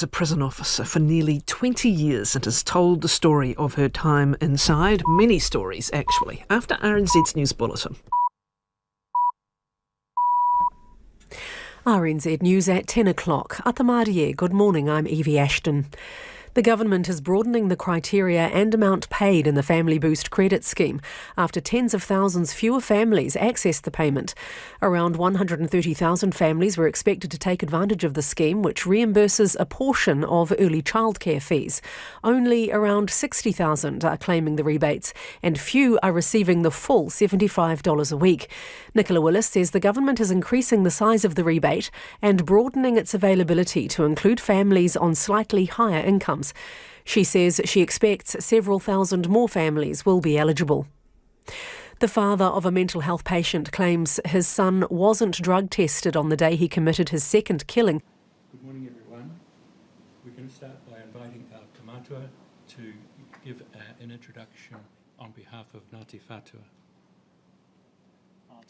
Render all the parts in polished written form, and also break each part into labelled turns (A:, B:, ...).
A: a prison officer for nearly 20 years and has told the story of her time inside. Many stories, actually, after RNZ's News Bulletin.
B: RNZ News at 10 o'clock. Atamarie, good morning, I'm Evie Ashton. The government is broadening the criteria and amount paid in the Family Boost credit scheme after tens of thousands fewer families accessed the payment. Around 130,000 families were expected to take advantage of the scheme, which reimburses a portion of early childcare fees. Only around 60,000 are claiming the rebates, and few are receiving the full $75 a week. Nicola Willis says the government is increasing the size of the rebate and broadening its availability to include families on slightly higher incomes. She says she expects several thousand more families will be eligible. The father of a mental health patient claims his son wasn't drug tested on the day he committed his second killing.
C: Good morning, everyone. We're going to start by inviting our tamatua to give an introduction on behalf of Ngāti Whātua.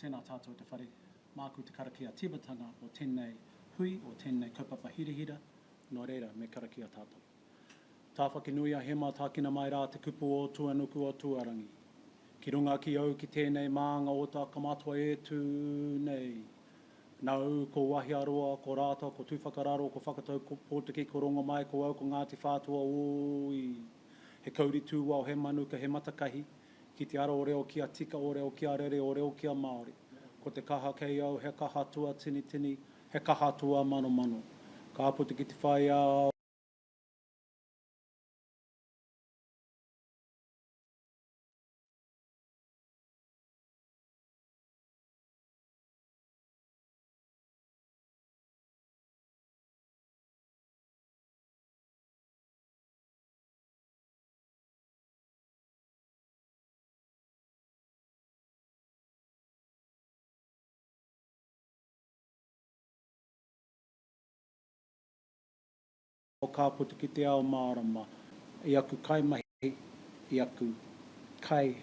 D: Tēnā tātou te whare, māku te karakia tibatanga o tēnei hui o tēnei kaupapa hirihira, nō reira me karakia tātou. Tā whakinuia he mā tākina mai rā te kupu o tuanuku o tuarangi. Ki runga ki au ki tēnei mānga o tā kamatua e tū nei. Nau ko wahi aroa, ko rāta, ko tūwhakararo, ko whakatau, ko pōtiki, ko rongo mai, ko au, ko Ngāti Whātua oi. He kauri tū wau, he manuka, he matakahi, ki te aro o reo kia tika, o reo kia rere, o reo kia Māori. Ko te kaha kei au, he kaha tua tini tini, he kaha tua mano mano. Ka aputi ki te whai au. O ka putu ki te ao mārama, i aku kai mahi, i aku kai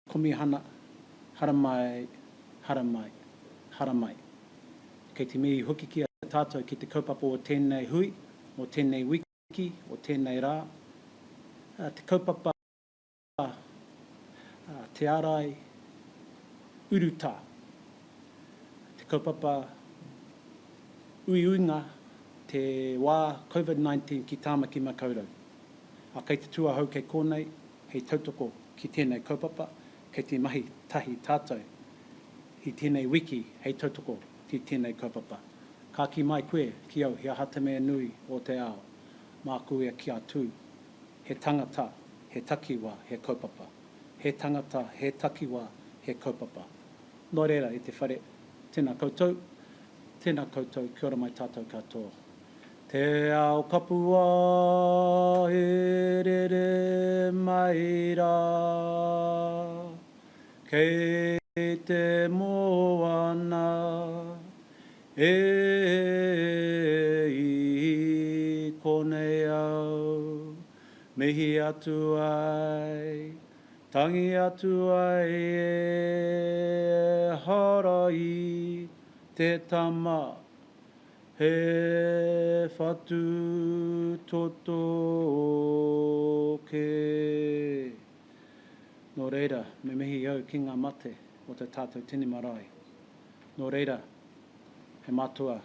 D: komihana, haramai, haramai, haramai. Kei te mihi hoki ki a tātou ki te kaupapa o tēnei hui, o tēnei wiki, o tēnei rā. Te kaupapa, te arai, uruta. Te kaupapa, uiunga, te wā Covid-19 ki tāmaki makaurau. A kei te tuahau kei kōnei, hei tautoko ki tēnei kaupapa, kei te mahi tahi tātou, i tēnei wiki, hei tautoko ki tēnei kaupapa. Ka ki mai koe, ki au, he ahatamea nui o te ao, mā koe ki a tū, he tangata, he takiwa, he kaupapa. He tangata, he takiwa, he kaupapa. Nō reira, i te whare, tēnā koutou, kia ora mai tātou katoa. Te ao kapua e rere mai rā, kei te moana e i konei au, mihi atu ai, tangi atu ai e hara i te tama, he whatu toto ke. Nō reira, me mihi au ki ngā mate o te tātou tini marae. Nō reira, he matua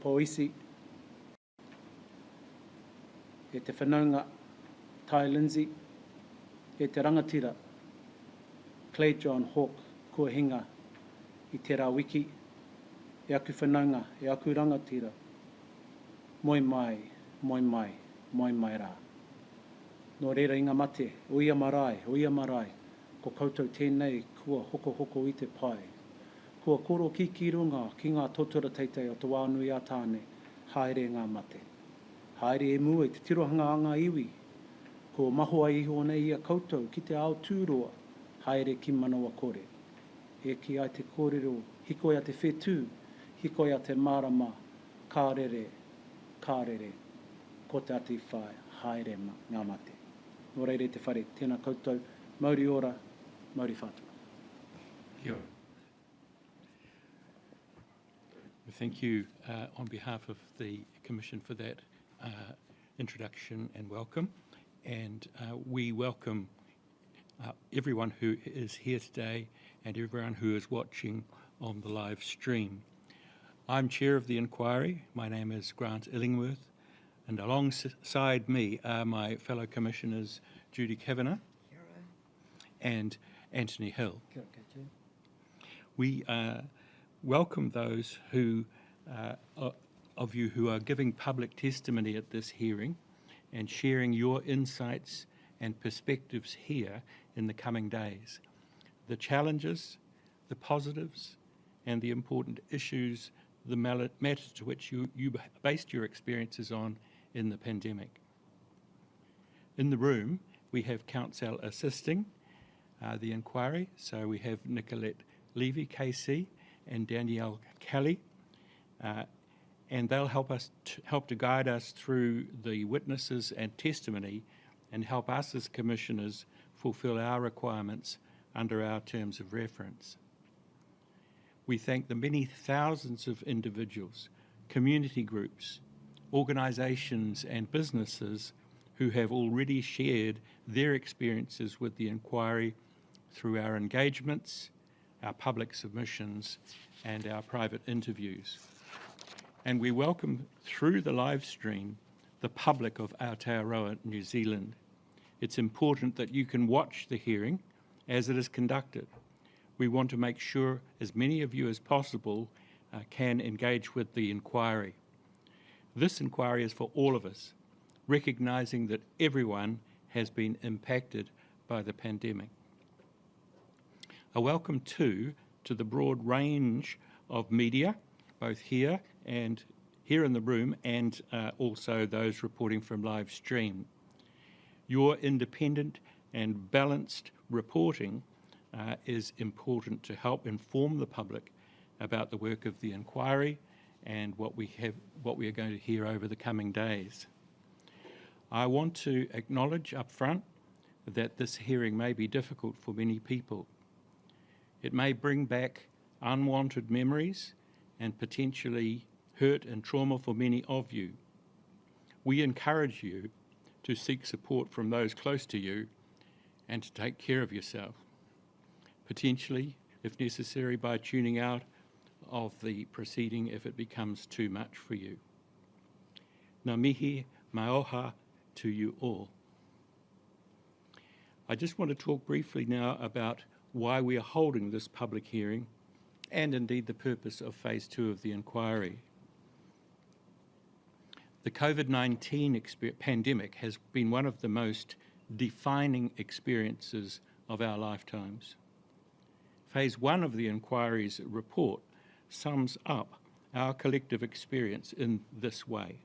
D: poisi, e te whanaunga Tai Lindsay, e te rangatira Clay John Hawke, kua hinga i te rā wiki, e aku whanaunga, e aku rangatira, moi mai, moi mai, moi mai rā. Nō reira i ngā mate, o ia marae, ko koutou tēnei kua hoko i te pai. Kua koro ki runga ki ngā tōtura teitei o te wānui a tāne, haere ngā mate. Haere e mua i te tirohanga a ngā iwi, ko mahua iho nei ia koutou ki te ao tūroa, haere ki manawa kore. E ki ai te kōrero, hikoi a te whetū, hikoi a te marama, kārere, ko te ati whai, haere ngā mate. Nō reire te whare, tēnā koutou, Mauri ora, Mauri Whātua.
C: Kia ora. Thank you on behalf of the Commission for that introduction and welcome. And we welcome everyone who is here today and everyone who is watching on the live stream. I'm Chair of the Inquiry. My name is Grant Illingworth, and alongside me are my fellow Commissioners Judy Kavanagh and Anthony Hill. We welcome those who of you who are giving public testimony at this hearing and sharing your insights and perspectives here in the coming days. The challenges, the positives, and the important issues, the matters to which you based your experiences on in the pandemic. In the room, we have counsel assisting the inquiry. So we have Nicolette Levy, KC, and Danielle Kelly, and they'll help to guide us through the witnesses and testimony and help us as commissioners fulfil our requirements under our terms of reference. We thank the many thousands of individuals, community groups, organisations and businesses who have already shared their experiences with the inquiry through our engagements, our public submissions and our private interviews. And we welcome through the live stream the public of Aotearoa, New Zealand. It's important that you can watch the hearing as it is conducted. We want to make sure as many of you as possible can engage with the inquiry. This inquiry is for all of us, recognising that everyone has been impacted by the pandemic. A welcome too to the broad range of media, both here in the room and also those reporting from live stream. Your independent and balanced reporting is important to help inform the public about the work of the inquiry and what we are going to hear over the coming days. I want to acknowledge up front that this hearing may be difficult for many people. It may bring back unwanted memories and potentially hurt and trauma for many of you. We encourage you to seek support from those close to you and to take care of yourself, potentially, if necessary, by tuning out of the proceeding if it becomes too much for you. Ngā mihi maoha to you all. I just want to talk briefly now about why we are holding this public hearing and indeed the purpose of Phase 2 of the inquiry. The COVID-19 pandemic has been one of the most defining experiences of our lifetimes. Phase 1 of the inquiry's report sums up our collective experience in this way.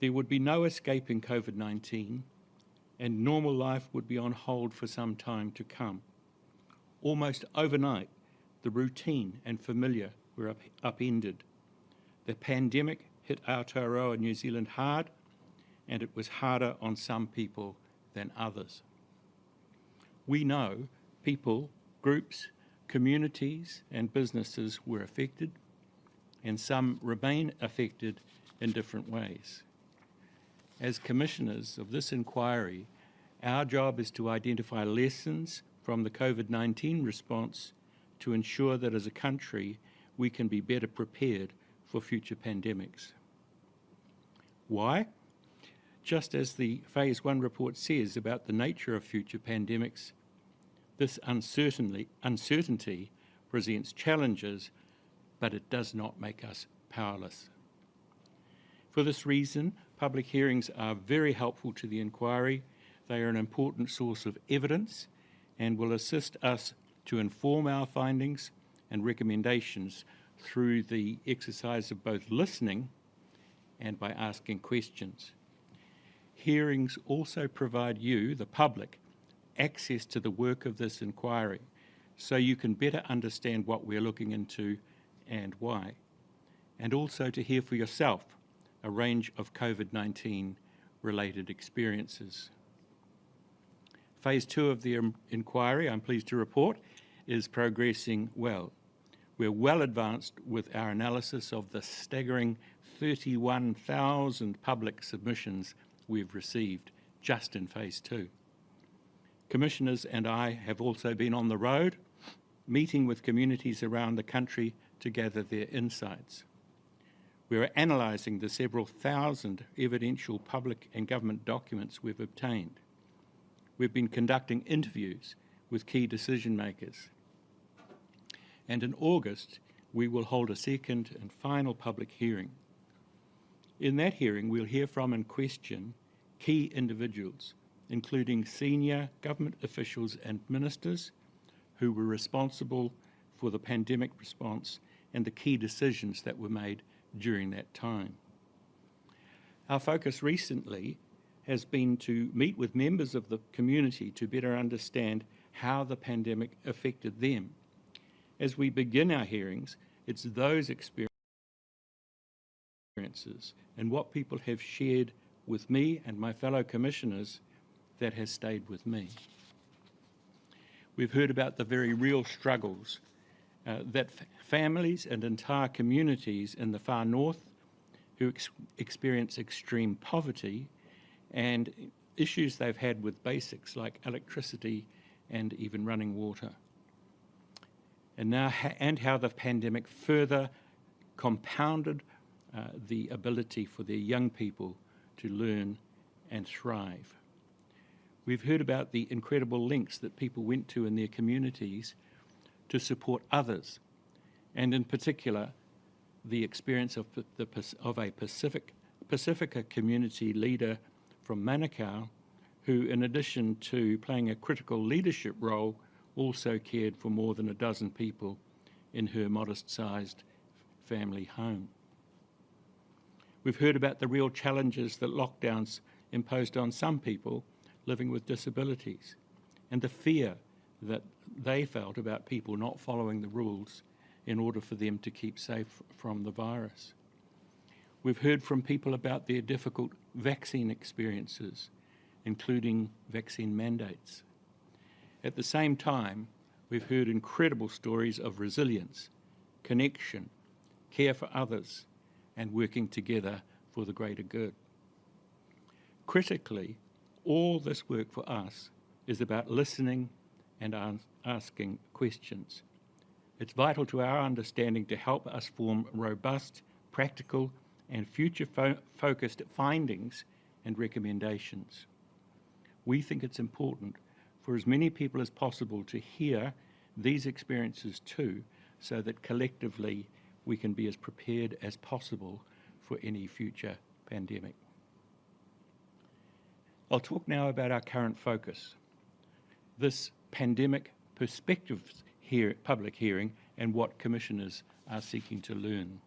C: There would be no escaping COVID-19, and normal life would be on hold for some time to come. Almost overnight, the routine and familiar were upended. The pandemic hit Aotearoa, New Zealand hard, and it was harder on some people than others. We know people, groups, communities and businesses were affected, and some remain affected in different ways. As commissioners of this inquiry, our job is to identify lessons from the COVID-19 response to ensure that as a country we can be better prepared for future pandemics. Why? Just as the Phase 1 report says about the nature of future pandemics, this uncertainty presents challenges, but it does not make us powerless. For this reason, public hearings are very helpful to the inquiry. They are an important source of evidence and will assist us to inform our findings and recommendations through the exercise of both listening and by asking questions. Hearings also provide you, the public, access to the work of this inquiry, so you can better understand what we're looking into and why, and also to hear for yourself a range of COVID-19 related experiences. Phase 2 of the inquiry, I'm pleased to report, is progressing well. We're well advanced with our analysis of the staggering 31,000 public submissions we've received just in phase 2. Commissioners and I have also been on the road, meeting with communities around the country to gather their insights. We are analysing the several thousand evidential public and government documents we've obtained. We've been conducting interviews with key decision makers. And in August, we will hold a second and final public hearing. In that hearing, we'll hear from and question key individuals, including senior government officials and ministers who were responsible for the pandemic response and the key decisions that were made during that time. Our focus recently has been to meet with members of the community to better understand how the pandemic affected them. As we begin our hearings, it's those experiences and what people have shared with me and my fellow commissioners that has stayed with me. We've heard about the very real struggles that families and entire communities in the far north who experience extreme poverty and issues they've had with basics like electricity and even running water. And how the pandemic further compounded the ability for their young people to learn and thrive. We've heard about the incredible lengths that people went to in their communities to support others, and in particular, the experience of a Pacifica community leader from Manukau, who, in addition to playing a critical leadership role, also cared for more than a dozen people in her modest-sized family home. We've heard about the real challenges that lockdowns imposed on some people living with disabilities and the fear that they felt about people not following the rules in order for them to keep safe from the virus. We've heard from people about their difficult vaccine experiences, including vaccine mandates. At the same time, we've heard incredible stories of resilience, connection, care for others, and working together for the greater good. Critically, all this work for us is about listening and asking questions. It's vital to our understanding to help us form robust, practical, and future-focused findings and recommendations. We think it's important for as many people as possible to hear these experiences too, so that collectively we can be as prepared as possible for any future pandemic. I'll talk now about our current focus, this pandemic perspectives public hearing and what commissioners are seeking to learn.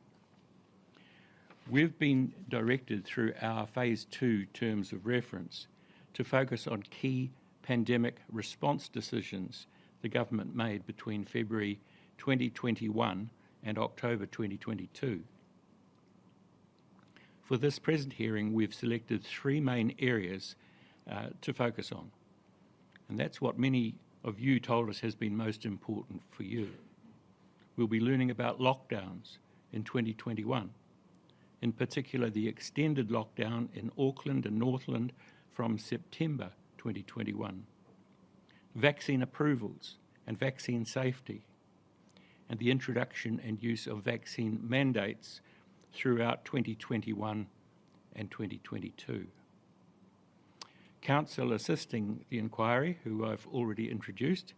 C: We've been directed through our phase 2 terms of reference to focus on key pandemic response decisions the government made between February 2021 and October 2022. For this present hearing, we've selected 3 main areas to focus on, and that's what many of you told us has been most important for you. We'll be learning about lockdowns in 2021, in particular the extended lockdown in Auckland and Northland from September 2021, vaccine approvals and vaccine safety, and the introduction and use of vaccine mandates throughout 2021 and 2022. Counsel assisting the inquiry, who I've already introduced,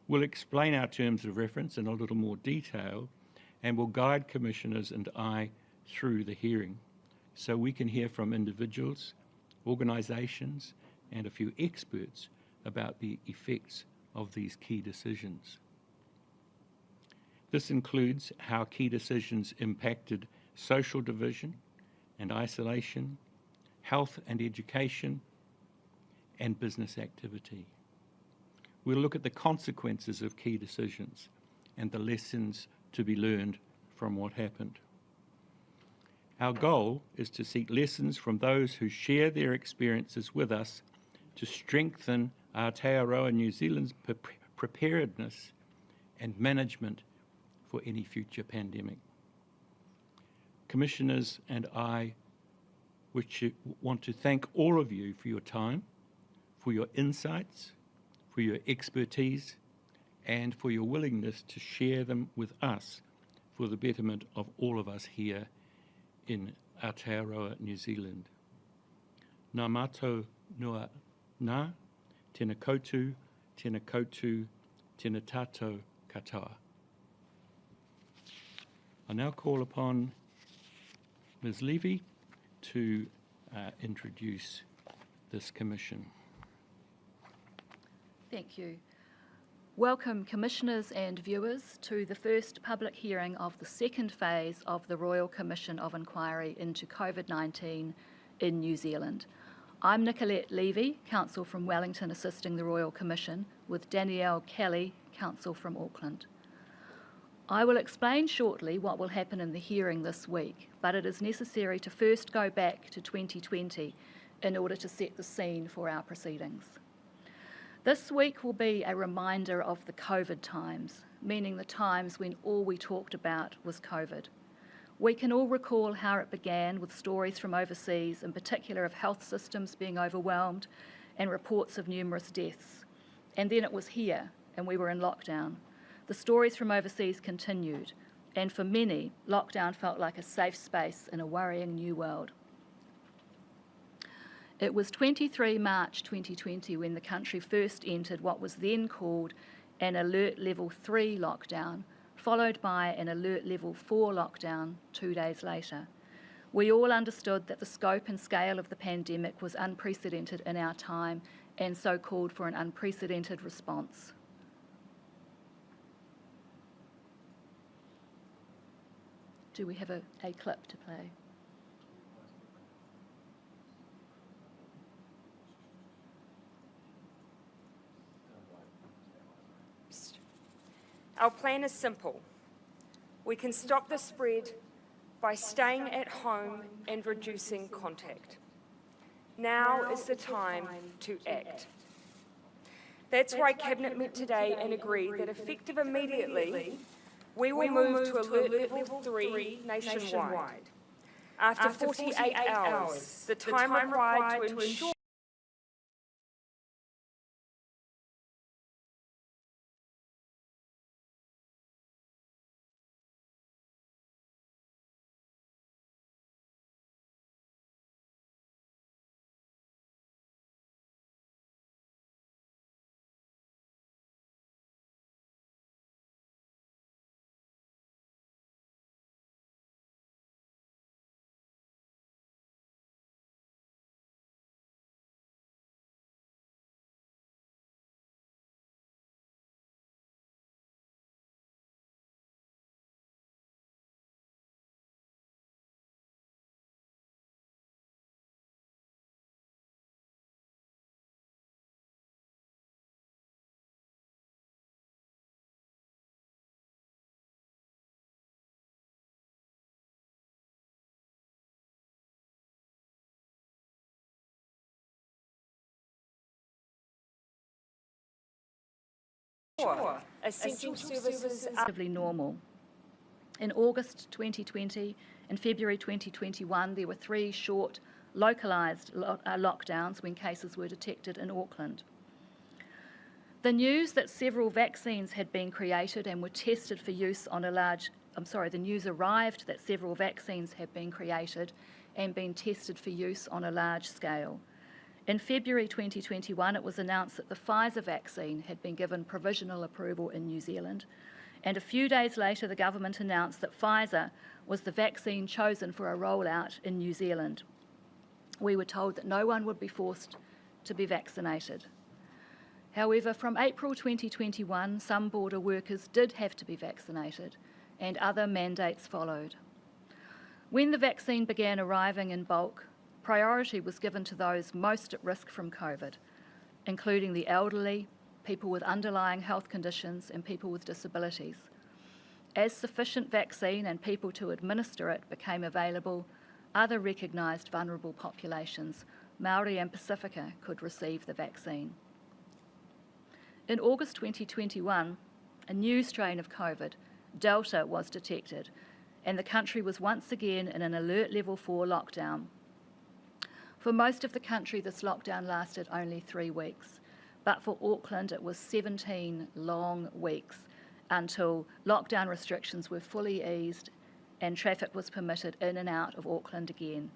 C: will explain our terms of reference in a little more detail and will guide commissioners and I through the hearing so we can hear from individuals, organisations and a few experts about the effects of these key decisions. This includes how key decisions impacted social division and isolation, health and education, and business activity. We'll look at the consequences of key decisions and the lessons to be learned from what happened. Our goal is to seek lessons from those who share their experiences with us to strengthen Aotearoa New Zealand's preparedness and management for any future pandemic. Commissioners and I want to thank all of you for your time, for your insights, for your expertise, and for your willingness to share them with us for the betterment of all of us here in Aotearoa, New Zealand. Ngā mātou noa nā, tēnā koutou, tēnā tātou katoa. I now call upon Ms. Levy to introduce this commission.
E: Thank you. Welcome, Commissioners and viewers, to the first public hearing of the second phase of the Royal Commission of Inquiry into Covid-19 in New Zealand. I'm Nicolette Levy, Counsel from Wellington, assisting the Royal Commission, with Danielle Kelly, Counsel from Auckland. I will explain shortly what will happen in the hearing this week, but it is necessary to first go back to 2020 in order to set the scene for our proceedings. This week will be a reminder of the COVID times, meaning the times when all we talked about was COVID. We can all recall how it began with stories from overseas, in particular of health systems being overwhelmed and reports of numerous deaths. And then it was here, and we were in lockdown. The stories from overseas continued, and for many, lockdown felt like a safe space in a worrying new world. It was 23 March 2020 when the country first entered what was then called an Alert Level 3 lockdown, followed by an Alert Level 4 lockdown 2 days later. We all understood that the scope and scale of the pandemic was unprecedented in our time and so called for an unprecedented response. Do we have a clip to play?
F: Our plan is simple. We can stop the spread by staying at home and reducing contact. Now is the time to act. That's why Cabinet met today and agreed that effective immediately, we will move to Alert Level 3 nationwide. After 48 hours, the time required to ensure essential services are
E: relatively normal. In August 2020 and February 2021, there were 3 short, localised lockdowns when cases were detected in Auckland. The news that several vaccines had been created and were tested for use on the news arrived that several vaccines had been created and been tested for use on a large scale. In February 2021, it was announced that the Pfizer vaccine had been given provisional approval in New Zealand, and a few days later the government announced that Pfizer was the vaccine chosen for a rollout in New Zealand. We were told that no one would be forced to be vaccinated. However, from April 2021, some border workers did have to be vaccinated, and other mandates followed. When the vaccine began arriving in bulk, priority was given to those most at risk from COVID, including the elderly, people with underlying health conditions, and people with disabilities. As sufficient vaccine and people to administer it became available, other recognised vulnerable populations, Māori and Pacifica, could receive the vaccine. In August 2021, a new strain of COVID, Delta, was detected, and the country was once again in an alert level 4 lockdown. For most of the country, this lockdown lasted only 3 weeks, but for Auckland it was 17 long weeks until lockdown restrictions were fully eased and traffic was permitted in and out of Auckland again.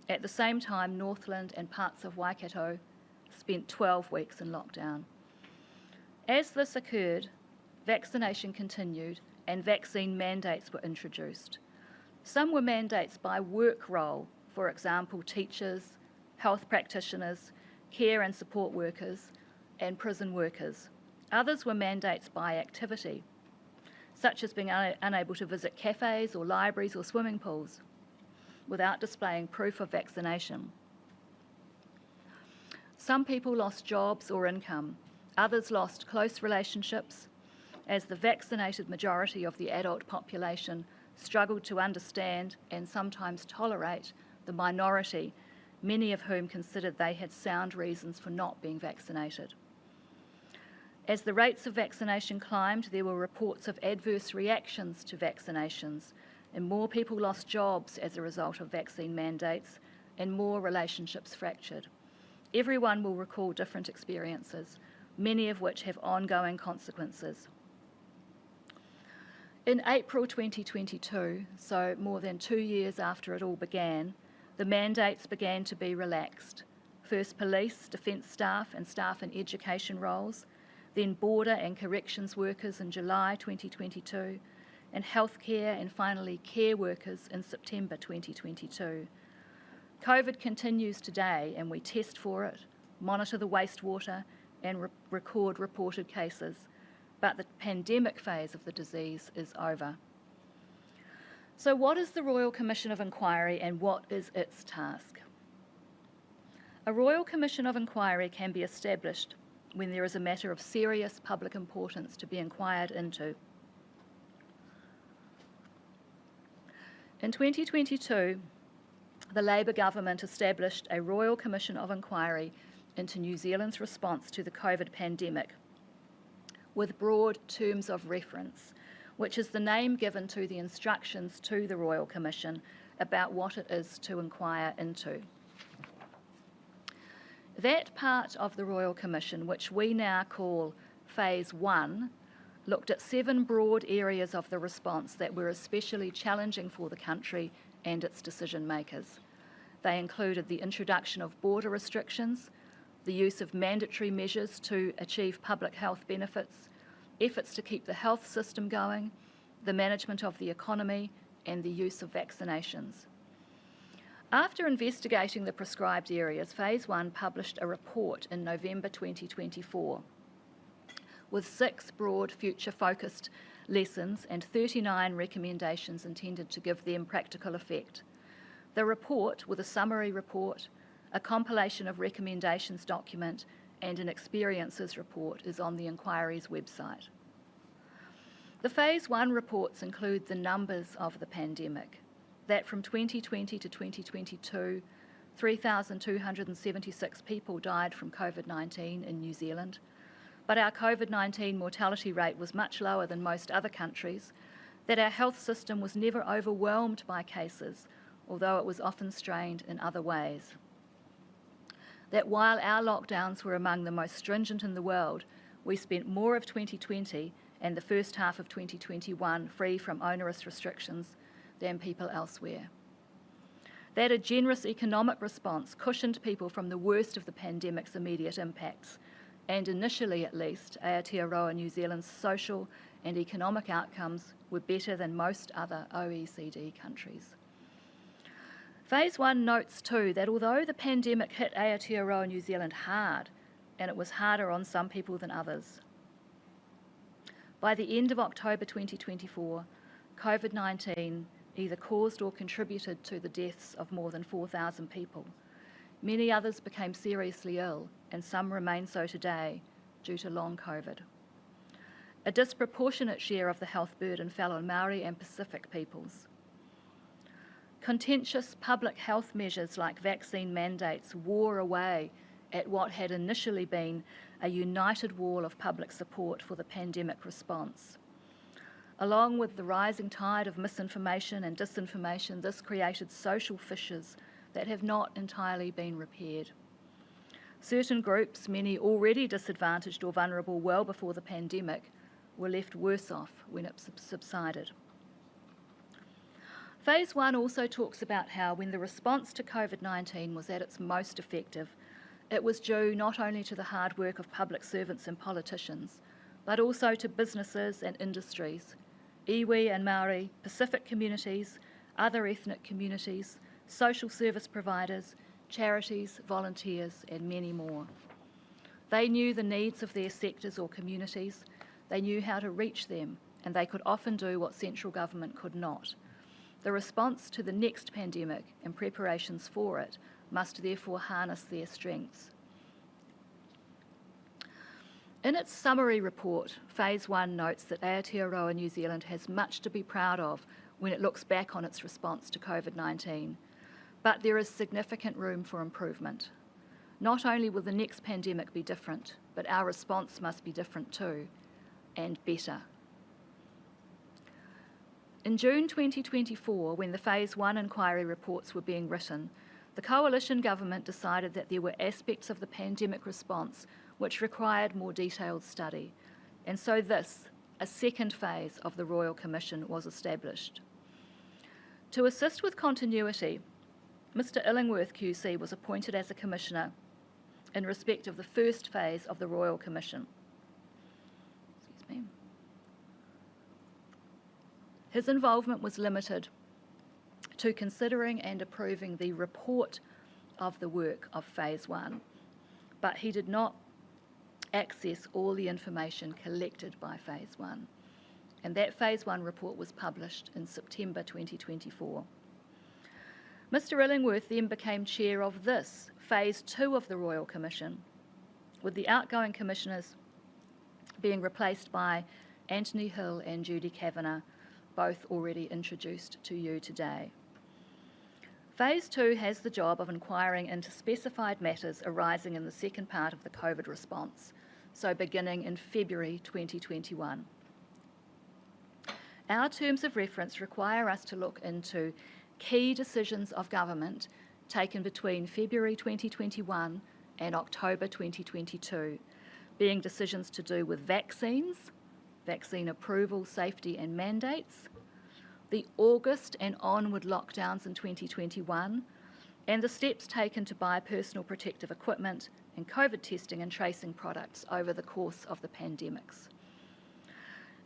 E: At the same time, Northland and parts of Waikato spent 12 weeks in lockdown. As this occurred, vaccination continued and vaccine mandates were introduced. Some were mandates by work role, for example, teachers, health practitioners, care and support workers, and prison workers. Others were mandates by activity, such as being unable to visit cafes or libraries or swimming pools without displaying proof of vaccination. Some people lost jobs or income. Others lost close relationships, as the vaccinated majority of the adult population struggled to understand and sometimes tolerate the minority, many of whom considered they had sound reasons for not being vaccinated. As the rates of vaccination climbed, there were reports of adverse reactions to vaccinations, and more people lost jobs as a result of vaccine mandates, and more relationships fractured. Everyone will recall different experiences, many of which have ongoing consequences. In April 2022, so more than 2 years after it all began, the mandates began to be relaxed. First police, defence staff and staff in education roles, then border and corrections workers in July 2022, and healthcare and finally care workers in September 2022. COVID continues today, and we test for it, monitor the wastewater and record reported cases, but the pandemic phase of the disease is over. So what is the Royal Commission of Inquiry and what is its task? A Royal Commission of Inquiry can be established when there is a matter of serious public importance to be inquired into. In 2022, the Labour government established a Royal Commission of Inquiry into New Zealand's response to the COVID pandemic, with broad terms of reference, which is the name given to the instructions to the Royal Commission about what it is to inquire into. That part of the Royal Commission, which we now call Phase 1, looked at 7 broad areas of the response that were especially challenging for the country and its decision makers. They included the introduction of border restrictions, the use of mandatory measures to achieve public health benefits, efforts to keep the health system going, the management of the economy, and the use of vaccinations. After investigating the prescribed areas, Phase 1 published a report in November 2024 with 6 broad future-focused lessons and 39 recommendations intended to give them practical effect. The report, with a summary report, a compilation of recommendations document, and an experiences report, is on the inquiry's website. The Phase 1 reports include the numbers of the pandemic, that from 2020 to 2022, 3,276 people died from COVID-19 in New Zealand, but our COVID-19 mortality rate was much lower than most other countries, that our health system was never overwhelmed by cases, although it was often strained in other ways. That while our lockdowns were among the most stringent in the world, we spent more of 2020 and the first half of 2021 free from onerous restrictions than people elsewhere. That a generous economic response cushioned people from the worst of the pandemic's immediate impacts, and initially at least, Aotearoa New Zealand's social and economic outcomes were better than most other OECD countries. Phase 1 notes too that although the pandemic hit Aotearoa New Zealand hard, and it was harder on some people than others, by the end of October 2024, COVID-19 either caused or contributed to the deaths of more than 4,000 people. Many others became seriously ill, and some remain so today due to long COVID. A disproportionate share of the health burden fell on Māori and Pacific peoples. Contentious public health measures like vaccine mandates wore away at what had initially been a united wall of public support for the pandemic response. Along with the rising tide of misinformation and disinformation, this created social fissures that have not entirely been repaired. Certain groups, many already disadvantaged or vulnerable well before the pandemic, were left worse off when it subsided. Phase 1 also talks about how when the response to Covid-19 was at its most effective, it was due not only to the hard work of public servants and politicians, but also to businesses and industries, iwi and Māori, Pacific communities, other ethnic communities, social service providers, charities, volunteers, and many more. They knew the needs of their sectors or communities, they knew how to reach them, and they could often do what central government could not. The response to the next pandemic and preparations for it must therefore harness their strengths. In its summary report, Phase 1 notes that Aotearoa New Zealand has much to be proud of when it looks back on its response to Covid-19, but there is significant room for improvement. Not only will the next pandemic be different, but our response must be different too, and better. In June 2024, when the Phase 1 inquiry reports were being written, the coalition government decided that there were aspects of the pandemic response which required more detailed study, and so this, a second phase of the Royal Commission, was established. To assist with continuity, Mr. Illingworth QC was appointed as a commissioner in respect of the first phase of the Royal Commission. Excuse me. His involvement was limited to considering and approving the report of the work of Phase 1, but he did not access all the information collected by Phase 1, and that Phase 1 report was published in September 2024. Mr. Illingworth then became chair of this, Phase 2 of the Royal Commission, with the outgoing commissioners being replaced by Anthony Hill and Judy Kavanagh, both already introduced to you today. Phase 2 has the job of inquiring into specified matters arising in the second part of the COVID response, so beginning in February 2021. Our terms of reference require us to look into key decisions of government taken between February 2021 and October 2022, being decisions to do with vaccines, vaccine approval, safety and mandates, the August and onward lockdowns in 2021, and the steps taken to buy personal protective equipment and COVID testing and tracing products over the course of the pandemics.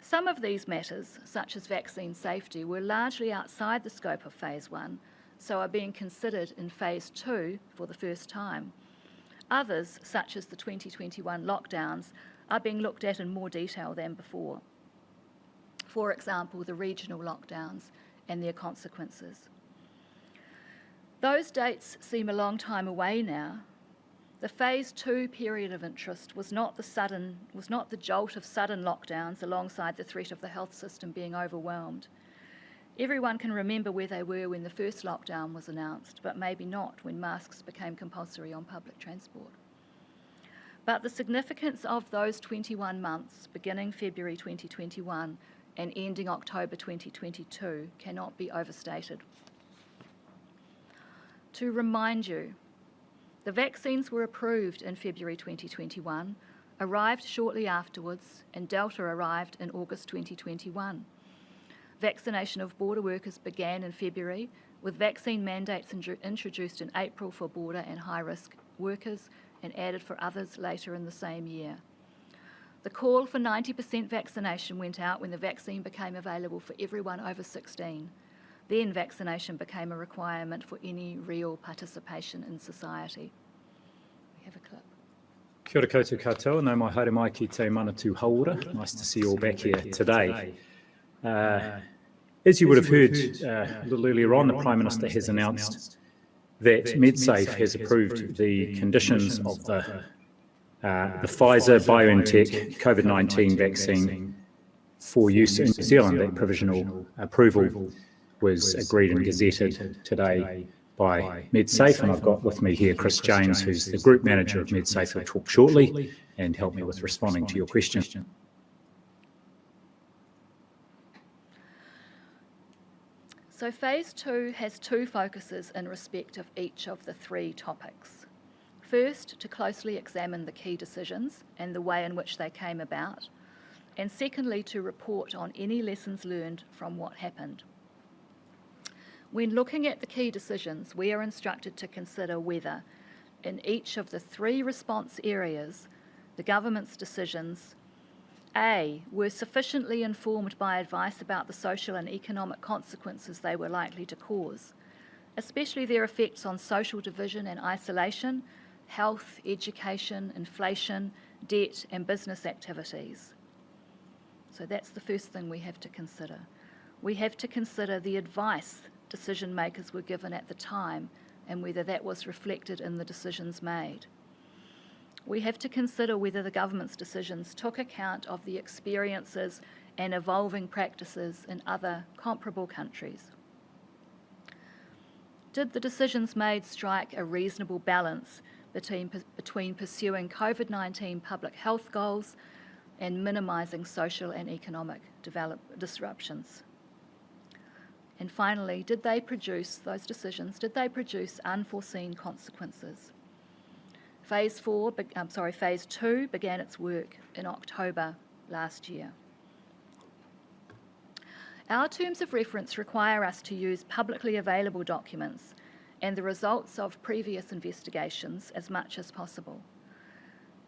E: Some of these matters, such as vaccine safety, were largely outside the scope of Phase 1, so are being considered in Phase 2 for the first time. Others, such as the 2021 lockdowns, are being looked at in more detail than before. For example, the regional lockdowns and their consequences. Those dates seem a long time away now. The Phase 2 period of interest was not the jolt of sudden lockdowns alongside the threat of the health system being overwhelmed. Everyone can remember where they were when the first lockdown was announced, but maybe not when masks became compulsory on public transport. But the significance of those 21 months, beginning February 2021 and ending October 2022, cannot be overstated. To remind you, the vaccines were approved in February 2021, arrived shortly afterwards, and Delta arrived in August 2021. Vaccination of border workers began in February, with vaccine mandates introduced in April for border and high-risk workers and added for others later in the same year. The call for 90% vaccination went out when the vaccine became available for everyone over 16. Then vaccination became a requirement for any real participation in society. We have a clip.
G: Kia ora koutou katoa, nau mai haere mai ki te manatū haora. Nice to see you all back here today. As you would have heard a little earlier on, the Prime Minister has announced that MedSafe has approved the conditions of the Pfizer-BioNTech COVID-19 vaccine for use in New Zealand. That provisional approval was agreed and gazetted today by MedSafe, and I've got with me here Chris James, who's the Group Manager of MedSafe, who'll talk shortly and help me with responding to your question.
E: So phase 2 has two focuses in respect of each of the three topics. First, to closely examine the key decisions and the way in which they came about, and secondly, to report on any lessons learned from what happened. When looking at the key decisions, we are instructed to consider whether, in each of the three response areas, the government's decisions A, were sufficiently informed by advice about the social and economic consequences they were likely to cause, especially their effects on social division and isolation, health, education, inflation, debt, and business activities. So that's the first thing we have to consider. We have to consider the advice decision makers were given at the time and whether that was reflected in the decisions made. We have to consider whether the government's decisions took account of the experiences and evolving practices in other comparable countries. Did the decisions made strike a reasonable balance between pursuing COVID-19 public health goals and minimising social and economic disruptions? And finally, did they produce unforeseen consequences? Phase 2 began its work in October last year. Our terms of reference require us to use publicly available documents and the results of previous investigations as much as possible.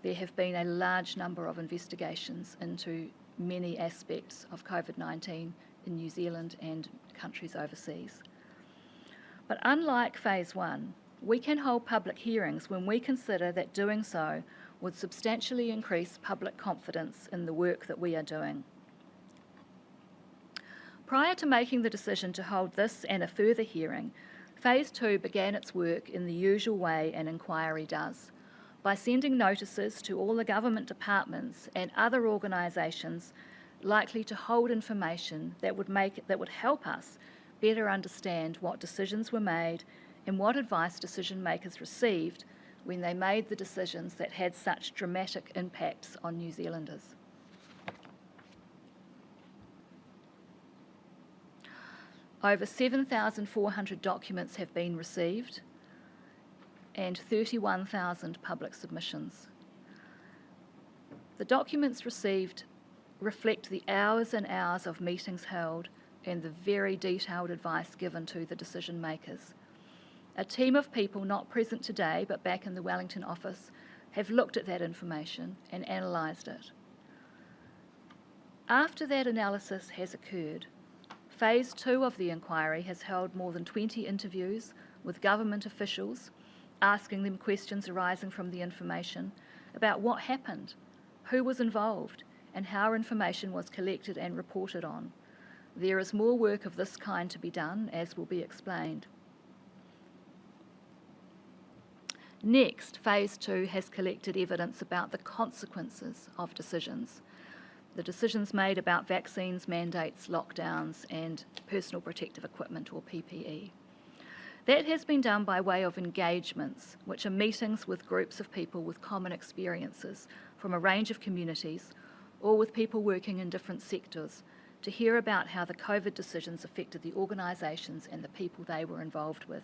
E: There have been a large number of investigations into many aspects of COVID-19 in New Zealand and countries overseas. But unlike phase 1, we can hold public hearings when we consider that doing so would substantially increase public confidence in the work that we are doing. Prior to making the decision to hold this and a further hearing, phase 2 began its work in the usual way an inquiry does, by sending notices to all the government departments and other organisations likely to hold information that would help us better understand what decisions were made and what advice decision makers received when they made the decisions that had such dramatic impacts on New Zealanders. Over 7,400 documents have been received and 31,000 public submissions. The documents received reflect the hours and hours of meetings held and the very detailed advice given to the decision makers. A team of people not present today but back in the Wellington office have looked at that information and analysed it. After that analysis has occurred, phase 2 of the inquiry has held more than 20 interviews with government officials, asking them questions arising from the information about what happened, who was involved, and how information was collected and reported on. There is more work of this kind to be done, as will be explained. Next, phase 2 has collected evidence about the consequences of decisions. The decisions made about vaccines, mandates, lockdowns, and personal protective equipment, or PPE. That has been done by way of engagements, which are meetings with groups of people with common experiences from a range of communities, or with people working in different sectors, to hear about how the COVID decisions affected the organisations and the people they were involved with.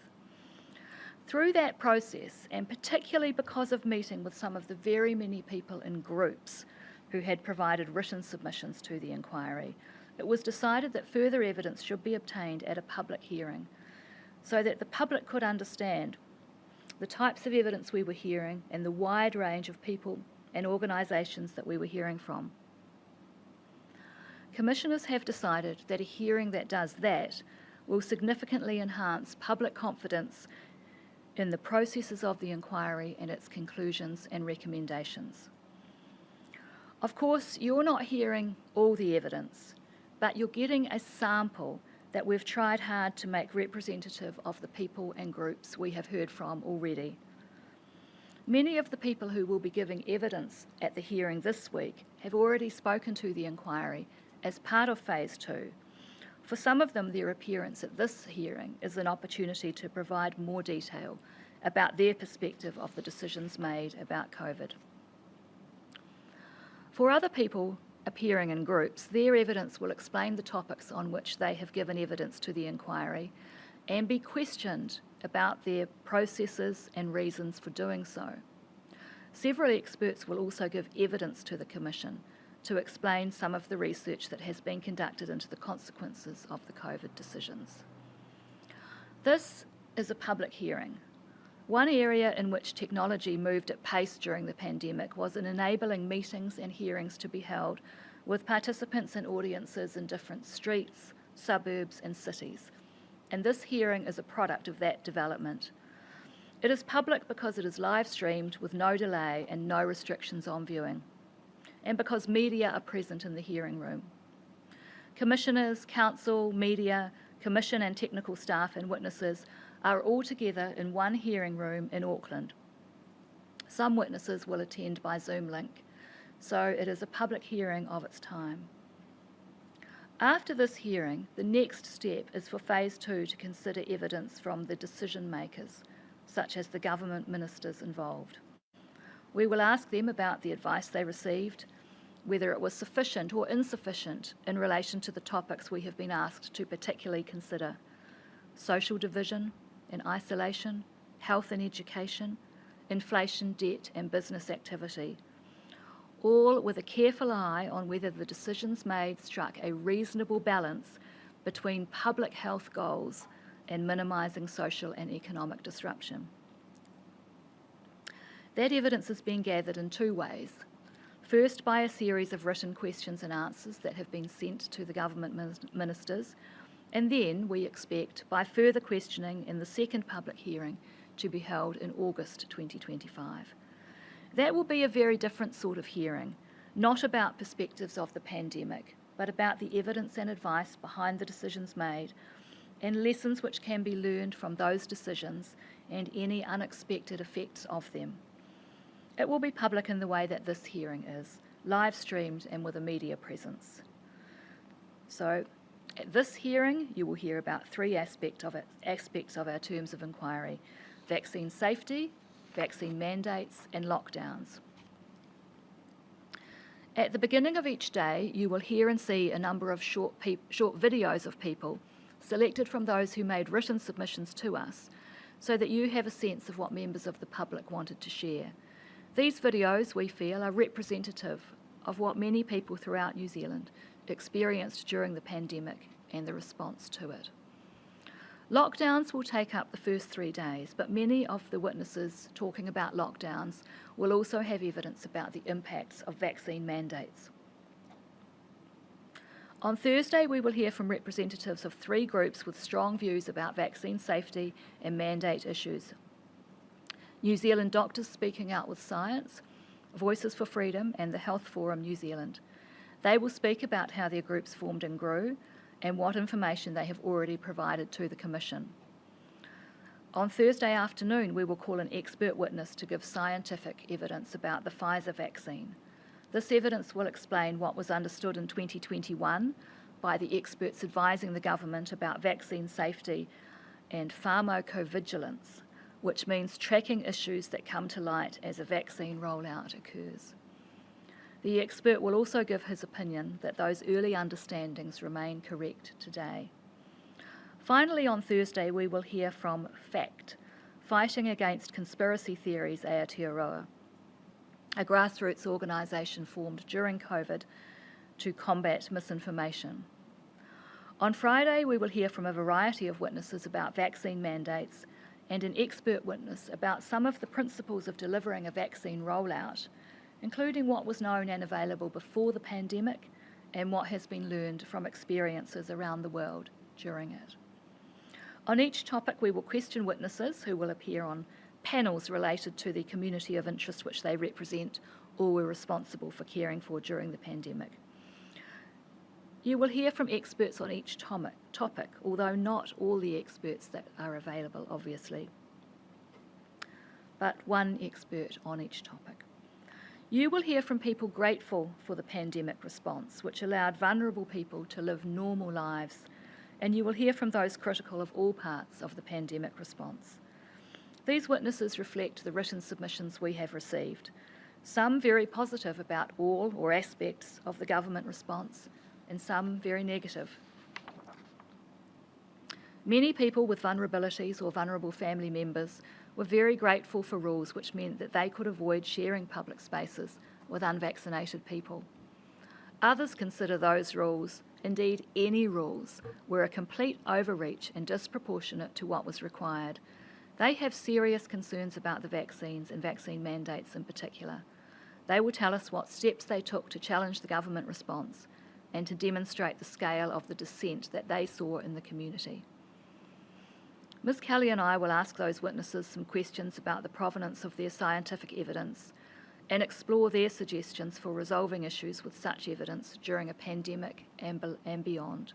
E: Through that process, and particularly because of meeting with some of the very many people in groups who had provided written submissions to the inquiry, it was decided that further evidence should be obtained at a public hearing so that the public could understand the types of evidence we were hearing and the wide range of people and organisations that we were hearing from. Commissioners have decided that a hearing that does that will significantly enhance public confidence in the processes of the inquiry and its conclusions and recommendations. Of course, you're not hearing all the evidence, but you're getting a sample that we've tried hard to make representative of the people and groups we have heard from already. Many of the people who will be giving evidence at the hearing this week have already spoken to the inquiry as part of phase 2. For some of them, their appearance at this hearing is an opportunity to provide more detail about their perspective of the decisions made about COVID. For other people, appearing in groups, their evidence will explain the topics on which they have given evidence to the inquiry and be questioned about their processes and reasons for doing so. Several experts will also give evidence to the Commission to explain some of the research that has been conducted into the consequences of the COVID decisions. This is a public hearing. One area in which technology moved at pace during the pandemic was in enabling meetings and hearings to be held with participants and audiences in different streets, suburbs and cities. And this hearing is a product of that development. It is public because it is live streamed with no delay and no restrictions on viewing, and because media are present in the hearing room. Commissioners, council, media, Commission and technical staff and witnesses are all together in one hearing room in Auckland. Some witnesses will attend by Zoom link, so it is a public hearing of its time. After this hearing, the next step is for Phase 2 to consider evidence from the decision makers, such as the government ministers involved. We will ask them about the advice they received, whether it was sufficient or insufficient in relation to the topics we have been asked to particularly consider: social division and isolation, health and education, inflation, debt and business activity, all with a careful eye on whether the decisions made struck a reasonable balance between public health goals and minimising social and economic disruption. That evidence is being gathered in two ways. First, by a series of written questions and answers that have been sent to the government ministers, and then, we expect, by further questioning in the second public hearing to be held in August 2025. That will be a very different sort of hearing, not about perspectives of the pandemic, but about the evidence and advice behind the decisions made and lessons which can be learned from those decisions and any unexpected effects of them. It will be public in the way that this hearing is, live streamed and with a media presence. So, at this hearing, you will hear about three aspects of our terms of inquiry: vaccine safety, vaccine mandates and lockdowns. At the beginning of each day, you will hear and see a number of short videos of people selected from those who made written submissions to us, so that you have a sense of what members of the public wanted to share. These videos, we feel, are representative of what many people throughout New Zealand experienced during the pandemic and the response to it. Lockdowns will take up the first 3 days, but many of the witnesses talking about lockdowns will also have evidence about the impacts of vaccine mandates. On Thursday, we will hear from representatives of 3 groups with strong views about vaccine safety and mandate issues: New Zealand Doctors Speaking Out with Science, Voices for Freedom and the Health Forum New Zealand. They will speak about how their groups formed and grew and what information they have already provided to the Commission. On Thursday afternoon, we will call an expert witness to give scientific evidence about the Pfizer vaccine. This evidence will explain what was understood in 2021 by the experts advising the government about vaccine safety and pharmacovigilance, which means tracking issues that come to light as a vaccine rollout occurs. The expert will also give his opinion that those early understandings remain correct today. Finally, on Thursday, we will hear from FACT, Fighting Against Conspiracy Theories Aotearoa, a grassroots organisation formed during COVID to combat misinformation. On Friday, we will hear from a variety of witnesses about vaccine mandates and an expert witness about some of the principles of delivering a vaccine rollout, including what was known and available before the pandemic and what has been learned from experiences around the world during it. On each topic, we will question witnesses who will appear on panels related to the community of interest which they represent or were responsible for caring for during the pandemic. You will hear from experts on each topic, although not all the experts that are available, obviously, but one expert on each topic. You will hear from people grateful for the pandemic response, which allowed vulnerable people to live normal lives, and you will hear from those critical of all parts of the pandemic response. These witnesses reflect the written submissions we have received. some very positive about all or aspects of the government response, and some very negative. Many people with vulnerabilities or vulnerable family members were very grateful for rules which meant that they could avoid sharing public spaces with unvaccinated people. Others consider those rules, indeed any rules, were a complete overreach and disproportionate to what was required. They have serious concerns about the vaccines and vaccine mandates in particular. They will tell us what steps they took to challenge the government response and to demonstrate the scale of the dissent that they saw in the community. Ms. Kelly and I will ask those witnesses some questions about the provenance of their scientific evidence and explore their suggestions for resolving issues with such evidence during a pandemic and beyond.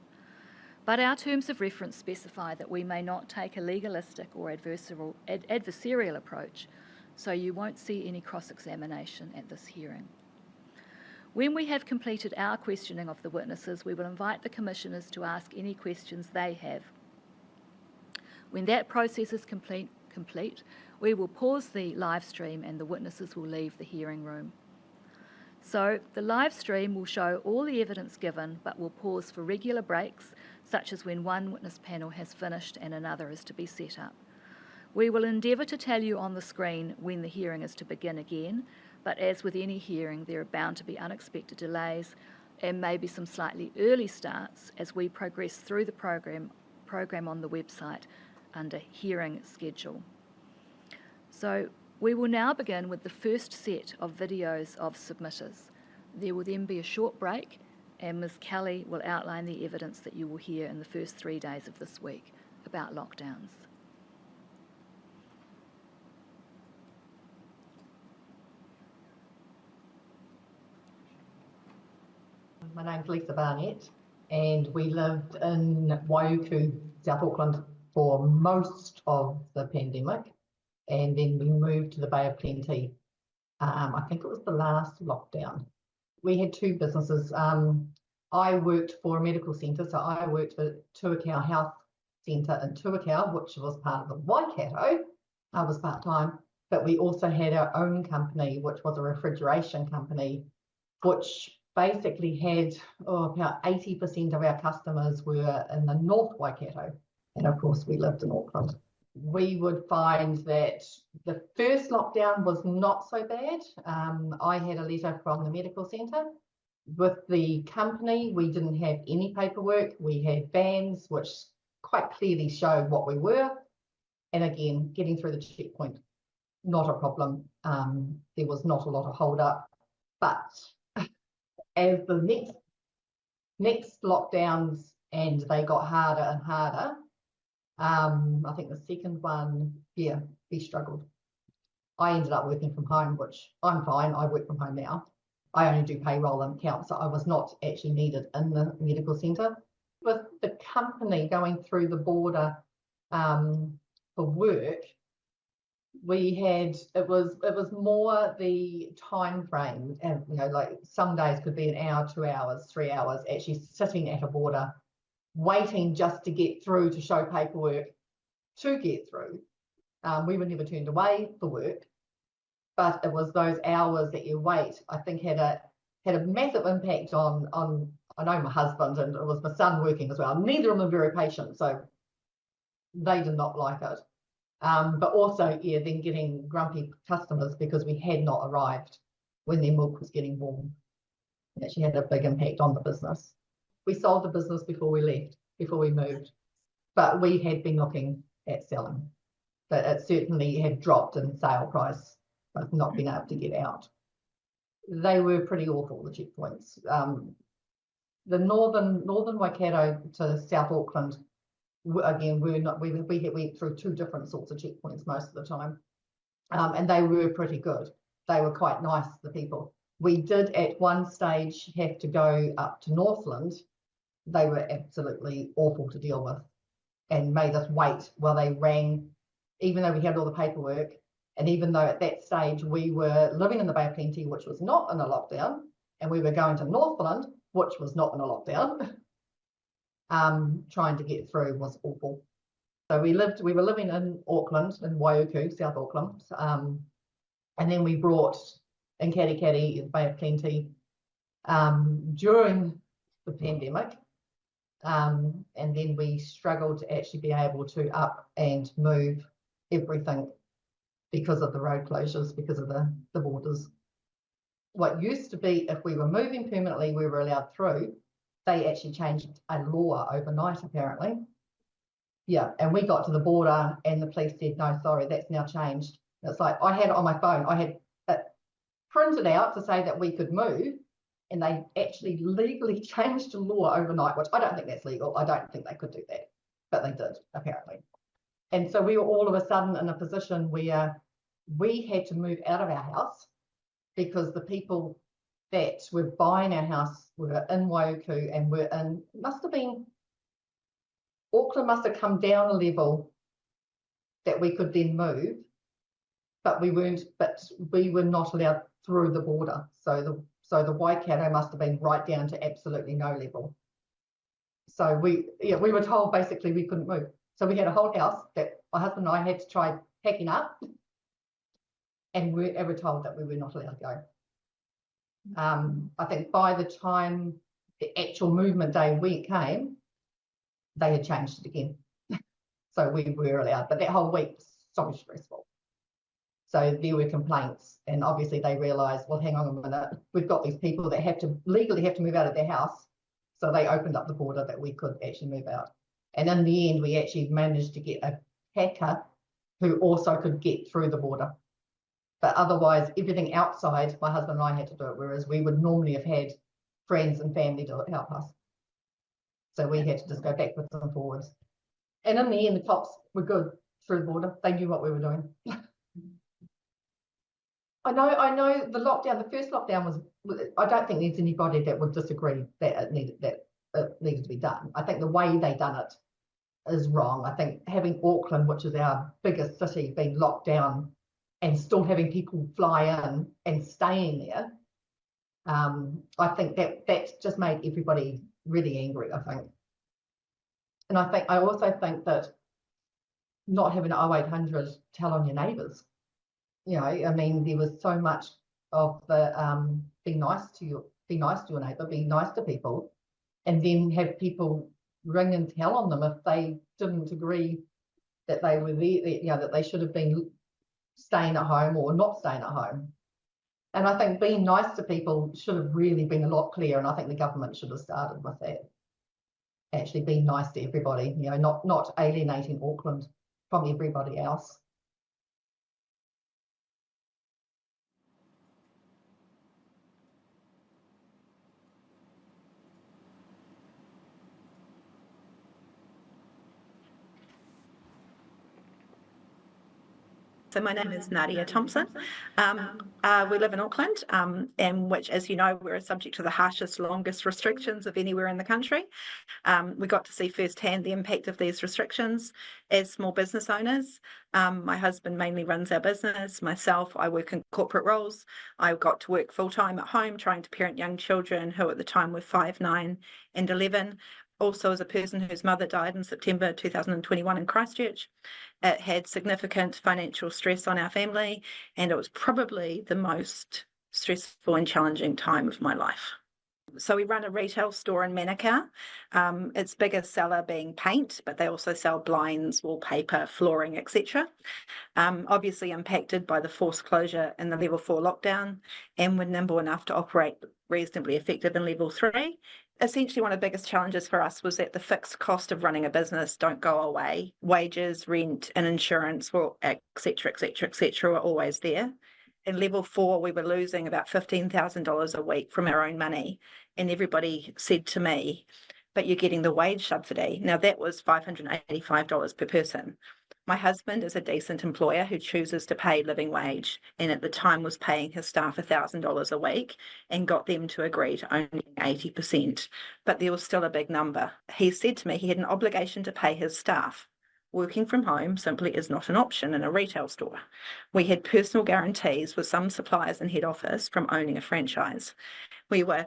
E: But our terms of reference specify that we may not take a legalistic or adversarial approach, so you won't see any cross-examination at this hearing. When we have completed our questioning of the witnesses, we will invite the commissioners to ask any questions they have. When that process is complete, we will pause the live stream and the witnesses will leave the hearing room. So the live stream will show all the evidence given, but will pause for regular breaks, such as when one witness panel has finished and another is to be set up. We will endeavour to tell you on the screen when the hearing is to begin again, but as with any hearing, there are bound to be unexpected delays and maybe some slightly early starts as we progress through the program on the website under hearing schedule. So we will now begin with the first set of videos of submitters. There will then be a short break and Ms. Kelly will outline the evidence that you will hear in the first 3 days of this week about lockdowns.
H: My name's Lisa Barnett and we lived in Waiuku, South Auckland for most of the pandemic, and then we moved to the Bay of Plenty. I think it was the last lockdown. We had two businesses. I worked for a medical centre, so I worked for Tuakau Health Centre in Tuakau, which was part of the Waikato. I was part-time, but we also had our own company, which was a refrigeration company, which basically had about 80% of our customers were in the North Waikato. And of course, we lived in Auckland. We would find that the first lockdown was not so bad. I had a letter from the medical centre. With the company, we didn't have any paperwork. We had vans, which quite clearly showed what we were. And again, getting through the checkpoint, not a problem. There was not a lot of hold up. But as the next lockdowns and they got harder and harder, I think the second one, yeah, we struggled. I ended up working from home, which I'm fine. I work from home now. I only do payroll and accounts, so I was not actually needed in the medical centre. With the company going through the border for work, we had, it was more the time frame, and you know, like some days could be an hour, 2 hours, 3 hours actually sitting at a border waiting just to get through to show paperwork to get through. We were never turned away for work, but it was those hours that you wait, I think had a massive impact on I know my husband, and it was my son working as well. Neither of them are very patient, so they did not like it. But also, yeah, then getting grumpy customers because we had not arrived when their milk was getting warm. It actually had a big impact on the business. We sold the business before we left, before we moved, but we had been looking at selling. But it certainly had dropped in sale price, but not been able to get out. They were pretty awful, the checkpoints. The northern Waikato to South Auckland, again, we went through two different sorts of checkpoints most of the time, and they were pretty good. They were quite nice, the people. We did at one stage have to go up to Northland. They were absolutely awful to deal with and made us wait while they rang, even though we had all the paperwork. And even though at that stage we were living in the Bay of Plenty, which was not in a lockdown, and we were going to Northland, which was not in a lockdown, trying to get through was awful. So we were living in Auckland, in Waiuku, South Auckland, and then we brought in Katikati, the Bay of Plenty, during the pandemic. And then we struggled to actually be able to up and move everything because of the road closures, because of the borders. What used to be, if we were moving permanently, we were allowed through. They actually changed a law overnight, apparently. Yeah, and we got to the border and the police said, no, sorry, that's now changed. It's like, I had it on my phone. I had it printed out to say that we could move, and they actually legally changed the law overnight, which I don't think that's legal. I don't think they could do that, but they did, apparently. And so we were all of a sudden in a position where we had to move out of our house because the people that were buying our house were in Waiuku and were in, Auckland must have come down a level that we could then move, but we were not allowed through the border. So the Waikato must have been right down to absolutely no level. So we were told basically we couldn't move. So we had a whole house that my husband and I had to try packing up, and we were told that we were not allowed to go. I think by the time the actual movement day came, they had changed it again. So we were allowed, but that whole week was so stressful. So there were complaints, and obviously they realised, well, hang on a minute, we've got these people that legally have to move out of their house. So they opened up the border that we could actually move out. And in the end, we actually managed to get a packer who also could get through the border. But otherwise, everything outside, my husband and I had to do it, whereas we would normally have had friends and family to help us. So we had to just go backwards and forwards. And in the end, the cops were good through the border. They knew what we were doing. I know the lockdown, the first lockdown was, I don't think there's anybody that would disagree that it needed to be done. I think the way they done it is wrong. I think having Auckland, which is our biggest city, being locked down and still having people fly in and staying there, I think that's just made everybody really angry, I think. And I also think that not having an 0800 tell on your neighbours, you know, I mean, there was so much of the be nice to your neighbour, be nice to people, and then have people ring and tell on them if they didn't agree that they were there, you know, that they should have been staying at home or not staying at home. And I think being nice to people should have really been a lot clearer, and I think the government should have started with that. Actually being nice to everybody, you know, not alienating Auckland from everybody else.
I: So my name is Nadia Thompson. We live in Auckland, and which, as you know, we're subject to the harshest, longest restrictions of anywhere in the country. We got to see firsthand the impact of these restrictions as small business owners. My husband mainly runs our business. Myself, I work in corporate roles. I got to work full-time at home trying to parent young children who at the time were 5, 9 and 11. Also, as a person whose mother died in September 2021 in Christchurch, it had significant financial stress on our family, and it was probably the most stressful and challenging time of my life. So we run a retail store in Manukau. Its biggest seller being paint, but they also sell blinds, wallpaper, flooring, etc. Obviously impacted by the forced closure in the level 4 lockdown, and were nimble enough to operate reasonably effective in level 3. Essentially, one of the biggest challenges for us was that the fixed cost of running a business don't go away. Wages, rent, and insurance, etc., were always there. In level 4, we were losing about $15,000 a week from our own money. And everybody said to me, but you're getting the wage subsidy. Now, that was $585 per person. My husband is a decent employer who chooses to pay living wage, and at the time was paying his staff $1,000 a week and got them to agree to only 80%. But there was still a big number. He said to me he had an obligation to pay his staff. Working from home simply is not an option in a retail store. We had personal guarantees with some suppliers in head office from owning a franchise. We were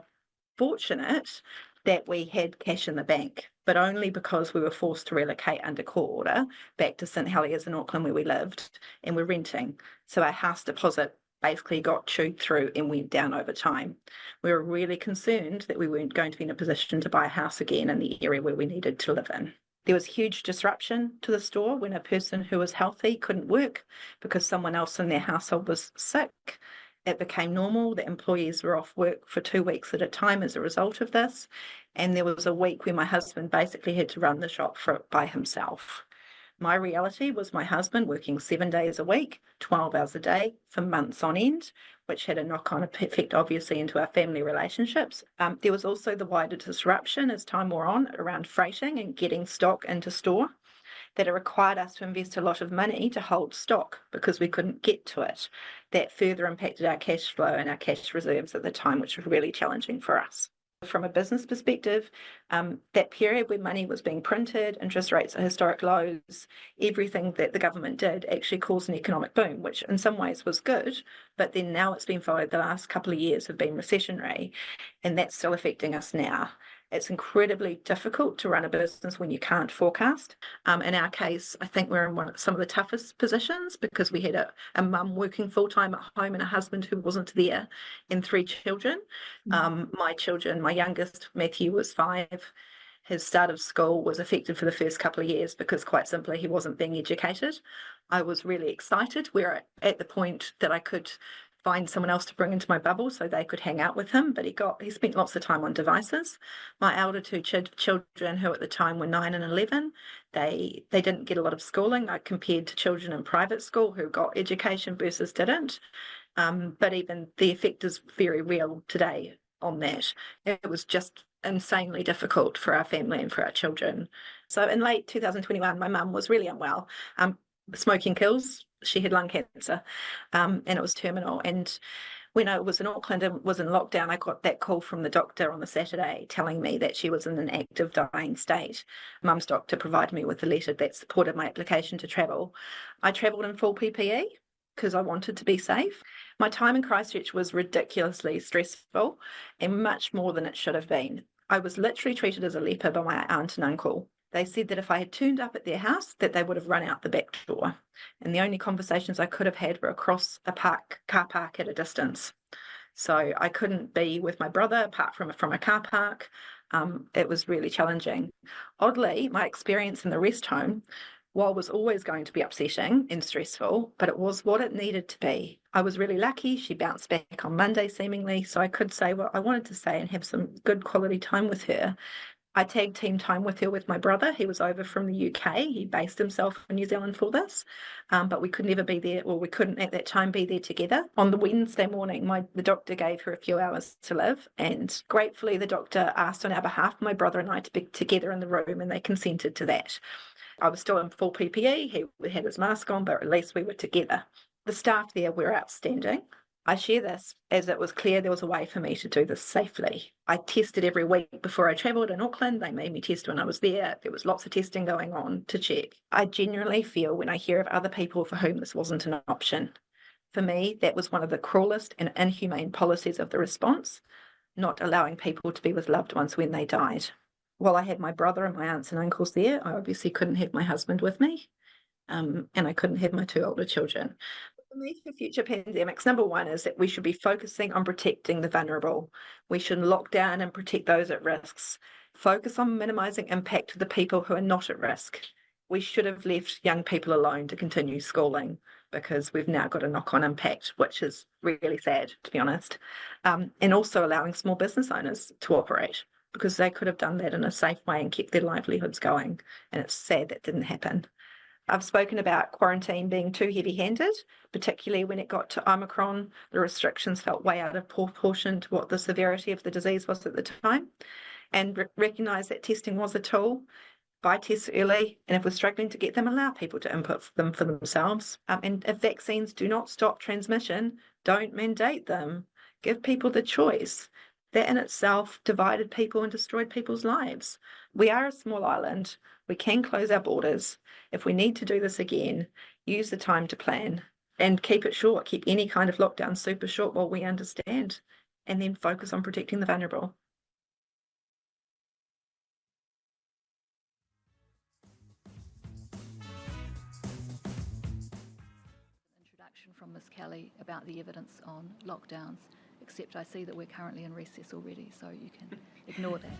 I: fortunate that we had cash in the bank, but only because we were forced to relocate under court order back to St Heliers in Auckland where we lived, and we're renting. So our house deposit basically got chewed through and went down over time. We were really concerned that we weren't going to be in a position to buy a house again in the area where we needed to live in. There was huge disruption to the store when a person who was healthy couldn't work because someone else in their household was sick. It became normal that employees were off work for 2 weeks at a time as a result of this. And there was a week where my husband basically had to run the shop by himself. My reality was my husband working 7 days a week, 12 hours a day for months on end, which had a knock-on effect, obviously, into our family relationships. There was also the wider disruption as time wore on around freighting and getting stock into store that it required us to invest a lot of money to hold stock because we couldn't get to it. That further impacted our cash flow and our cash reserves at the time, which was really challenging for us. From a business perspective, that period where money was being printed, interest rates at historic lows, everything that the government did actually caused an economic boom, which in some ways was good, but then now it's been followed, the last couple of years have been recessionary, and that's still affecting us now. It's incredibly difficult to run a business when you can't forecast. In our case, I think we're in some of the toughest positions because we had a mum working full-time at home and a husband who wasn't there and 3 children. My children, my youngest, Matthew, was 5. His start of school was affected for the first couple of years because quite simply he wasn't being educated. I was really excited. We're at the point that I could find someone else to bring into my bubble so they could hang out with him, but he spent lots of time on devices. My elder 2 children, who at the time were 9 and 11, they didn't get a lot of schooling. I compared to children in private school who got education versus didn't. But even the effect is very real today on that. It was just insanely difficult for our family and for our children. So in late 2021, my mum was really unwell. Smoking kills. She had lung cancer, and it was terminal. And when I was in Auckland and was in lockdown, I got that call from the doctor on the Saturday telling me that she was in an active dying state. Mum's doctor provided me with a letter that supported my application to travel. I travelled in full PPE because I wanted to be safe. My time in Christchurch was ridiculously stressful and much more than it should have been. I was literally treated as a leper by my aunt and uncle. They said that if I had turned up at their house, that they would have run out the back door. And the only conversations I could have had were across a car park at a distance. So I couldn't be with my brother apart from a car park. It was really challenging. Oddly, my experience in the rest home, while was always going to be upsetting and stressful, but it was what it needed to be. I was really lucky. She bounced back on Monday, seemingly, so I could say what I wanted to say and have some good quality time with her. I tag team time with her with my brother. He was over from the UK. He based himself in New Zealand for this, but we could never be there, or we couldn't at that time be there together. On the Wednesday morning, the doctor gave her a few hours to live, and gratefully the doctor asked on our behalf my brother and I to be together in the room, and they consented to that. I was still in full PPE. He had his mask on, but at least we were together. The staff there were outstanding. I share this as it was clear there was a way for me to do this safely. I tested every week before I travelled in Auckland. They made me test when I was there. There was lots of testing going on to check. I genuinely feel when I hear of other people for whom this wasn't an option. For me, that was one of the cruelest and inhumane policies of the response, not allowing people to be with loved ones when they died. While I had my brother and my aunts and uncles there, I obviously couldn't have my husband with me, and I couldn't have my 2 older children. For me, for future pandemics, number one is that we should be focusing on protecting the vulnerable. We should lock down and protect those at risks. Focus on minimising impact to the people who are not at risk. We should have left young people alone to continue schooling because we've now got a knock-on impact, which is really sad, to be honest. And also allowing small business owners to operate because they could have done that in a safe way and kept their livelihoods going. And it's sad that didn't happen. I've spoken about quarantine being too heavy-handed, particularly when it got to Omicron. The restrictions felt way out of proportion to what the severity of the disease was at the time, and recognise that testing was a tool. Buy tests early, and if we're struggling to get them, allow people to input them for themselves. And if vaccines do not stop transmission, don't mandate them. Give people the choice. That in itself divided people and destroyed people's lives. We are a small island. We can close our borders. If we need to do this again, use the time to plan and keep it short. Keep any kind of lockdown super short while we understand, and then focus on protecting the vulnerable.
E: from Ms Kelly about the evidence on lockdowns, except I see that we're currently in recess already, so you can ignore that.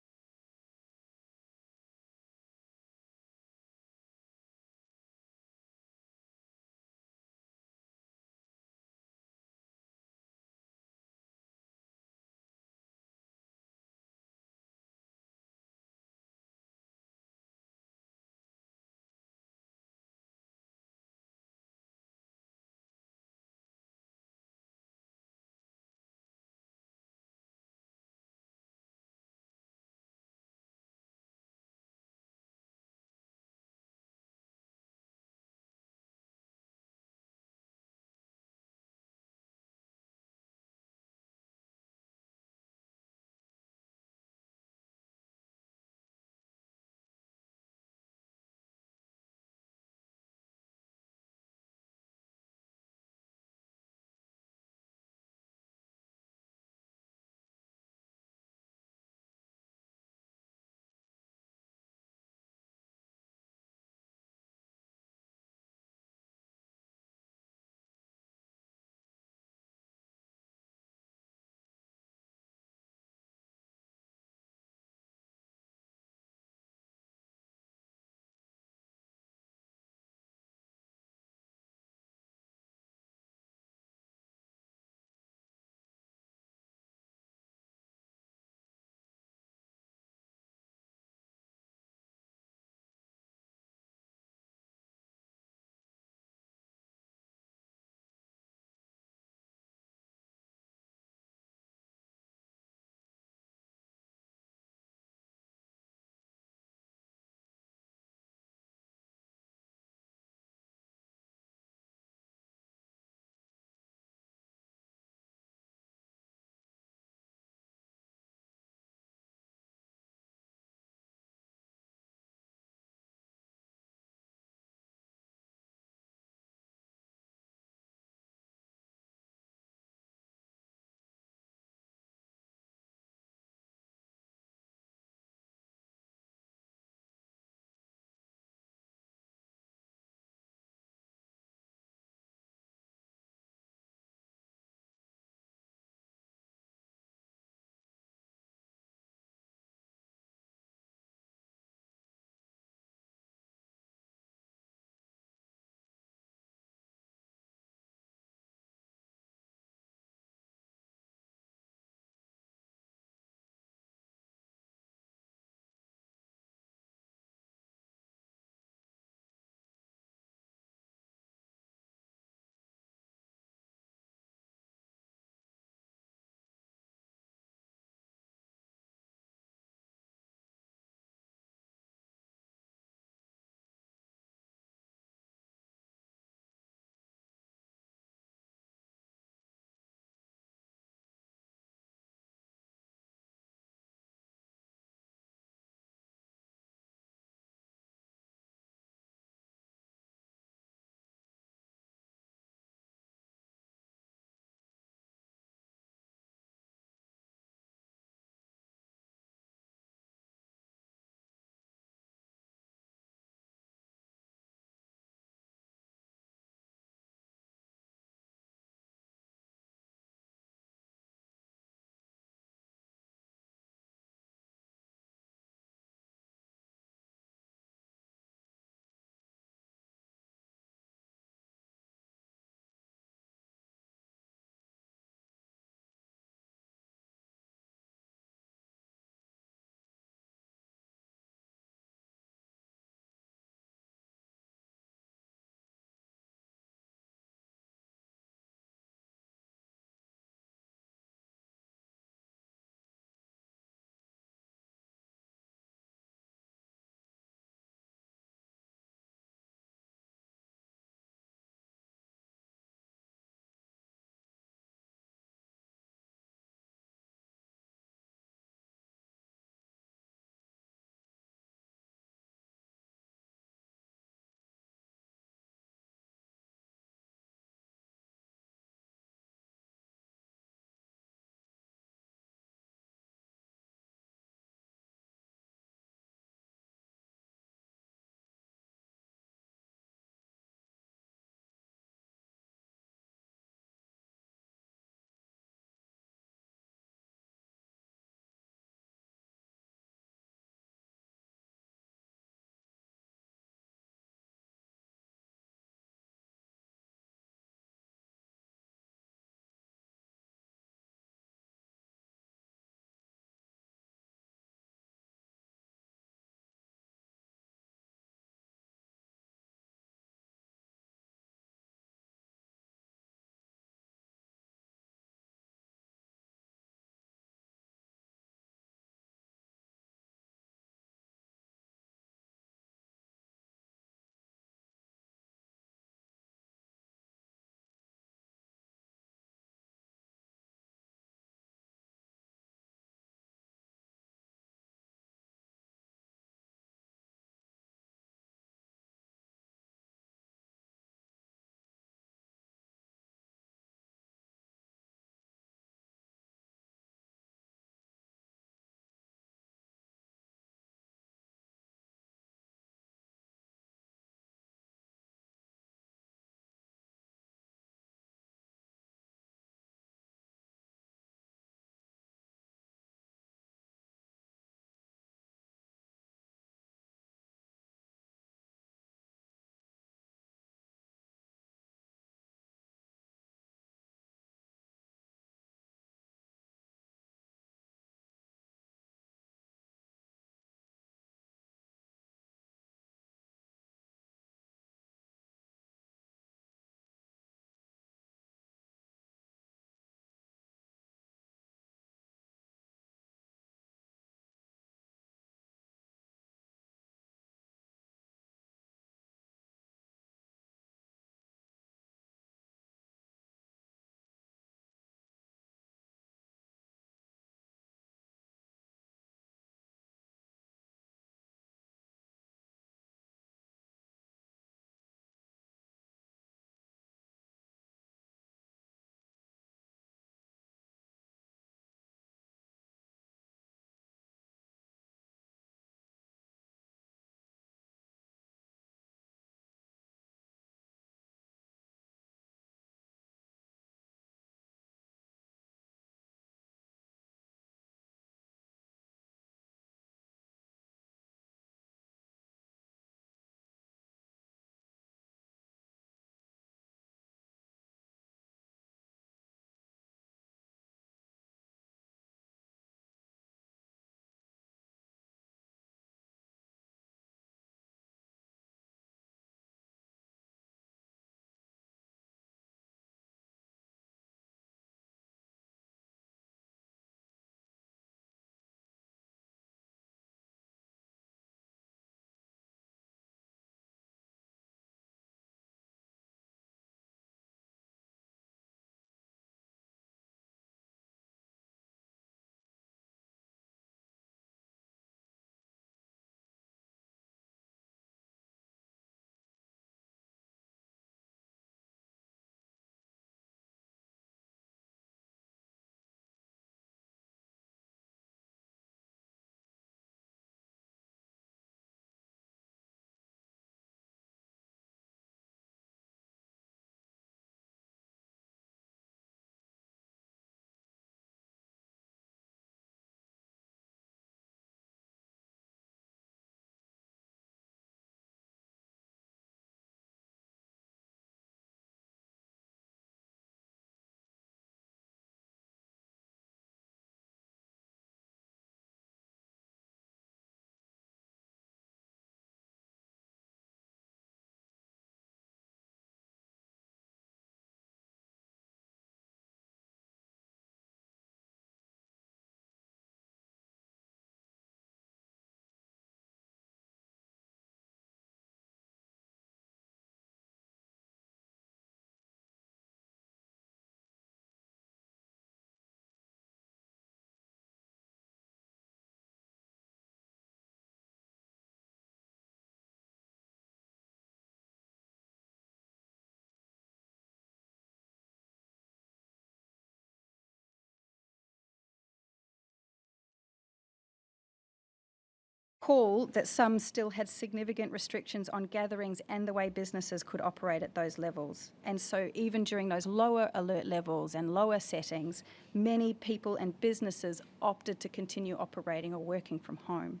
J: recall that some still had significant restrictions on gatherings and the way businesses could operate at those levels. And so even during those lower alert levels and lower settings, many people and businesses opted to continue operating or working from home.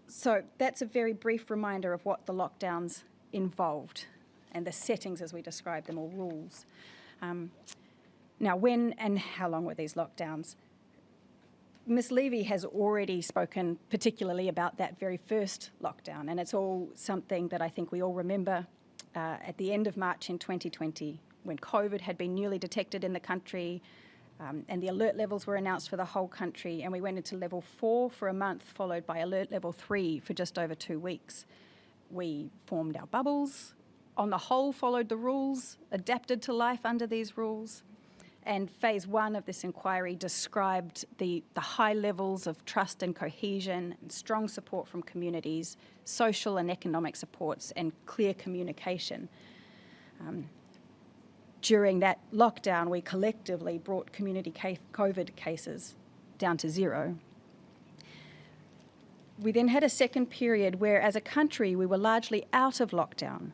J: So that's a very brief reminder of what the lockdowns involved and the settings as we describe them, or rules. Now, when and how long were these lockdowns? Ms. Levy has already spoken particularly about that very first lockdown, and it's all something that I think we all remember at the end of March in 2020, when COVID had been newly detected in the country, and the alert levels were announced for the whole country, and we went into level 4 for a month, followed by alert level 3 for just over 2 weeks. We formed our bubbles, on the whole followed the rules, adapted to life under these rules. And phase 1 of this inquiry described the high levels of trust and cohesion and strong support from communities, social and economic supports, and clear communication. During that lockdown, we collectively brought community COVID cases down to 0. We then had a second period where, as a country, we were largely out of lockdown.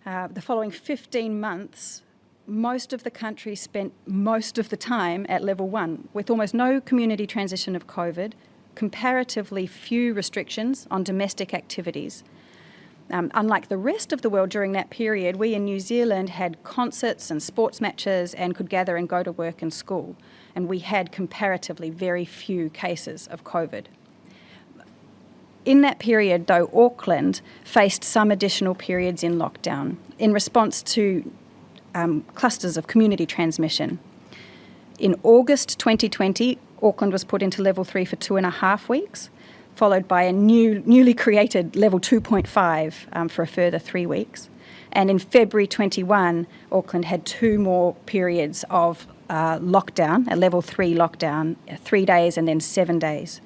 J: The following 15 months, most of the country spent most of the time at level 1, with almost no community transition of COVID, comparatively few restrictions on domestic activities. Unlike the rest of the world during that period, we in New Zealand had concerts and sports matches and could gather and go to work and school. And we had comparatively very few cases of COVID. In that period, though, Auckland faced some additional periods in lockdown in response to clusters of community transmission. In August 2020, Auckland was put into level 3 for 2.5 weeks, followed by a newly created level 2.5 for a further 3 weeks. And in February 21, Auckland had 2 more periods of lockdown, a level 3 lockdown, 3 days and then 7 days.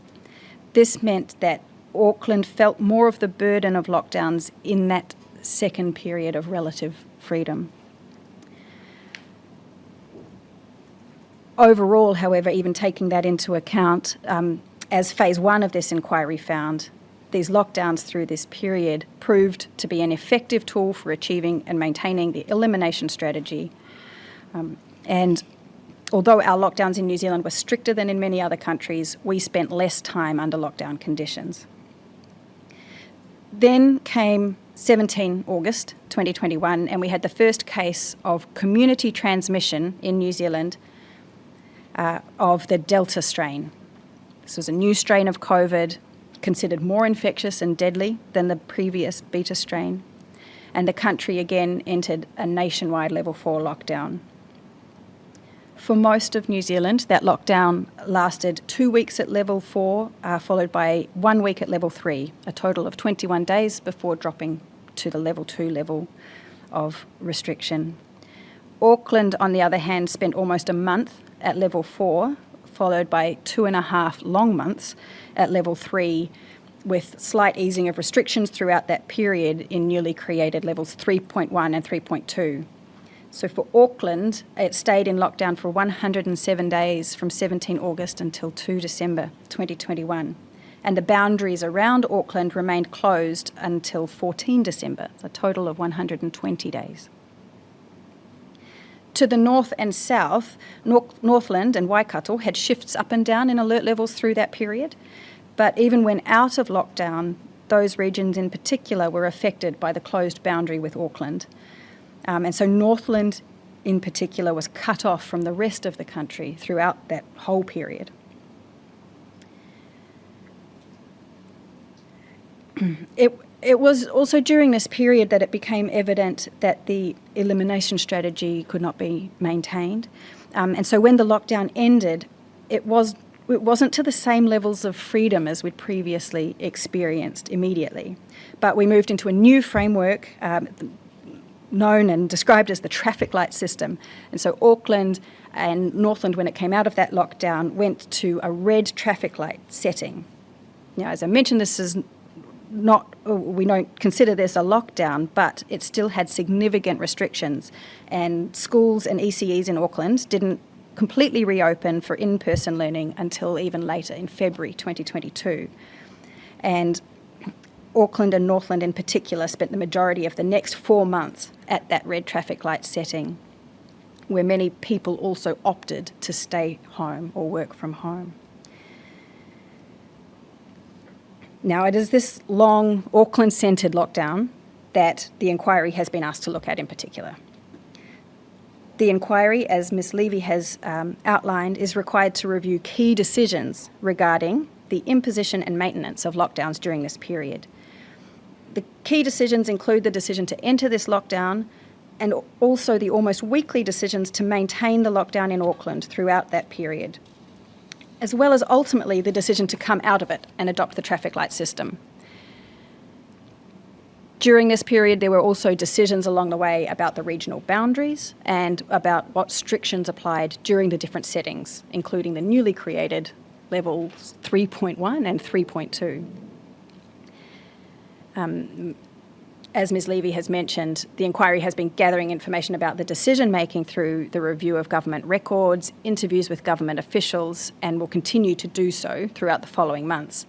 J: This meant that Auckland felt more of the burden of lockdowns in that second period of relative freedom. Overall, however, even taking that into account, as phase 1 of this inquiry found, these lockdowns through this period proved to be an effective tool for achieving and maintaining the elimination strategy. And although our lockdowns in New Zealand were stricter than in many other countries, we spent less time under lockdown conditions. Then came 17 August 2021, and we had the first case of community transmission in New Zealand of the Delta strain. This was a new strain of COVID, considered more infectious and deadly than the previous Beta strain, and the country again entered a nationwide level 4 lockdown. For most of New Zealand, that lockdown lasted 2 weeks at level 4, followed by 1 week at level 3, a total of 21 days before dropping to the level 2 level of restriction. Auckland, on the other hand, spent almost a month at level 4, followed by 2.5 long months at level 3, with slight easing of restrictions throughout that period in newly created levels 3.1 and 3.2. So for Auckland, it stayed in lockdown for 107 days from 17 August until 2 December 2021. And the boundaries around Auckland remained closed until 14 December, a total of 120 days. To the north and south, Northland and Waikato had shifts up and down in alert levels through that period. But even when out of lockdown, those regions in particular were affected by the closed boundary with Auckland. And so Northland in particular was cut off from the rest of the country throughout that whole period. It was also during this period that it became evident that the elimination strategy could not be maintained. And so when the lockdown ended, it wasn't to the same levels of freedom as we'd previously experienced immediately. But we moved into a new framework known and described as the traffic light system. And so Auckland and Northland, when it came out of that lockdown, went to a red traffic light setting. Now, as I mentioned, this is we don't consider this a lockdown, but it still had significant restrictions, and schools and ECEs in Auckland didn't completely reopen for in-person learning until even later in February 2022. And Auckland and Northland in particular spent the majority of the next 4 months at that red traffic light setting, where many people also opted to stay home or work from home. Now, it is this long Auckland-centred lockdown that the inquiry has been asked to look at in particular. The inquiry, as Ms Levy has outlined, is required to review key decisions regarding the imposition and maintenance of lockdowns during this period. The key decisions include the decision to enter this lockdown and also the almost weekly decisions to maintain the lockdown in Auckland throughout that period, as well as ultimately the decision to come out of it and adopt the traffic light system. During this period, there were also decisions along the way about the regional boundaries and about what restrictions applied during the different settings, including the newly created levels 3.1 and 3.2. As Ms Levy has mentioned, the inquiry has been gathering information about the decision-making through the review of government records, interviews with government officials, and will continue to do so throughout the following months.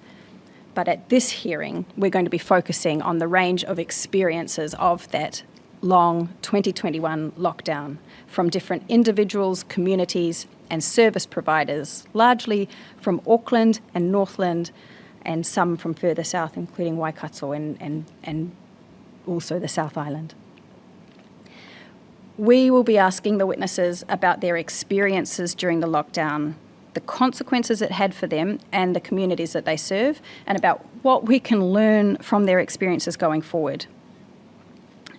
J: But at this hearing, we're going to be focusing on the range of experiences of that long 2021 lockdown from different individuals, communities, and service providers, largely from Auckland and Northland, and some from further south, including Waikato and also the South Island. We will be asking the witnesses about their experiences during the lockdown, the consequences it had for them and the communities that they serve, and about what we can learn from their experiences going forward.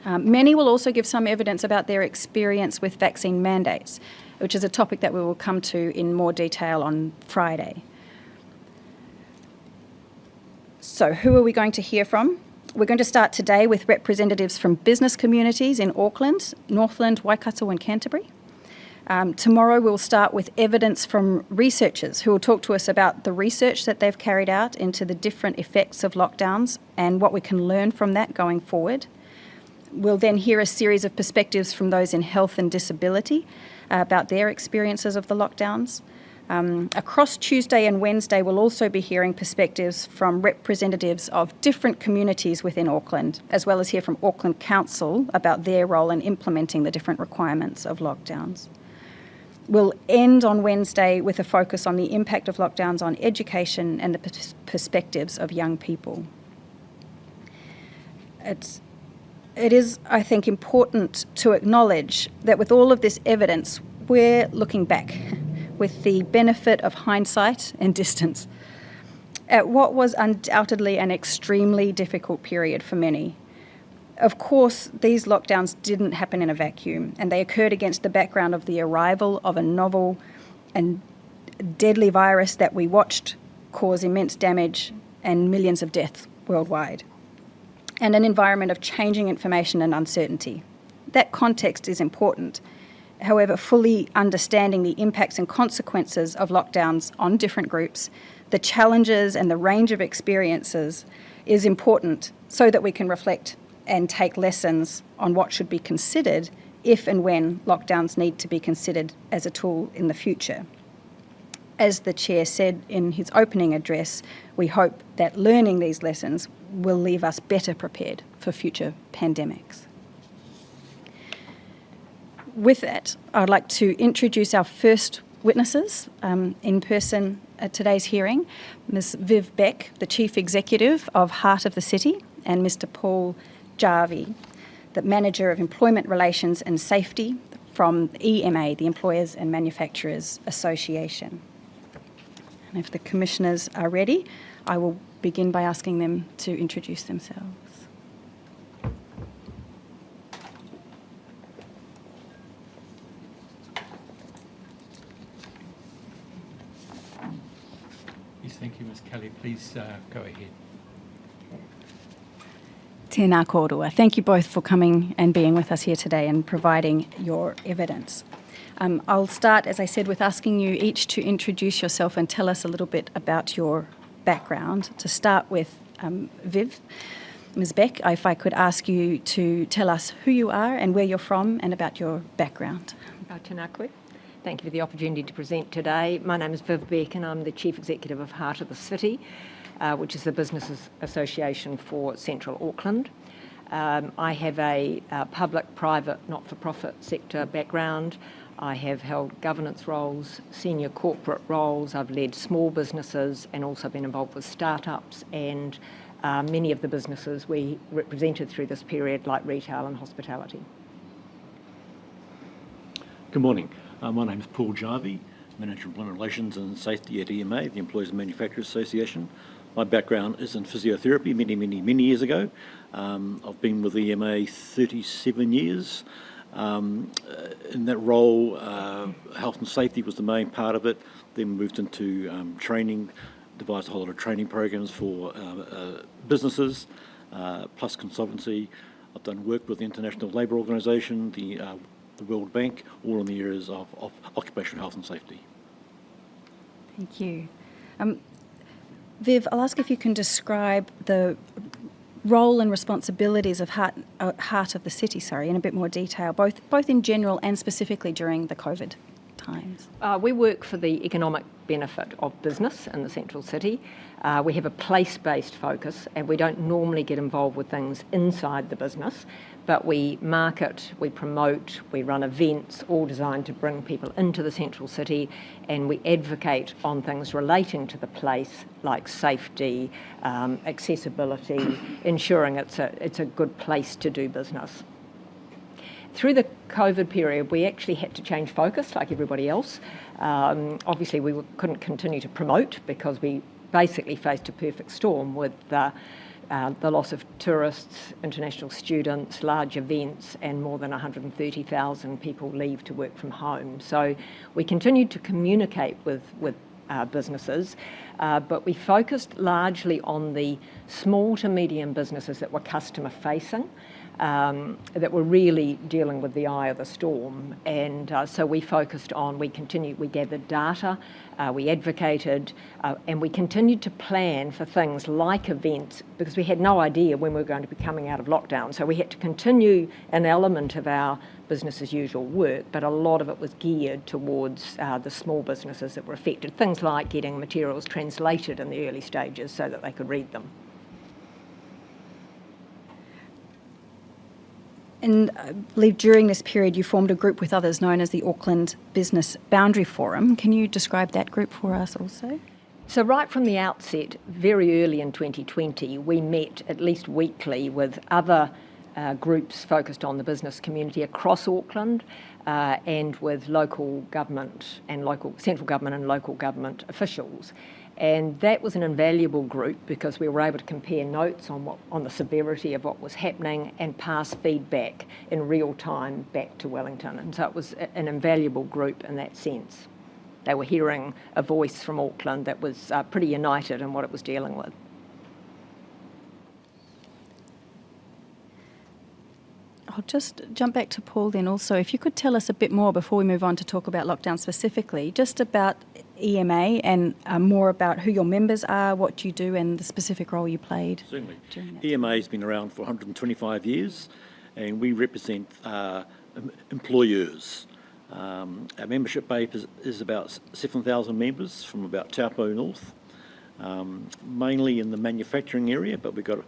J: Many will also give some evidence about their experience with vaccine mandates, which is a topic that we will come to in more detail on Friday. So who are we going to hear from? We're going to start today with representatives from business communities in Auckland, Northland, Waikato and Canterbury. Tomorrow we'll start with evidence from researchers who will talk to us about the research that they've carried out into the different effects of lockdowns and what we can learn from that going forward. We'll then hear a series of perspectives from those in health and disability about their experiences of the lockdowns. Across Tuesday and Wednesday, we'll also be hearing perspectives from representatives of different communities within Auckland, as well as hear from Auckland Council about their role in implementing the different requirements of lockdowns. We'll end on Wednesday with a focus on the impact of lockdowns on education and the perspectives of young people. It is, I think, important to acknowledge that with all of this evidence, we're looking back with the benefit of hindsight and distance at what was undoubtedly an extremely difficult period for many. Of course, these lockdowns didn't happen in a vacuum, and they occurred against the background of the arrival of a novel and deadly virus that we watched cause immense damage and millions of deaths worldwide, and an environment of changing information and uncertainty. That context is important. However, fully understanding the impacts and consequences of lockdowns on different groups, the challenges and the range of experiences is important so that we can reflect and take lessons on what should be considered if and when lockdowns need to be considered as a tool in the future. As the Chair said in his opening address, we hope that learning these lessons will leave us better prepared for future pandemics. With that, I'd like to introduce our first witnesses in person at today's hearing, Ms Viv Beck, the Chief Executive of Heart of the City, and Mr Paul Jarvie, the Manager of Employment Relations and Safety from EMA, the Employers and Manufacturers Association. And if the Commissioners are ready, I will begin by asking them to introduce themselves.
C: Yes, thank you, Ms Kelly. Please go ahead.
J: Tēnā kōrua. Thank you both for coming and being with us here today and providing your evidence. I'll start, as I said, with asking you each to introduce yourself and tell us a little bit about your background. To start with Viv, Ms Beck, if I could ask you to tell us who you are and where you're from and about your background.
K: Tēnā koe. Thank you for the opportunity to present today. My name is Viv Beck and I'm the Chief Executive of Heart of the City, which is the business association for Central Auckland. I have a public-private, not-for-profit sector background. I have held governance roles, senior corporate roles. I've led small businesses and also been involved with startups and many of the businesses we represented through this period, like retail and hospitality.
L: Good morning. My name is Paul Jarvie, Manager of Employment Relations and Safety at EMA, the Employers and Manufacturers Association. My background is in physiotherapy many years ago. I've been with EMA 37 years. In that role, health and safety was the main part of it. Then moved into training, devised a whole lot of training programs for businesses, plus consultancy. I've done work with the International Labour Organisation, the World Bank, all in the areas of occupational health and safety.
J: Thank you. Viv, I'll ask if you can describe the role and responsibilities of Heart of the City, in a bit more detail, both in general and specifically during the COVID times.
K: We work for the economic benefit of business in the Central City. We have a place-based focus and we don't normally get involved with things inside the business, but we market, we promote, we run events, all designed to bring people into the Central City, and we advocate on things relating to the place, like safety, accessibility, ensuring it's a good place to do business. Through the COVID period, we actually had to change focus like everybody else. Obviously, we couldn't continue to promote because we basically faced a perfect storm with the loss of tourists, international students, large events, and more than 130,000 people leave to work from home. So we continued to communicate with businesses, but we focused largely on the small to medium businesses that were customer facing, that were really dealing with the eye of the storm. And so we focused on, we gathered data, we advocated, and we continued to plan for things like events because we had no idea when we were going to be coming out of lockdown. So we had to continue an element of our business as usual work, but a lot of it was geared towards the small businesses that were affected. Things like getting materials translated in the early stages so that they could read them.
J: And I believe during this period you formed a group with others known as the Auckland Business Boundary Forum. Can you describe that group for us also?
K: So right from the outset, very early in 2020, we met at least weekly with other groups focused on the business community across Auckland and with local government and central government and local government officials. And that was an invaluable group because we were able to compare notes on the severity of what was happening and pass feedback in real time back to Wellington. And so it was an invaluable group in that sense. They were hearing a voice from Auckland that was pretty united in what it was dealing with.
J: I'll just jump back to Paul then also. If you could tell us a bit more before we move on to talk about lockdown specifically, just about EMA and more about who your members are, what you do and the specific role you played.
L: Certainly.
J: During that
L: EMA has been around for 125 years and we represent employers. Our membership base is about 7,000 members from about Taupo North, mainly in the manufacturing area, but we've got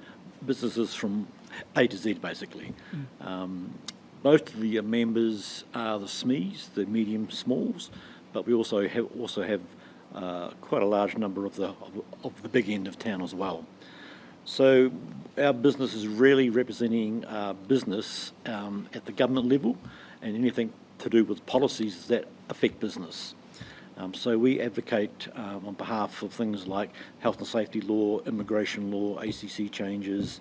L: businesses from A to Z basically. Most of the members are the SMEs, the medium smalls, but we also have quite a large number of the big end of town as well. So our business is really representing business at the government level and anything to do with policies that affect business. So we advocate on behalf of things like health and safety law, immigration law, ACC changes,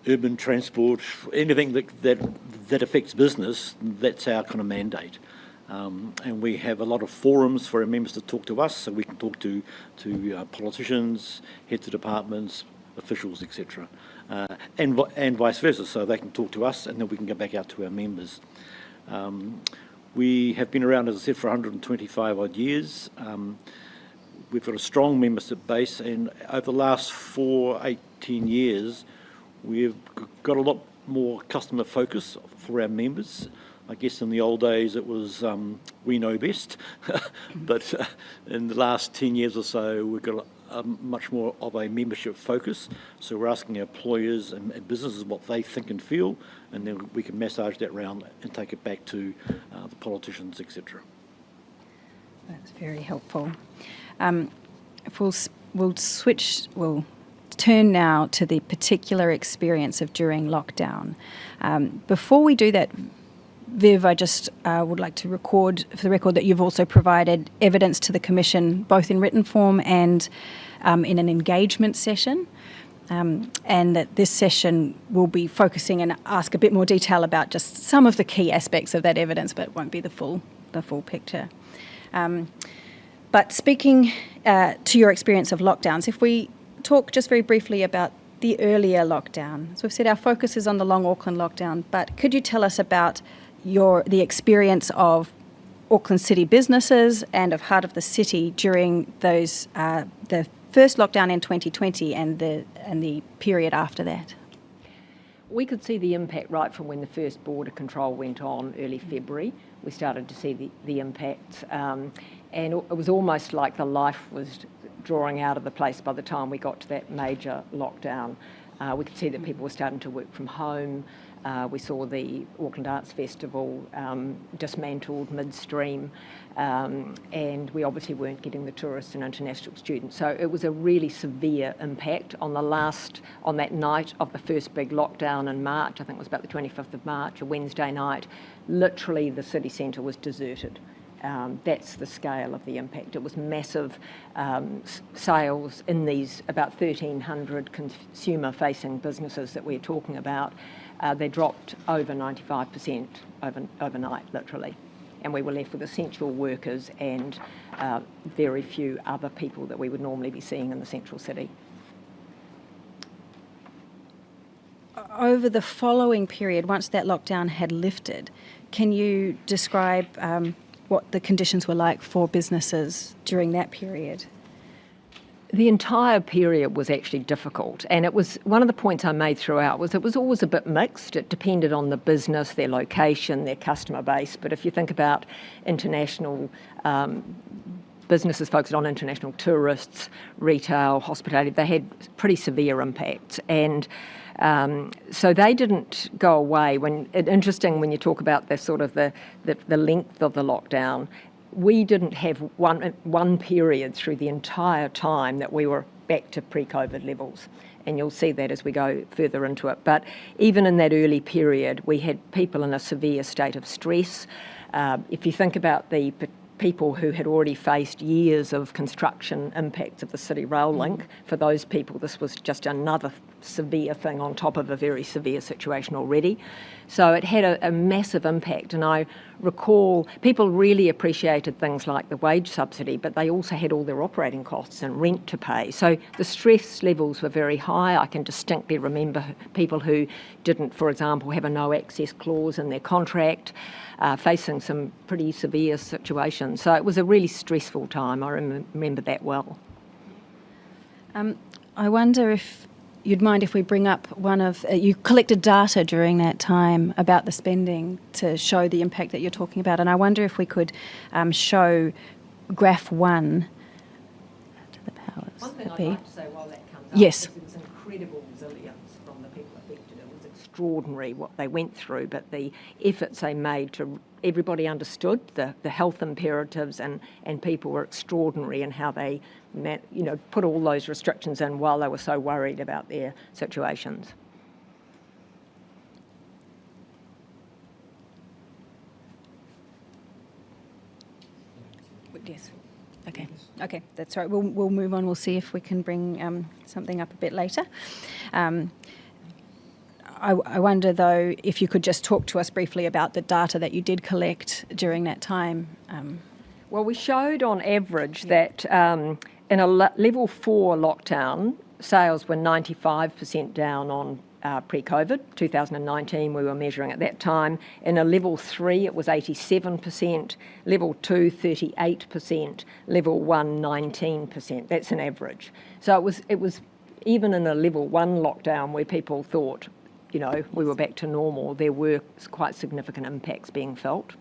L: urban transport, anything that affects business. That's our kind of mandate. And we have a lot of forums for our members to talk to us, so we can talk to politicians, heads of departments, officials, etc. And vice versa, so they can talk to us and then we can go back out to our members. We have been around, as I said, for 125 odd years. We've got a strong membership base, and over the last 18 years, we've got a lot more customer focus for our members. I guess in the old days it was we know best, but in the last 10 years or so we've got much more of a membership focus. So we're asking our employers and businesses what they think and feel, and then we can massage that round and take it back to the politicians, etc.
J: That's very helpful. If we'll turn now to the particular experience of during lockdown. Before we do that, Viv, I just would like to record for the record that you've also provided evidence to the Commission, both in written form and in an engagement session, and that this session will be focusing and ask a bit more detail about just some of the key aspects of that evidence, but it won't be the full picture. But speaking to your experience of lockdowns, if we talk just very briefly about the earlier lockdown. So we've said our focus is on the long Auckland lockdown, but could you tell us about the experience of Auckland City businesses and of Heart of the City during those the first lockdown in 2020 and the period after that?
K: We could see the impact right from when the first border control went on early February. We started to see the impact, and it was almost like the life was drawing out of the place by the time we got to that major lockdown. We could see that people were starting to work from home. We saw the Auckland Arts Festival dismantled midstream, and we obviously weren't getting the tourists and international students. So it was a really severe impact on that night of the first big lockdown in March. I think it was about the 25th of March, a Wednesday night. Literally the city centre was deserted. That's the scale of the impact. It was massive sales in these about 1,300 consumer-facing businesses that we're talking about. They dropped over 95% overnight, literally. And we were left with essential workers and very few other people that we would normally be seeing in the central city.
J: Over the following period, once that lockdown had lifted, can you describe what the conditions were like for businesses during that period?
K: The entire period was actually difficult, and it was one of the points I made throughout was it was always a bit mixed. It depended on the business, their location, their customer base. But if you think about international businesses focused on international tourists, retail, hospitality, they had pretty severe impacts, and so they didn't go away. Interesting when you talk about the sort of the length of the lockdown. We didn't have one period through the entire time that we were back to pre-COVID levels, and you'll see that as we go further into it. But even in that early period, we had people in a severe state of stress. If you think about the people who had already faced years of construction impacts of the City Rail link, for those people this was just another severe thing on top of a very severe situation already. So it had a massive impact, and I recall people really appreciated things like the wage subsidy, but they also had all their operating costs and rent to pay. So the stress levels were very high. I can distinctly remember people who didn't, for example, have a no access clause in their contract, facing some pretty severe situations. So it was a really stressful time. I remember that well.
J: I wonder if you'd mind if we bring up you collected data during that time about the spending to show the impact that you're talking about, and I wonder if we could show graph 1 to the powers.
K: One thing
J: that
K: I'd
J: be.
K: like to say while that comes up
J: Yes.
K: is there was incredible resilience from the people affected. It was extraordinary what they went through, but the efforts they made to everybody understood the health imperatives, and people were extraordinary in how they put all those restrictions in while they were so worried about their situations.
J: Yes. Okay, that's right. We'll move on. We'll see if we can bring something up a bit later. I wonder, though, if you could just talk to us briefly about the data that you did collect during that time.
K: Well, we showed on average that in a level 4 lockdown, sales were 95% down on pre-COVID. 2019 we were measuring at that time. In a level 3 it was 87%, level 2 38%, level 1 19%. That's an average. So it was even in a level 1 lockdown where people thought we were back to normal, there were quite significant impacts being felt.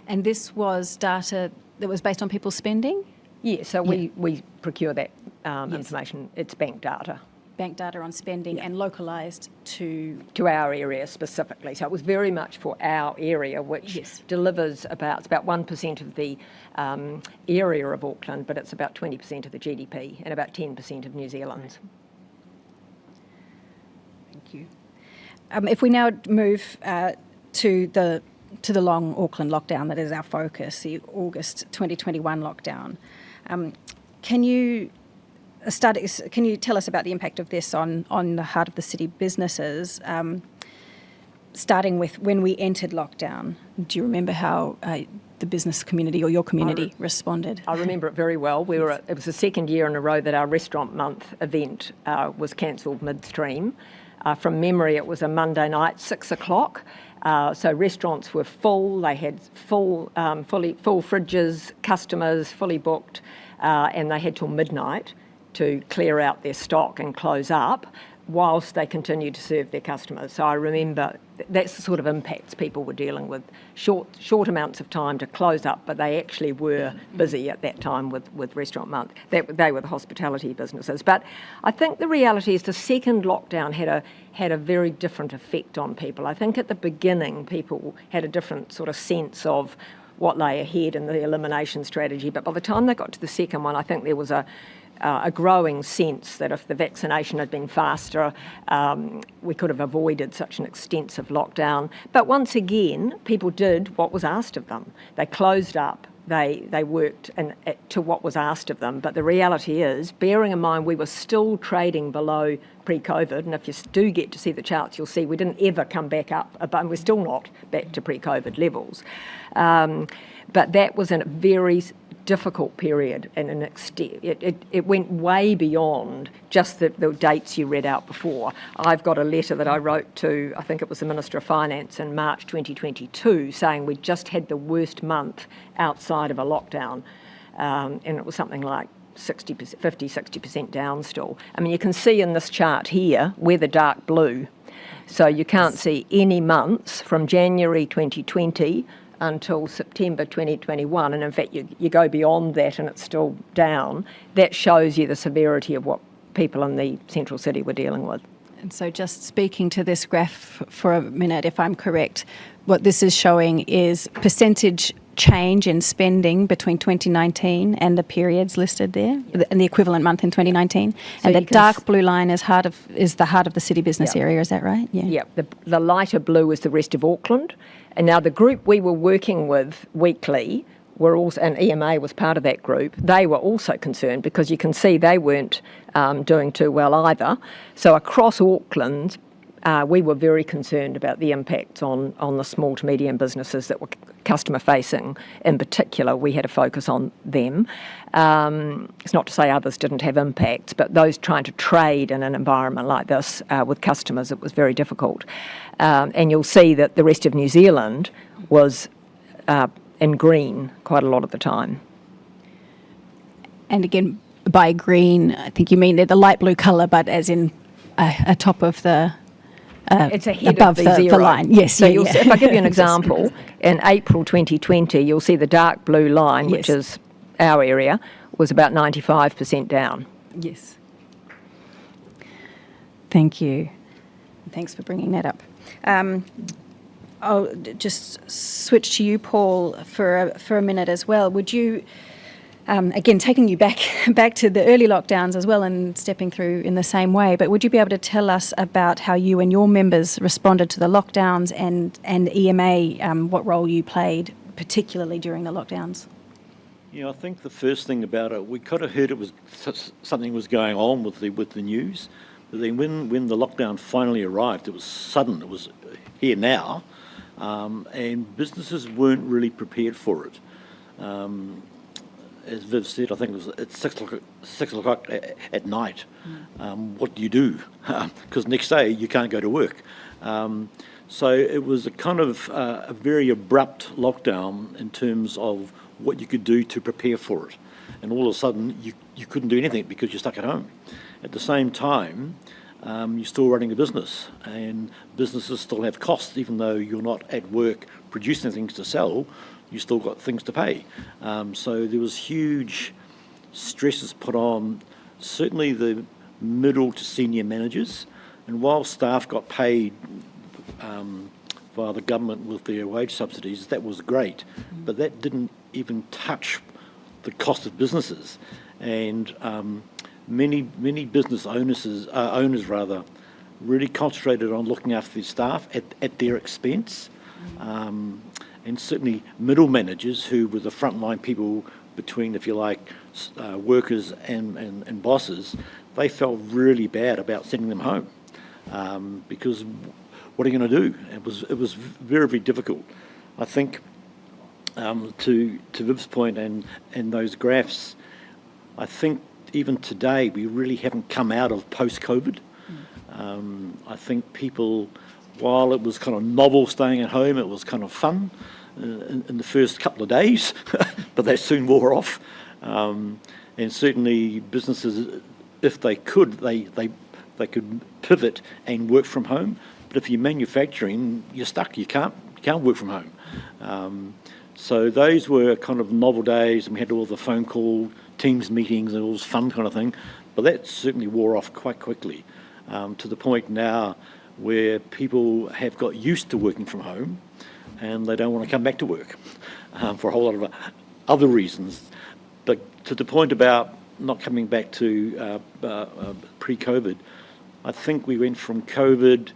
J: And this was data that was based on people's spending?
K: Yeah, so we procure that information. It's bank data.
J: Bank data on spending and localised to
K: our area specifically. So it was very much for our area, which delivers about 1% of the area of Auckland, but it's about 20% of the GDP and about 10% of New Zealand's.
J: Thank you. If we now move to the long Auckland lockdown, that is our focus, the August 2021 lockdown. Can you tell us about the impact of this on the heart of the city businesses, starting with when we entered lockdown? Do you remember how the business community or your community responded?
K: I remember it very well. It was the second year in a row that our Restaurant Month event was cancelled midstream. From memory, it was a Monday night, 6 o'clock. So restaurants were full. They had full fridges, customers fully booked, and they had till midnight to clear out their stock and close up whilst they continued to serve their customers. So I remember that's the sort of impacts people were dealing with. Short amounts of time to close up, but they actually were busy at that time with Restaurant Month. They were the hospitality businesses. But I think the reality is the second lockdown had a very different effect on people. I think at the beginning people had a different sort of sense of what lay ahead in the elimination strategy. But by the time they got to the second one, I think there was a growing sense that if the vaccination had been faster, we could have avoided such an extensive lockdown. But once again, people did what was asked of them. They closed up, they worked to what was asked of them. But the reality is, bearing in mind we were still trading below pre-COVID, and if you do get to see the charts, you'll see we didn't ever come back up, and we're still not back to pre-COVID levels. But that was a very difficult period, and it went way beyond just the dates you read out before. I've got a letter that I wrote to, I think it was the Minister of Finance in March 2022, saying we just had the worst month outside of a lockdown, and it was something like 50-60% down still. I mean, you can see in this chart here, we're the dark blue, so you can't see any months from January 2020 until September 2021, and in fact you go beyond that and it's still down. That shows you the severity of what people in the central city were dealing with.
J: And so just speaking to this graph for a minute, if I'm correct, what this is showing is percentage change in spending between 2019 and the periods listed there, and the equivalent month in 2019. So and the dark blue line is the heart of the city business area, is that right? Yeah.
K: Yeah, the lighter blue is the rest of Auckland. And now the group we were working with weekly were also, and EMA was part of that group, they were also concerned because you can see they weren't doing too well either. So across Auckland, we were very concerned about the impacts on the small to medium businesses that were customer facing. In particular, we had a focus on them. It's not to say others didn't have impacts, but those trying to trade in an environment like this with customers, it was very difficult. And you'll see that the rest of New Zealand was in green quite a lot of the time.
J: And again, by green, I think you mean the light blue colour, but as in atop of the...
K: it's ahead
J: above
K: of the zero.
J: The line. Yes,
K: so if I give you an example, in April 2020, you'll see the dark blue line, which is our area, was about 95% down.
J: Yes. Thank you. Thanks for bringing that up. I'll just switch to you, Paul, for a minute as well. Would you, again, taking you back to the early lockdowns as well and stepping through in the same way, but would you be able to tell us about how you and your members responded to the lockdowns and EMA, what role you played, particularly during the lockdowns?
L: Yeah, I think the first thing about it, we kind of heard it was something was going on with the news, but then when the lockdown finally arrived, it was sudden. It was here now, and businesses weren't really prepared for it. As Viv said, I think it was at 6 o'clock at night. What do you do? Because next day you can't go to work. So it was a kind of a very abrupt lockdown in terms of what you could do to prepare for it. And all of a sudden you couldn't do anything because you're stuck at home. At the same time, you're still running a business, and businesses still have costs, even though you're not at work producing things to sell, you still got things to pay. So there was huge stresses put on certainly the middle to senior managers, and while staff got paid via the government with their wage subsidies, that was great, but that didn't even touch the cost of businesses. And many business owners really concentrated on looking after their staff at their expense. And certainly middle managers, who were the frontline people between, if you like, workers and bosses, they felt really bad about sending them home, because what are you going to do? It was very, very difficult. I think to Viv's point and those graphs, I think even today we really haven't come out of post-COVID. I think people, while it was kind of novel staying at home, it was kind of fun in the first couple of days, but that soon wore off. And certainly businesses, if they could, they could pivot and work from home. But if you're manufacturing, you're stuck. You can't work from home. So those were kind of novel days, and we had all the phone call, Teams meetings, and all this fun kind of thing. But that certainly wore off quite quickly, to the point now where people have got used to working from home, and they don't want to come back to work for a whole lot of other reasons. But to the point about not coming back to pre-COVID, I think we went from COVID,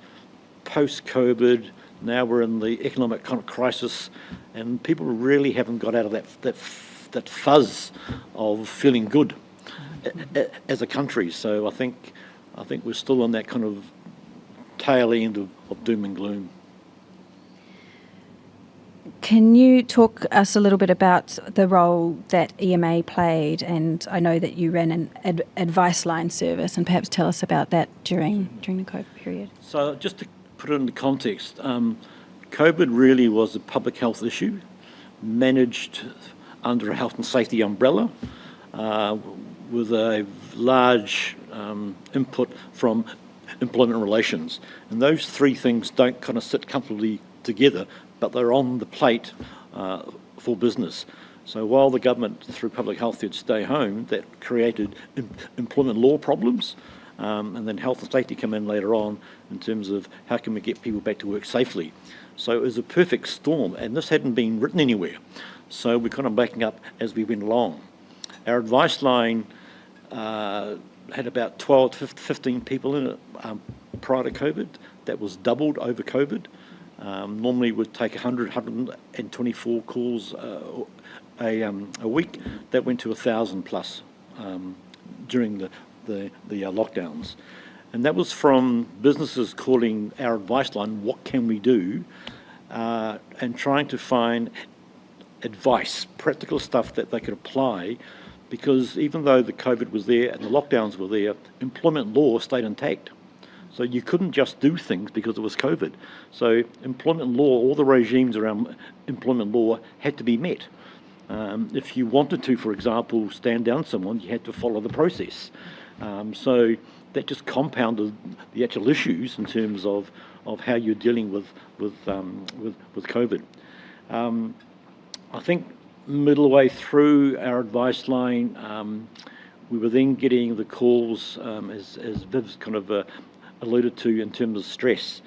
L: post-COVID, now we're in the economic kind of crisis, and people really haven't got out of that fuzz of feeling good as a country. So I think we're still on that kind of tail end of doom and gloom.
J: Can you talk us a little bit about the role that EMA played? And I know that you ran an advice line service, and perhaps tell us about that during the COVID period.
L: So just to put it into context, COVID really was a public health issue, managed under a health and safety umbrella, with a large input from employment relations. And those three things don't kind of sit comfortably together, but they're on the plate for business. So while the government, through public health, said stay home, that created employment law problems, and then health and safety come in later on in terms of how can we get people back to work safely. So it was a perfect storm, and this hadn't been written anywhere. So we're kind of backing up as we went along. Our advice line had about 12 to 15 people in it prior to COVID. That was doubled over COVID. Normally would take 124 calls a week. That went to 1,000 plus during the lockdowns. And that was from businesses calling our advice line, what can we do? And trying to find advice, practical stuff that they could apply, because even though the COVID was there and the lockdowns were there, employment law stayed intact. So you couldn't just do things because it was COVID. So employment law, all the regimes around employment law had to be met. If you wanted to, for example, stand down someone, you had to follow the process. So that just compounded the actual issues in terms of how you're dealing with COVID. I think middle way through our advice line, we were then getting the calls, as Viv's kind of alluded to, in terms of stress.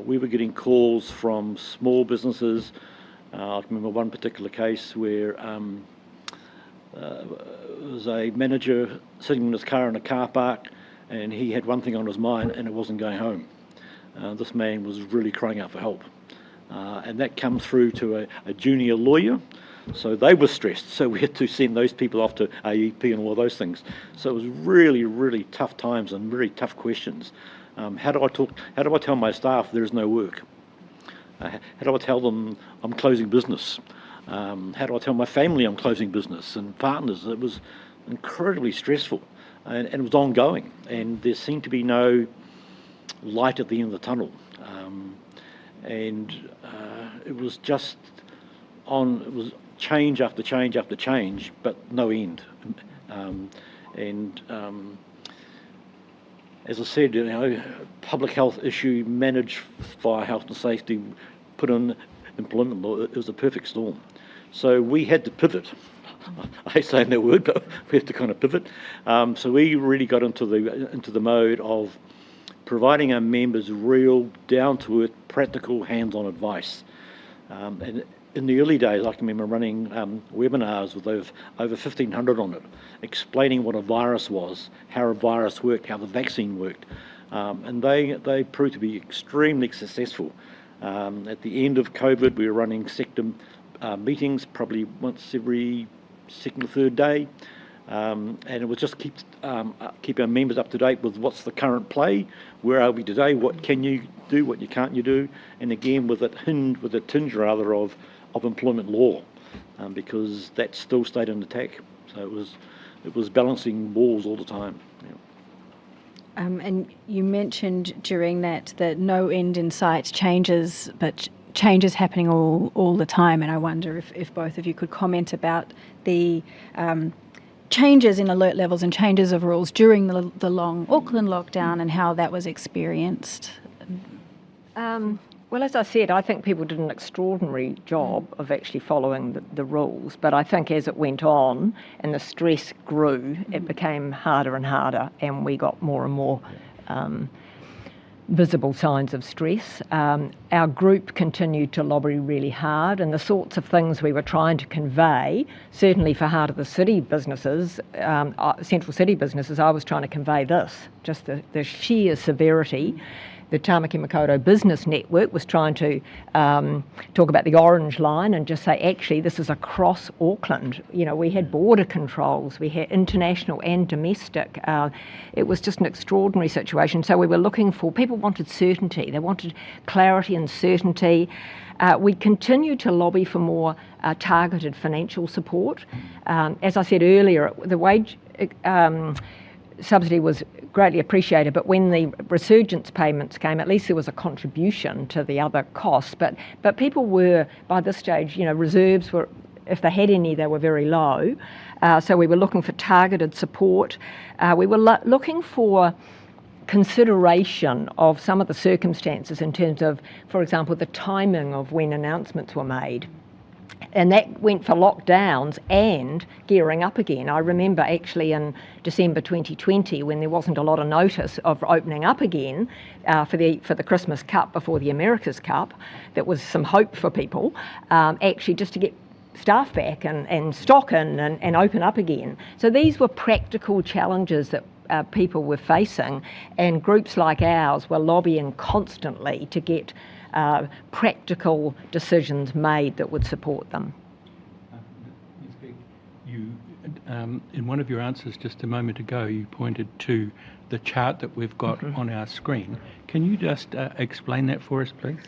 L: We were getting calls from small businesses. I remember one particular case where there was a manager sitting in his car in a car park, and he had one thing on his mind, and it wasn't going home. This man was really crying out for help. And that came through to a junior lawyer, so they were stressed. So we had to send those people off to AEP and all those things. So it was really, really tough times and really tough questions. How do I tell my staff there is no work? How do I tell them I'm closing business? How do I tell my family I'm closing business and partners? It was incredibly stressful, and it was ongoing, and there seemed to be no light at the end of the tunnel. It was just it was change after change after change, but no end. And as I said, public health issue managed via health and safety, put in employment law. It was a perfect storm. So we had to pivot. I hate saying that word, but we had to kind of pivot. So we really got into the mode of providing our members real, down-to-earth, practical, hands-on advice. And in the early days, I can remember running webinars with over 1,500 on it, explaining what a virus was, how a virus worked, how the vaccine worked. And they proved to be extremely successful. At the end of COVID, we were running sector meetings probably once every second or third day. And it was just keep our members up to date with what's the current play, where are we today, what can you do, what you can't you do, and again with a tinge rather of employment law, because that still stayed in attack. So it was balancing walls all the time. Yeah.
J: And you mentioned during that no end in sight changes, but changes happening all the time, and I wonder if both of you could comment about the changes in alert levels and changes of rules during the long Auckland lockdown and how that was experienced.
K: Well, as I said, I think people did an extraordinary job of actually following the rules, but I think as it went on and the stress grew, it became harder and harder, and we got more and more visible signs of stress. Our group continued to lobby really hard, and the sorts of things we were trying to convey, certainly for Heart of the City businesses, central city businesses, I was trying to convey this, just the sheer severity. The Tamaki Makaurau Business Network was trying to talk about the orange line and just say, actually, this is across Auckland. We had border controls, we had international and domestic. It was just an extraordinary situation. So we were looking for, people wanted certainty. They wanted clarity and certainty. We continued to lobby for more targeted financial support. As I said earlier, the wage subsidy was greatly appreciated, but when the resurgence payments came, at least there was a contribution to the other costs. But people were, by this stage, reserves were, if they had any, they were very low. So we were looking for targeted support. We were looking for consideration of some of the circumstances in terms of, for example, the timing of when announcements were made. And that went for lockdowns and gearing up again. I remember actually in December 2020, when there wasn't a lot of notice of opening up again for the Christmas Cup before the America's Cup, that was some hope for people, actually just to get staff back and stock in and open up again. So these were practical challenges that people were facing, and groups like ours were lobbying constantly to get practical decisions made that would support them.
C: You, in one of your answers just a moment ago, you pointed to the chart that we've got on our screen. Can you just explain that for us, please?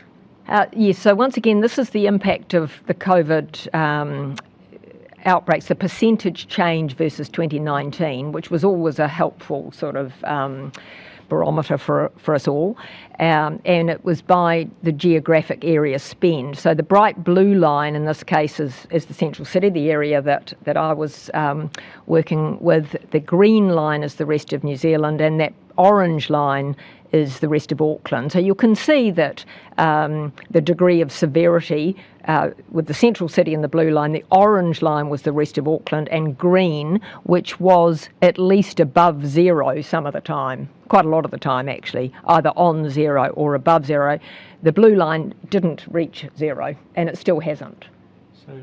K: Yes, so once again, this is the impact of the COVID outbreaks, the percentage change versus 2019, which was always a helpful sort of barometer for us all, and it was by the geographic area spend. So the bright blue line in this case is the central city, the area that I was working with. The green line is the rest of New Zealand, and that orange line is the rest of Auckland. So you can see that the degree of severity with the central city and the blue line, the orange line was the rest of Auckland, and green, which was at least above zero some of the time, quite a lot of the time actually, either on zero or above zero. The blue line didn't reach zero, and it still hasn't.
C: So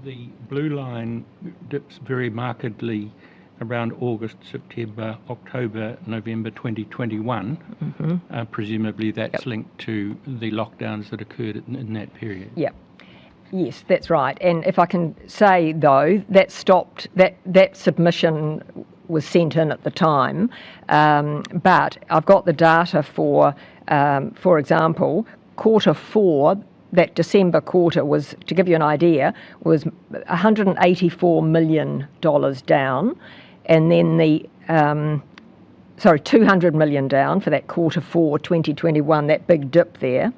C: the blue line dips very markedly around August, September, October, November 2021. Presumably that's linked to the lockdowns that occurred in that period.
K: Yeah. Yes, that's right. And if I can say, though, that stopped, that submission was sent in at the time, but I've got the data for example, quarter four, that December quarter was, to give you an idea, was $184 million down, and then the 200 million down for that quarter four 2021, that big dip there.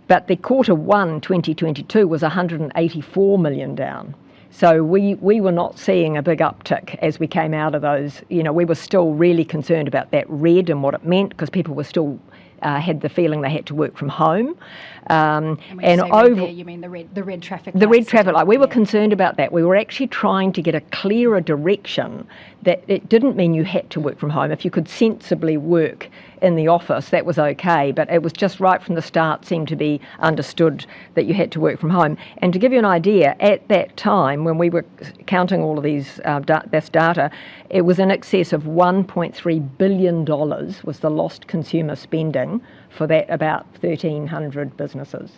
K: But the quarter one 2022 was 184 million down. So we were not seeing a big uptick as we came out of those. You know, we were still really concerned about that red and what it meant, because people were still had the feeling they had to work from home.
J: And when you say red there, you mean the red traffic light?
K: The red traffic light. We were concerned about that. We were actually trying to get a clearer direction that it didn't mean you had to work from home. If you could sensibly work in the office, that was okay. But it was just right from the start seemed to be understood that you had to work from home. And to give you an idea, at that time when we were counting all of this data, it was in excess of $1.3 billion was the lost consumer spending for that about 1,300 businesses.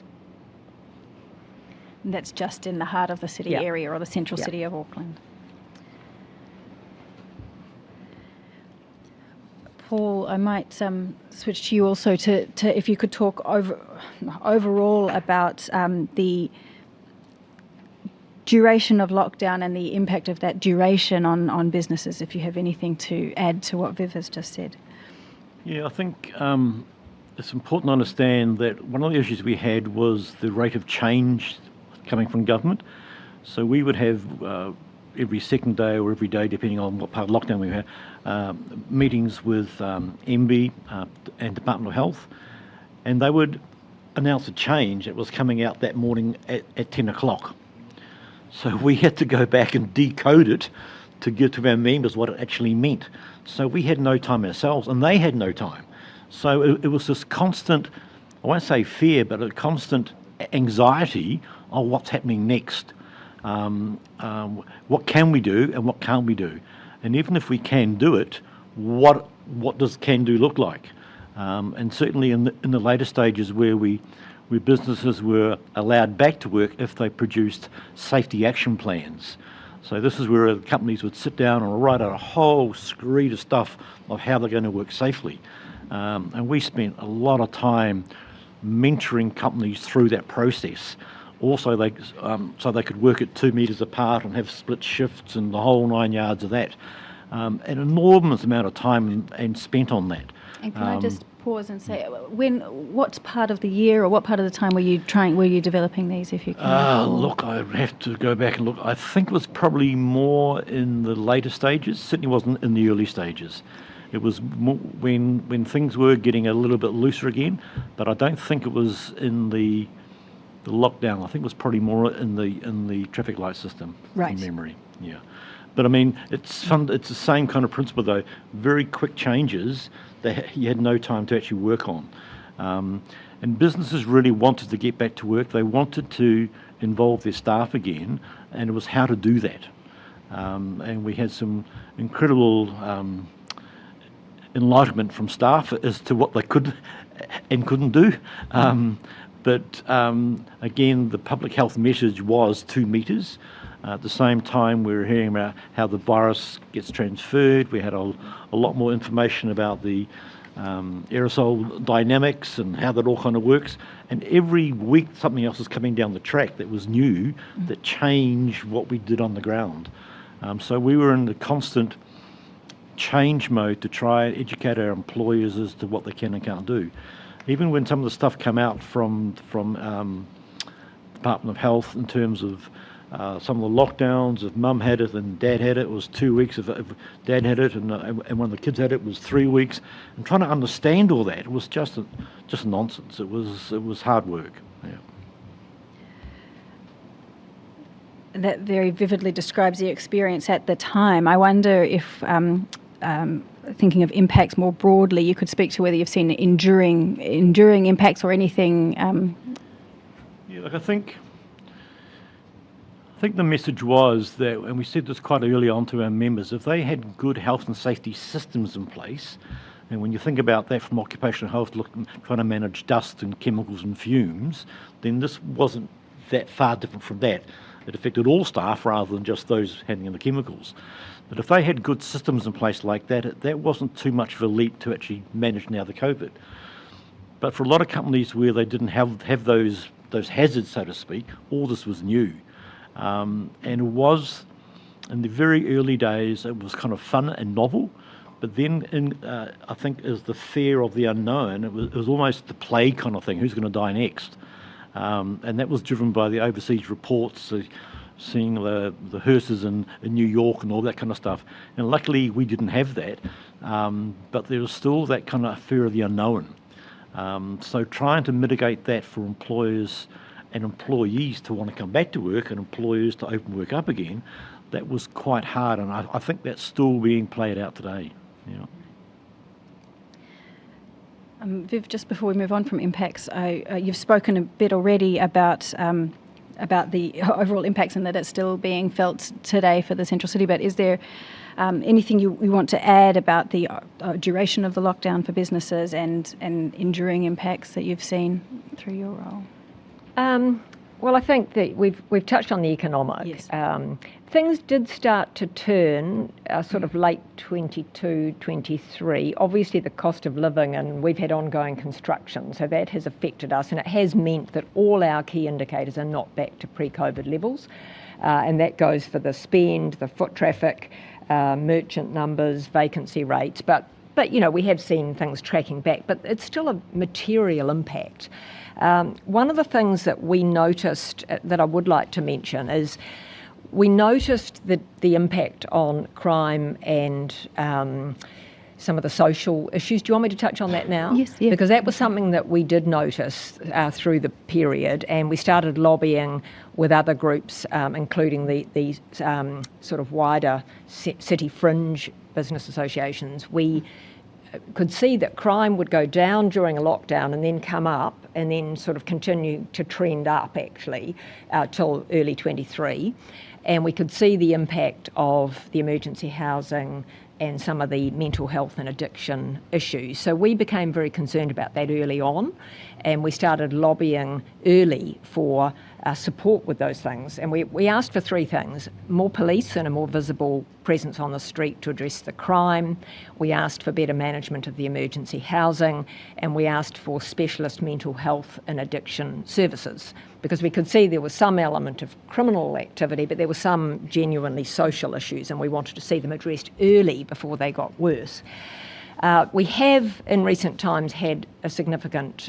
J: And that's just in the heart of the city area, or the central city of Auckland. Paul, I might switch to you also to if you could talk overall about the duration of lockdown and the impact of that duration on businesses, if you have anything to add to what Viv has just said.
L: Yeah, I think it's important to understand that one of the issues we had was the rate of change coming from government. So we would have every second day or every day, depending on what part of lockdown we had, meetings with MB and Department of Health, and they would announce a change that was coming out that morning at 10 o'clock. So we had to go back and decode it to give to our members what it actually meant. So we had no time ourselves, and they had no time. So it was this constant, I won't say fear, but a constant anxiety of what's happening next. What can we do and what can't we do? And even if we can do it, what does can do look like? And certainly in the later stages where businesses were allowed back to work if they produced safety action plans. So this is where companies would sit down and write out a whole screed of stuff of how they're going to work safely. And we spent a lot of time mentoring companies through that process. Also, so they could work at 2 metres apart and have split shifts and the whole 9 yards of that. An enormous amount of time and spent on that.
J: And can I just pause and say, what part of the year or what part of the time were you developing these, if you can?
L: Look, I have to go back and look. I think it was probably more in the later stages. Certainly wasn't in the early stages. It was more when things were getting a little bit looser again, but I don't think it was in the lockdown. I think it was probably more in the traffic light system,
J: right,
L: from memory. Yeah, but I mean, it's the same kind of principle though. Very quick changes that you had no time to actually work on, and businesses really wanted to get back to work. They wanted to involve their staff again, and it was how to do that. And we had some incredible enlightenment from staff as to what they could and couldn't do. But again, the public health message was 2 metres. At the same time, we were hearing about how the virus gets transferred. We had a lot more information about the aerosol dynamics and how that all kind of works. And every week, something else is coming down the track that was new, that changed what we did on the ground. So we were in the constant change mode to try and educate our employers as to what they can and can't do. Even when some of the stuff came out from Department of Health in terms of some of the lockdowns, if mum had it and dad had it, it was 2 weeks. If dad had it and one of the kids had it was 3 weeks. And trying to understand all that, it was just nonsense. It was hard work. Yeah.
J: That very vividly describes the experience at the time. I wonder if, thinking of impacts more broadly, you could speak to whether you've seen enduring impacts or anything.
L: Yeah, look, I think the message was that, and we said this quite early on to our members, if they had good health and safety systems in place, and when you think about that from occupational health, trying to manage dust and chemicals and fumes, then this wasn't that far different from that. It affected all staff rather than just those handling the chemicals. But if they had good systems in place like that, that wasn't too much of a leap to actually manage now the COVID. But for a lot of companies where they didn't have those hazards, so to speak, all this was new. And it was, in the very early days, it was kind of fun and novel. But then, I think, as the fear of the unknown, it was almost the plague kind of thing. Who's going to die next? And that was driven by the overseas reports seeing the hearses in New York and all that kind of stuff. And luckily we didn't have that, but there was still that kind of fear of the unknown. So trying to mitigate that for employers and employees to want to come back to work and employers to open work up again, that was quite hard, and I think that's still being played out today. Yeah.
J: Viv, just before we move on from impacts, you've spoken a bit already about the overall impacts and that it's still being felt today for the Central City, but is there anything you want to add about the duration of the lockdown for businesses and enduring impacts that you've seen through your role?
K: Well, I think that we've touched on the economic.
J: Yes.
K: Things did start to turn sort of late 22, 23. Obviously the cost of living, and we've had ongoing construction, so that has affected us, and it has meant that all our key indicators are not back to pre-COVID levels, and that goes for the spend, the foot traffic, merchant numbers, vacancy rates, but we have seen things tracking back, but it's still a material impact. One of the things that we noticed that I would like to mention is we noticed the impact on crime and some of the social issues. Do you want me to touch on that now?
J: Yes. Yeah.
K: Because that was something that we did notice through the period, and we started lobbying with other groups, including the sort of wider city fringe business associations. We could see that crime would go down during a lockdown and then come up and then sort of continue to trend up actually till early 23. And we could see the impact of the emergency housing and some of the mental health and addiction issues. So we became very concerned about that early on, and we started lobbying early for support with those things. And we asked for three things: more police and a more visible presence on the street to address the crime. We asked for better management of the emergency housing, and we asked for specialist mental health and addiction services, because we could see there was some element of criminal activity, but there were some genuinely social issues, and we wanted to see them addressed early before they got worse. We have in recent times had a significant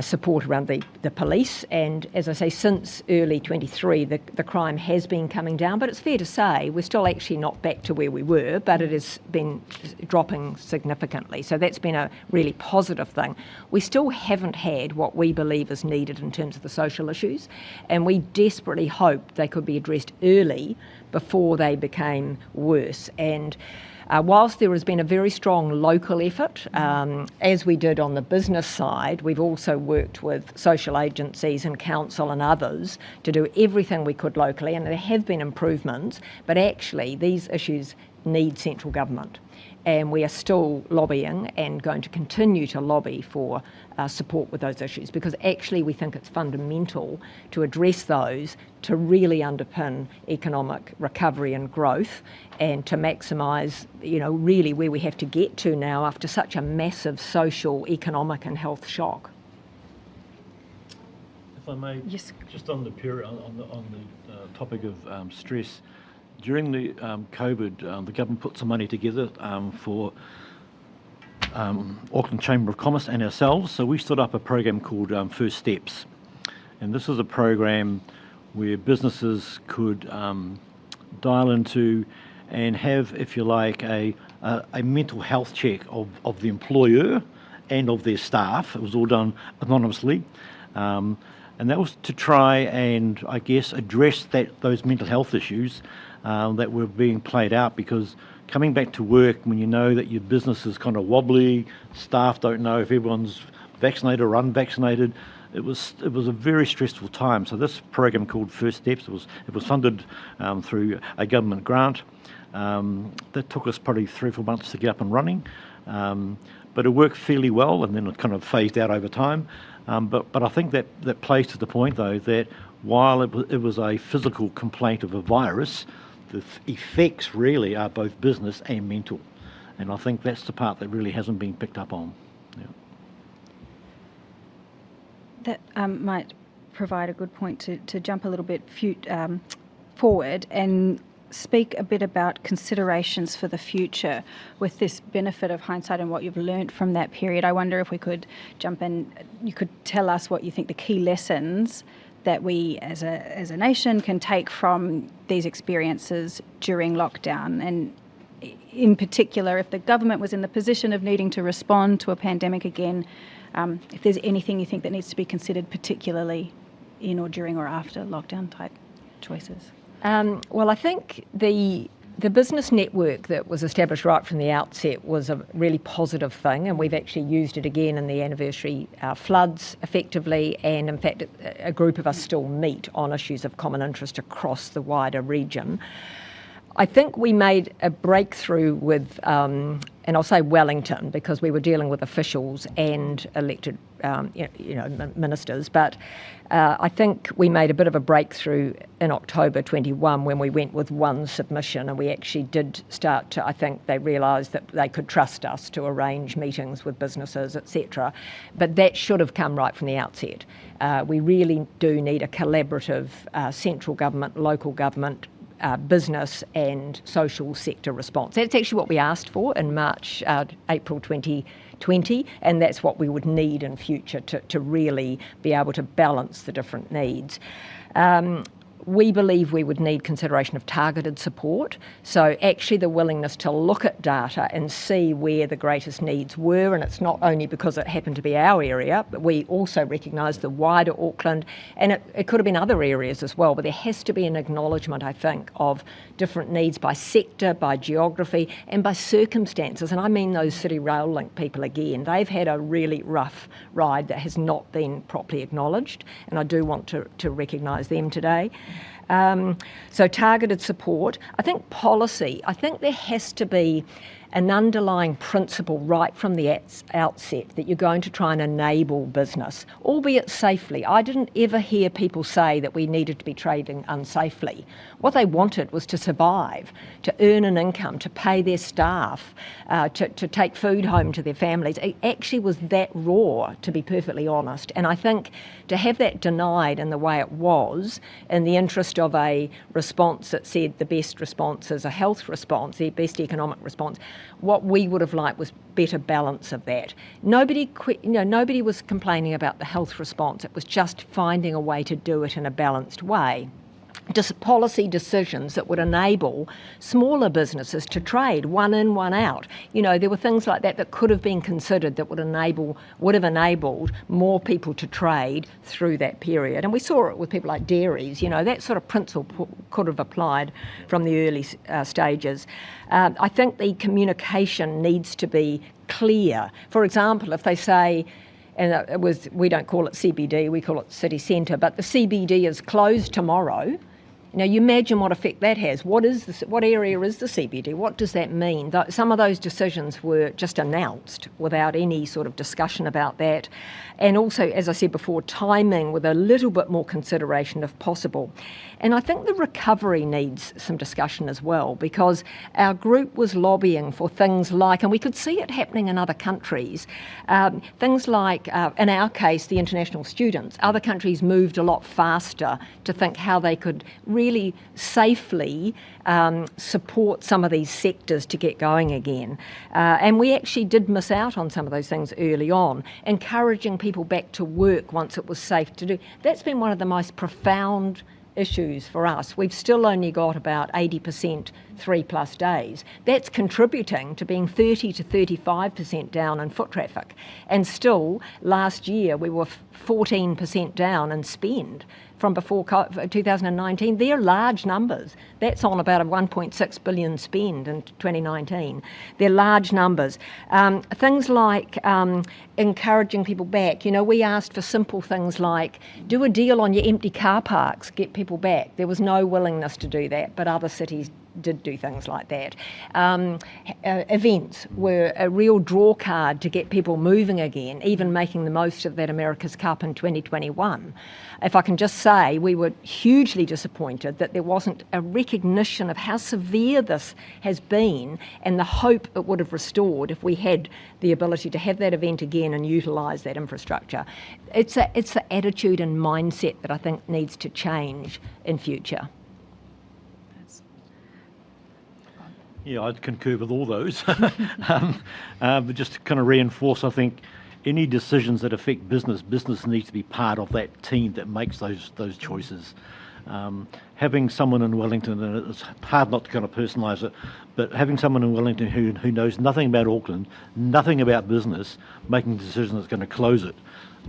K: support around the police, and as I say, since early 23 the crime has been coming down, but it's fair to say we're still actually not back to where we were, but it has been dropping significantly, so that's been a really positive thing. We still haven't had what we believe is needed in terms of the social issues, and we desperately hoped they could be addressed early before they became worse. And whilst there has been a very strong local effort, as we did on the business side, we've also worked with social agencies and council and others to do everything we could locally, and there have been improvements, but actually these issues need central government. And we are still lobbying and going to continue to lobby for support with those issues, because actually we think it's fundamental to address those to really underpin economic recovery and growth, and to maximise, really where we have to get to now after such a massive social, economic and health shock.
L: If I may,
J: Yes.
L: just on the period, on the topic of stress. During the COVID, the government put some money together for Auckland Chamber of Commerce and ourselves. So we stood up a program called First Steps. And this is a program where businesses could dial into and have, if you like, a mental health check of the employer and of their staff. It was all done anonymously. And that was to try and, I guess, address those mental health issues that were being played out, because coming back to work when you know that your business is kind of wobbly, staff don't know if everyone's vaccinated or unvaccinated, it was a very stressful time. So this program called First Steps, it was funded through a government grant. That took us probably 3 or 4 months to get up and running, but it worked fairly well, and then it kind of phased out over time. But I think that plays to the point, though, that while it was a physical complaint of a virus, the effects really are both business and mental. And I think that's the part that really hasn't been picked up on. Yeah.
J: That might provide a good point to jump a little bit forward and speak a bit about considerations for the future with this benefit of hindsight and what you've learnt from that period. I wonder if we could jump in, you could tell us what you think the key lessons that we as a nation can take from these experiences during lockdown? And in particular, if the government was in the position of needing to respond to a pandemic again, if there's anything you think that needs to be considered particularly in or during or after lockdown type choices?
K: Well, I think the business network that was established right from the outset was a really positive thing, and we've actually used it again in the anniversary floods effectively, and in fact a group of us still meet on issues of common interest across the wider region. I think we made a breakthrough with, and I'll say Wellington because we were dealing with officials and elected ministers, but I think we made a bit of a breakthrough in October 21 when we went with one submission, and we actually did start to, I think they realised that they could trust us to arrange meetings with businesses, etc. But that should have come right from the outset. We really do need a collaborative central government, local government, business and social sector response. That's actually what we asked for in April 2020, and that's what we would need in future to really be able to balance the different needs. We believe we would need consideration of targeted support, so actually the willingness to look at data and see where the greatest needs were, and it's not only because it happened to be our area, but we also recognise the wider Auckland, and it could have been other areas as well, but there has to be an acknowledgement, I think, of different needs by sector, by geography and by circumstances, and I mean those City Rail Link people again. They've had a really rough ride that has not been properly acknowledged, and I do want to recognise them today. So targeted support. I think policy, I think there has to be an underlying principle right from the outset that you're going to try and enable business, albeit safely. I didn't ever hear people say that we needed to be trading unsafely. What they wanted was to survive, to earn an income, to pay their staff, to take food home to their families. It actually was that raw, to be perfectly honest. And I think to have that denied in the way it was, in the interest of a response that said the best response is a health response, the best economic response, what we would have liked was better balance of that. Nobody was complaining about the health response. It was just finding a way to do it in a balanced way. Just policy decisions that would enable smaller businesses to trade one in, one out. There were things like that could have been considered that would have enabled more people to trade through that period. And we saw it with people like dairies. That sort of principle could have applied from the early stages. I think the communication needs to be clear. For example, if they say, and we don't call it CBD, we call it city centre, but the CBD is closed tomorrow. Now, you imagine what effect that has. What area is the CBD? What does that mean? Some of those decisions were just announced without any sort of discussion about that. And also, as I said before, timing with a little bit more consideration if possible. And I think the recovery needs some discussion as well, because our group was lobbying for things like, and we could see it happening in other countries, things like, in our case, the international students. Other countries moved a lot faster to think how they could really safely support some of these sectors to get going again. And we actually did miss out on some of those things early on, encouraging people back to work once it was safe to do. That's been one of the most profound issues for us. We've still only got about 80% 3+ days. That's contributing to being 30 to 35% down in foot traffic. And still, last year, we were 14% down in spend from before 2019. They're large numbers. That's on about a 1.6 billion spend in 2019. They're large numbers. Things like encouraging people back. We asked for simple things like do a deal on your empty car parks, get people back. There was no willingness to do that, but other cities did do things like that. Events were a real draw card to get people moving again, even making the most of that America's Cup in 2021. If I can just say, we were hugely disappointed that there wasn't a recognition of how severe this has been and the hope it would have restored if we had the ability to have that event again and utilise that infrastructure. It's the attitude and mindset that I think needs to change in future.
L: Yeah, I'd concur with all those. But just to kind of reinforce, I think any decisions that affect business needs to be part of that team that makes those choices. Having someone in Wellington, and it's hard not to kind of personalise it, but having someone in Wellington who knows nothing about Auckland, nothing about business, making a decision that's going to close it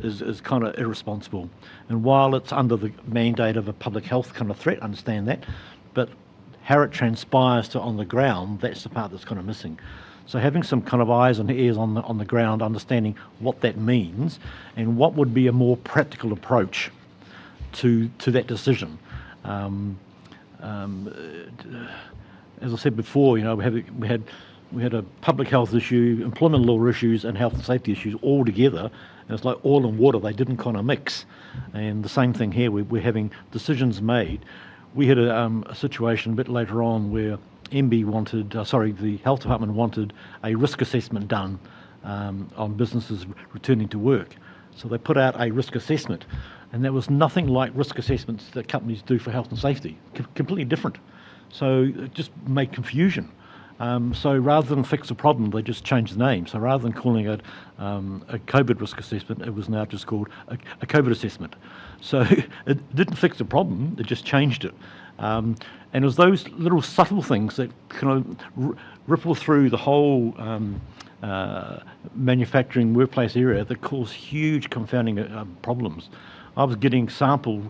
L: is kind of irresponsible. And while it's under the mandate of a public health kind of threat, I understand that, but how it transpires to on the ground, that's the part that's kind of missing. So having some kind of eyes and ears on the ground, understanding what that means and what would be a more practical approach to that decision. As I said before, you know, we had a public health issue, employment law issues, and health and safety issues all together. And it's like oil and water; they didn't kind of mix. And the same thing here. We're having decisions made. We had a situation a bit later on where MB wanted, the health department wanted a risk assessment done on businesses returning to work. So they put out a risk assessment, and that was nothing like risk assessments that companies do for health and safety. Completely different. So it just made confusion. So rather than fix the problem, they just changed the name. So rather than calling it a COVID risk assessment, it was now just called a COVID assessment. So it didn't fix the problem, it just changed it. And it was those little subtle things that kind of ripple through the whole manufacturing workplace area that cause huge confounding problems. I was getting sample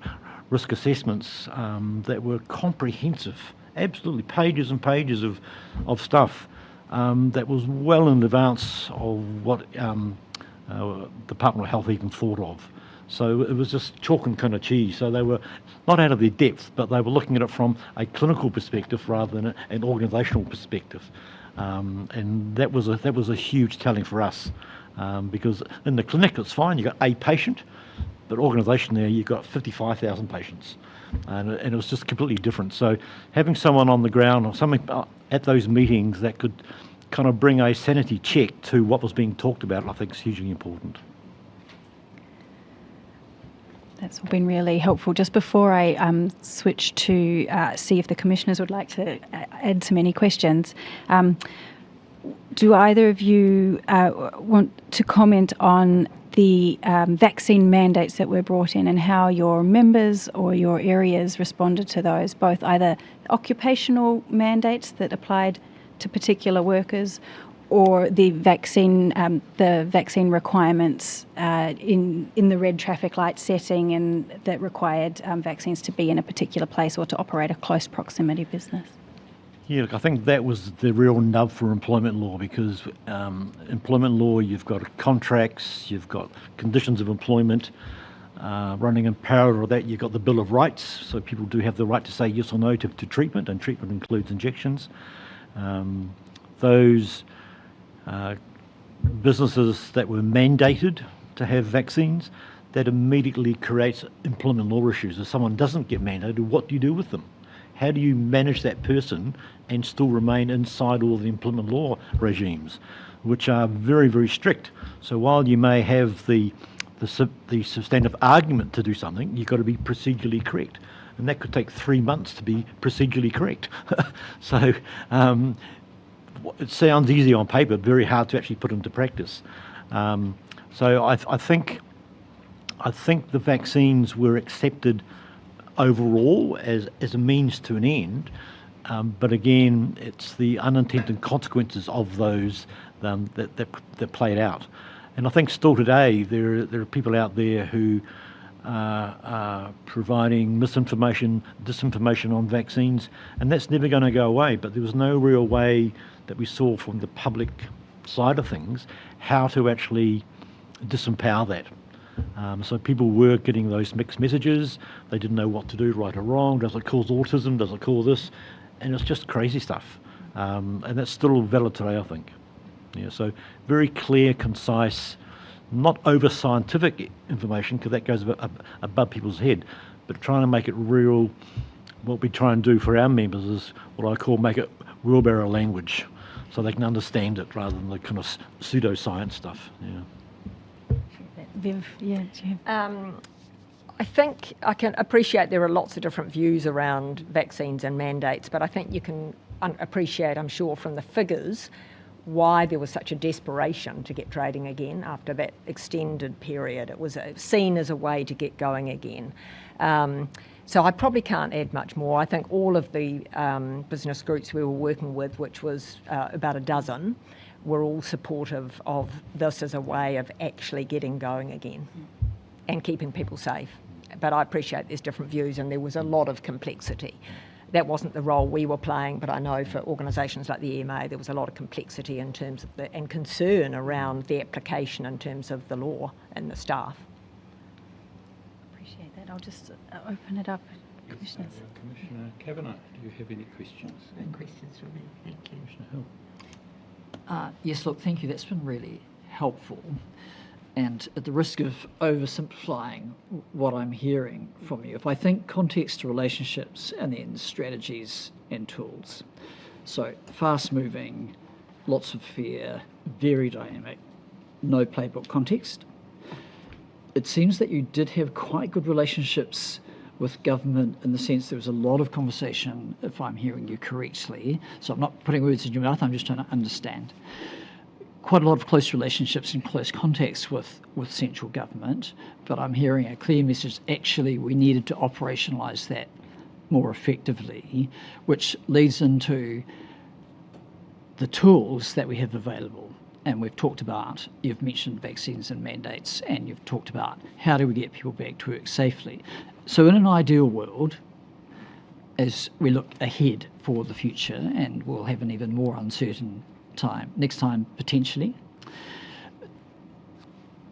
L: risk assessments that were comprehensive, absolutely pages and pages of stuff that was well in advance of what Department of Health even thought of. So it was just chalk and kind of cheese. So they were not out of their depth, but they were looking at it from a clinical perspective rather than an organisational perspective. And that was a huge telling for us, because in the clinic it's fine, you've got a patient, but organisation there you've got 55,000 patients, and it was just completely different. So having someone on the ground or something at those meetings that could kind of bring a sanity check to what was being talked about, I think is hugely important.
J: That's all been really helpful. Just before I switch to see if the commissioners would like to add to any questions, do either of you want to comment on the vaccine mandates that were brought in and how your members or your areas responded to those, both either occupational mandates that applied to particular workers or the vaccine requirements in the red traffic light setting and that required vaccines to be in a particular place or to operate a close proximity business?
L: Yeah, look, I think that was the real nub for employment law, because employment law, you've got contracts, you've got conditions of employment, running in parallel with that, you've got the Bill of Rights, so people do have the right to say yes or no to treatment, and treatment includes injections. Those businesses that were mandated to have vaccines, that immediately creates employment law issues. If someone doesn't get mandated, what do you do with them? How do you manage that person and still remain inside all the employment law regimes, which are very, very strict? So while you may have the substantive argument to do something, you've got to be procedurally correct. And that could take 3 months to be procedurally correct. So it sounds easy on paper, very hard to actually put into practice. So I think the vaccines were accepted overall as a means to an end, but again, it's the unintended consequences of those that played out. And I think still today there are people out there who are providing misinformation, disinformation on vaccines, and that's never going to go away. But there was no real way that we saw from the public side of things how to actually disempower that. So people were getting those mixed messages. They didn't know what to do, right or wrong. Does it cause autism? Does it cause this? And it's just crazy stuff. And that's still valid today, I think. Yeah, so very clear, concise, not over scientific information, because that goes above people's head, but trying to make it real. What we try and do for our members is what I call make it wheelbarrow language, so they can understand it rather than the kind of pseudoscience stuff. Yeah.
J: Viv, yeah.
K: I think I can appreciate there are lots of different views around vaccines and mandates, but I think you can appreciate, I'm sure, from the figures why there was such a desperation to get trading again after that extended period. It was seen as a way to get going again. So I probably can't add much more. I think all of the business groups we were working with, which was about a dozen, were all supportive of this as a way of actually getting going again and keeping people safe. But I appreciate there's different views and there was a lot of complexity. That wasn't the role we were playing, but I know for organisations like the EMA there was a lot of complexity in terms of and concern around the application in terms of the law and the staff.
J: Appreciate that. I'll just open it up. Commissioners.
C: Commissioner Kavanagh, do you have any questions?
M: No questions from me, thank you.
C: Commissioner Hill.
M: Yes, look, thank you. That's been really helpful. And at the risk of oversimplifying what I'm hearing from you, if I think context to relationships and then strategies and tools. So fast moving, lots of fear, very dynamic, no playbook context. It seems that you did have quite good relationships with government in the sense there was a lot of conversation, if I'm hearing you correctly. So I'm not putting words in your mouth, I'm just trying to understand. Quite a lot of close relationships and close contacts with central government, but I'm hearing a clear message, actually we needed to operationalise that more effectively, which leads into the tools that we have available. And we've talked about, you've mentioned vaccines and mandates, and you've talked about how do we get people back to work safely. So in an ideal world, as we look ahead for the future, and we'll have an even more uncertain time, next time potentially,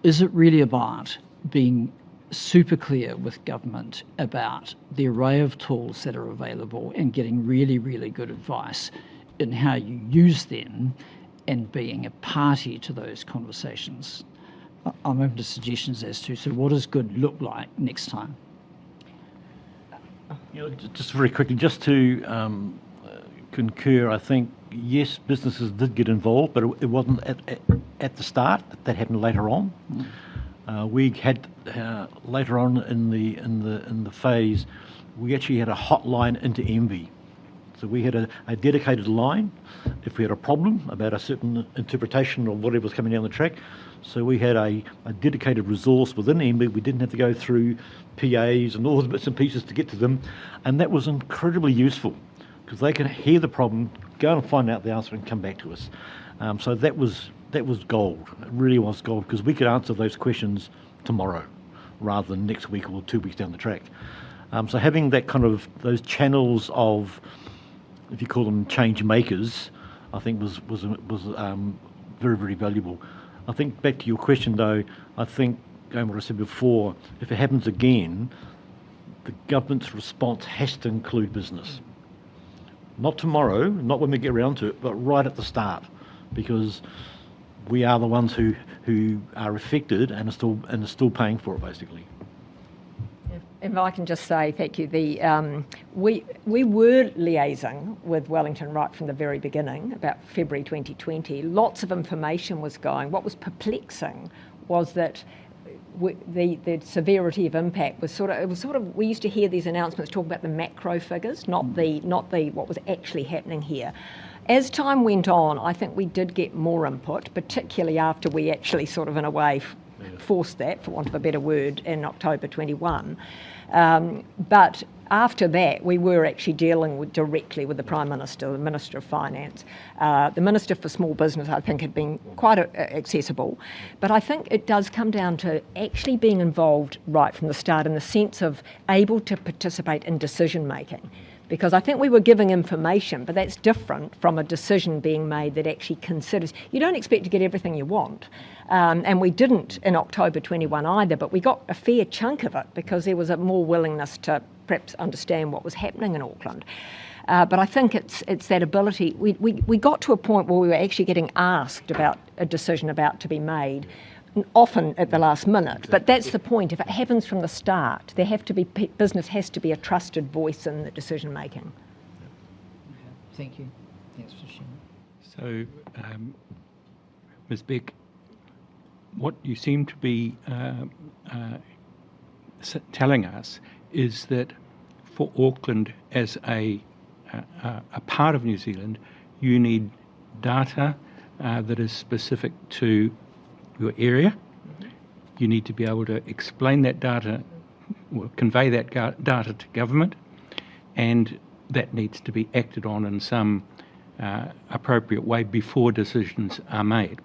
M: is it really about being super clear with government about the array of tools that are available and getting really, really good advice in how you use them and being a party to those conversations? I'm open to suggestions as to, so what does good look like next time?
L: Just very quickly, just to concur, I think, yes, businesses did get involved, but it wasn't at the start. That happened later on. We had later on in the phase, we actually had a hotline into Envy. So we had a dedicated line if we had a problem about a certain interpretation of whatever was coming down the track. So we had a dedicated resource within Envy. We didn't have to go through PAs and all the bits and pieces to get to them. And that was incredibly useful because they could hear the problem, go and find out the answer and come back to us. So that was gold. It really was gold because we could answer those questions tomorrow rather than next week or 2 weeks down the track. So having that kind of, those channels of, if you call them change makers, I think was very, very valuable. I think back to your question though, I think, going what I said before, if it happens again, the government's response has to include business. Not tomorrow, not when we get around to it, but right at the start, because we are the ones who are affected and are still paying for it, basically.
K: If I can just say thank you. We were liaising with Wellington right from the very beginning, about February 2020. Lots of information was going. What was perplexing was that the severity of impact was sort of we used to hear these announcements talk about the macro figures, not the what was actually happening here. As time went on, I think we did get more input, particularly after we actually sort of in a way forced that, for want of a better word, in October 21. But after that, we were actually dealing directly with the Prime Minister, the Minister of Finance. The Minister for Small Business, I think, had been quite accessible. But I think it does come down to actually being involved right from the start in the sense of able to participate in decision making. Because I think we were giving information, but that's different from a decision being made that actually considers. You don't expect to get everything you want. And we didn't in October 21 either, but we got a fair chunk of it because there was a more willingness to perhaps understand what was happening in Auckland. But I think it's that ability. We got to a point where we were actually getting asked about a decision about to be made, often at the last minute. Exactly. But that's the point. If it happens from the start, business has to be a trusted voice in the decision making.
M: Okay. Thank you. Thanks for sharing.
C: So, Ms. Beck, what you seem to be telling us is that for Auckland as a part of New Zealand, you need data that is specific to your area. You need to be able to explain that data, or convey that data to government, and that needs to be acted on in some appropriate way before decisions are made.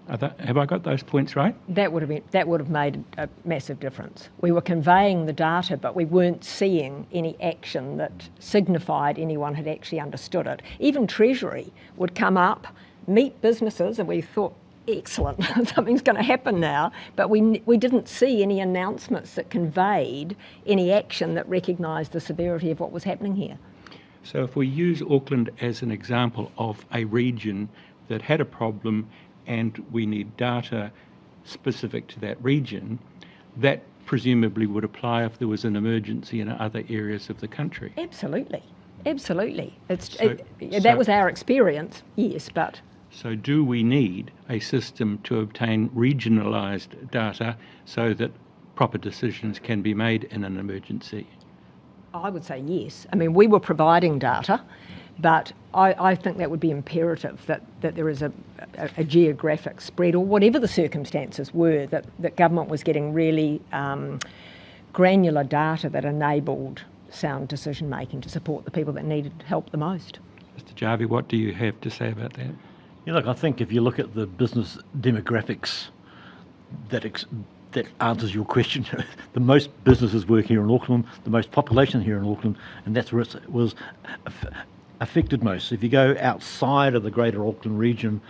C: Have I got those points right?
K: That would have made a massive difference. We were conveying the data, but we weren't seeing any action that signified anyone had actually understood it. Even Treasury would come up, meet businesses, and we thought, excellent, something's going to happen now, but we didn't see any announcements that conveyed any action that recognised the severity of what was happening here.
C: So if we use Auckland as an example of a region that had a problem and we need data specific to that region, that presumably would apply if there was an emergency in other areas of the country.
K: Absolutely, absolutely. That was our experience, yes, but...
C: So do we need a system to obtain regionalised data so that proper decisions can be made in an emergency?
K: I would say yes. I mean, we were providing data, but I think that would be imperative that there is a geographic spread, or whatever the circumstances were, that government was getting really granular data that enabled sound decision making to support the people that needed help the most.
C: Mr. Jarvie, what do you have to say about that?
L: Yeah, look, I think if you look at the business demographics, that answers your question. The most businesses work here in Auckland, the most population here in Auckland, and that's where it was affected most. If you go outside of the greater Auckland region,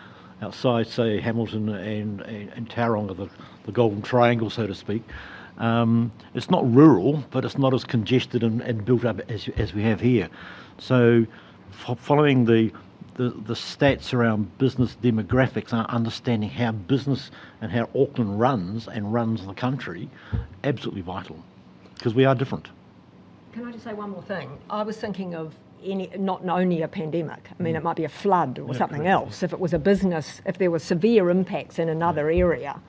L: outside, say, Hamilton and Tauranga, the Golden Triangle, so to speak, it's not rural, but it's not as congested and built up as we have here. So following the stats around business demographics, understanding how business and how Auckland runs the country, absolutely vital, because we are different.
K: Can I just say one more thing? I was thinking of not only a pandemic. I mean, it might be a flood or something else. If it was a business, if there were severe impacts in another area,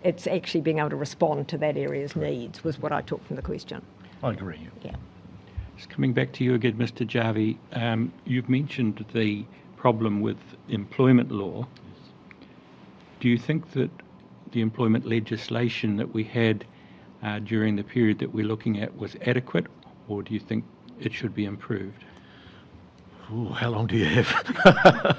K: it's actually being able to respond to that area's needs was what I took from the question.
L: I agree.
K: Yeah.
C: Just coming back to you again, Mr. Jarvie, you've mentioned the problem with employment law. Do you think that the employment legislation that we had during the period that we're looking at was adequate, or do you think it should be improved?
L: Ooh, how long do you have?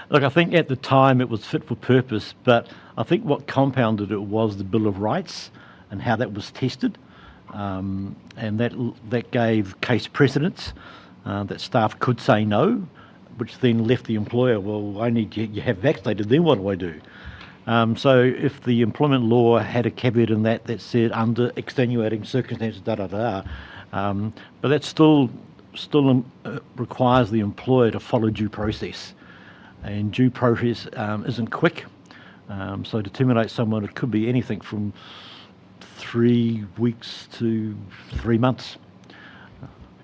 L: Look, I think at the time it was fit for purpose, but I think what compounded it was the Bill of Rights and how that was tested, and that gave case precedents that staff could say no, which then left the employer, well, I need you have vaccinated, then what do I do? So if the employment law had a caveat in that said under extenuating circumstances, but that still requires the employer to follow due process, and due process isn't quick. So to terminate someone, it could be anything from 3 weeks to 3 months.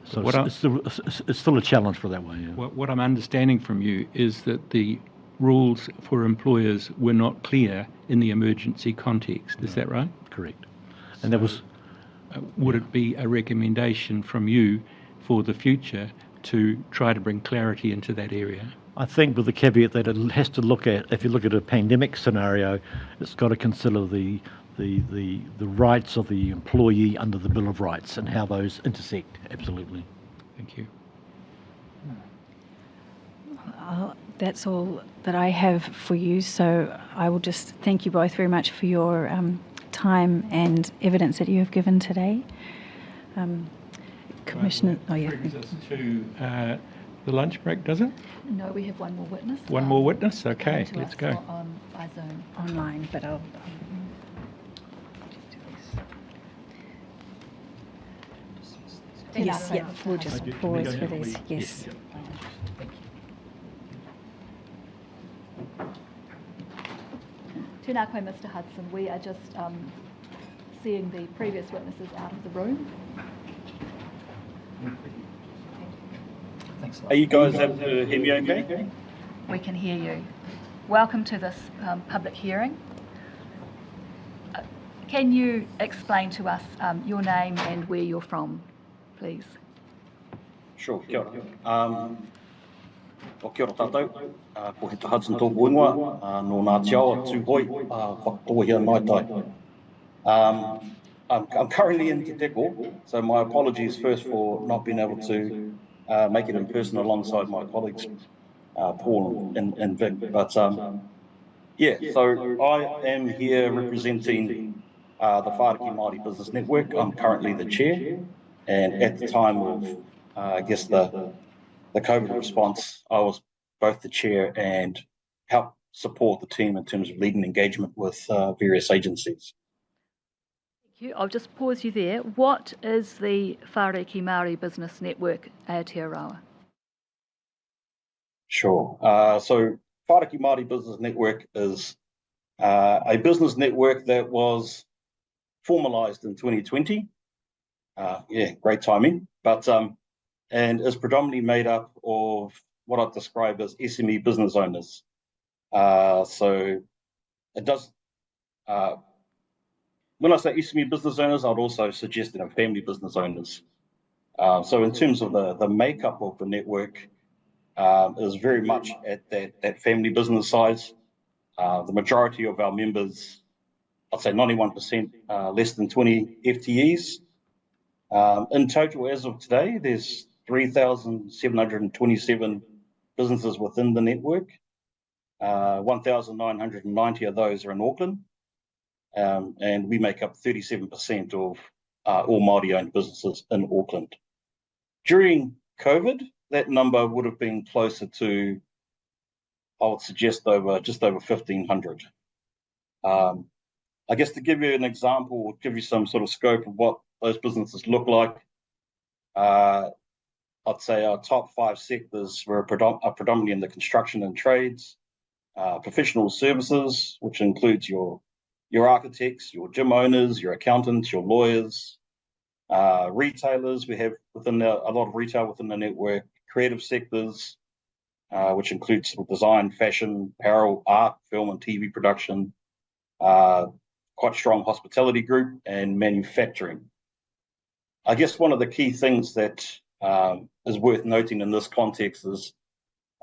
L: So it's still a challenge for that one. Yeah.
C: What I'm understanding from you is that the rules for employers were not clear in the emergency context. Is that right?
L: Correct. And
C: so,
L: that was.
C: Would it be a recommendation from you for the future to try to bring clarity into that area?
L: I think with the caveat that it has to look at, if you look at a pandemic scenario, it's got to consider the rights of the employee under the Bill of Rights and how those intersect. Absolutely.
C: Thank you.
J: That's all that I have for you. So I will just thank you both very much for your time and evidence that you have given today. Commissioner,
C: Brings us to the lunch break, does it?
E: No, we have one more witness.
C: One more witness? Okay, let's go.
E: By Zoom.
J: online, but I'll yes, yeah, we'll just pause for these. Yes.
E: Tēnā koe, Mr. Hudson. We are just seeing the previous witnesses out of the room.
M: Thanks a lot.
N: Are you guys able to hear me okay?
E: We can hear you. Welcome to this public hearing. Can you explain to us your name and where you're from, please?
N: Sure, kia ora. O kia ora tātou, ko he Hudson tōku ingoa, no ngā te awa tūhoi, whakatohia nai tai. I'm currently in Te Teko, so my apologies first for not being able to make it in person alongside my colleagues, Paul and Vic. But yeah, so I am here representing the Whāraki Māori Business Network. I'm currently the chair, and at the time of, I guess, the COVID response, I was both the chair and helped support the team in terms of leading engagement with various agencies.
E: Thank you. I'll just pause you there. What is the Whāraki Māori Business Network, Aotearoa?
N: Sure. So Whāraki Māori Business Network is a business network that was formalised in 2020. Yeah, great timing. But and is predominantly made up of what I'd describe as SME business owners. So it does. When I say SME business owners, I'd also suggest family business owners. So in terms of the makeup of the network, is very much at that family business size. The majority of our members, I'd say 91%, less than 20 FTEs. In total, as of today, there's 3,727 businesses within the network. 1,990 of those are in Auckland, and we make up 37% of all Māori-owned businesses in Auckland. During COVID, that number would have been closer to, I would suggest, just over 1,500. I guess to give you an example, or give you some sort of scope of what those businesses look like, I'd say our top 5 sectors are predominantly in the construction and trades, professional services, which includes your architects, your gym owners, your accountants, your lawyers, retailers. We have a lot of retail within the network, creative sectors, which includes design, fashion, apparel, art, film and TV production, quite a strong hospitality group, and manufacturing. I guess one of the key things that is worth noting in this context is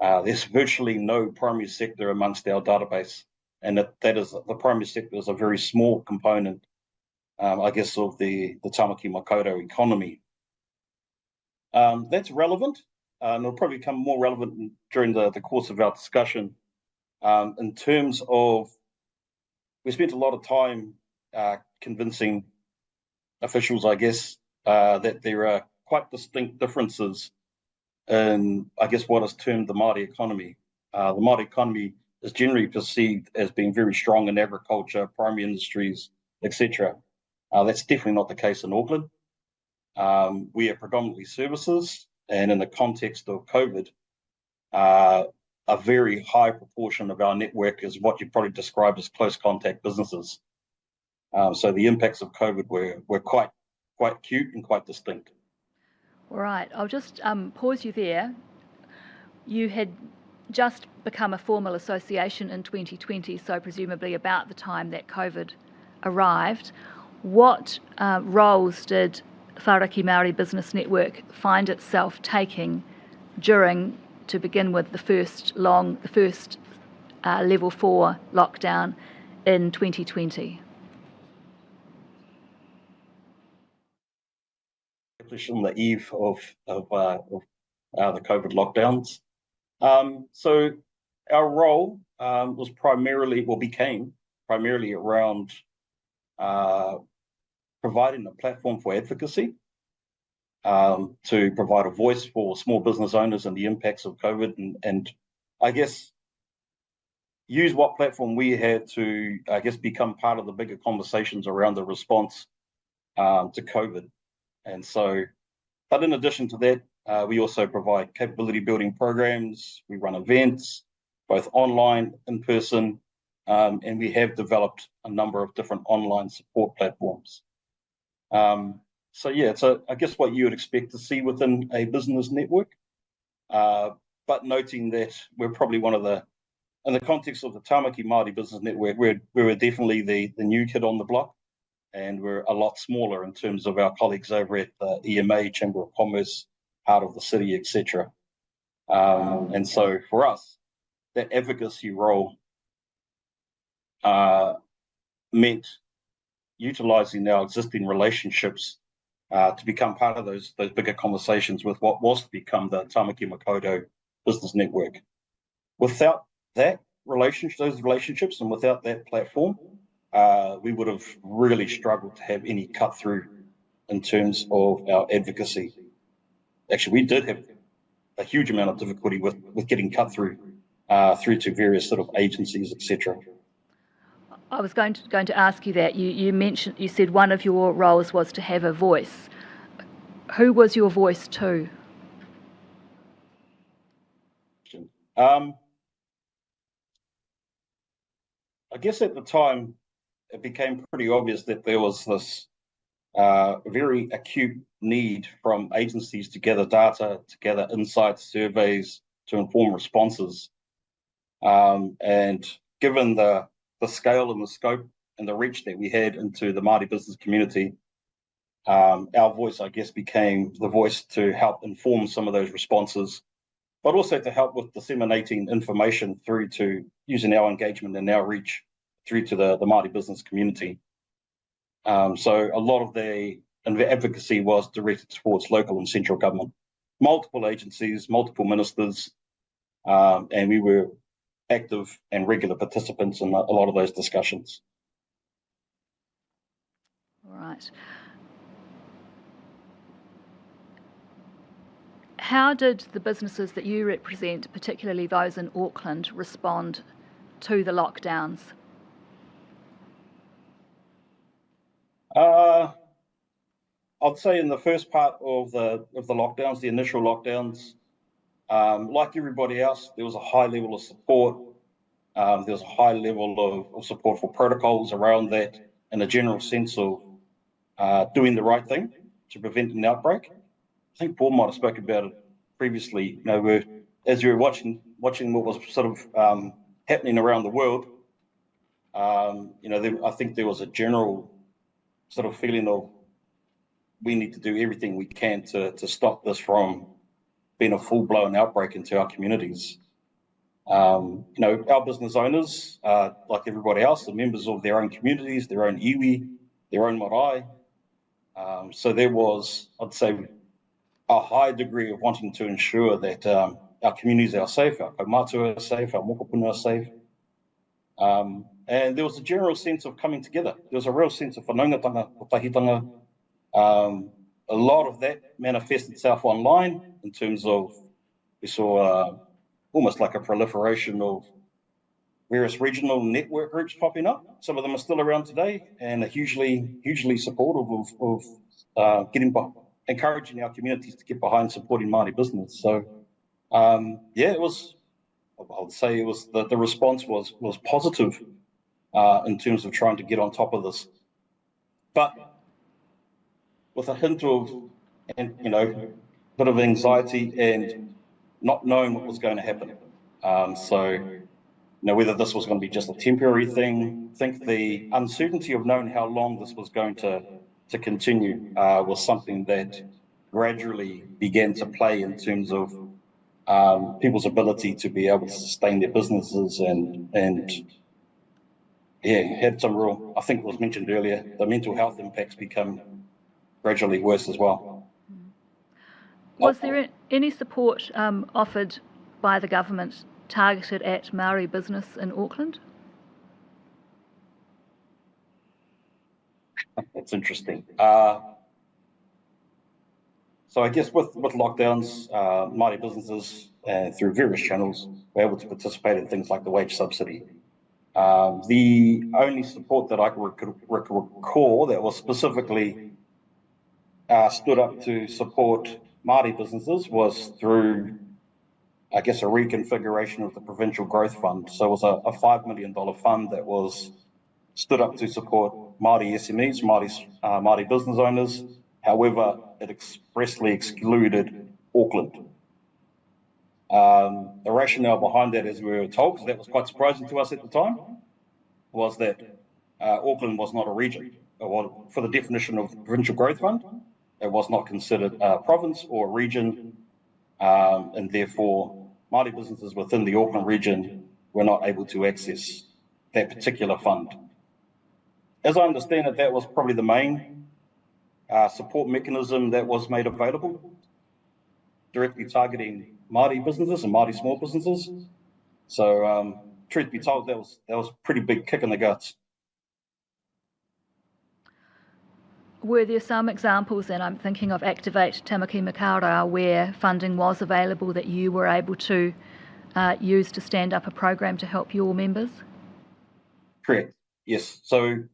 N: there's virtually no primary sector amongst our database, and that is the primary sector is a very small component, I guess, of the Tamaki Makaurau economy. That's relevant, and it'll probably become more relevant during the course of our discussion. In terms of, we spent a lot of time convincing officials, I guess, that there are quite distinct differences in, I guess, what is termed the Māori economy. The Māori economy is generally perceived as being very strong in agriculture, primary industries, etc. That's definitely not the case in Auckland. We are predominantly services, and in the context of COVID, a very high proportion of our network is what you probably describe as close contact businesses. So the impacts of COVID were quite acute and quite distinct.
E: All right, I'll just pause you there. You had just become a formal association in 2020, so presumably about the time that COVID arrived. What roles did Whāraki Māori Business Network find itself taking during, to begin with, the first level 4 lockdown in 2020?
N: On the eve of the COVID lockdowns. So our role became primarily around providing a platform for advocacy, to provide a voice for small business owners and the impacts of COVID, and I guess use what platform we had to, I guess, become part of the bigger conversations around the response to COVID. And so, but in addition to that, we also provide capability building programs. We run events, both online, in person, and we have developed a number of different online support platforms. So yeah, so I guess what you would expect to see within a business network, but noting that we're probably one of the, in the context of the Tamaki Māori Business Network, we were definitely the new kid on the block, and we're a lot smaller in terms of our colleagues over at the EMA, Chamber of Commerce, Heart of the City, etc. And so for us, that advocacy role meant utilising our existing relationships to become part of those bigger conversations with what was to become the Tamaki Makaurau Business Network. Without that those relationships, and without that platform, we would have really struggled to have any cut through in terms of our advocacy. Actually, we did have a huge amount of difficulty with getting cut through to various sort of agencies, etc.
E: I was going to ask you that. You said one of your roles was to have a voice. Who was your voice to?
N: I guess at the time, it became pretty obvious that there was this very acute need from agencies to gather data, to gather insights, surveys, to inform responses. And given the scale and the scope and the reach that we had into the Māori business community, our voice, I guess, became the voice to help inform some of those responses, but also to help with disseminating information through to using our engagement and our reach through to the Māori business community. So a lot of the advocacy was directed towards local and central government, multiple agencies, multiple ministers, and we were active and regular participants in a lot of those discussions.
E: All right. How did the businesses that you represent, particularly those in Auckland, respond to the lockdowns?
N: I'd say in the first part of the lockdowns, the initial lockdowns, like everybody else, there was a high level of support. There was a high level of support for protocols around that, and a general sense of doing the right thing to prevent an outbreak. I think Paul might have spoken about it previously. As you were watching what was sort of happening around the world, I think there was a general sort of feeling of we need to do everything we can to stop this from being a full-blown outbreak into our communities. Our business owners, like everybody else, are members of their own communities, their own iwi, their own marae. So there was, I'd say, a high degree of wanting to ensure that our communities are safe, our kaumātua are safe, our mokopuna are safe. And there was a general sense of coming together. There was a real sense of whanaungatanga, potahitanga. A lot of that manifested itself online in terms of, we saw almost like a proliferation of various regional network groups popping up. Some of them are still around today and are hugely supportive of encouraging our communities to get behind supporting Māori business. So, it was, I would say, it was the response was positive in terms of trying to get on top of this, but with a hint of, bit of anxiety and not knowing what was going to happen. Whether this was going to be just a temporary thing, I think the uncertainty of knowing how long this was going to continue was something that gradually began to play in terms of people's ability to be able to sustain their businesses and had some real, I think it was mentioned earlier, the mental health impacts become gradually worse as well.
E: Was there any support offered by the government targeted at Māori business in Auckland?
N: That's interesting. So I guess with lockdowns, Māori businesses through various channels were able to participate in things like the wage subsidy. The only support that I could recall that was specifically stood up to support Māori businesses was through, I guess, a reconfiguration of the Provincial Growth Fund. So it was a $5 million fund that was stood up to support Māori SMEs, Māori business owners. However, it expressly excluded Auckland. The rationale behind that, as we were told, because that was quite surprising to us at the time, was that Auckland was not a region. For the definition of the Provincial Growth Fund, it was not considered a province or a region and therefore Māori businesses within the Auckland region were not able to access that particular fund. As I understand it, that was probably the main support mechanism that was made available, directly targeting Māori businesses and Māori small businesses. So, truth be told, that was a pretty big kick in the guts.
E: Were there some examples, and I'm thinking of Activate Tamaki Makaurau, where funding was available that you were able to use to stand up a program to help your members?
N: Correct, yes. So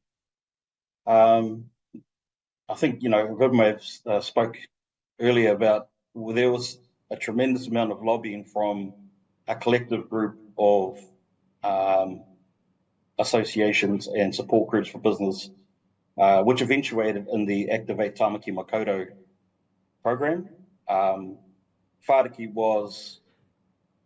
N: I think, Vidmav spoke earlier about there was a tremendous amount of lobbying from a collective group of associations and support groups for business, which eventuated in the Activate Tamaki Makaurau program. Whāriki was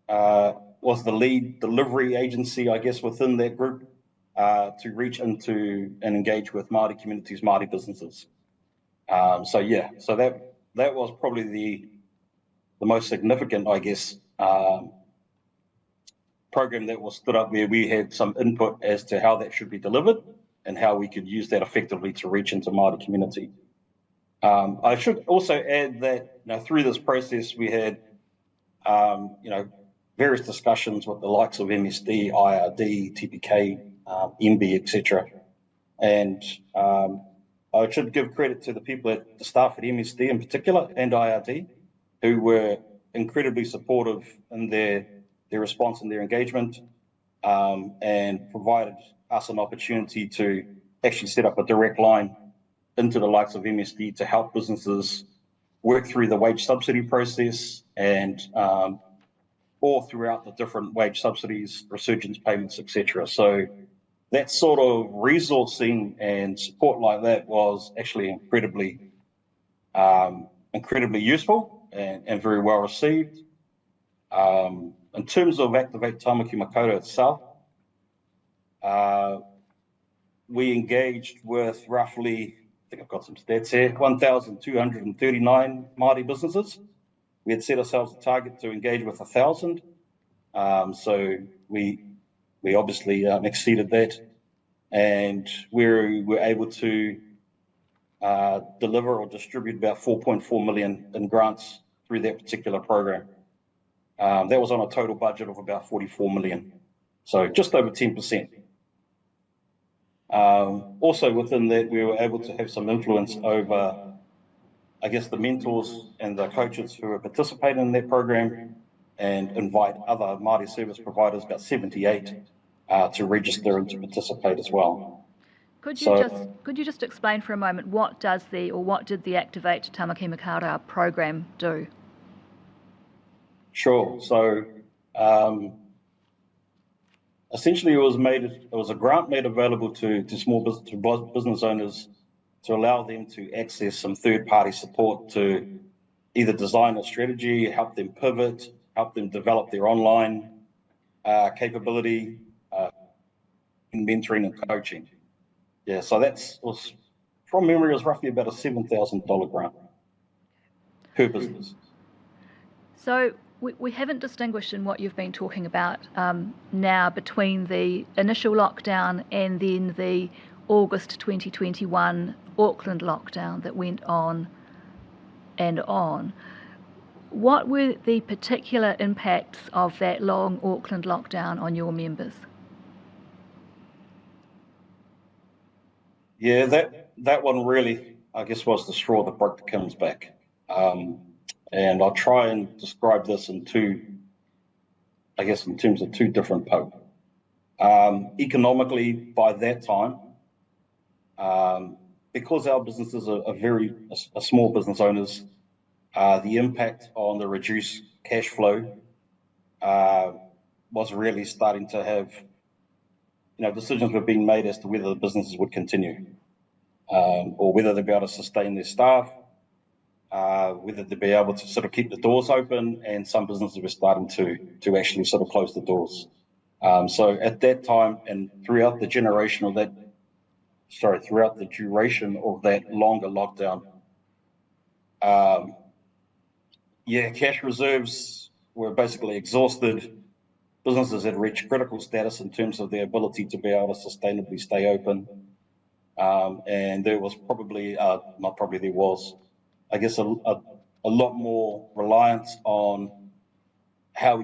N: the lead delivery agency, I guess, within that group to reach into and engage with Māori communities, Māori businesses. So that was probably the most significant, I guess, program that was stood up where we had some input as to how that should be delivered and how we could use that effectively to reach into Māori community. I should also add that through this process we had various discussions with the likes of MSD, IRD, TPK, MB, etc. And I should give credit to the people the staff at MSD in particular and IRD, who were incredibly supportive in their response and their engagement, and provided us an opportunity to actually set up a direct line into the likes of MSD to help businesses work through the wage subsidy process and all throughout the different wage subsidies, resurgence payments, etc. So that sort of resourcing and support like that was actually incredibly useful and very well received. In terms of Activate Tamaki Makaurau itself, we engaged with roughly, I think I've got some stats here, 1,239 Māori businesses. We had set ourselves a target to engage with 1,000. So we obviously exceeded that, and we were able to deliver or distribute about 4.4 million in grants through that particular program. That was on a total budget of about 44 million, so just over 10%. Also within that, we were able to have some influence over, I guess, the mentors and the coaches who were participating in that program, and invite other Māori service providers, about 78, to register and to participate as well.
E: Could you just explain for a moment what did the Activate Tamaki Makaurau program do?
N: Sure. So essentially, it was a grant made available to small business owners to allow them to access some third-party support to either design a strategy, help them pivot, help them develop their online capability, in mentoring and coaching. Yeah, so was from memory, it was roughly about a $7,000 grant per business.
E: So we haven't distinguished in what you've been talking about now between the initial lockdown and then the August 2021 Auckland lockdown that went on and on. What were the particular impacts of that long Auckland lockdown on your members?
N: Yeah, that one really, I guess, was the straw that broke the camel's back. And I'll try and describe this in terms of two different poles. Economically, by that time, because our businesses are small business owners, the impact on the reduced cash flow was really starting to have, decisions were being made as to whether the businesses would continue, or whether they'd be able to sustain their staff, whether they'd be able to sort of keep the doors open, and some businesses were starting to actually sort of close the doors. So at that time, and throughout the duration of that longer lockdown, yeah, cash reserves were basically exhausted. Businesses had reached critical status in terms of their ability to be able to sustainably stay open. And there was probably, not probably, there was, I guess, a lot more reliance on how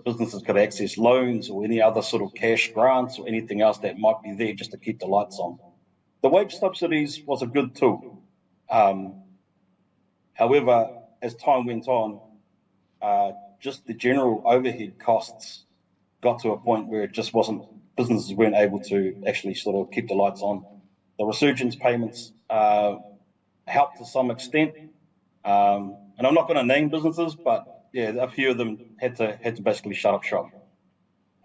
N: businesses could access loans or any other sort of cash grants or anything else that might be there just to keep the lights on. The wage subsidies was a good tool. However, as time went on, just the general overhead costs got to a point where it just wasn't, businesses weren't able to actually sort of keep the lights on. The resurgence payments helped to some extent. And I'm not going to name businesses, but yeah, a few of them had to basically shut up shop.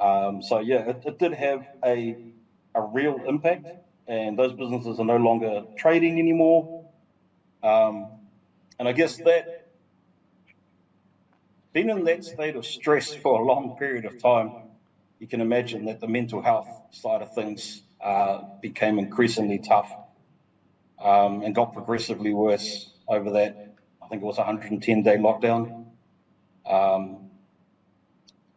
N: So yeah, it did have a real impact, and those businesses are no longer trading anymore. And I guess that being in that state of stress for a long period of time, you can imagine that the mental health side of things became increasingly tough and got progressively worse over that. I think it was a 110-day lockdown.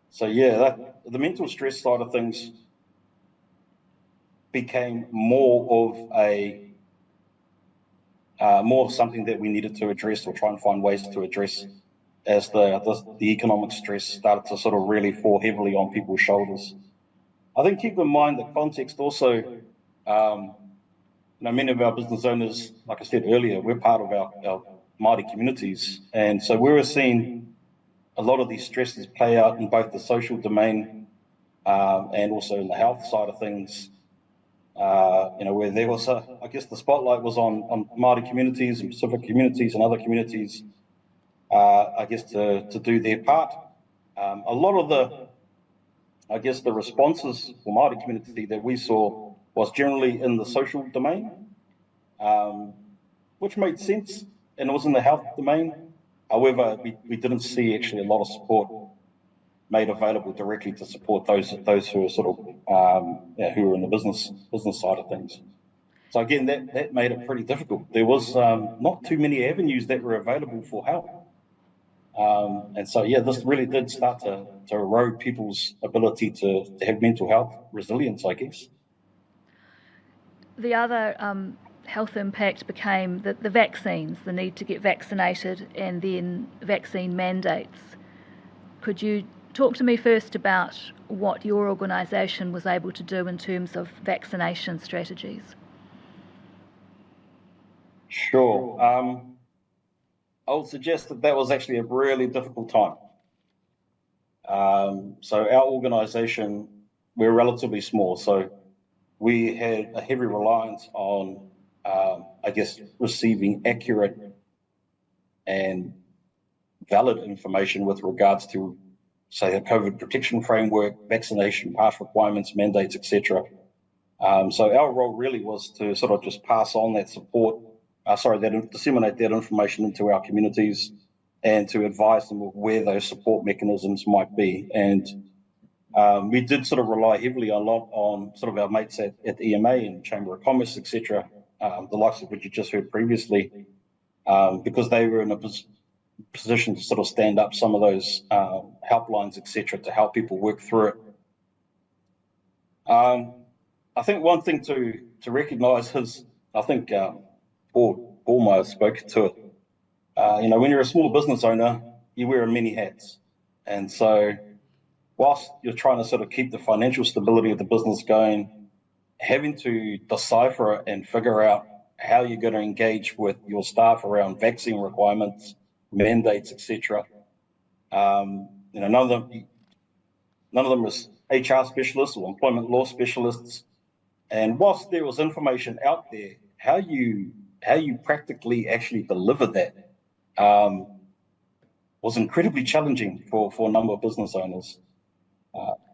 N: So yeah, the mental stress side of things became more of something that we needed to address or try and find ways to address as the economic stress started to sort of really fall heavily on people's shoulders. I think keep in mind the context also, many of our business owners, like I said earlier, we're part of our Māori communities. And so we were seeing a lot of these stresses play out in both the social domain and also in the health side of things. Where there was, I guess the spotlight was on Māori communities and Pacific communities and other communities, I guess to do their part. A lot of the responses for Māori community that we saw was generally in the social domain, which made sense, and it was in the health domain. However, we didn't see actually a lot of support made available directly to support those who are sort of who are in the business side of things. So again, that made it pretty difficult. There was not too many avenues that were available for help, and so yeah, this really did start to erode people's ability to have mental health resilience, I guess.
E: The other health impact became the vaccines, the need to get vaccinated, and then vaccine mandates. Could you talk to me first about what your organisation was able to do in terms of vaccination strategies?
N: Sure. I would suggest that was actually a really difficult time. So our organisation, we're relatively small, so we had a heavy reliance on, I guess, receiving accurate and valid information with regards to, say, the COVID protection framework, vaccination pass requirements, mandates, etc. So our role really was to sort of just pass on that support, disseminate that information into our communities and to advise them of where those support mechanisms might be. And we did sort of rely heavily a lot on sort of our mates at EMA and Chamber of Commerce, etc., the likes of which you just heard previously, because they were in a position to sort of stand up some of those helplines, etc., to help people work through it. I think one thing to recognise is, I think Paul might have spoken to it. When you're a small business owner, you wear many hats, and so whilst you're trying to sort of keep the financial stability of the business going, having to decipher and figure out how you're going to engage with your staff around vaccine requirements, mandates, etc. None of them was HR specialists or employment law specialists. And whilst there was information out there, how you practically actually deliver that was incredibly challenging for a number of business owners.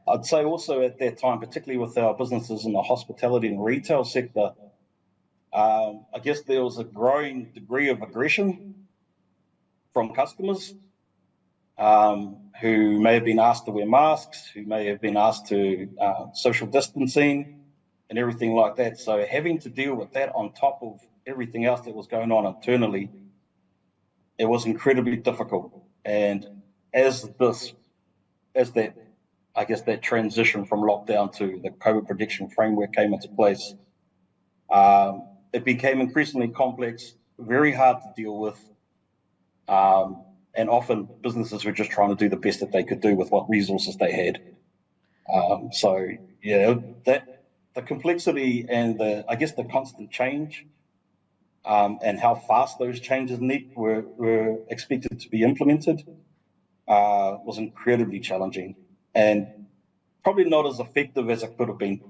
N: I'd say also at that time, particularly with our businesses in the hospitality and retail sector, I guess there was a growing degree of aggression from customers who may have been asked to wear masks, who may have been asked to social distancing and everything like that. So having to deal with that on top of everything else that was going on internally, it was incredibly difficult. And as that, I guess that transition from lockdown to the COVID prediction framework came into place, it became increasingly complex, very hard to deal with, and often businesses were just trying to do the best that they could do with what resources they had. So yeah, that the complexity and the constant change, and how fast those changes were expected to be implemented, was incredibly challenging and probably not as effective as it could have been.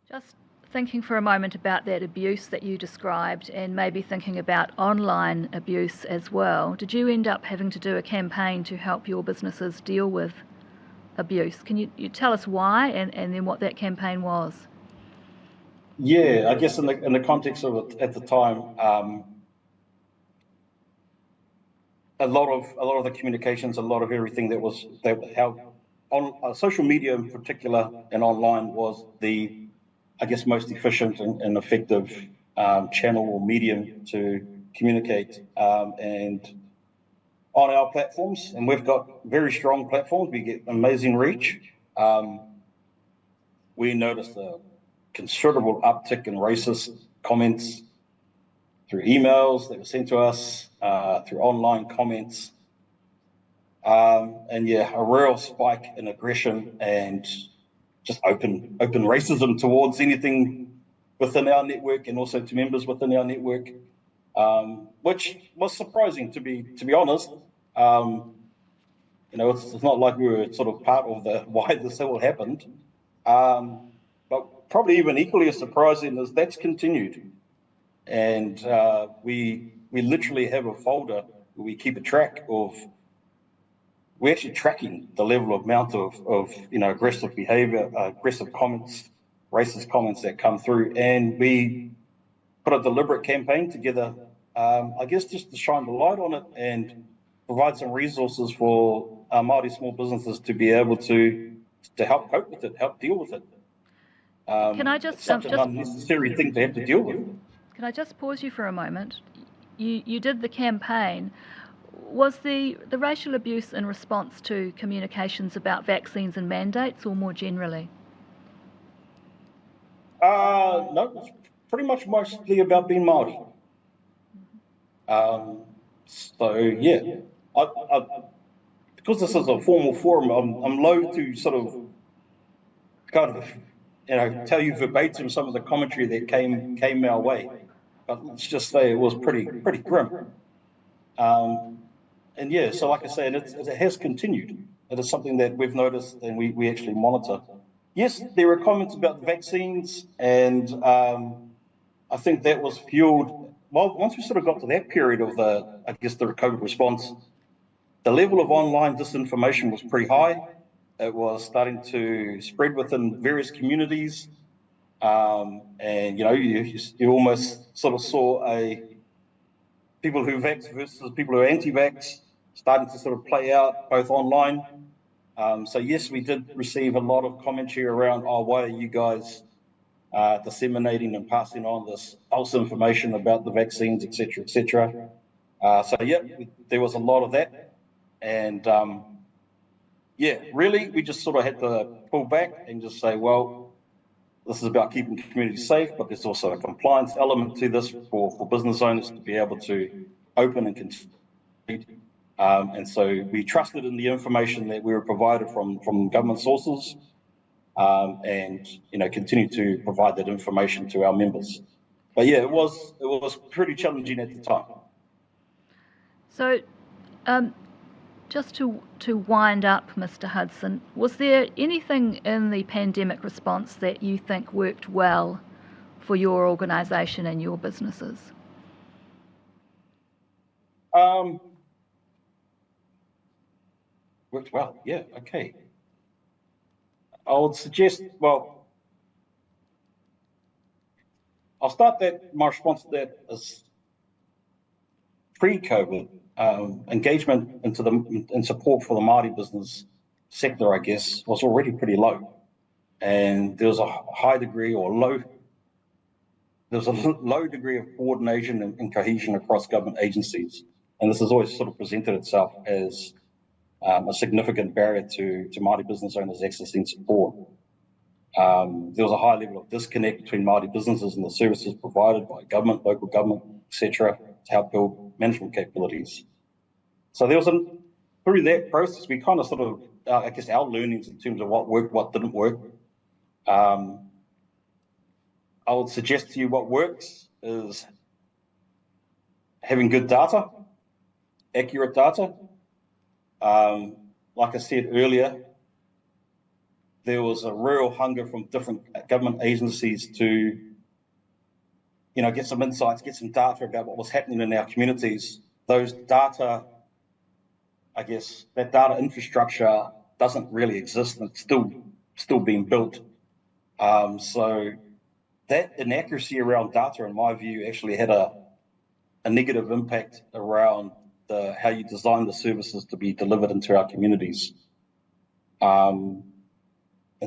E: Just thinking for a moment about that abuse that you described and maybe thinking about online abuse as well, did you end up having to do a campaign to help your businesses deal with abuse? Can you tell us why and then what that campaign was?
N: Yeah, I guess in the context of it at the time, a lot of the communications, a lot of everything that held on social media in particular and online was the, I guess, most efficient and effective channel or medium to communicate, and on our platforms, and we've got very strong platforms. We get amazing reach. We noticed a considerable uptick in racist comments through emails that were sent to us, through online comments, and yeah, a real spike in aggression and just open racism towards anything within our network and also to members within our network, which was surprising to be honest. It's not like we were sort of part of the why this all happened, but probably even equally as surprising is that's continued, and we literally have a folder where we keep a track of. We're actually tracking the level of amount of aggressive behaviour, aggressive comments, racist comments that come through, and we put a deliberate campaign together, I guess, just to shine the light on it and provide some resources for Māori small businesses to be able to help cope with it, help deal with it.
E: Can I just
N: it's such an unnecessary thing to have to deal with.
E: Can I just pause you for a moment? You did the campaign. Was the racial abuse in response to communications about vaccines and mandates, or more generally?
N: No, it's pretty much mostly about being Māori. So yeah, I, because this is a formal forum, I'm loath to sort of kind of tell you verbatim some of the commentary that came our way, but let's just say it was pretty grim. And yeah, so like I say, it has continued. It is something that we've noticed and we actually monitor. Yes, there were comments about the vaccines, and I think that was fueled. Well, once we sort of got to that period of the COVID response, the level of online disinformation was pretty high. It was starting to spread within various communities, and you almost sort of saw people who vax versus people who are anti-vax starting to sort of play out both online. So yes, we did receive a lot of commentary around, why are you guys disseminating and passing on this false information about the vaccines, etc., etc. So yeah, there was a lot of that, and yeah, really, we just sort of had to pull back and just say, well, this is about keeping the community safe, but there's also a compliance element to this for business owners to be able to open and continue. And so we trusted in the information that we were provided from government sources, and continue to provide that information to our members. But yeah, it was pretty challenging at the time.
E: So, just to wind up, Mr. Hudson, was there anything in the pandemic response that you think worked well for your organisation and your businesses?
N: Worked well, yeah, okay. I would suggest, well, I'll start my response to that as pre-COVID. Engagement in support for the Māori business sector, I guess, was already pretty low, and there was a low degree of coordination and cohesion across government agencies. and this has always sort of presented itself as a significant barrier to Māori business owners accessing support. There was a high level of disconnect between Māori businesses and the services provided by government, local government, etc., to help build management capabilities. So there was through that process, we kind of sort of, I guess, our learnings in terms of what worked, what didn't work. I would suggest to you what works is having good data, accurate data. Like I said earlier, there was a real hunger from different government agencies to, get some insights, get some data about what was happening in our communities. Those data, I guess, that data infrastructure doesn't really exist, and it's still being built. So that inaccuracy around data, in my view, actually had a negative impact around how you design the services to be delivered into our communities. And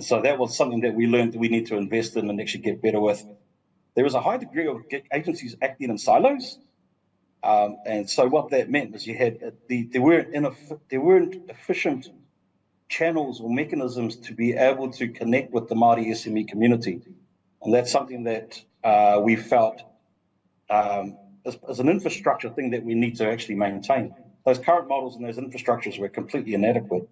N: so that was something that we learned that we need to invest in and actually get better with. There was a high degree of agencies acting in silos. And so what that meant is you had there weren't efficient channels or mechanisms to be able to connect with the Māori SME community. And that's something that we felt as an infrastructure thing that we need to actually maintain. Those current models and those infrastructures were completely inadequate.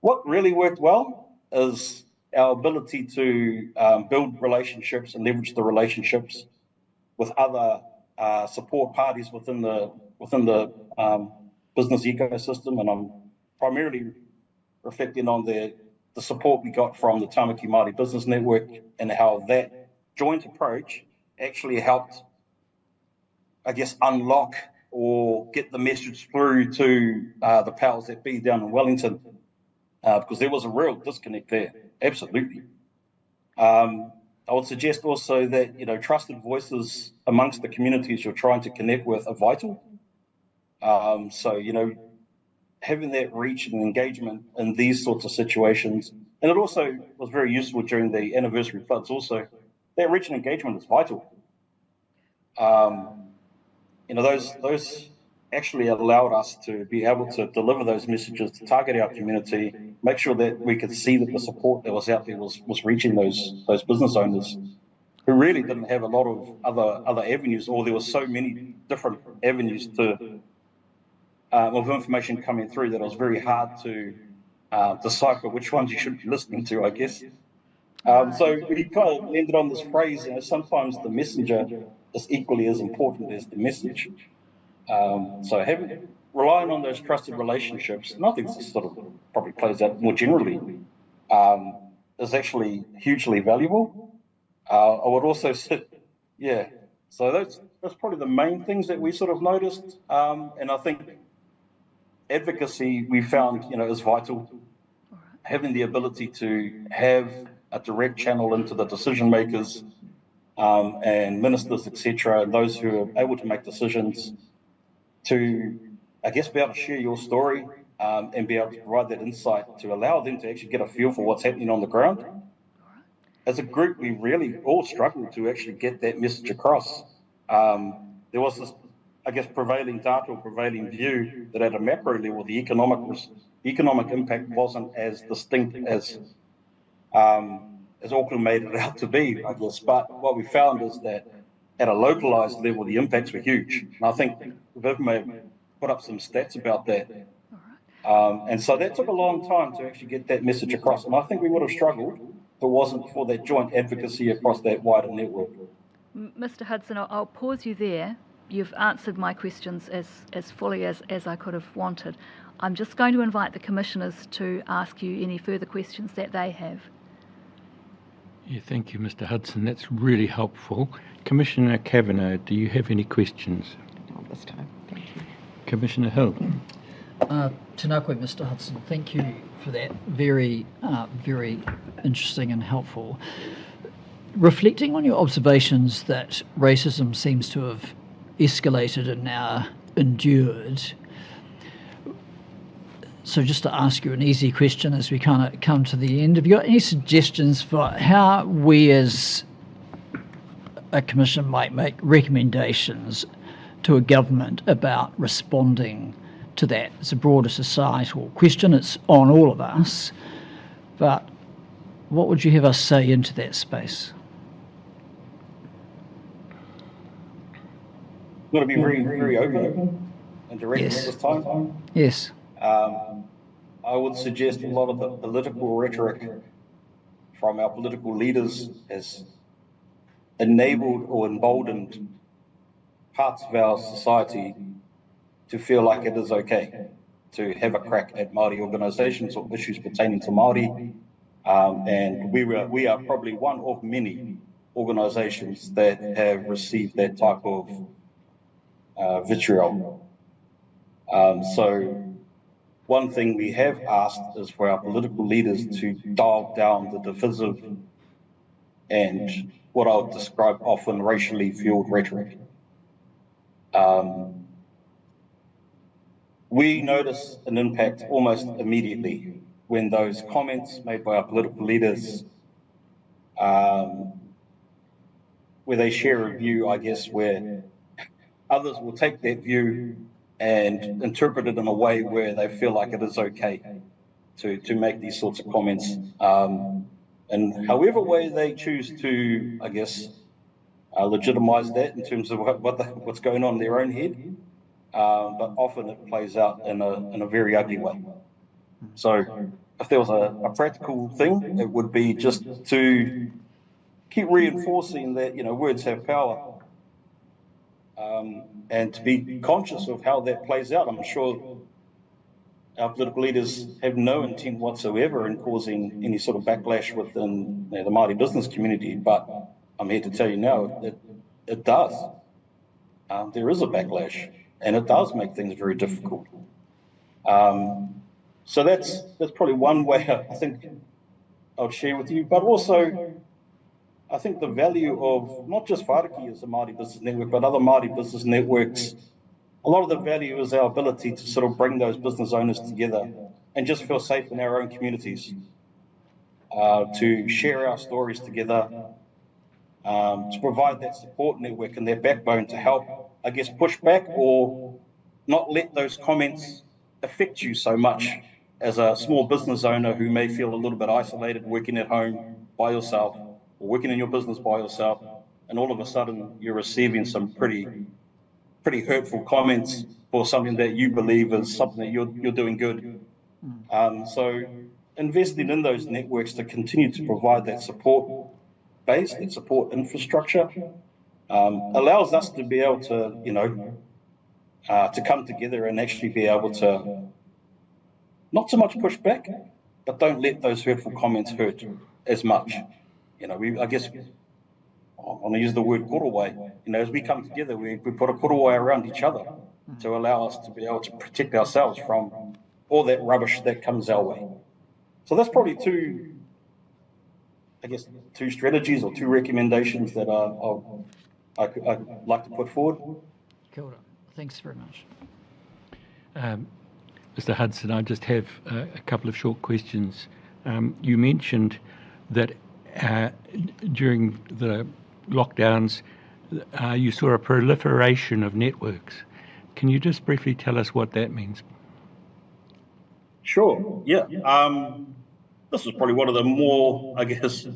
N: What really worked well is our ability to build relationships and leverage the relationships with other support parties within the business ecosystem, and I'm primarily reflecting on the support we got from the Tamaki Māori Business Network and how that joint approach actually helped, I guess, unlock or get the message through to the powers that be down in Wellington, because there was a real disconnect there, absolutely. I would suggest also that, trusted voices amongst the communities you're trying to connect with are vital. So, having that reach and engagement in these sorts of situations, and it also was very useful during the anniversary floods also, that reach and engagement is vital. Those actually allowed us to be able to deliver those messages, to target our community, make sure that we could see that the support that was out there was reaching those business owners who really didn't have a lot of other avenues, or there were so many different avenues of information coming through that it was very hard to decipher which ones you should be listening to, I guess. So we kind of ended on this phrase, sometimes the messenger is equally as important as the message. So relying on those trusted relationships, and I think this sort of probably plays out more generally, is actually hugely valuable. I would also say, so that's probably the main things that we sort of noticed. And I think advocacy we found, is vital. Having the ability to have a direct channel into the decision makers and ministers, etc., and those who are able to make decisions, to, I guess, be able to share your story and be able to provide that insight to allow them to actually get a feel for what's happening on the ground. As a group, we really all struggled to actually get that message across. There was this, I guess, prevailing data or prevailing view that at a macro level, the economic impact wasn't as distinct as Auckland made it out to be, I guess. But what we found is that at a localised level, the impacts were huge. And I think Viv may have put up some stats about that. And so that took a long time to actually get that message across. And I think we would have struggled if it wasn't for that joint advocacy across that wider network.
E: Mr. Hudson, I'll pause you there. You've answered my questions as fully as I could have wanted. I'm just going to invite the commissioners to ask you any further questions that they have.
C: Yeah, thank you, Mr. Hudson. That's really helpful. Commissioner Kavanagh, do you have any questions?
O: Not this time. Thank you.
C: Commissioner Hill.
M: Tēnā koe, Mr. Hudson. Thank you for that. Very, very interesting and helpful. Reflecting on your observations that racism seems to have escalated and now endured, so just to ask you an easy question as we kind of come to the end, have you got any suggestions for how we as a commission might make recommendations to a government about responding to that. It's a broader societal question. It's on all of us. But what would you have us say into that space?
N: I'm going to be very, very open and direct at this time.
M: Yes.
N: I would suggest a lot of the political rhetoric from our political leaders has enabled or emboldened parts of our society to feel like it is okay to have a crack at Māori organisations or issues pertaining to Māori. And we are probably one of many organisations that have received that type of vitriol. So one thing we have asked is for our political leaders to dial down the divisive and what I would describe often racially fueled rhetoric. We notice an impact almost immediately when those comments made by our political leaders, where they share a view, I guess, where others will take that view and interpret it in a way where they feel like it is okay to make these sorts of comments. And however way they choose to, I guess, legitimize that in terms of what's going on in their own head, but often it plays out in a very ugly way. So if there was a practical thing, it would be just to keep reinforcing that, words have power, and to be conscious of how that plays out. I'm sure our political leaders have no intent whatsoever in causing any sort of backlash within the Māori business community, but I'm here to tell you now that it does. There is a backlash, and it does make things very difficult. So that's probably one way I think I'll share with you, but also I think the value of not just Whāriki as a Māori business network, but other Māori business networks, a lot of the value is our ability to sort of bring those business owners together and just feel safe in our own communities, to share our stories together, to provide that support network and that backbone to help, I guess, push back or not let those comments affect you so much as a small business owner who may feel a little bit isolated working at home by yourself or working in your business by yourself, and all of a sudden you're receiving some pretty hurtful comments for something that you believe is something that you're doing good. So investing in those networks to continue to provide that support base, that support infrastructure, allows us to be able to, to come together and actually be able to not so much push back, but don't let those hurtful comments hurt as much. I guess I want to use the word korowai. As we come together, we put a korowai around each other to allow us to be able to protect ourselves from all that rubbish that comes our way. So that's probably two strategies or two recommendations that I'd like to put forward.
M: Kia ora. Thanks very much.
C: Mr. Hudson, I just have a couple of short questions. You mentioned that during the lockdowns, you saw a proliferation of networks. Can you just briefly tell us what that means?
N: Sure, yeah. This was probably one of the more, I guess,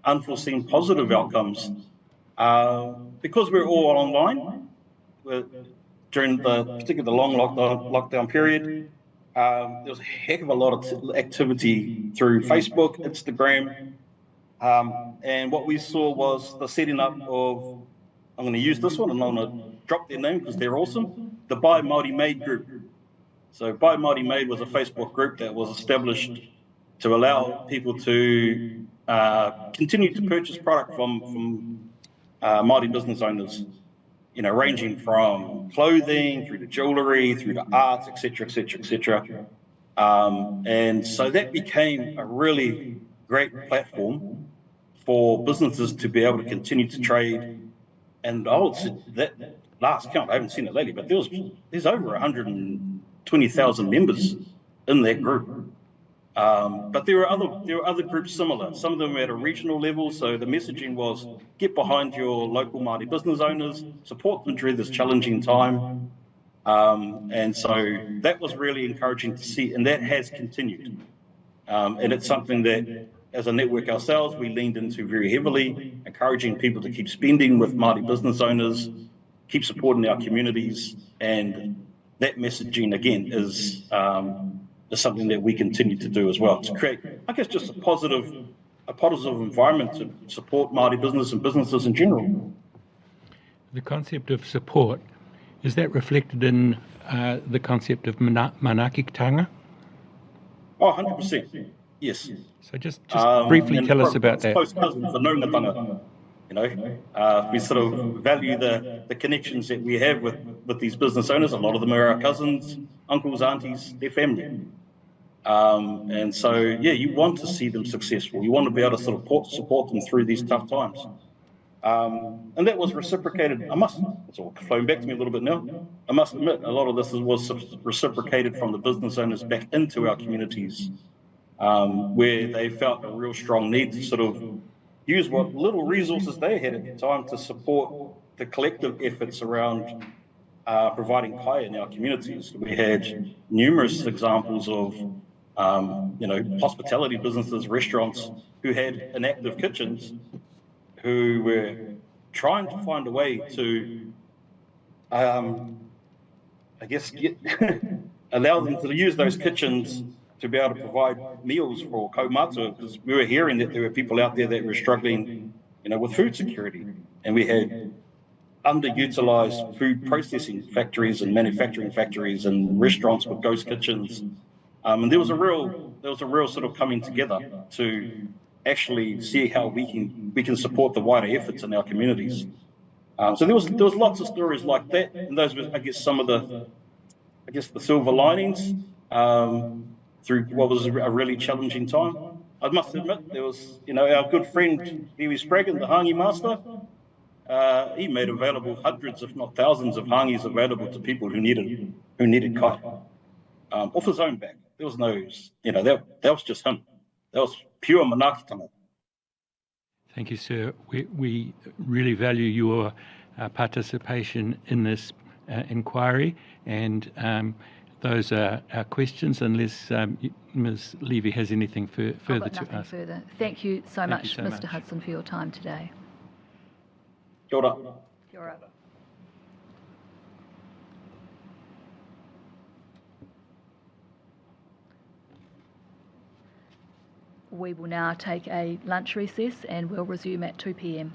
N: unforeseen positive outcomes. Because we're all online, during particularly the long lockdown period, there was a heck of a lot of activity through Facebook, Instagram, and what we saw was the setting up of, I'm going to use this one and I'm going to drop their name because they're awesome, the Buy Māori Made group. So Buy Māori Made was a Facebook group that was established to allow people to continue to purchase product from Māori business owners, ranging from clothing through to jewellery, through to art, etc., etc., etc. And so that became a really great platform for businesses to be able to continue to trade. And I would say that last count, I haven't seen it lately, but there's over 120,000 members in that group. But there were other groups similar. Some of them were at a regional level, so the messaging was get behind your local Māori business owners, support them through this challenging time. And so that was really encouraging to see, and that has continued. And it's something that, as a network ourselves, we leaned into very heavily, encouraging people to keep spending with Māori business owners, keep supporting our communities, and that messaging, again, is something that we continue to do as well, to create, I guess, just a positive environment to support Māori business and businesses in general.
C: The concept of support, is that reflected in the concept of manaakitanga?
N: Oh, 100%, yes.
C: So just briefly tell us about that.
N: Close cousins, the Noongatanga, you know. We sort of value the connections that we have with these business owners. A lot of them are our cousins, uncles, aunties, their family. And so, yeah, you want to see them successful. You want to be able to sort of support them through these tough times. And that was reciprocated. It's all flowing back to me a little bit now. I must admit, a lot of this was reciprocated from the business owners back into our communities, where they felt a real strong need to sort of use what little resources they had at the time to support the collective efforts around providing kai in our communities. We had numerous examples of hospitality businesses, restaurants who had inactive kitchens, who were trying to find a way to, allow them to use those kitchens to be able to provide meals for kaumātua, because we were hearing that there were people out there that were struggling, with food security, and we had underutilized food processing factories and manufacturing factories and restaurants with ghost kitchens, and there was a real sort of coming together to actually see how we can support the wider efforts in our communities. So there was lots of stories like that, and those were, I guess, some of the silver linings through what was a really challenging time. I must admit, there was, our good friend Iwi Spraggan, the hangi master. He made available hundreds, if not thousands, of hangis available to people who needed kai, off his own back. There was no, that was just him. That was pure manaakitanga.
C: Thank you, sir. We really value your participation in this inquiry, and those are our questions, unless Ms. Levy has anything further to ask.
E: Further. Thank you so much, Mr. Hudson, for your time today.
N: Kia ora.
E: Kia ora. We will now take a lunch recess and we'll resume at 2 p.m.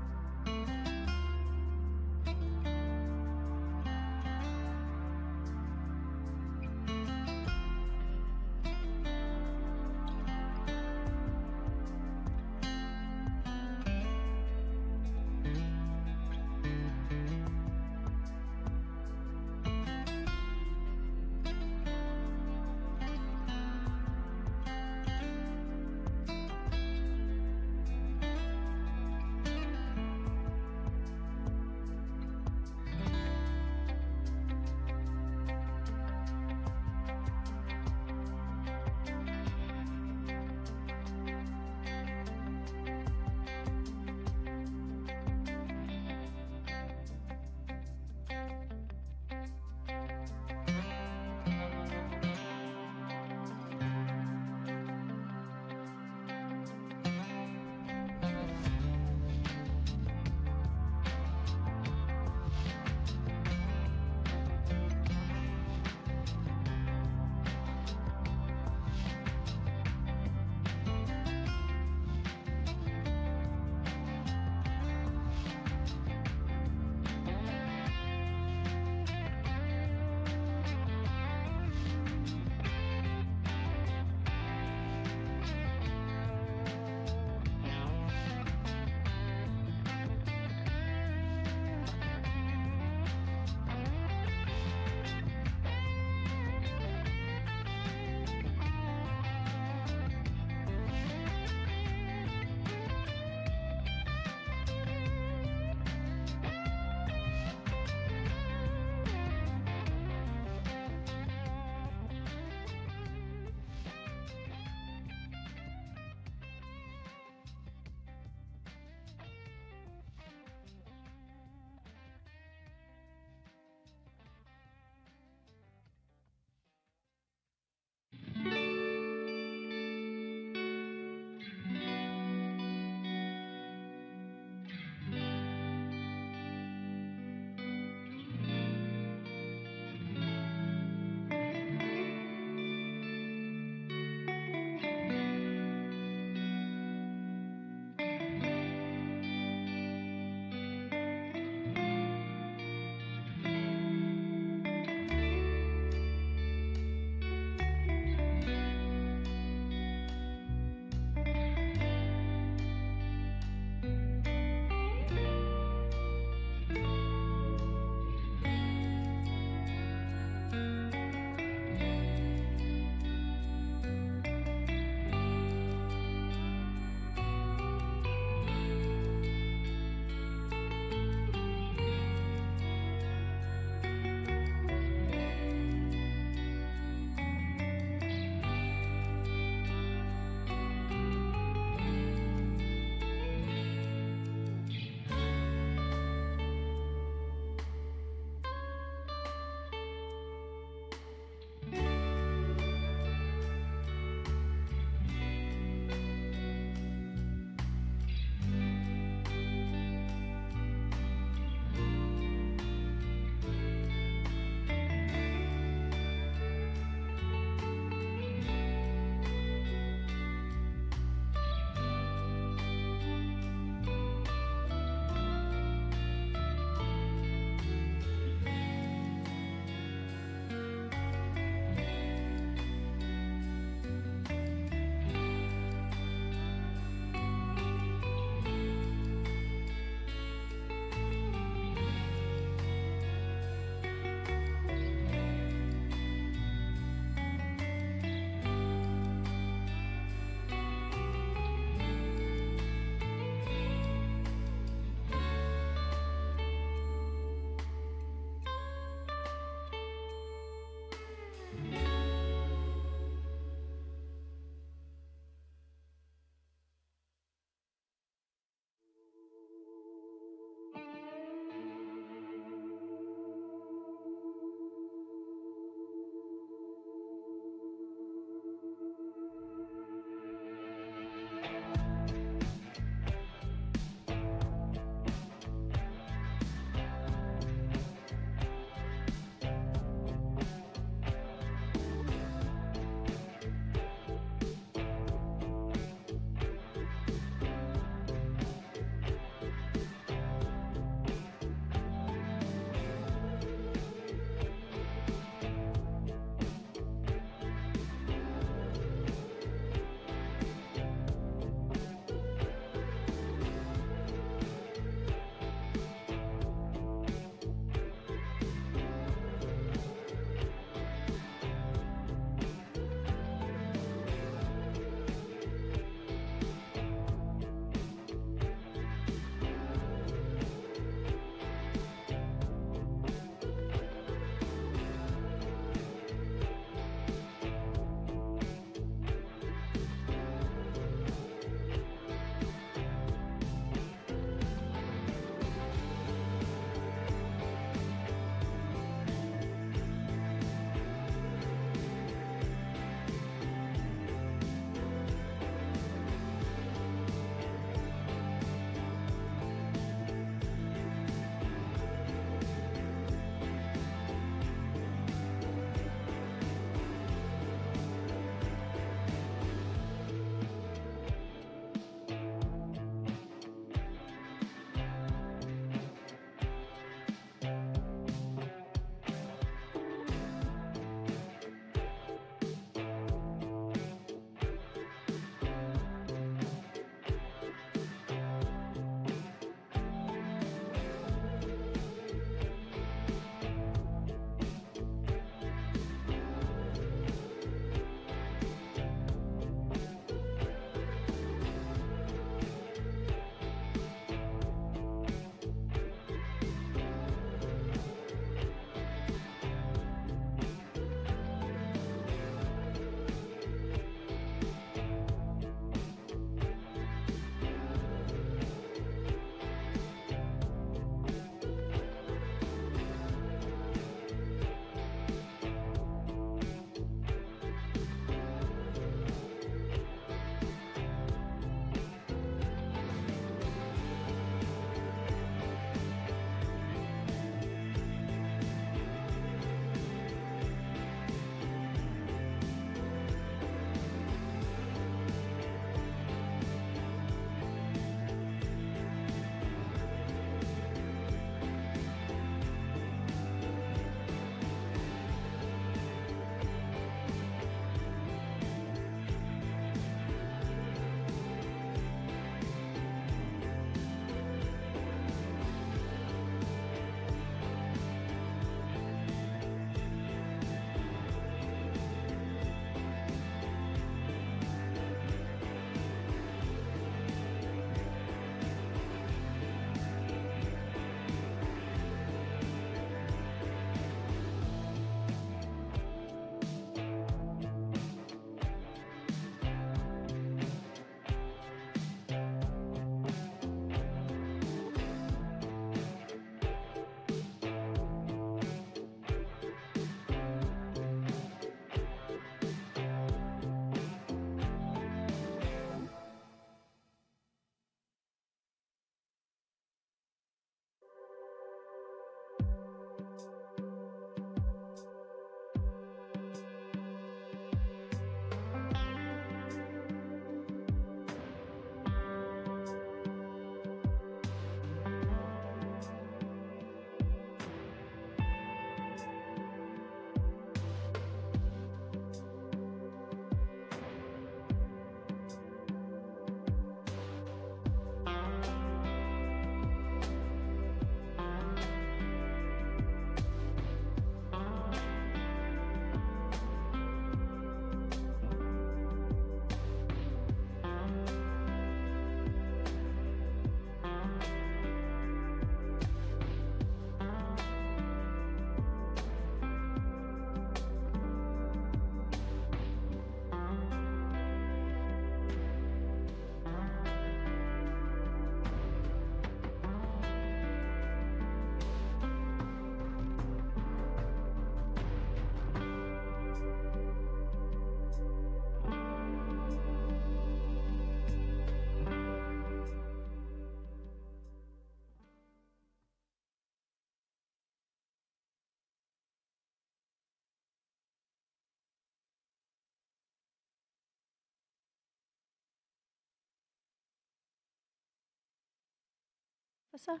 J: Officer,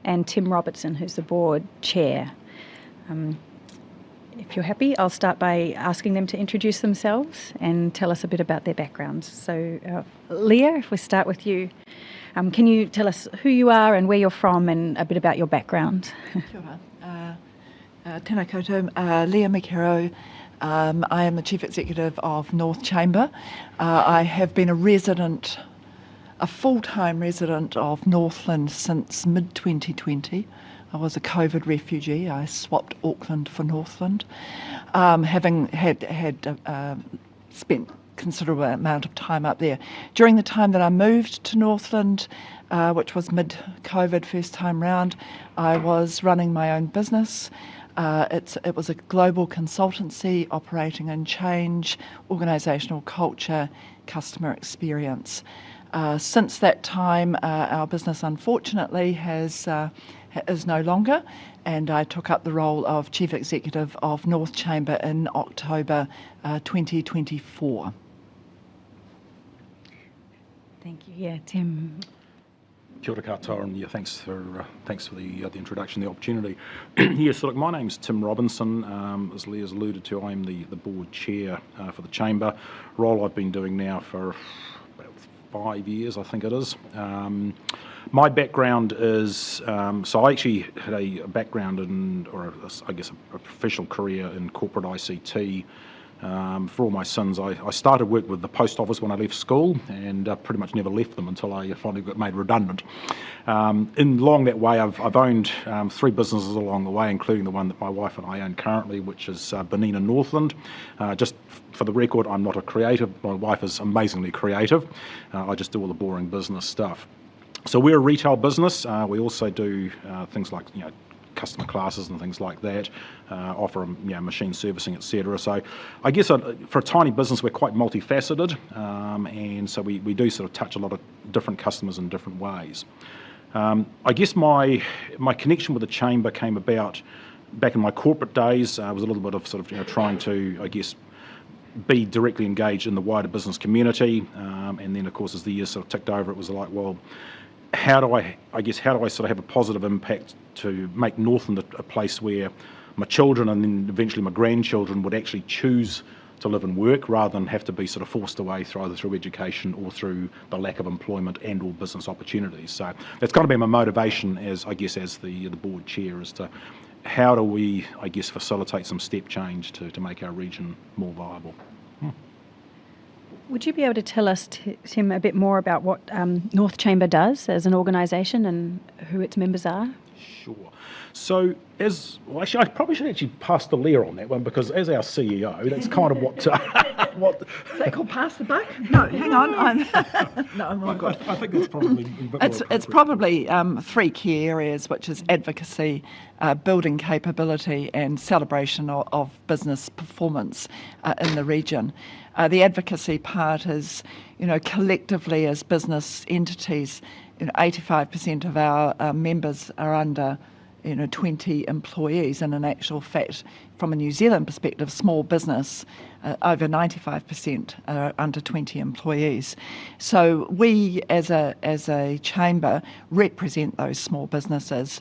J: and Tim Robertson, who's the board chair. If you're happy, I'll start by asking them to introduce themselves and tell us a bit about their backgrounds. So, Leah, if we start with you, can you tell us who you are and where you're from and a bit about your background?
O: Sure. Tēnā koutou, Leah Mikero. I am the Chief Executive of North Chamber. I have been a full-time resident of Northland since mid-2020. I was a COVID refugee. I swapped Auckland for Northland, having had spent considerable amount of time up there. During the time that I moved to Northland, which was mid-COVID first time round, I was running my own business. It was a global consultancy operating in change, organisational culture, customer experience. Since that time, our business unfortunately is no longer, and I took up the role of Chief Executive of North Chamber in October 2024.
J: Thank you. Yeah, Tim.
P: Kia ora koutou, and yeah, thanks for the introduction, the opportunity. Yes, so look, my name's Tim Robinson. As Leah's alluded to, I'm the board chair for the Chamber, role I've been doing now for about 5 years, I think it is. My background is, so I actually had a background in, I guess a professional career in corporate ICT. For all my sins, I started work with the post office when I left school, and pretty much never left them until I finally got made redundant. Along that way, I've owned 3 businesses along the way, including the one that my wife and I own currently, which is Auckland and Northland. Just for the record, I'm not a creative. My wife is amazingly creative. I just do all the boring business stuff. So we're a retail business. We also do things like, customer classes and things like that, offer machine servicing, etc. So I guess for a tiny business we're quite multifaceted, and so we do sort of touch a lot of different customers in different ways. I guess my connection with the Chamber came about back in my corporate days. It was a little bit of sort of trying to, I guess, be directly engaged in the wider business community, and then of course as the years sort of ticked over, it was like, well, how do I sort of have a positive impact to make Northland a place where my children and then eventually my grandchildren would actually choose to live and work rather than have to be sort of forced away either through education or through the lack of employment and or business opportunities. So that's kind of been my motivation as the board chair, as to how do we, I guess, facilitate some step change to make our region more viable.
J: Would you be able to tell us, Tim, a bit more about what North Chamber does as an organisation and who its members are?
P: Sure. So actually, I probably should actually pass to Leah on that one, because as our CEO, that's kind of what.
O: Is that called pass the buck? No, hang on. I'm all good.
P: I think that's probably.
O: It's probably 3 key areas, which is advocacy, building capability, and celebration of business performance in the region. The advocacy part is, collectively as business entities, 85% of our members are under 20 employees, and in actual fact, from a New Zealand perspective, small business, over 95% are under 20 employees. So we, as a chamber, represent those small businesses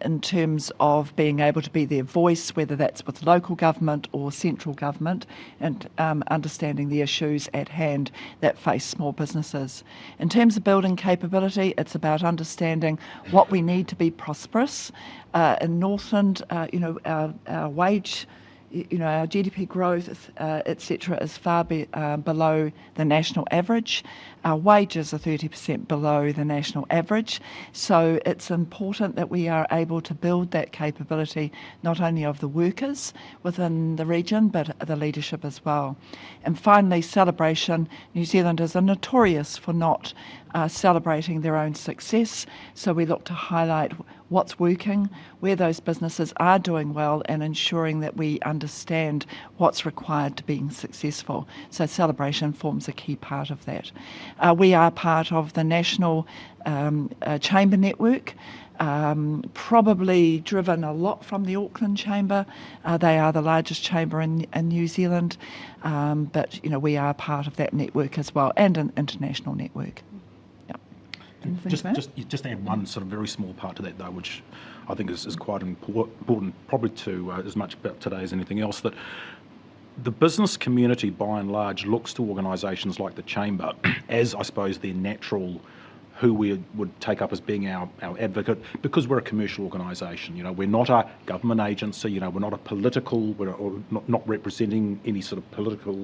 O: in terms of being able to be their voice, whether that's with local government or central government, and understanding the issues at hand that face small businesses. In terms of building capability, it's about understanding what we need to be prosperous. In Northland, our wage, our GDP growth, etc., is far below the national average. Our wages are 30% below the national average. So it's important that we are able to build that capability, not only of the workers within the region, but the leadership as well. And finally, celebration. New Zealanders are notorious for not celebrating their own success. So we look to highlight what's working, where those businesses are doing well, and ensuring that we understand what's required to being successful. So celebration forms a key part of that. We are part of the National Chamber Network, probably driven a lot from the Auckland Chamber. They are the largest chamber in New Zealand, but we are part of that network as well, and an international network.
P: Just add one sort of very small part to that, though, which I think is quite important, probably to as much about today as anything else, that the business community, by and large, looks to organisations like the Chamber as, I suppose, their natural, who we would take up as being our advocate, because we're a commercial organisation. We're not a government agency. We're not a political. We're not representing any sort of political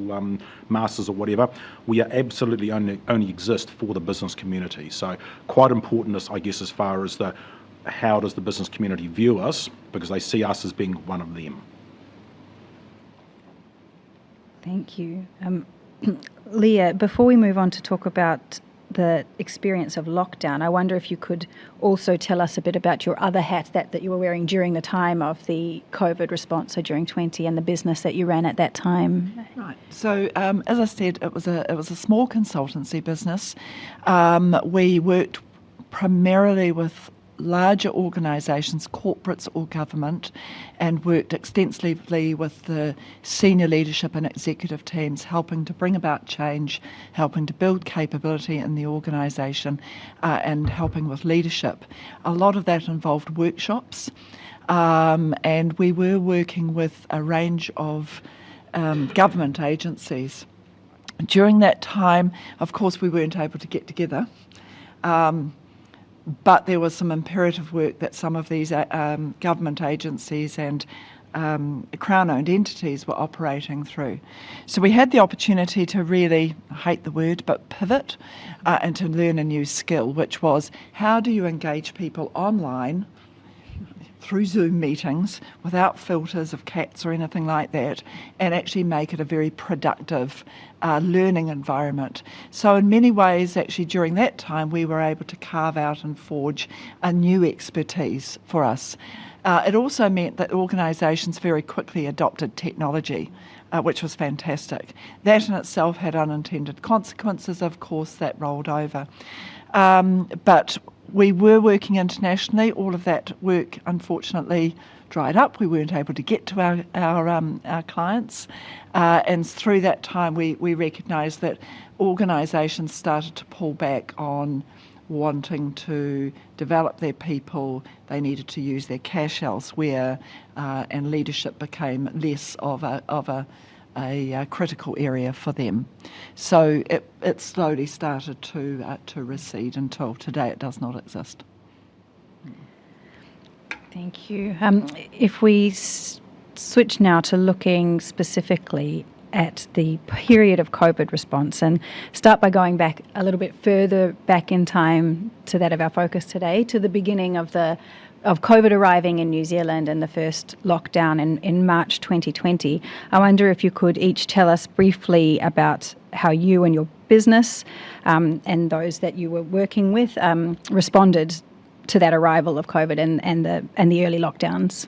P: masses or whatever. We are absolutely only exist for the business community. So quite important, I guess, as far as how does the business community view us, because they see us as being one of them.
J: Thank you. Leah, before we move on to talk about the experience of lockdown, I wonder if you could also tell us a bit about your other hat that you were wearing during the time of the COVID response, so during 20, and the business that you ran at that time.
O: Right. So, as I said, it was a small consultancy business. We worked primarily with larger organisations, corporates or government, and worked extensively with the senior leadership and executive teams, helping to bring about change, helping to build capability in the organisation, and helping with leadership. A lot of that involved workshops, and we were working with a range of government agencies. During that time, of course, we weren't able to get together. But there was some imperative work that some of these government agencies and Crown-owned entities were operating through. So we had the opportunity to really, I hate the word, but pivot and to learn a new skill, which was how do you engage people online through Zoom meetings without filters of cats or anything like that, and actually make it a very productive learning environment. So in many ways, actually during that time, we were able to carve out and forge a new expertise for us. It also meant that organisations very quickly adopted technology, which was fantastic. That in itself had unintended consequences, of course, that rolled over. But we were working internationally. All of that work, unfortunately, dried up. We weren't able to get to our clients. And through that time, we recognised that organisations started to pull back on wanting to develop their people. They needed to use their cash elsewhere, and leadership became less of a critical area for them. So it slowly started to recede until today it does not exist.
J: Thank you. If we switch now to looking specifically at the period of COVID response and start by going back a little bit further back in time to that of our focus today, to the beginning of COVID arriving in New Zealand and the first lockdown in March 2020. I wonder if you could each tell us briefly about how you and your business and those that you were working with responded to that arrival of COVID and the early lockdowns.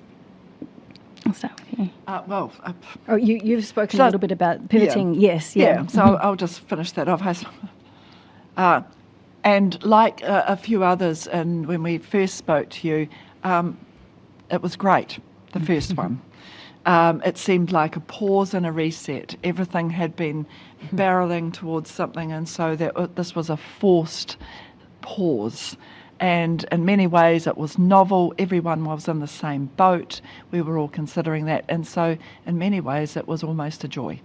J: I'll start with you. You've spoken a little bit about pivoting.
O: Yeah.
J: Yes.
O: Yeah. So I'll just finish that off. And like a few others, and when we first spoke to you, it was great, the first one. It seemed like a pause and a reset. Everything had been barreling towards something, and so this was a forced pause. And in many ways it was novel. Everyone was in the same boat. We were all considering that. And so in many ways it was almost a joy.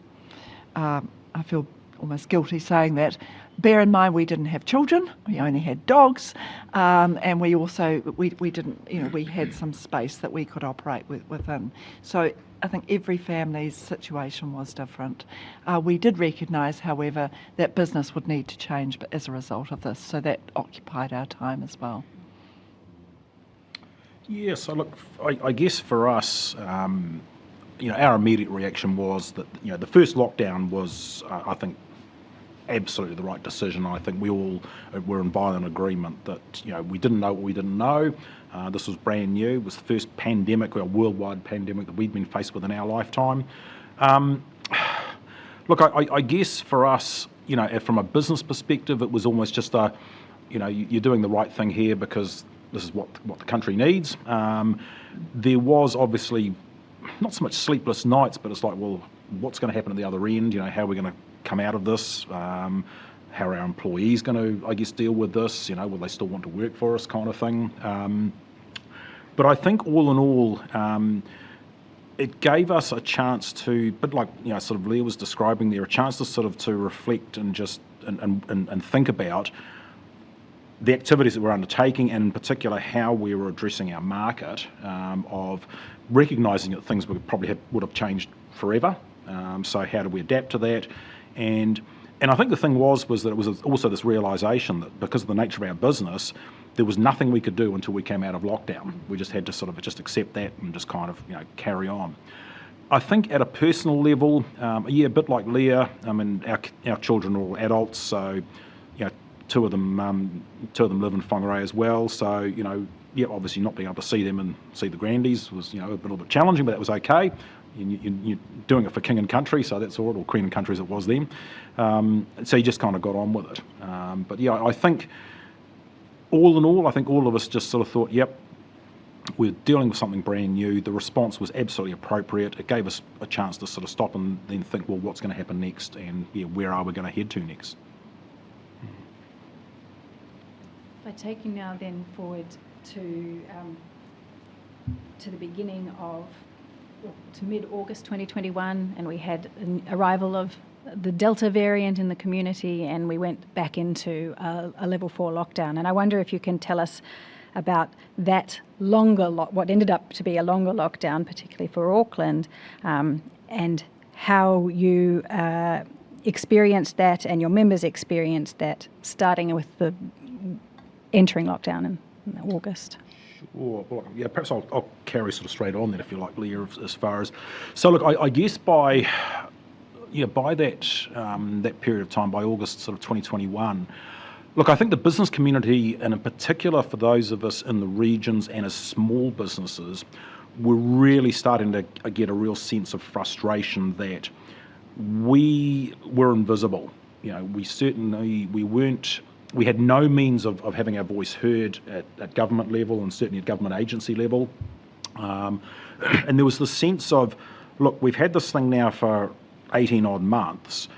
O: I feel almost guilty saying that. Bear in mind we didn't have children, we only had dogs, and we also, we didn't, we had some space that we could operate within. So I think every family's situation was different. We did recognise, however, that business would need to change as a result of this, so that occupied our time as well.
P: Yeah, so look, I guess for us, our immediate reaction was that, the first lockdown was, I think, absolutely the right decision. I think we all were in violent agreement that, we didn't know what we didn't know. This was brand new. It was the first pandemic, a worldwide pandemic that we'd been faced with in our lifetime. Look, I guess for us, from a business perspective, it was almost just you're doing the right thing here because this is what the country needs. There was obviously not so much sleepless nights, but it's like, well, what's going to happen at the other end? How are we going to come out of this? how are our employees going to, I guess, deal with this? Will they still want to work for us, kind of thing? But I think all in all, it gave us a chance to, but like sort of Leah was describing there, a chance to sort of to reflect and just and think about the activities that we're undertaking, and in particular how we were addressing our market, of recognising that things would have changed forever. So how do we adapt to that? And I think the thing was that it was also this realisation that because of the nature of our business, there was nothing we could do until we came out of lockdown. We just had to sort of just accept that and just kind of carry on. I think at a personal level, a bit like Leah. I mean, our children are all adults, so two of them live in Whangarei as well. So obviously not being able to see them and see the grandies was a little bit challenging, but that was okay. You're doing it for king and country, so that's all, or queen and country as it was then. So you just kind of got on with it. But I think all in all, I think all of us just sort of thought, yep, we're dealing with something brand new. The response was absolutely appropriate. It gave us a chance to sort of stop and then think, well, what's going to happen next, and where are we going to head to next?
J: By taking now then forward to the beginning of, to mid-August 2021, and we had an arrival of the Delta variant in the community, and we went back into a level 4 lockdown. And I wonder if you can tell us about that what ended up to be a longer lockdown, particularly for Auckland, and how you experienced that and your members experienced that, starting with the entering lockdown in August.
P: Sure. Well, perhaps I'll carry sort of straight on then, if you like, Leah, as far as... So look, I guess by that period of time, by August sort of 2021, look, I think the business community, and in particular for those of us in the regions and as small businesses, were really starting to get a real sense of frustration that we were invisible. We had no means of having our voice heard at government level, and certainly at government agency level. And there was the sense of, look, we've had this thing now for 18 odd months.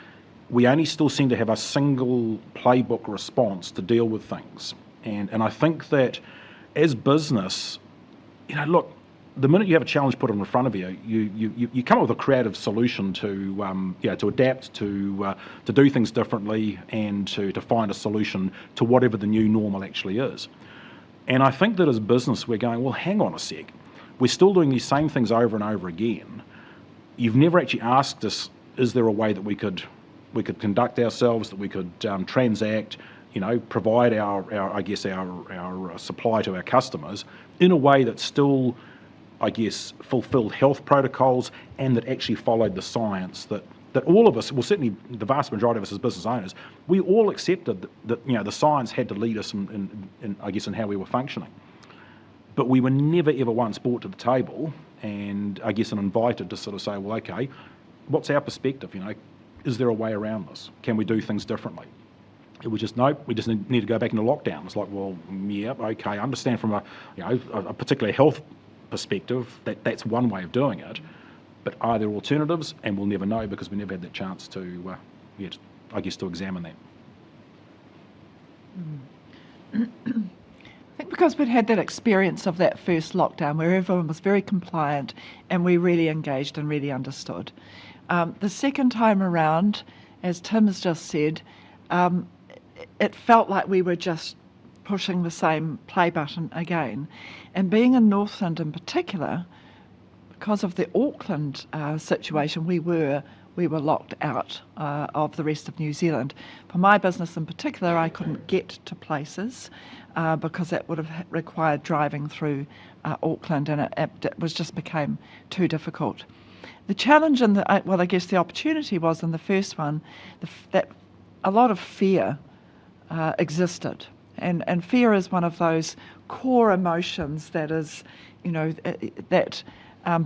P: We only still seem to have a single playbook response to deal with things. And I think that as business, look, the minute you have a challenge put in front of you, you come up with a creative solution to adapt, to do things differently, and to find a solution to whatever the new normal actually is. And I think that as business, we're going, well, hang on a sec. We're still doing these same things over and over again. You've never actually asked us, is there a way that we could conduct ourselves, that we could transact, provide our supply to our customers in a way that still, I guess, fulfilled health protocols, and that actually followed the science that all of us, well, certainly the vast majority of us as business owners, we all accepted that the science had to lead us in how we were functioning. But we were never ever once brought to the table and invited to sort of say, well, okay, what's our perspective? Is there a way around this? Can we do things differently? It was just, nope, we just need to go back into lockdown. It's like, well, yeah, okay, I understand from a particular health perspective that's one way of doing it, but are there alternatives? And we'll never know, because we never had that chance to examine that.
O: I think because we'd had that experience of that first lockdown where everyone was very compliant and we really engaged and really understood. The second time around, as Tim has just said, it felt like we were just pushing the same play button again. And being in Northland in particular, because of the Auckland situation, we were locked out of the rest of New Zealand. For my business in particular, I couldn't get to places because that would have required driving through Auckland, and it just became too difficult. The challenge and I guess the opportunity was in the first one that a lot of fear existed, and fear is one of those core emotions that is, that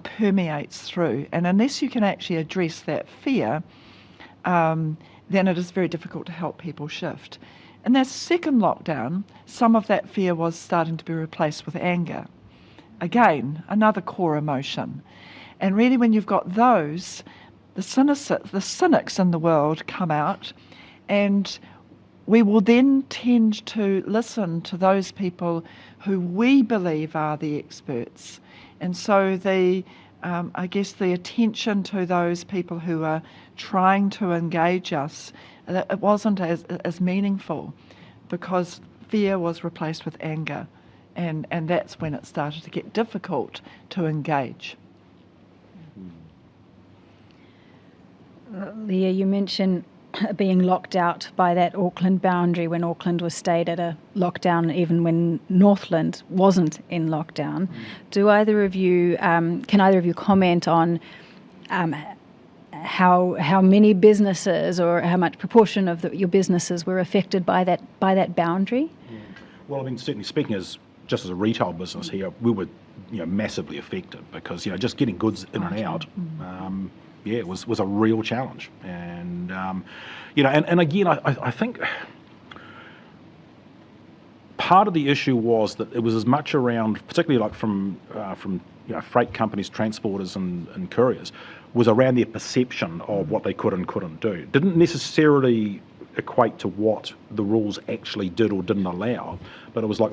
O: permeates through. And unless you can actually address that fear, then it is very difficult to help people shift. In that second lockdown, some of that fear was starting to be replaced with anger. Again, another core emotion. And really, when you've got those, the cynics in the world come out, and we will then tend to listen to those people who we believe are the experts. And so I guess the attention to those people who are trying to engage us, it wasn't as meaningful because fear was replaced with anger. And that's when it started to get difficult to engage.
J: Leah, you mentioned being locked out by that Auckland boundary when Auckland was stayed at a lockdown, even when Northland wasn't in lockdown. Do either of you, can either of you comment on how many businesses or how much proportion of your businesses were affected by that boundary?
P: Well, I mean, certainly speaking just as a retail business here, we were massively affected because just getting goods in and out. It was a real challenge, and and again, I think part of the issue was that it was as much around, particularly like from freight companies, transporters, and couriers, was around their perception of what they could and couldn't do. It didn't necessarily equate to what the rules actually did or didn't allow, but it was like,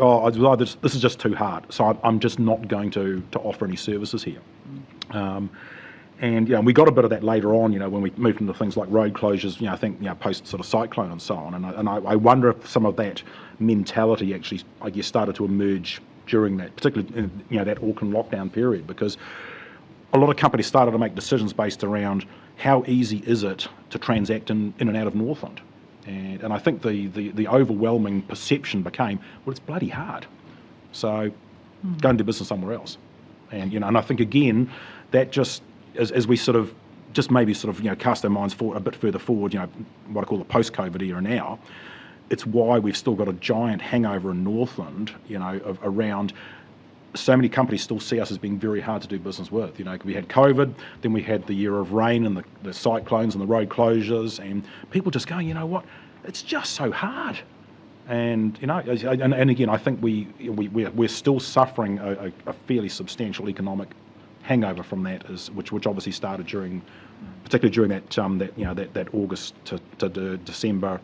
P: this is just too hard, so I'm just not going to offer any services here. And we got a bit of that later on, when we moved into things like road closures, I think, post sort of cyclone and so on. And I wonder if some of that mentality actually, I guess, started to emerge during that, particularly, that Auckland lockdown period, because a lot of companies started to make decisions based around how easy is it to transact in and out of Northland. And I think the overwhelming perception became, well, it's bloody hard. So go and do business somewhere else. And, and I think, again, that just, as we sort of just maybe sort of cast our minds forward a bit further forward, what I call the post-COVID era now, it's why we've still got a giant hangover in Northland, around so many companies still see us as being very hard to do business with. We had COVID, then we had the year of rain and the cyclones and the road closures, and people just going, what, it's just so hard. And and again, I think we're still suffering a fairly substantial economic hangover from that, which obviously started particularly during that August to December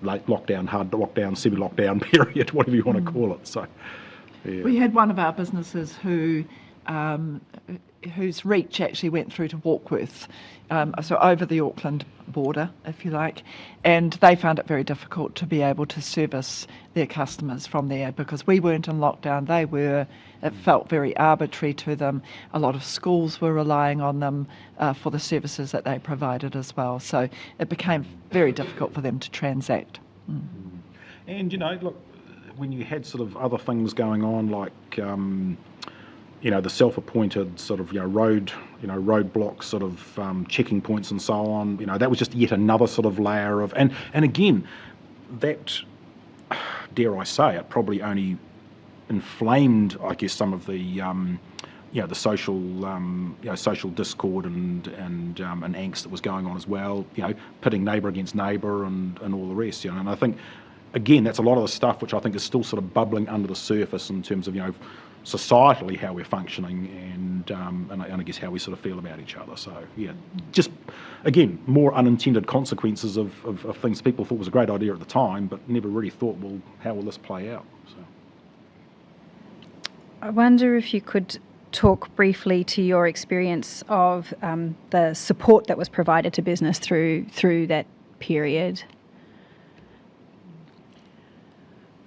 P: late lockdown, hard lockdown, semi-lockdown period, whatever you want to call it. So, yeah.
O: We had one of our businesses whose reach actually went through to Warkworth, so over the Auckland border, if you like, and they found it very difficult to be able to service their customers from there because we weren't in lockdown, they were. It felt very arbitrary to them. A lot of schools were relying on them for the services that they provided as well, so it became very difficult for them to transact.
P: And look, when you had sort of other things going on like the self-appointed sort of roadblock sort of checking points and so on, that was just yet another sort of layer of and again, that, dare I say it, probably only inflamed, I guess, some of the the social social discord and angst that was going on as well, pitting neighbour against neighbour and all the rest, and I think again that's a lot of the stuff which I think is still sort of bubbling under the surface in terms of societally how we're functioning and I guess how we sort of feel about each other. So just again more unintended consequences of things people thought was a great idea at the time but never really thought, well, how will this play out? So
J: I wonder if you could talk briefly to your experience of the support that was provided to business through that period.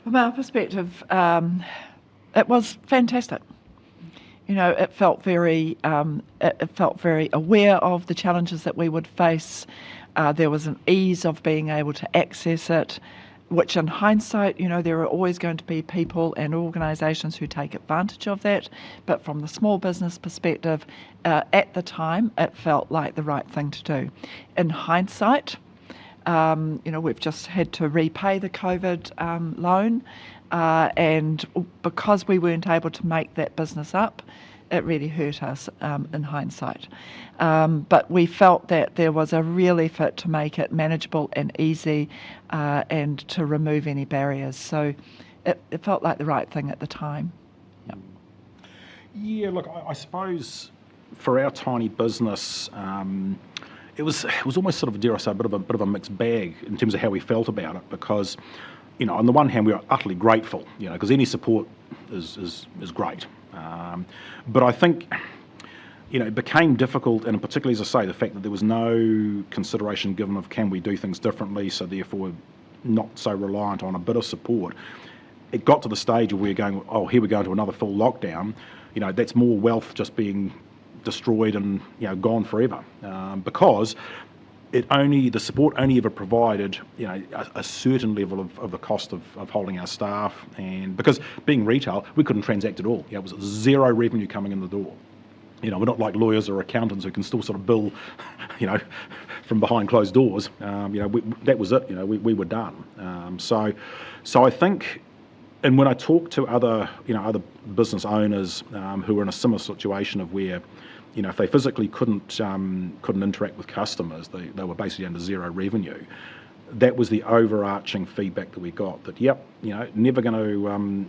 O: From our perspective, it was fantastic. It felt very aware of the challenges that we would face. There was an ease of being able to access it, which in hindsight, there are always going to be people and organisations who take advantage of that. But from the small business perspective, at the time, it felt like the right thing to do. In hindsight, we've just had to repay the COVID loan, and because we weren't able to make that business up, it really hurt us in hindsight. But we felt that there was a real effort to make it manageable and easy and to remove any barriers. So it felt like the right thing at the time. Yeah,
P: look, I suppose for our tiny business, it was almost sort of, dare I say, a bit of a mixed bag in terms of how we felt about it, because, on the one hand, we were utterly grateful, because any support is great. But I think, it became difficult, and particularly, as I say, the fact that there was no consideration given of can we do things differently, so therefore not so reliant on a bit of support. It got to the stage of we're going, oh, here we go into another full lockdown. That's more wealth just being destroyed and gone forever, because the support only ever provided a certain level of the cost of holding our staff, and because being retail, we couldn't transact at all. It was zero revenue coming in the door. We're not like lawyers or accountants who can still sort of bill, from behind closed doors. That was it. We were done. So I think, and when I talk to other business owners who are in a similar situation of where, if they physically couldn't interact with customers, they were basically under zero revenue. That was the overarching feedback that we got. That never going to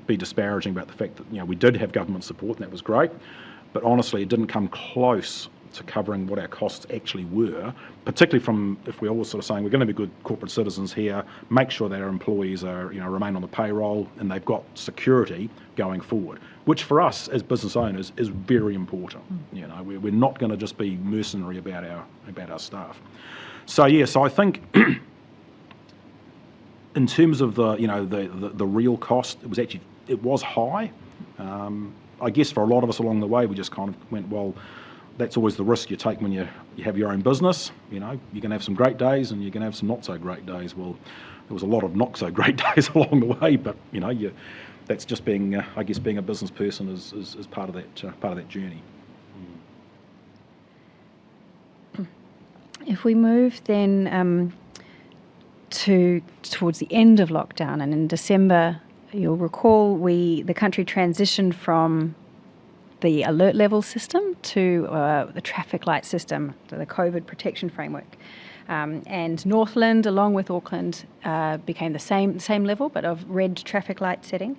P: be disparaging about the fact that we did have government support, and that was great. But honestly, it didn't come close to covering what our costs actually were, particularly from if we're all sort of saying we're going to be good corporate citizens here, make sure that our employees are remain on the payroll and they've got security going forward, which for us as business owners is very important. We're not going to just be mercenary about our staff. So I think in terms of the real cost, it was high. I guess for a lot of us along the way, we just kind of went, well, that's always the risk you take when you have your own business. You're going to have some great days and you're going to have some not so great days. Well, there was a lot of not so great days along the way, but that's just being, I guess, being a business person is part of that journey.
J: If we move then towards the end of lockdown, and in December, you'll recall the country transitioned from the alert level system to the traffic light system, the COVID protection framework. And Northland, along with Auckland, became the same level, but of red traffic light setting.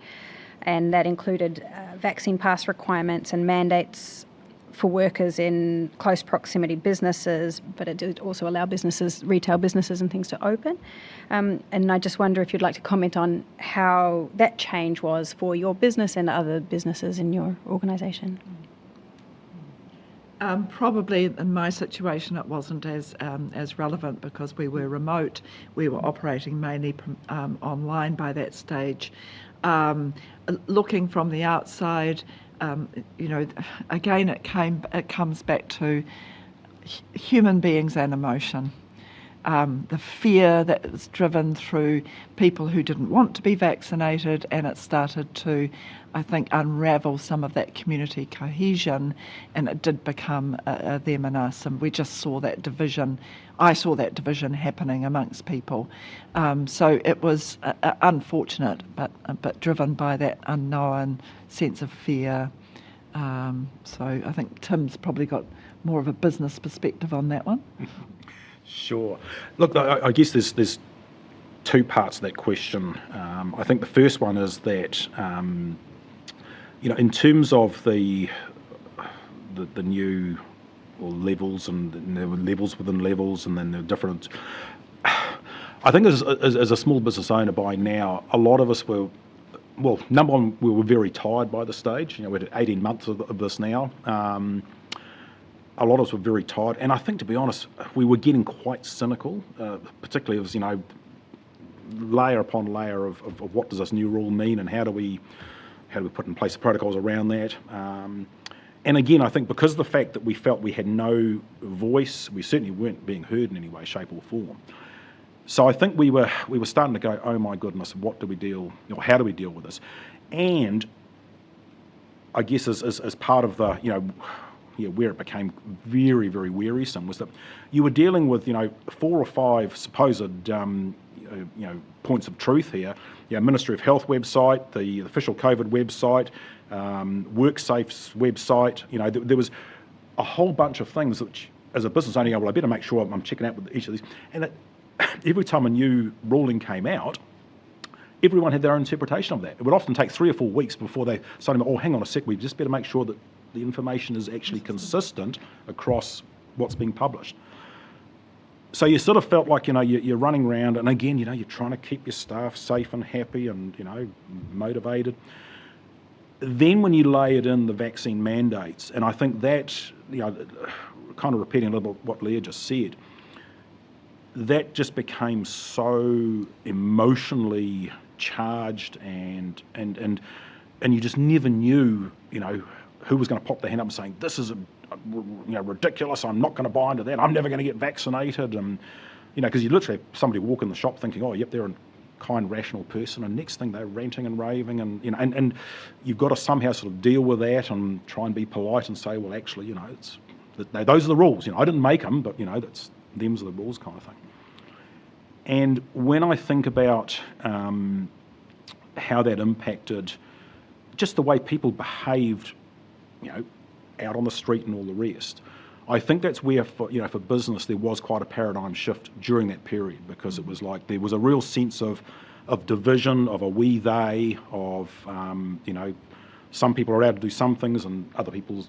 J: And that included vaccine pass requirements and mandates for workers in close proximity businesses, but it did also allow retail businesses and things to open. And I just wonder if you'd like to comment on how that change was for your business and other businesses in your organisation.
O: Probably in my situation it wasn't as relevant because we were remote. We were operating mainly online by that stage. Looking from the outside, again it comes back to human beings and emotion. The fear that was driven through people who didn't want to be vaccinated, and it started to, I think, unravel some of that community cohesion, and it did become them and us, and we just saw that division. I saw that division happening amongst people. So it was unfortunate, but driven by that unknown sense of fear. So I think Tim's probably got more of a business perspective on that one.
P: Sure. Look, I guess there's two parts to that question. I think the first one is that, in terms of the new levels, and there were levels within levels, and then there were different. I think as a small business owner by now, a lot of us were, well, number one, we were very tired by the stage. We're at 18 months of this now. A lot of us were very tired, and I think, to be honest, we were getting quite cynical, particularly as, layer upon layer of what does this new rule mean, and how do we put in place the protocols around that. And again, I think because of the fact that we felt we had no voice, we certainly weren't being heard in any way, shape or form. So I think we were starting to go, oh my goodness, how do we deal with this? And I guess as part of the, where it became very, very wearisome was that you were dealing with, 4 or 5 supposed, points of truth here. Ministry of Health website, the official COVID website, WorkSafe's website. There was a whole bunch of things which, as a business owner, well, I better make sure I'm checking out with each of these. And every time a new ruling came out, everyone had their own interpretation of that. It would often take 3 or 4 weeks before they started, oh, hang on a sec, we just better make sure that the information is actually consistent across what's being published. So you sort of felt like, you're running around, and again, you're trying to keep your staff safe and happy and, motivated. Then when you layered in the vaccine mandates, and I think that, kind of repeating a little bit what Leah just said, that just became so emotionally charged, and you just never knew, who was going to pop their hand up and saying, this is ridiculous, I'm not going to buy into that, I'm never going to get vaccinated, and because you literally have somebody walk in the shop thinking, oh, yep, they're a kind, rational person, and next thing they're ranting and raving, and and you've got to somehow sort of deal with that and try and be polite and say, well, actually, it's those are the rules. I didn't make them, but that's them's are the rules, kind of thing. And when I think about how that impacted just the way people behaved, out on the street and all the rest, I think that's where, for business, there was quite a paradigm shift during that period, because it was like there was a real sense of division, of a we they, of some people are allowed to do some things and other people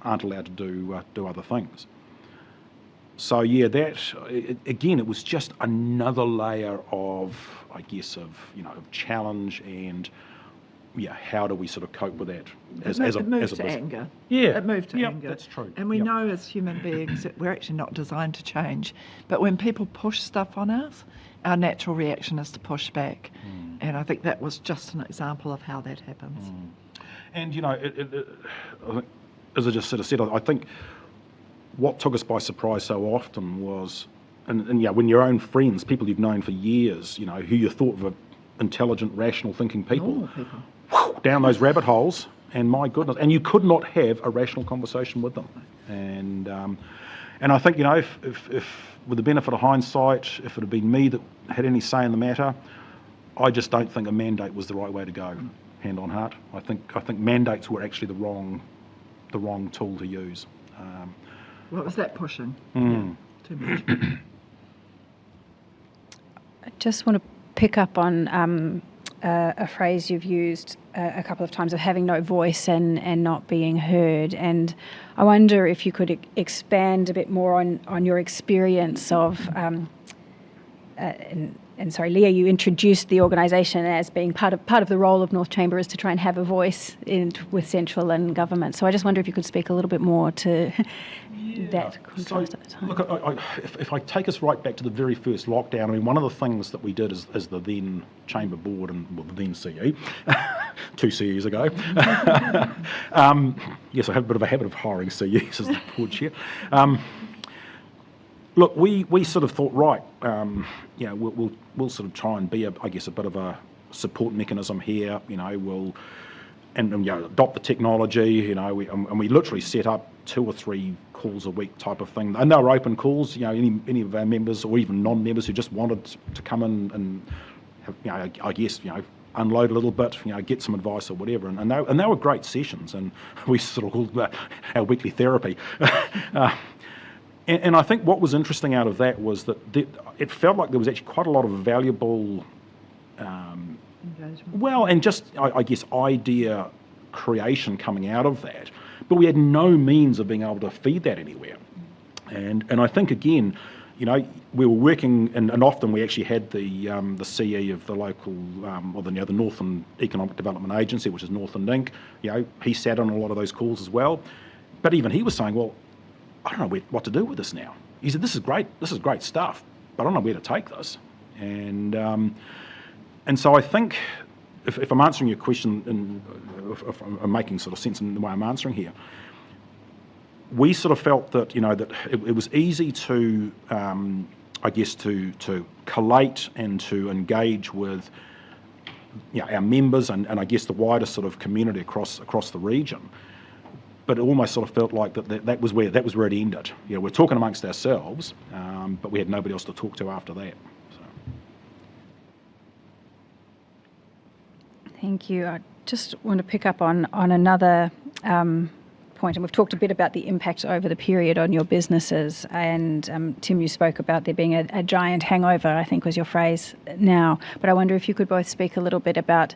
P: aren't allowed to do other things. So yeah, again, it was just another layer of, I guess, of challenge, and how do we sort of cope with that
O: It moved to anger.
P: Yeah,
O: it moved to
P: yep,
O: anger.
P: That's true.
O: And we know as human beings that we're actually not designed to change. But when people push stuff on us, our natural reaction is to push back. And I think that was just an example of how that happens.
P: And as I just sort of said, I think what took us by surprise so often was, and when your own friends, people you've known for years, who you thought were intelligent, rational thinking people, down those rabbit holes, and my goodness, and you could not have a rational conversation with them. And I think, if with the benefit of hindsight, if it had been me that had any say in the matter, I just don't think a mandate was the right way to go, hand on heart. I think mandates were actually the wrong tool to use.
O: What was that pushing? Too much.
J: I just want to pick up on a phrase you've used a couple of times of having no voice and not being heard. And I wonder if you could expand a bit more on your experience of, and sorry, Leah, you introduced the organisation as being part of the role of North Chamber is to try and have a voice with central and government. So I just wonder if you could speak a little bit more to that contrast at the time.
P: Look, if I take us right back to the very first lockdown, one of the things that we did as the then Chamber Board and the then CE, 2 CEs ago, yes, I have a bit of a habit of hiring CEs as the board chair. Look, we sort of thought, right, we'll sort of try and be, a bit of a support mechanism here. We'll adopt the technology. And we literally set up 2 or 3 calls a week type of thing, and they were open calls. Any of our members or even non-members who just wanted to come in and have, unload a little bit, get some advice or whatever. And they were great sessions, and we sort of called our weekly therapy. And I think what was interesting out of that was that it felt like there was actually quite a lot of valuable, engagement. And just, I guess, idea creation coming out of that. But we had no means of being able to feed that anywhere. And I think, again, we were working, and often we actually had the CE of the local, the Northland Economic Development Agency, which is Northland Inc. He sat on a lot of those calls as well. But even he was saying, well, I don't know what to do with this now. He said, this is great stuff, but I don't know where to take this. And so I think, if I'm answering your question, and if I'm making sort of sense in the way I'm answering here, we sort of felt that, that it was easy to, to collate and to engage with, our members and I guess the wider sort of community across the region. But it almost sort of felt like that was where it ended. We're talking amongst ourselves, but we had nobody else to talk to after that. So.
J: Thank you. I just want to pick up on another point, and we've talked a bit about the impact over the period on your businesses. And Tim, you spoke about there being a giant hangover, I think was your phrase now. But I wonder if you could both speak a little bit about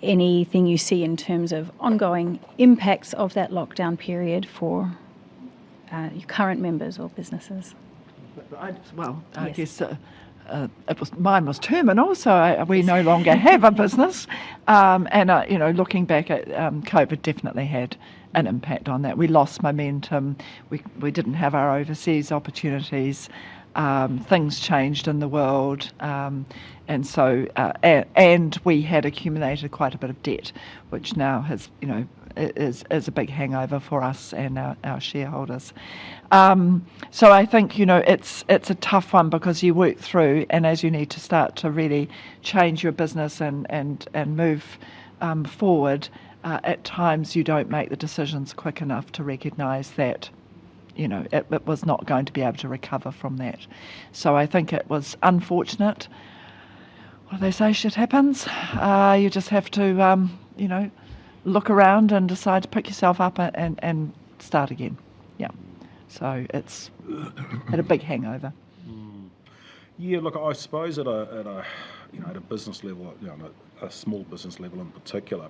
J: anything you see in terms of ongoing impacts of that lockdown period for your current members or businesses.
O: I guess mine was terminal, so we no longer have a business. Looking back at COVID definitely had an impact on that. We lost momentum. We didn't have our overseas opportunities. Things changed in the world, and we had accumulated quite a bit of debt, which now has is a big hangover for us and our shareholders. So I think it's a tough one because you work through, and as you need to start to really change your business and move forward, at times you don't make the decisions quick enough to recognise that it was not going to be able to recover from that. So I think it was unfortunate. What do they say? Shit happens. You just have to look around and decide to pick yourself up and start again. Yeah. So it's had a big hangover.
P: Yeah, look, I suppose at a business level, a small business level in particular,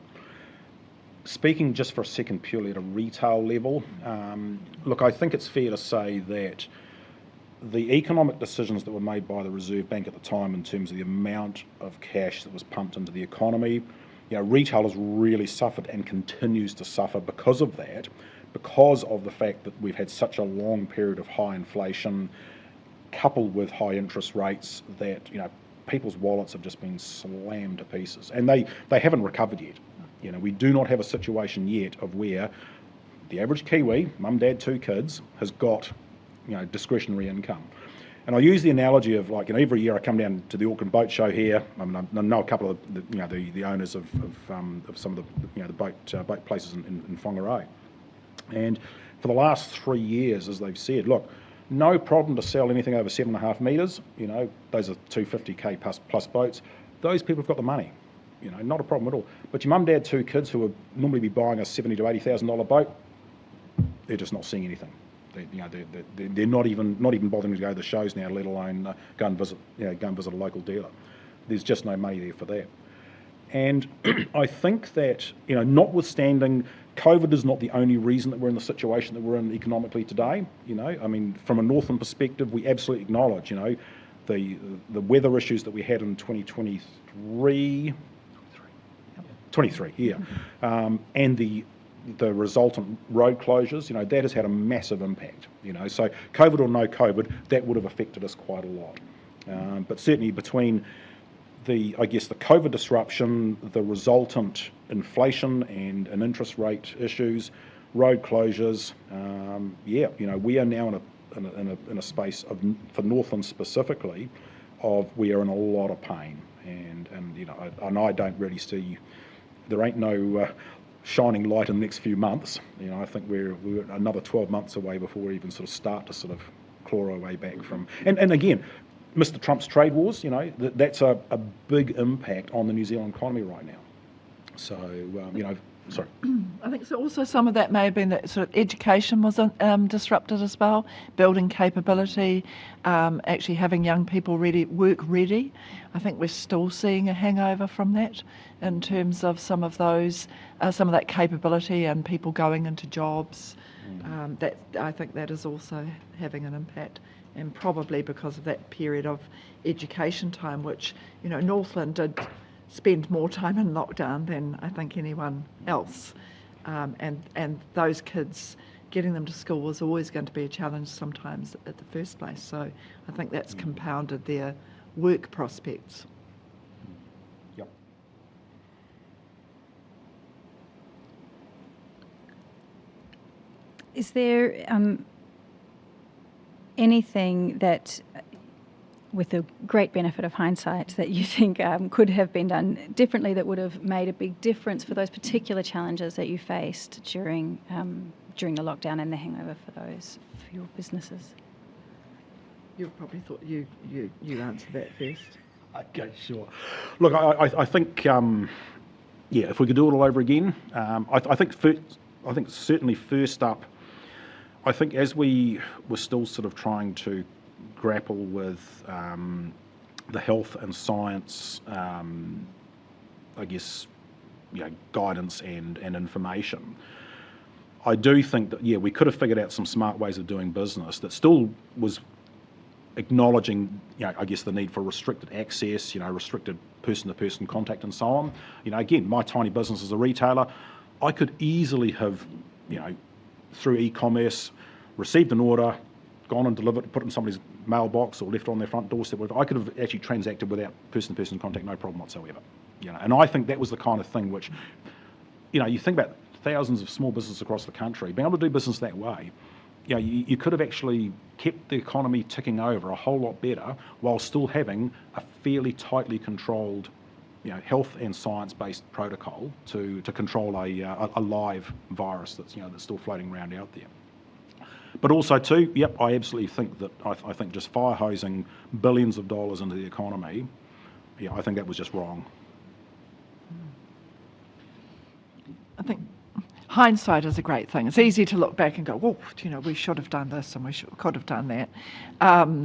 P: speaking just for a second purely at a retail level, look, I think it's fair to say that the economic decisions that were made by the Reserve Bank at the time in terms of the amount of cash that was pumped into the economy, retail has really suffered and continues to suffer because of that, because of the fact that we've had such a long period of high inflation coupled with high interest rates that people's wallets have just been slammed to pieces, and they haven't recovered yet. We do not have a situation yet of where the average Kiwi, mum, dad, 2 kids, has got discretionary income. And I use the analogy of every year I come down to the Auckland boat show here. I know a couple of the owners of some of the boat places in Whangarei, and for the last 3 years, as they've said, look, no problem to sell anything over 7.5 metres. Those are 250k plus boats. Those people have got the money. Not a problem at all. But your mum, dad, 2 kids who would normally be buying a $70,000 to $80,000 boat, they're just not seeing anything. They're not even bothering to go to the shows now, let alone go and visit a local dealer. There's just no money there for that. And I think that notwithstanding, COVID is not the only reason that we're in the situation that we're in economically today. From a Northland perspective, we absolutely acknowledge the weather issues that we had in 2023. 23, yeah, and the resultant road closures, that has had a massive impact. So COVID or no COVID, that would have affected us quite a lot. But certainly between the COVID disruption, the resultant inflation and interest rate issues, road closures, we are now in a space for Northland specifically, we are in a lot of pain, and I don't really see. There ain't no shining light in the next few months. I think we're another 12 months away before we even start to claw our way back from. And again, Mr. Trump's trade wars, that's a big impact on the New Zealand economy right now. So, sorry.
O: I think so. Also, some of that may have been that education was disrupted as well, building capability, actually having young people work ready. I think we're still seeing a hangover from that in terms of some of that capability and people going into jobs. That I think that is also having an impact, and probably because of that period of education time, which Northland did spend more time in lockdown than I think anyone else, and those kids, getting them to school was always going to be a challenge sometimes at the first place. So I think that's compounded their work prospects.
P: Yep.
J: Is there anything that, with the great benefit of hindsight, that you think could have been done differently that would have made a big difference for those particular challenges that you faced during the lockdown and the hangover for your businesses?
O: You probably thought you answered that first.
P: Okay, sure. Look, I think if we could do it all over again, I think certainly first up, I think as we were still trying to grapple with the health and science, guidance and information, I do think that we could have figured out some smart ways of doing business that still was acknowledging, I guess the need for restricted access, restricted person-to-person contact and so on. Again, my tiny business as a retailer, I could easily have, through e-commerce, received an order, gone and delivered, put it in somebody's mailbox or left on their front doorstep, whatever. I could have actually transacted without person-to-person contact, no problem whatsoever. And I think that was the kind of thing which, you think about thousands of small businesses across the country, being able to do business that way, you could have actually kept the economy ticking over a whole lot better while still having a fairly tightly controlled, health and science-based protocol to control a live virus that's that's still floating around out there. But also too, yep, I absolutely think that I think just fire hosing billions of dollars into the economy, I think that was just wrong.
O: I think hindsight is a great thing. It's easy to look back and go, well, we should have done this and could have done that.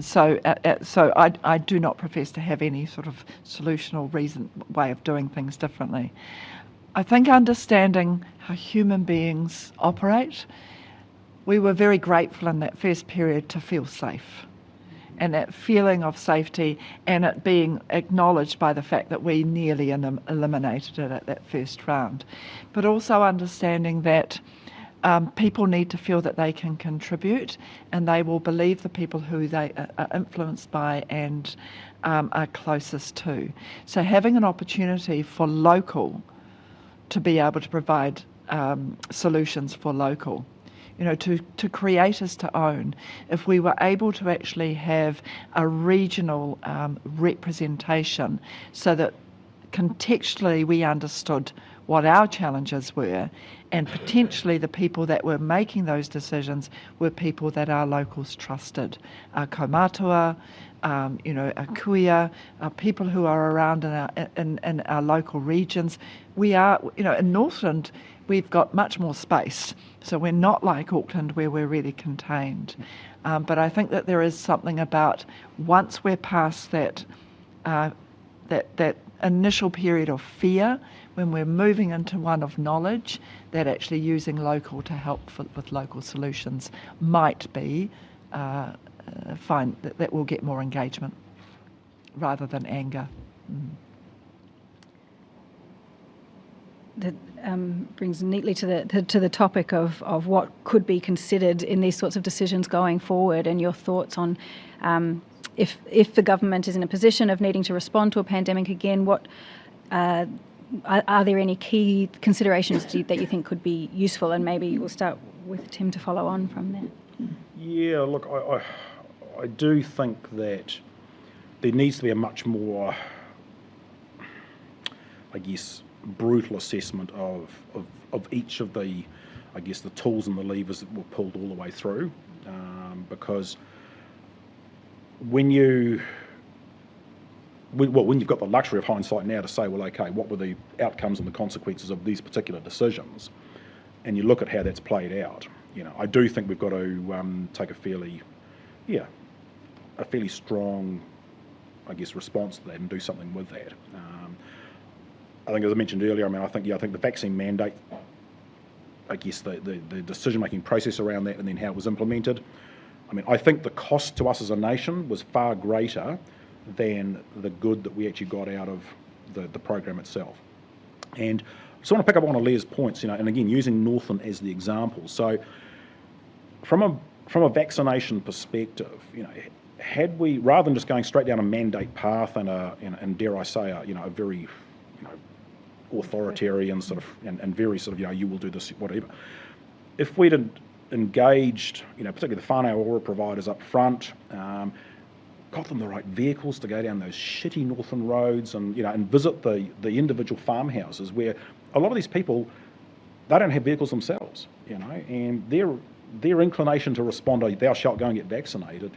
O: So I do not profess to have any sort of solution or way of doing things differently. I think understanding how human beings operate, we were very grateful in that first period to feel safe. And that feeling of safety and it being acknowledged by the fact that we nearly eliminated it at that first round. But also understanding that people need to feel that they can contribute and they will believe the people who they are influenced by and are closest to. So having an opportunity for local to be able to provide solutions for local. To creators to own, if we were able to actually have a regional representation so that contextually we understood what our challenges were and potentially the people that were making those decisions were people that our locals trusted. Our kaumatua, our kuia, people who are around in our local regions. We are, in Northland, we've got much more space. So we're not like Auckland where we're really contained. But I think that there is something about once we're past that initial period of fear, when we're moving into one of knowledge, that actually using local to help with local solutions might be find that we'll get more engagement rather than anger.
J: That brings neatly to the topic of what could be considered in these sorts of decisions going forward, and your thoughts on if the government is in a position of needing to respond to a pandemic again, what are there any key considerations that you think could be useful? And maybe we'll start with Tim to follow on from there.
P: Yeah, look, I do think that there needs to be a much more, I guess, brutal assessment of each of the, I guess, the tools and the levers that were pulled all the way through, because when you've got the luxury of hindsight now to say, well, okay, what were the outcomes and the consequences of these particular decisions, and you look at how that's played out, I do think we've got to take a fairly strong, I guess, response to that and do something with that. I think, as I mentioned earlier, I think the vaccine mandate, I guess the decision-making process around that and then how it was implemented, I think the cost to us as a nation was far greater than the good that we actually got out of the program itself. And I just want to pick up on Alea's points, and again, using Northland as the example. So from a vaccination perspective, had we, rather than just going straight down a mandate path and dare I say, a very authoritarian sort of and very sort of you will do this whatever, if we'd engaged particularly the whānau ora providers up front, got them the right vehicles to go down those shitty Northland roads and visit the individual farmhouses where a lot of these people, they don't have vehicles themselves, and their inclination to respond to thou shalt go and get vaccinated,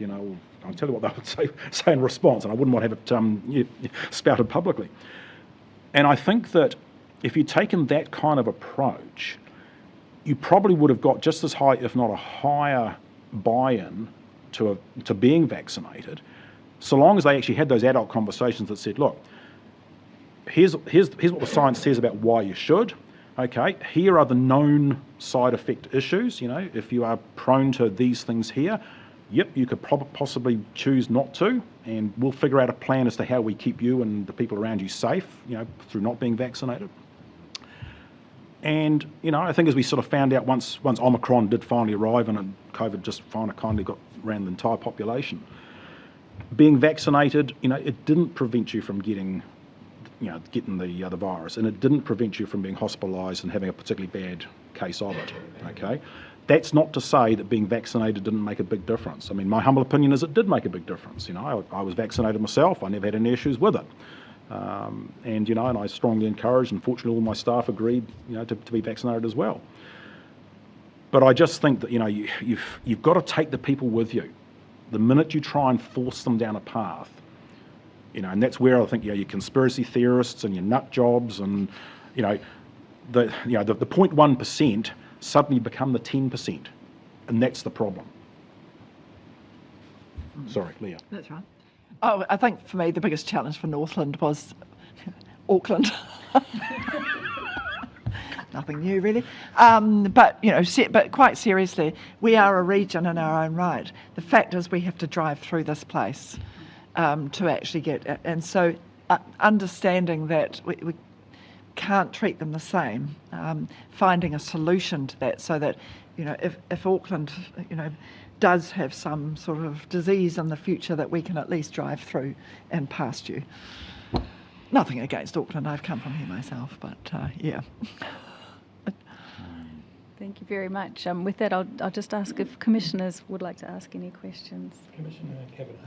P: I'll tell you what they would say in response, and I wouldn't want to have it spouted publicly. And I think that if you'd taken that kind of approach, you probably would have got just as high, if not a higher, buy-in to being vaccinated, so long as they actually had those adult conversations that said, look, here's what the science says about why you should. Okay, here are the known side effect issues. If you are prone to these things here, yep, you could possibly choose not to, and we'll figure out a plan as to how we keep you and the people around you safe, through not being vaccinated. And, I think as we sort of found out once Omicron did finally arrive and COVID just kindly got around the entire population, being vaccinated, it didn't prevent you from getting the virus, and it didn't prevent you from being hospitalised and having a particularly bad case of it, okay? That's not to say that being vaccinated didn't make a big difference. I mean, my humble opinion is it did make a big difference. I was vaccinated myself. I never had any issues with it. And I strongly encouraged, and fortunately all my staff agreed, to be vaccinated as well. But I just think that, you've got to take the people with you. The minute you try and force them down a path, and that's where I think, your conspiracy theorists and your nut jobs and, the 0.1% suddenly become the 10%, and that's the problem. Sorry, Leah.
O: That's right. Oh, I think for me the biggest challenge for Northland was Auckland. Nothing new really, but quite seriously, we are a region in our own right. The fact is we have to drive through this place to actually get, and so understanding that we can't treat them the same, finding a solution to that so that, if Auckland, does have some sort of disease in the future, that we can at least drive through and past you. Nothing against Auckland, I've come from here myself, but yeah.
J: Thank you very much. With that, I'll just ask if commissioners would like to ask any questions.
C: Commissioner Kavanagh.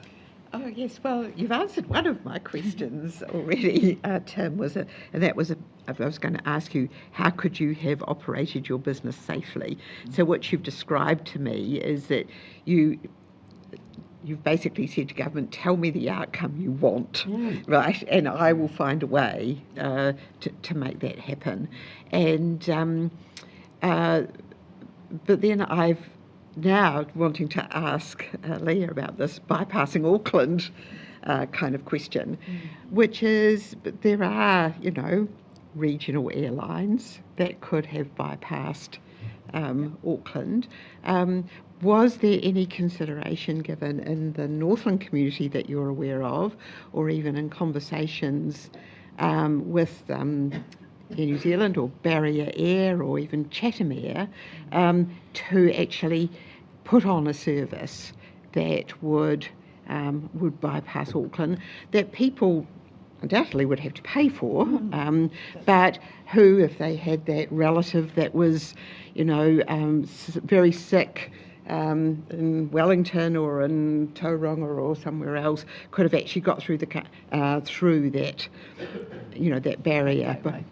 Q: Oh yes, well you've answered one of my questions already, Tim. I was going to ask you, how could you have operated your business safely? So what you've described to me is that you've basically said to government, tell me the outcome you want, right, and I will find a way to make that happen. And but then I've now wanting to ask Leah about this bypassing Auckland kind of question, which is, there are, regional airlines that could have bypassed Auckland. Was there any consideration given in the Northland community that you're aware of, or even in conversations with New Zealand or Barrier Air or even Chatham Air, to actually put on a service that would bypass Auckland, that people undoubtedly would have to pay for, but who, if they had that relative that was, very sick in Wellington or in Tauranga or somewhere else, could have actually got through through that, that barrier. But,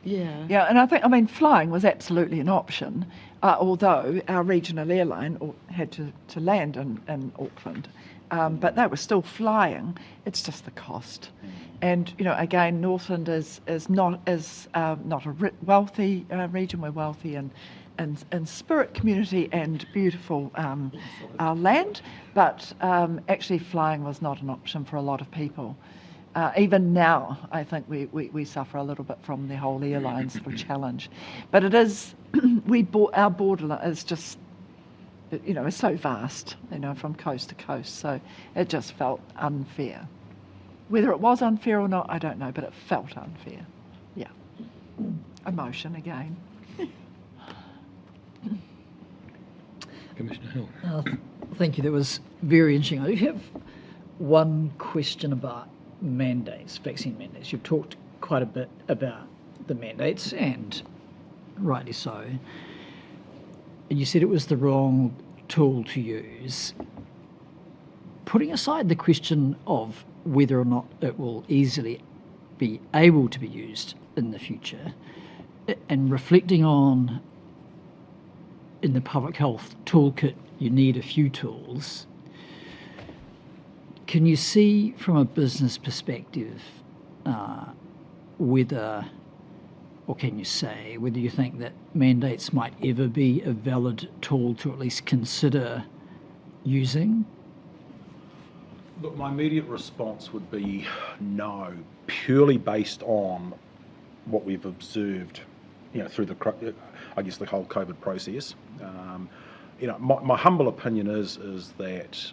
O: yeah, and I think, flying was absolutely an option, although our regional airline had to land in Auckland, but they were still flying. It's just the cost. And again, Northland is not a wealthy region. We're wealthy in spirit, community, and beautiful land, but actually flying was not an option for a lot of people. Even now, I think we suffer a little bit from the whole airline sort of challenge. But it is, our border is just, it's so vast, from coast to coast. So it just felt unfair. Whether it was unfair or not, I don't know, but it felt unfair. Yeah. Emotion again.
C: Commissioner Hill.
M: Thank you. That was very interesting. I do have one question about mandates, vaccine mandates. You've talked quite a bit about the mandates, and rightly so. And you said it was the wrong tool to use. Putting aside the question of whether or not it will easily be able to be used in the future, and reflecting on, in the public health toolkit, you need a few tools. Can you see from a business perspective whether you think that mandates might ever be a valid tool to at least consider using?
P: Look, my immediate response would be no, purely based on what we've observed, through the whole COVID process. you know, my humble opinion is that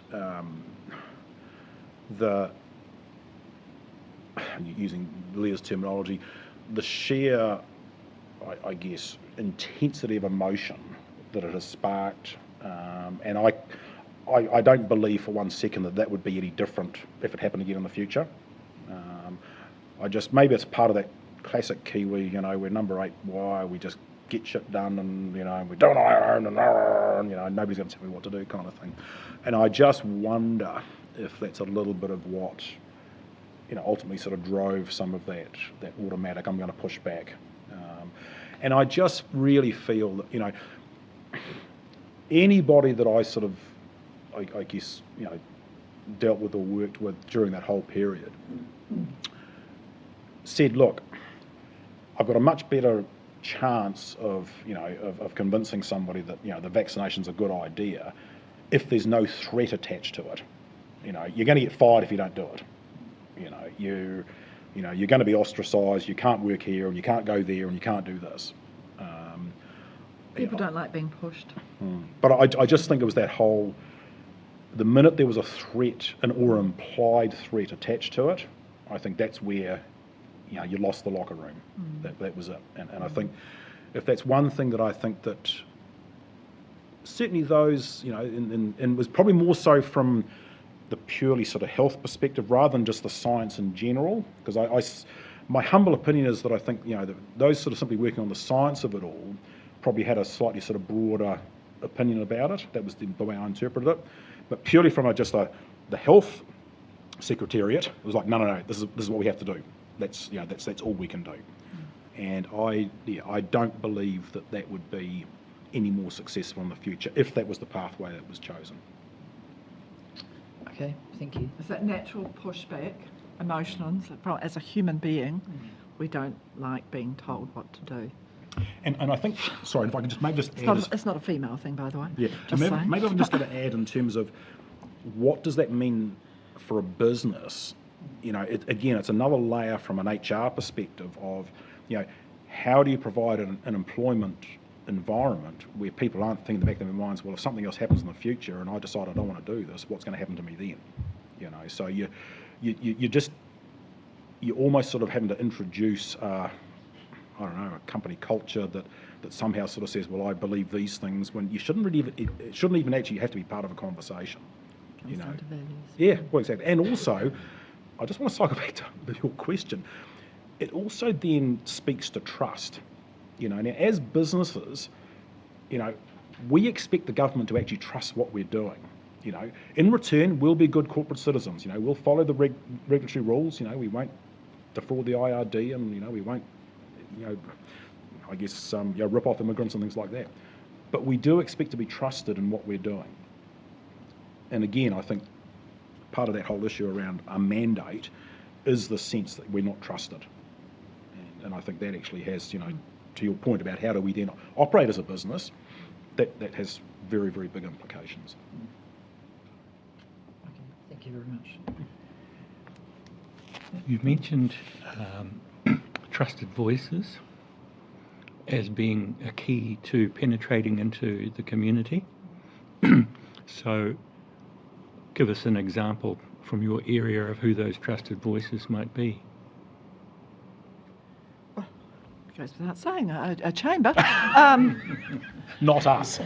P: using Leah's terminology, the sheer, I guess, intensity of emotion that it has sparked, and I don't believe for one second that would be any different if it happened again in the future. Maybe it's part of that classic Kiwi, you know, we're number 8, why we just get shit done, and you know, we do it on our own, and you know, nobody's going to tell me what to do, kind of thing. And I just wonder if that's a little bit of what, you know, ultimately sort of drove some of that automatic, I'm going to push back. And I just really feel that, you know, anybody that I sort of, I guess, you know, dealt with or worked with during that whole period said, look, I've got a much better chance of, you know, of convincing somebody that, you know, the vaccination's a good idea if there's no threat attached to it. You know, you're going to get fired if you don't do it. You know, you're going to be ostracised, you can't work here, and you can't go there, and you can't do this.
O: People don't like being pushed.
P: But I just think it was that whole, the minute there was a threat or implied threat attached to it, I think that's where, you know, you lost the locker room. That was it. And I think if that's one thing that I think that certainly those, you know, and was probably more so from the purely sort of health perspective rather than just the science in general, because my humble opinion is that I think, you know, those sort of simply working on the science of it all probably had a slightly sort of broader opinion about it. That was the way I interpreted it. But purely from the health secretariat, it was like, no, this is what we have to do. That's, you know, that's all we can do. And I don't believe that would be any more successful in the future if that was the pathway that was chosen.
M: Okay, thank you.
O: Is that natural pushback, emotions? As a human being, we don't like being told what to do.
P: And I think, sorry, if I could just maybe just add...
O: It's not a female thing, by the way.
P: Yeah, maybe I'm just going to add in terms of what does that mean for a business? You know, again, it's another layer from an HR perspective of, you know, how do you provide an employment environment where people aren't thinking in the back of their minds, well, if something else happens in the future and I decide I don't want to do this, what's going to happen to me then? You know, so you're almost sort of having to introduce, I don't know, a company culture that somehow sort of says, well, I believe these things, when you shouldn't really, it shouldn't even actually have to be part of a conversation. You know, yeah, well, exactly. And also, I just want to cycle back to your question. It also then speaks to trust. You know, now as businesses, you know, we expect the government to actually trust what we're doing. You know, in return, we'll be good corporate citizens. You know, we'll follow the regulatory rules. You know, we won't defraud the IRD, and you know, we won't, you know, I guess you know, rip off immigrants and things like that. But we do expect to be trusted in what we're doing. And again, I think part of that whole issue around a mandate is the sense that we're not trusted. And I think that actually has, you know, to your point about how do we then operate as a business, that has very, very big implications.
M: Okay, thank you very much.
C: You've mentioned trusted voices as being a key to penetrating into the community. So give us an example from your area of who those trusted voices might be.
O: Goes without saying, a chamber.
P: Not us.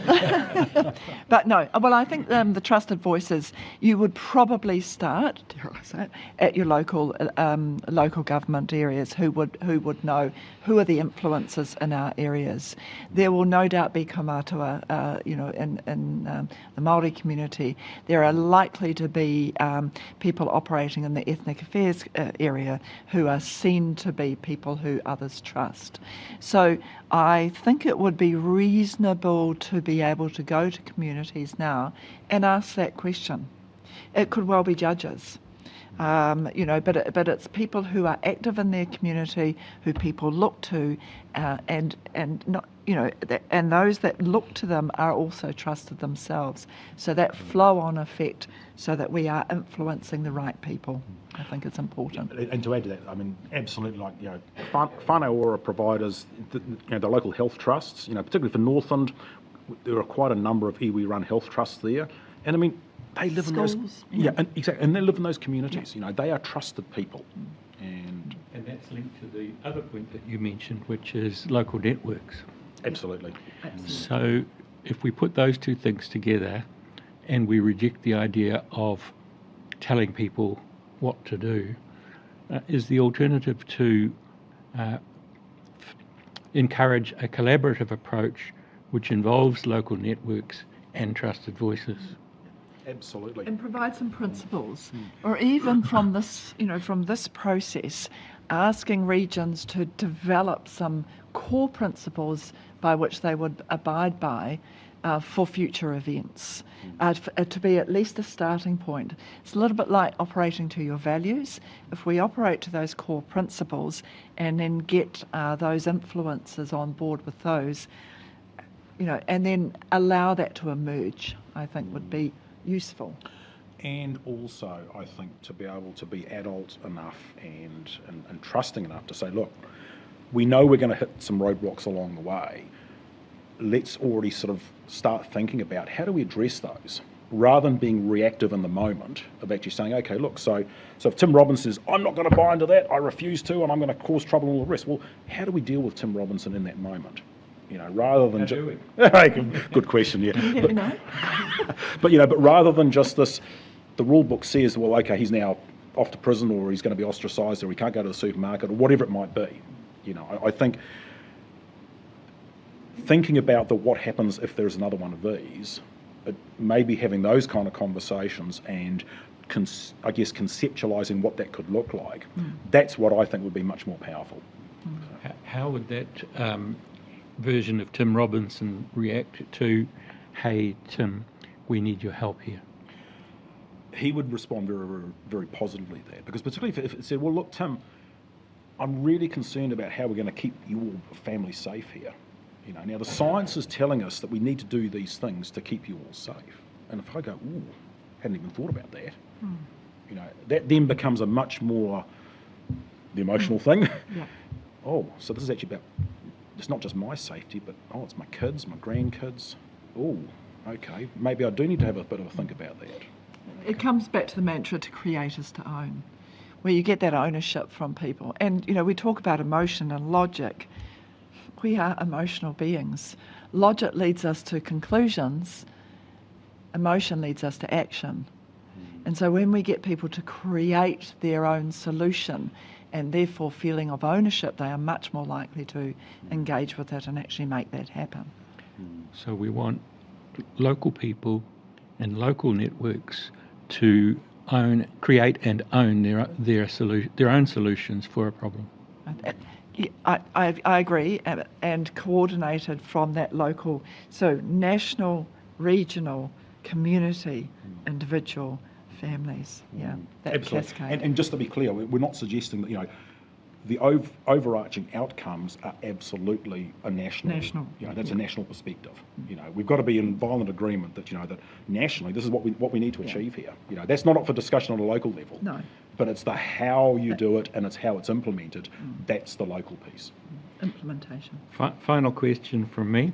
O: But no, well, I think the trusted voices, you would probably start, dare I say it, at your local government areas who would know who are the influencers in our areas. There will no doubt be kaumātua, you know, in the Māori community. There are likely to be people operating in the ethnic affairs area who are seen to be people who others trust. So I think it would be reasonable to be able to go to communities now and ask that question. It could well be judges, you know, but it's people who are active in their community, who people look to, and not, you know, and those that look to them are also trusted themselves. So that flow-on effect, so that we are influencing the right people, I think it's important.
P: And to add to that, I mean, absolutely, like, you know, whānau ora providers, you know, the local health trusts, you know, particularly for Northland, there are quite a number of iwi-run health trusts there, and I mean, they live in those, exactly, and they live in those communities. You know, they are trusted people, and
C: that's linked to the other point that you mentioned, which is local networks.
P: Absolutely.
C: So, if we put those two things together, and we reject the idea of telling people what to do, is the alternative to encourage a collaborative approach which involves local networks and trusted voices.
P: Absolutely.
O: And provide some principles, or even from this, from this process, asking regions to develop some core principles by which they would abide by for future events, to be at least a starting point. It's a little bit like operating to your values. If we operate to those core principles and then get those influences on board with those, and then allow that to emerge, I think would be useful.
P: And also, I think, to be able to be adult enough and trusting enough to say, look, we know we're going to hit some roadblocks along the way. Let's already sort of start thinking about how do we address those, rather than being reactive in the moment of actually saying, okay, look, so if Tim Robinson says, I'm not going to buy into that, I refuse to, and I'm going to cause trouble and all the rest. Well, how do we deal with Tim Robinson in that moment? Rather than good question, yeah. But rather than just this, the rule book says, well, okay, he's now off to prison, or he's going to be ostracised, or he can't go to the supermarket, or whatever it might be. I think thinking about what happens if there's another one of these, maybe having those kind of conversations and conceptualising what that could look like, that's what I think would be much more powerful.
C: How would that version of Tim Robinson react to, hey, Tim, we need your help here?
P: He would respond very, very positively there, because particularly if it said, well, look, Tim, I'm really concerned about how we're going to keep your family safe here. Now the science is telling us that we need to do these things to keep you all safe. And if I go, ooh, hadn't even thought about that, that then becomes a much more the emotional thing.
O: Yeah.
P: Oh, so this is actually about, it's not just my safety, but it's my kids, my grandkids. Oh, okay, maybe I do need to have a bit of a think about that.
O: It comes back to the mantra, to create is to own, where you get that ownership from people. And, we talk about emotion and logic. We are emotional beings. Logic leads us to conclusions. Emotion leads us to action. And so when we get people to create their own solution and therefore feeling of ownership, they are much more likely to engage with it and actually make that happen.
C: So we want local people and local networks to create and own their own solutions for a problem.
O: I agree, and coordinated from that local, so national, regional, community, individual, families, that
P: Absolutely.
O: cascade.
P: And just to be clear, we're not suggesting that, the overarching outcomes are absolutely a national. That's a national perspective. We've got to be in violent agreement that that nationally this is what we need to achieve here. That's not up for discussion on a local level.
O: No.
P: But it's the how you do it and it's how it's implemented. That's the local piece.
O: Implementation.
C: Final question from me.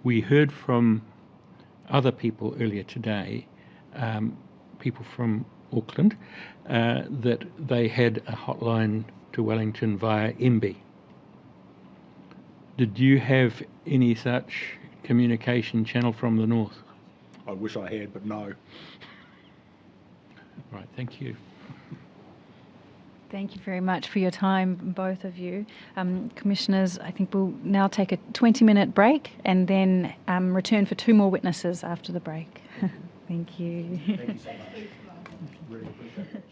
C: We heard from other people earlier today, people from Auckland, that they had a hotline to Wellington via MB. Did you have any such communication channel from the north?
P: I wish I had, but no.
C: Right, thank you.
J: Thank you very much for your time, both of you. Commissioners, I think we'll now take a 20-minute break and then return for 2 more witnesses after the break. Thank you.
P: Thank you so much. Really appreciate it.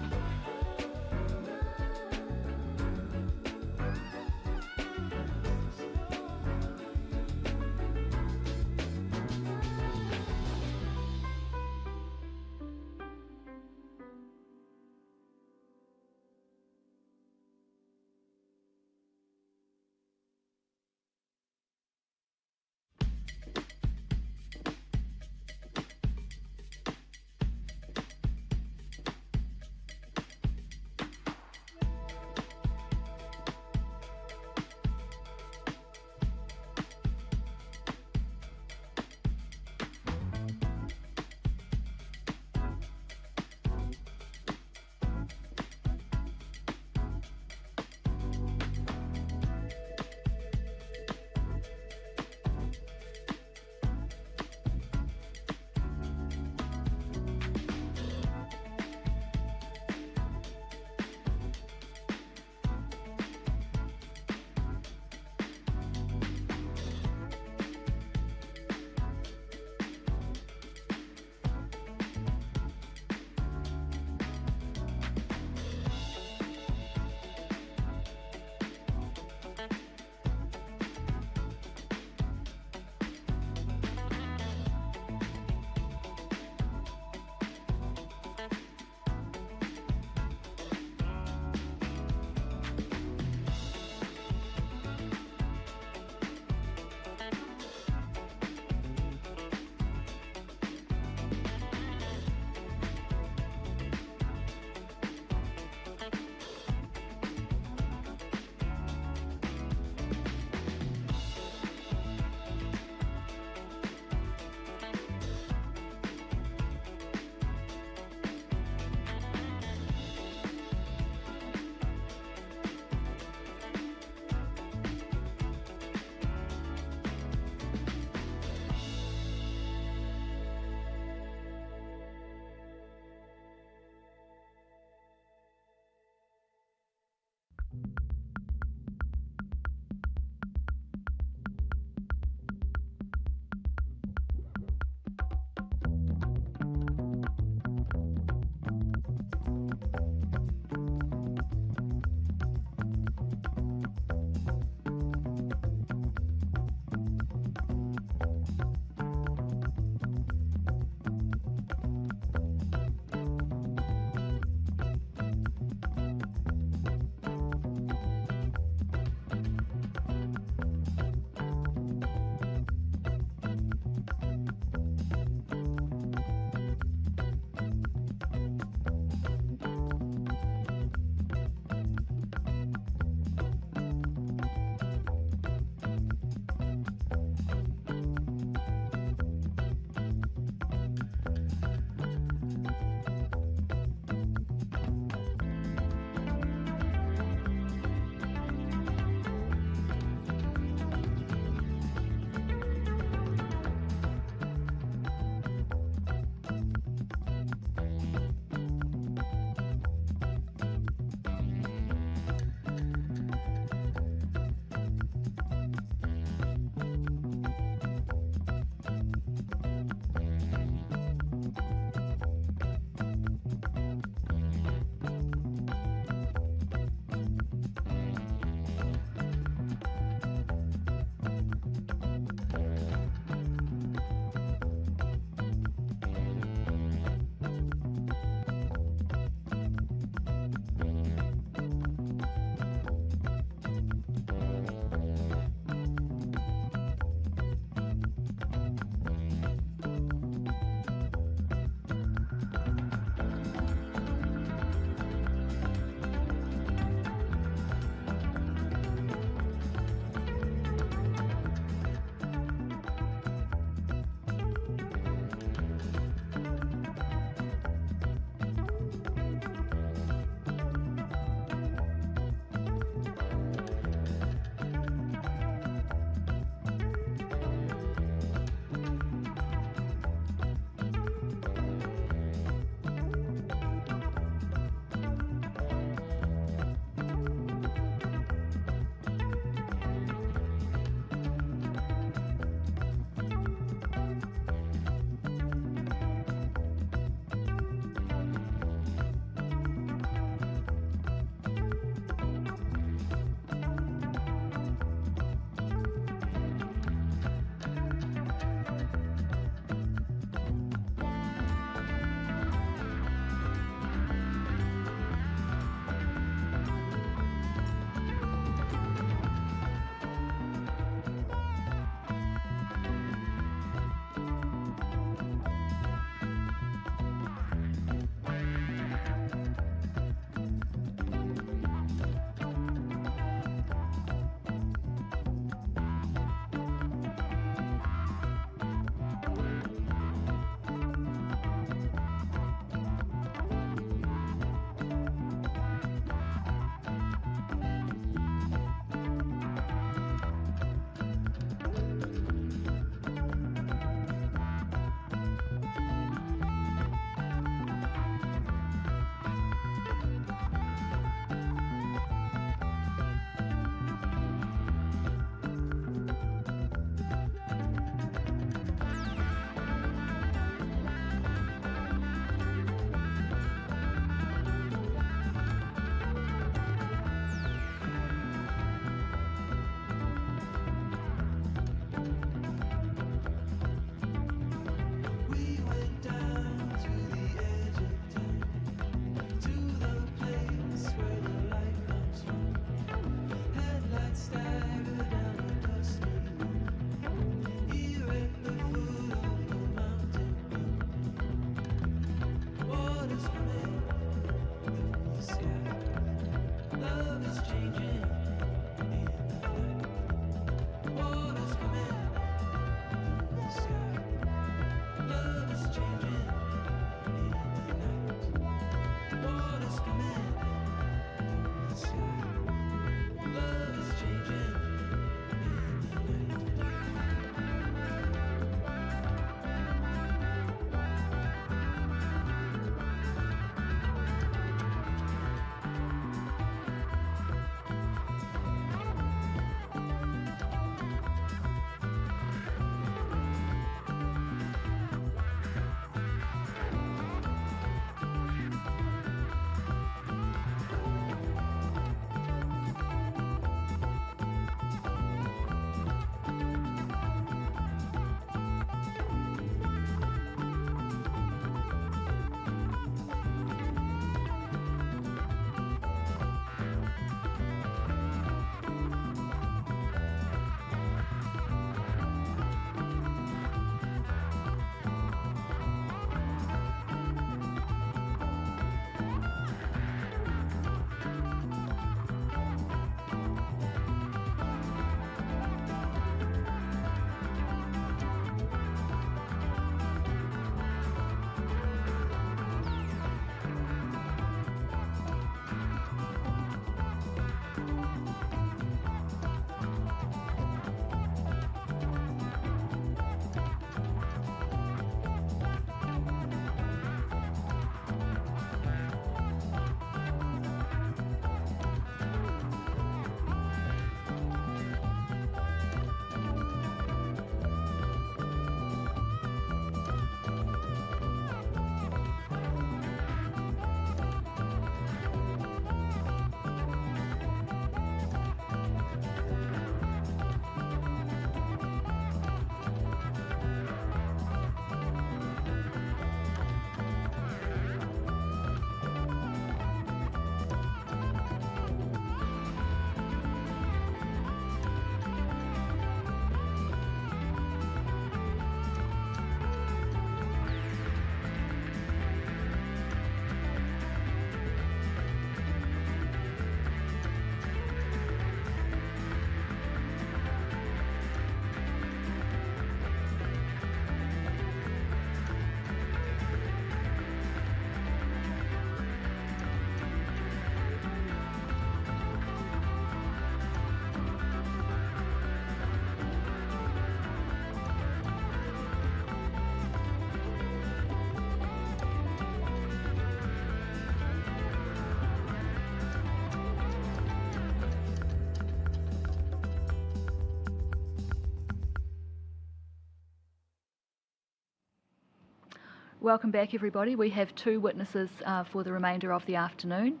E: Welcome back, everybody. We have two witnesses for the remainder of the afternoon.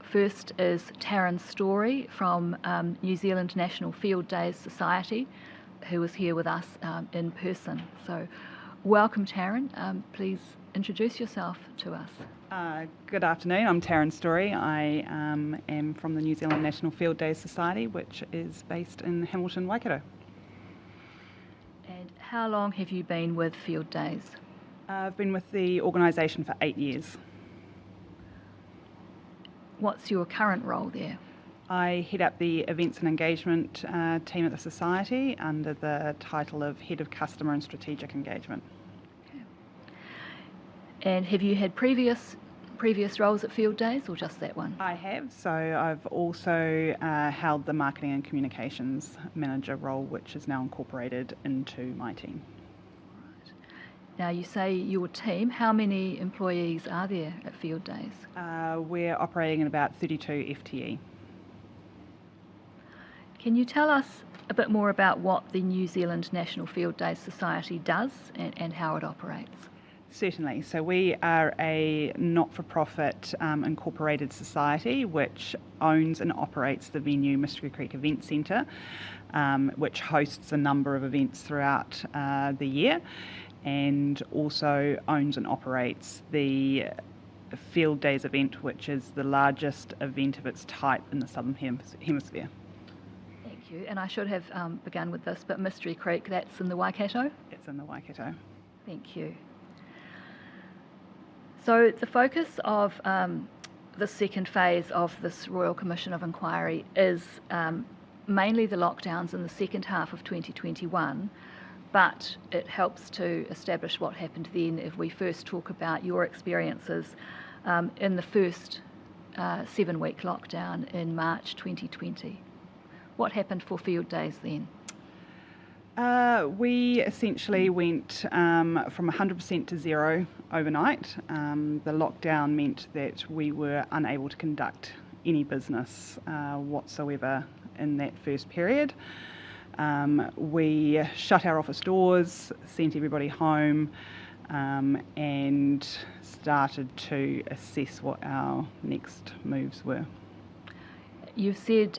E: First is Taryn Story from New Zealand National Field Days Society, who is here with us in person. So welcome, Taryn. Please introduce yourself to us.
R: Good afternoon, I'm Taryn Story. I am from the New Zealand National Field Days Society, which is based in Hamilton, Waikato.
E: And how long have you been with Field Days?
R: I've been with the organisation for 8 years.
E: What's your current role there?
R: I head up the events and engagement team at the Society under the title of Head of Customer and Strategic Engagement.
E: Okay. And have you had previous roles at Field Days or just that one?
R: I have. So I've also held the Marketing and Communications Manager role, which is now incorporated into my team.
E: Right. Now you say your team, how many employees are there at Field Days?
R: We're operating at about 32 FTE.
E: Can you tell us a bit more about what the New Zealand National Field Days Society does and how it operates?
R: Certainly. So we are a not-for-profit incorporated society which owns and operates the venue Mystery Creek Event Centre, which hosts a number of events throughout the year, and also owns and operates the Field Days event, which is the largest event of its type in the Southern Hemisphere.
E: Thank you. And I should have begun with this, but Mystery Creek, that's in the Waikato?
R: It's in the Waikato.
E: Thank you. So the focus of the second phase of this Royal Commission of Inquiry is mainly the lockdowns in the second half of 2021, but it helps to establish what happened then if we first talk about your experiences in the first 7-week lockdown in March 2020. What happened for Field Days then?
R: We essentially went from 100% to zero overnight. The lockdown meant that we were unable to conduct any business whatsoever in that first period. We shut our office doors, sent everybody home, and started to assess what our next moves were.
E: You've said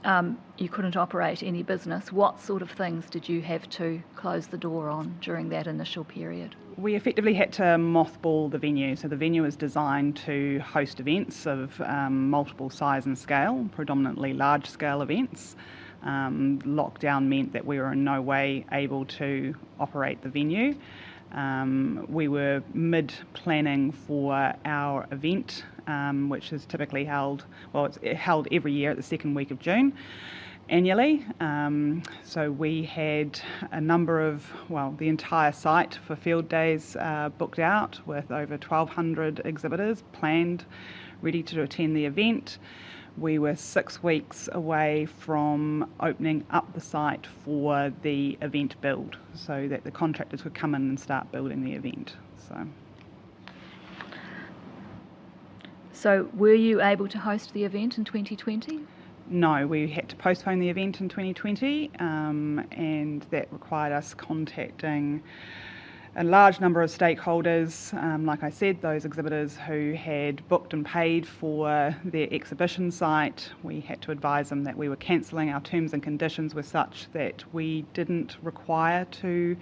E: you couldn't operate any business. What sort of things did you have to close the door on during that initial period?
R: We effectively had to mothball the venue. So the venue is designed to host events of multiple size and scale, predominantly large-scale events. Lockdown meant that we were in no way able to operate the venue. We were mid-planning for our event, which is typically held, well, it's held every year at the second week of June annually. So we had a number of, well, the entire site for Field Days booked out with over 1,200 exhibitors planned, ready to attend the event. We were 6 weeks away from opening up the site for the event build so that the contractors could come in and start building the event.
E: So were you able to host the event in 2020?
R: No, we had to postpone the event in 2020 and that required us contacting a large number of stakeholders, like I said, those exhibitors who had booked and paid for their exhibition site. We had to advise them that we were cancelling. Our terms and conditions were such that we didn't require to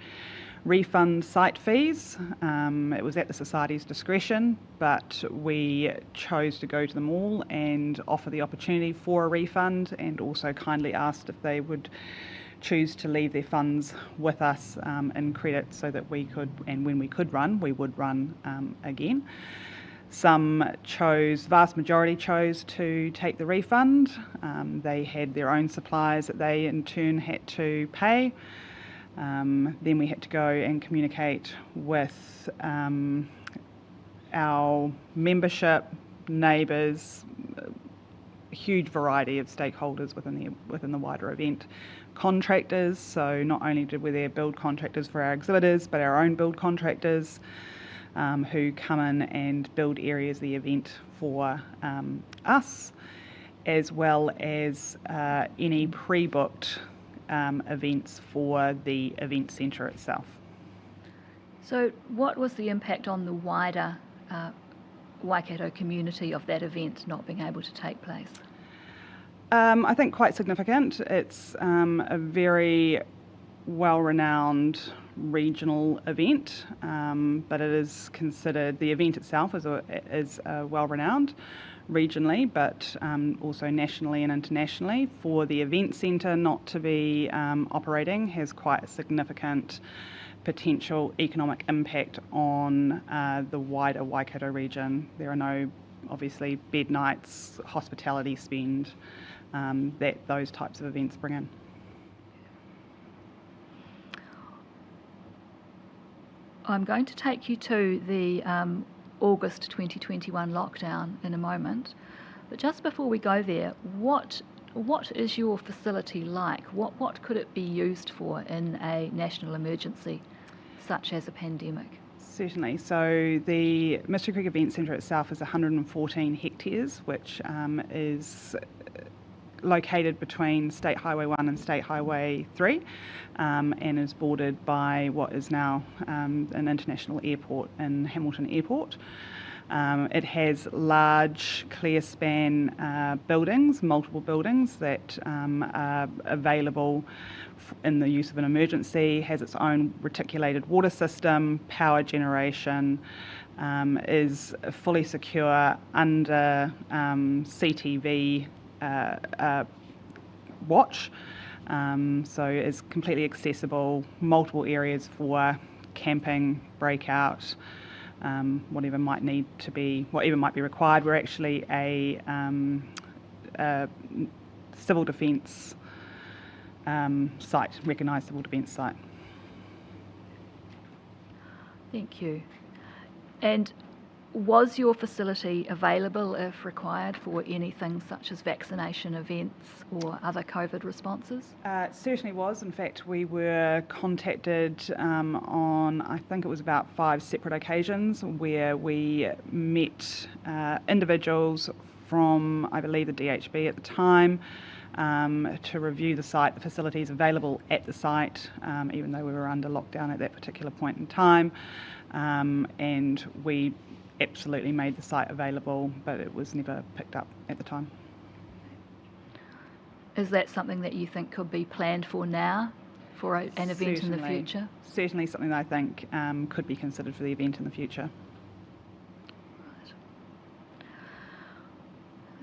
R: refund site fees. It was at the Society's discretion, but we chose to go to them all and offer the opportunity for a refund, and also kindly asked if they would choose to leave their funds with us in credit so that we could, and when we could run, we would run again. Some chose, vast majority chose to take the refund. They had their own suppliers that they in turn had to pay. Then we had to go and communicate with our membership, neighbours, a huge variety of stakeholders within the wider event. Contractors, so not only were there build contractors for our exhibitors, but our own build contractors who come in and build areas of the event for us, as well as any pre-booked events for the event centre itself.
E: So what was the impact on the wider Waikato community of that event not being able to take place?
R: I think quite significant. It's a very well-renowned regional event, but it is considered, the event itself is well-renowned regionally, but also nationally and internationally. For the event centre not to be operating has quite a significant potential economic impact on the wider Waikato region. There are no, obviously, bed nights, hospitality spend that those types of events bring in.
E: I'm going to take you to the August 2021 lockdown in a moment, but just before we go there, what is your facility like? What could it be used for in a national emergency such as a pandemic?
R: Certainly. So the Mystery Creek Event Centre itself is 114 hectares, which is located between State Highway 1 and State Highway 3, and is bordered by what is now an international airport in Hamilton Airport. It has large clear span buildings, multiple buildings that are available in the use of an emergency, has its own reticulated water system, power generation, is fully secure under CTV watch, so is completely accessible, multiple areas for camping, breakout, whatever might be required. We're actually a civil defence site, recognised civil defence site.
E: Thank you. And was your facility available if required for anything such as vaccination events or other COVID responses?
R: It certainly was. In fact, we were contacted on, I think it was about 5 separate occasions where we met individuals from, I believe, the DHB at the time to review the site, the facilities available at the site, even though we were under lockdown at that particular point in time. And we absolutely made the site available, but it was never picked up at the time.
E: Is that something that you think could be planned for now, for an event in the future?
R: Certainly something that I think could be considered for the event in the future.
E: Right.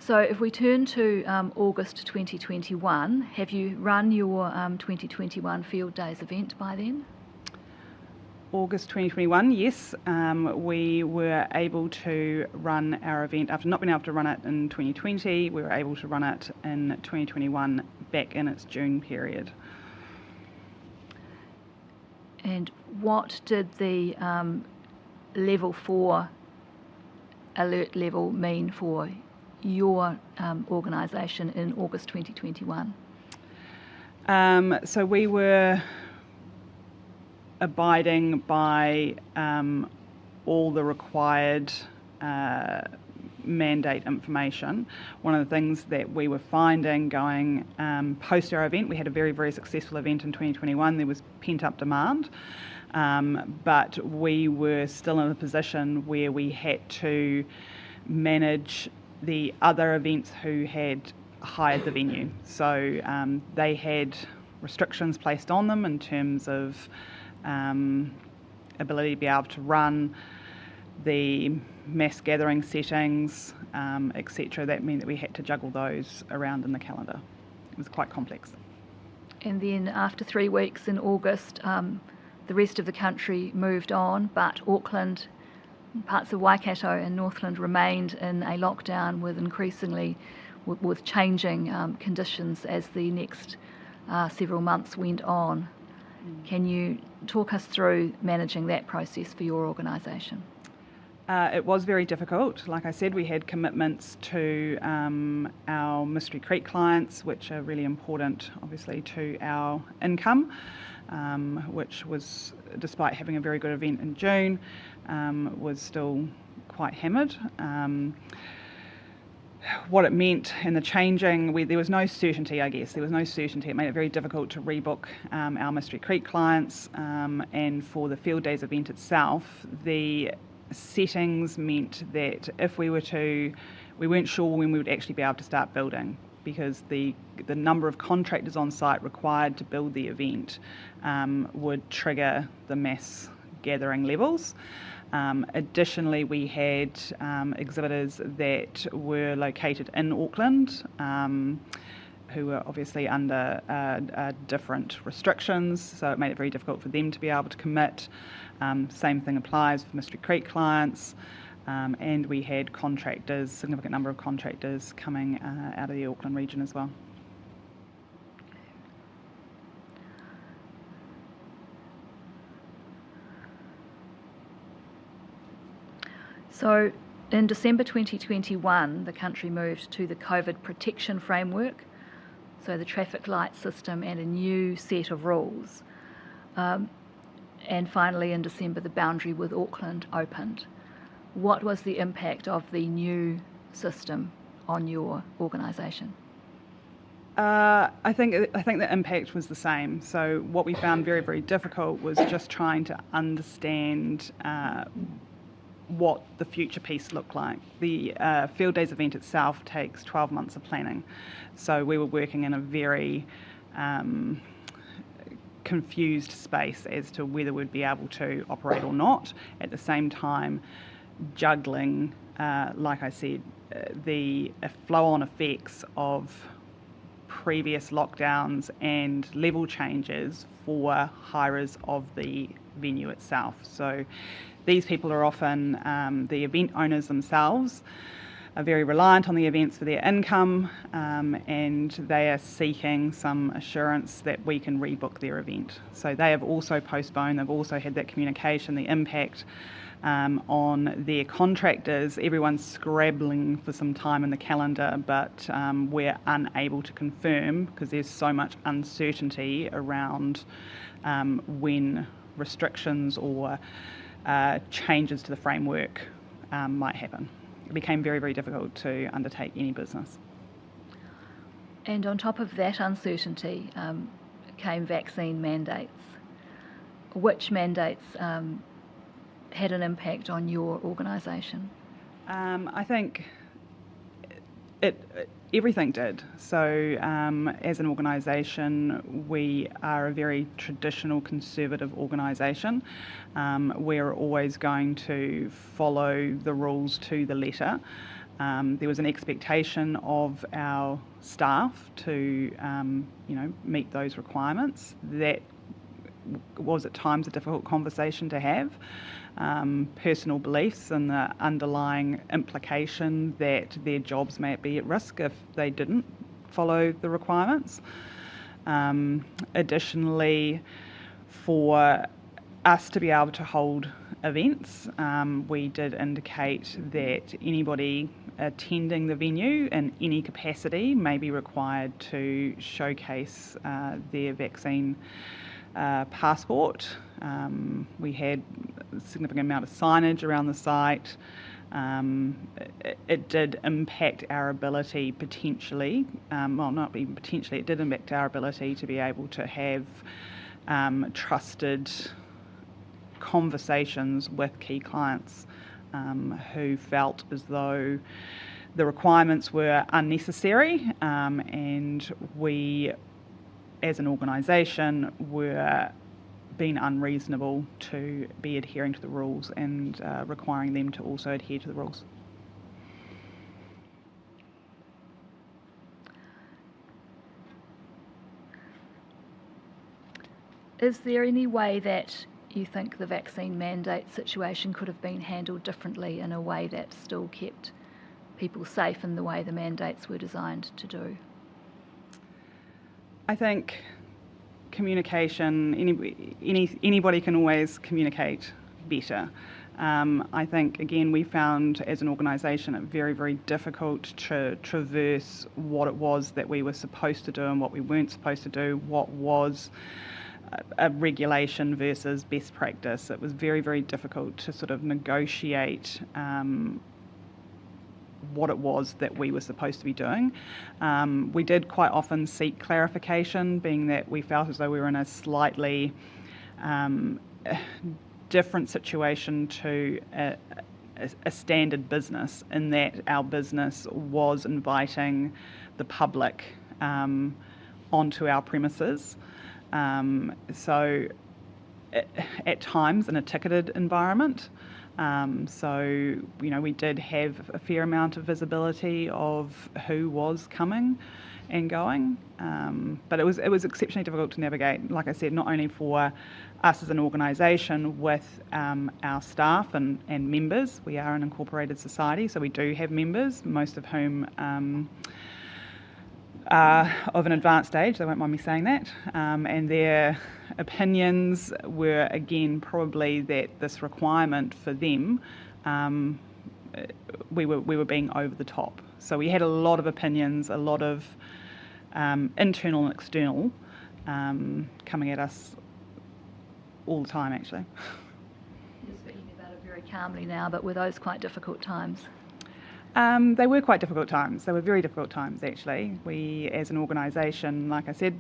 E: So if we turn to August 2021, have you run your 2021 Field Days event by then?
R: August 2021, yes, we were able to run our event after not being able to run it in 2020. We were able to run it in 2021 back in its June period.
E: And what did the level 4 alert level mean for your organisation in August 2021?
R: So we were abiding by all the required mandate information. One of the things that we were finding going post our event, we had a very, very successful event in 2021, there was pent-up demand, but we were still in a position where we had to manage the other events who had hired the venue. So they had restrictions placed on them in terms of ability to be able to run the mass gathering settings, etc. That meant that we had to juggle those around in the calendar. It was quite complex.
E: And then after 3 weeks in August, the rest of the country moved on, but Auckland, parts of Waikato and Northland remained in a lockdown with increasingly, with changing conditions as the next several months went on. Can you talk us through managing that process for your organisation?
R: It was very difficult. Like I said, we had commitments to our Mystery Creek clients, which are really important, obviously, to our income, which was, despite having a very good event in June, was still quite hammered. what it meant and the changing, there was no certainty, I guess. There was no certainty. It made it very difficult to rebook our Mystery Creek clients, and for the Field Days event itself, the settings meant that if we weren't sure when we would actually be able to start building, because the number of contractors on site required to build the event would trigger the mass gathering levels. Additionally, we had exhibitors that were located in Auckland, who were obviously under different restrictions, so it made it very difficult for them to be able to commit. Same thing applies for Mystery Creek clients, and we had contractors, significant number of contractors coming out of the Auckland region as well.
E: So in December 2021, the country moved to the COVID protection framework, so the traffic light system and a new set of rules. And finally in December, the boundary with Auckland opened. What was the impact of the new system on your organisation?
R: I think the impact was the same. So what we found very, very difficult was just trying to understand what the future piece looked like. The Field Days event itself takes 12 months of planning. So we were working in a very confused space as to whether we'd be able to operate or not. At the same time, juggling, like I said, the flow-on effects of previous lockdowns and level changes for hirers of the venue itself. So these people are often the event owners themselves, are very reliant on the events for their income, and they are seeking some assurance that we can rebook their event. So they have also postponed, they've also had that communication, the impact on their contractors. Everyone's scrabbling for some time in the calendar, but we're unable to confirm because there's so much uncertainty around when restrictions or changes to the framework might happen. It became very, very difficult to undertake any business.
E: And on top of that uncertainty came vaccine mandates. Which mandates had an impact on your organisation?
R: I think everything did. So as an organisation, we are a very traditional conservative organisation. We're always going to follow the rules to the letter. There was an expectation of our staff to meet those requirements. That was at times a difficult conversation to have. Personal beliefs and the underlying implication that their jobs may be at risk if they didn't follow the requirements. Additionally, for us to be able to hold events, we did indicate that anybody attending the venue in any capacity may be required to showcase their vaccine passport. We had a significant amount of signage around the site. It did impact our ability potentially, well, not even potentially, it did impact our ability to be able to have trusted conversations with key clients who felt as though the requirements were unnecessary, and we as an organisation were being unreasonable to be adhering to the rules and requiring them to also adhere to the rules.
E: Is there any way that you think the vaccine mandate situation could have been handled differently in a way that still kept people safe in the way the mandates were designed to do?
R: I think communication, anybody can always communicate better. I think, again, we found as an organisation it very, very difficult to traverse what it was that we were supposed to do and what we weren't supposed to do, what was a regulation versus best practice. It was very, very difficult to sort of negotiate what it was that we were supposed to be doing. We did quite often seek clarification, being that we felt as though we were in a slightly different situation to a standard business, in that our business was inviting the public onto our premises. So at times in a ticketed environment. So, we did have a fair amount of visibility of who was coming and going. But it was exceptionally difficult to navigate, like I said, not only for us as an organisation with our staff and members. We are an incorporated society, so we do have members, most of whom are of an advanced age, they won't mind me saying that, and their opinions were again probably that this requirement for them, we were being over the top. So we had a lot of opinions, a lot of internal and external coming at us all the time, actually.
E: You're speaking about it very calmly now, but were those quite difficult times?
R: They were quite difficult times. They were very difficult times, actually. We, as an organisation, like I said,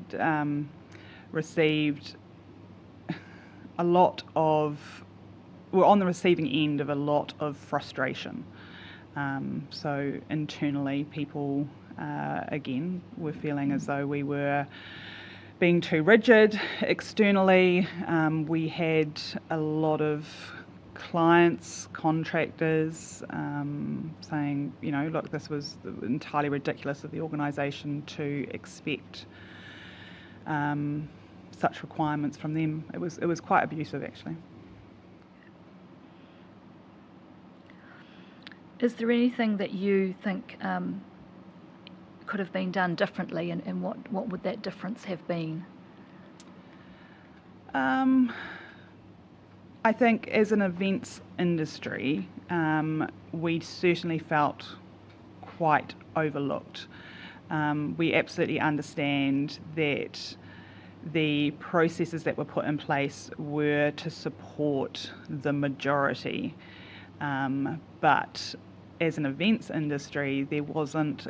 R: received a lot of, we're on the receiving end of a lot of frustration. So internally, people, again, were feeling as though we were being too rigid. Externally, we had a lot of clients, contractors, saying, look, this was entirely ridiculous of the organisation to expect such requirements from them. It was quite abusive, actually.
E: Is there anything that you think could have been done differently, and what would that difference have been?
R: I think as an events industry, we certainly felt quite overlooked. We absolutely understand that the processes that were put in place were to support the majority, but as an events industry, there wasn't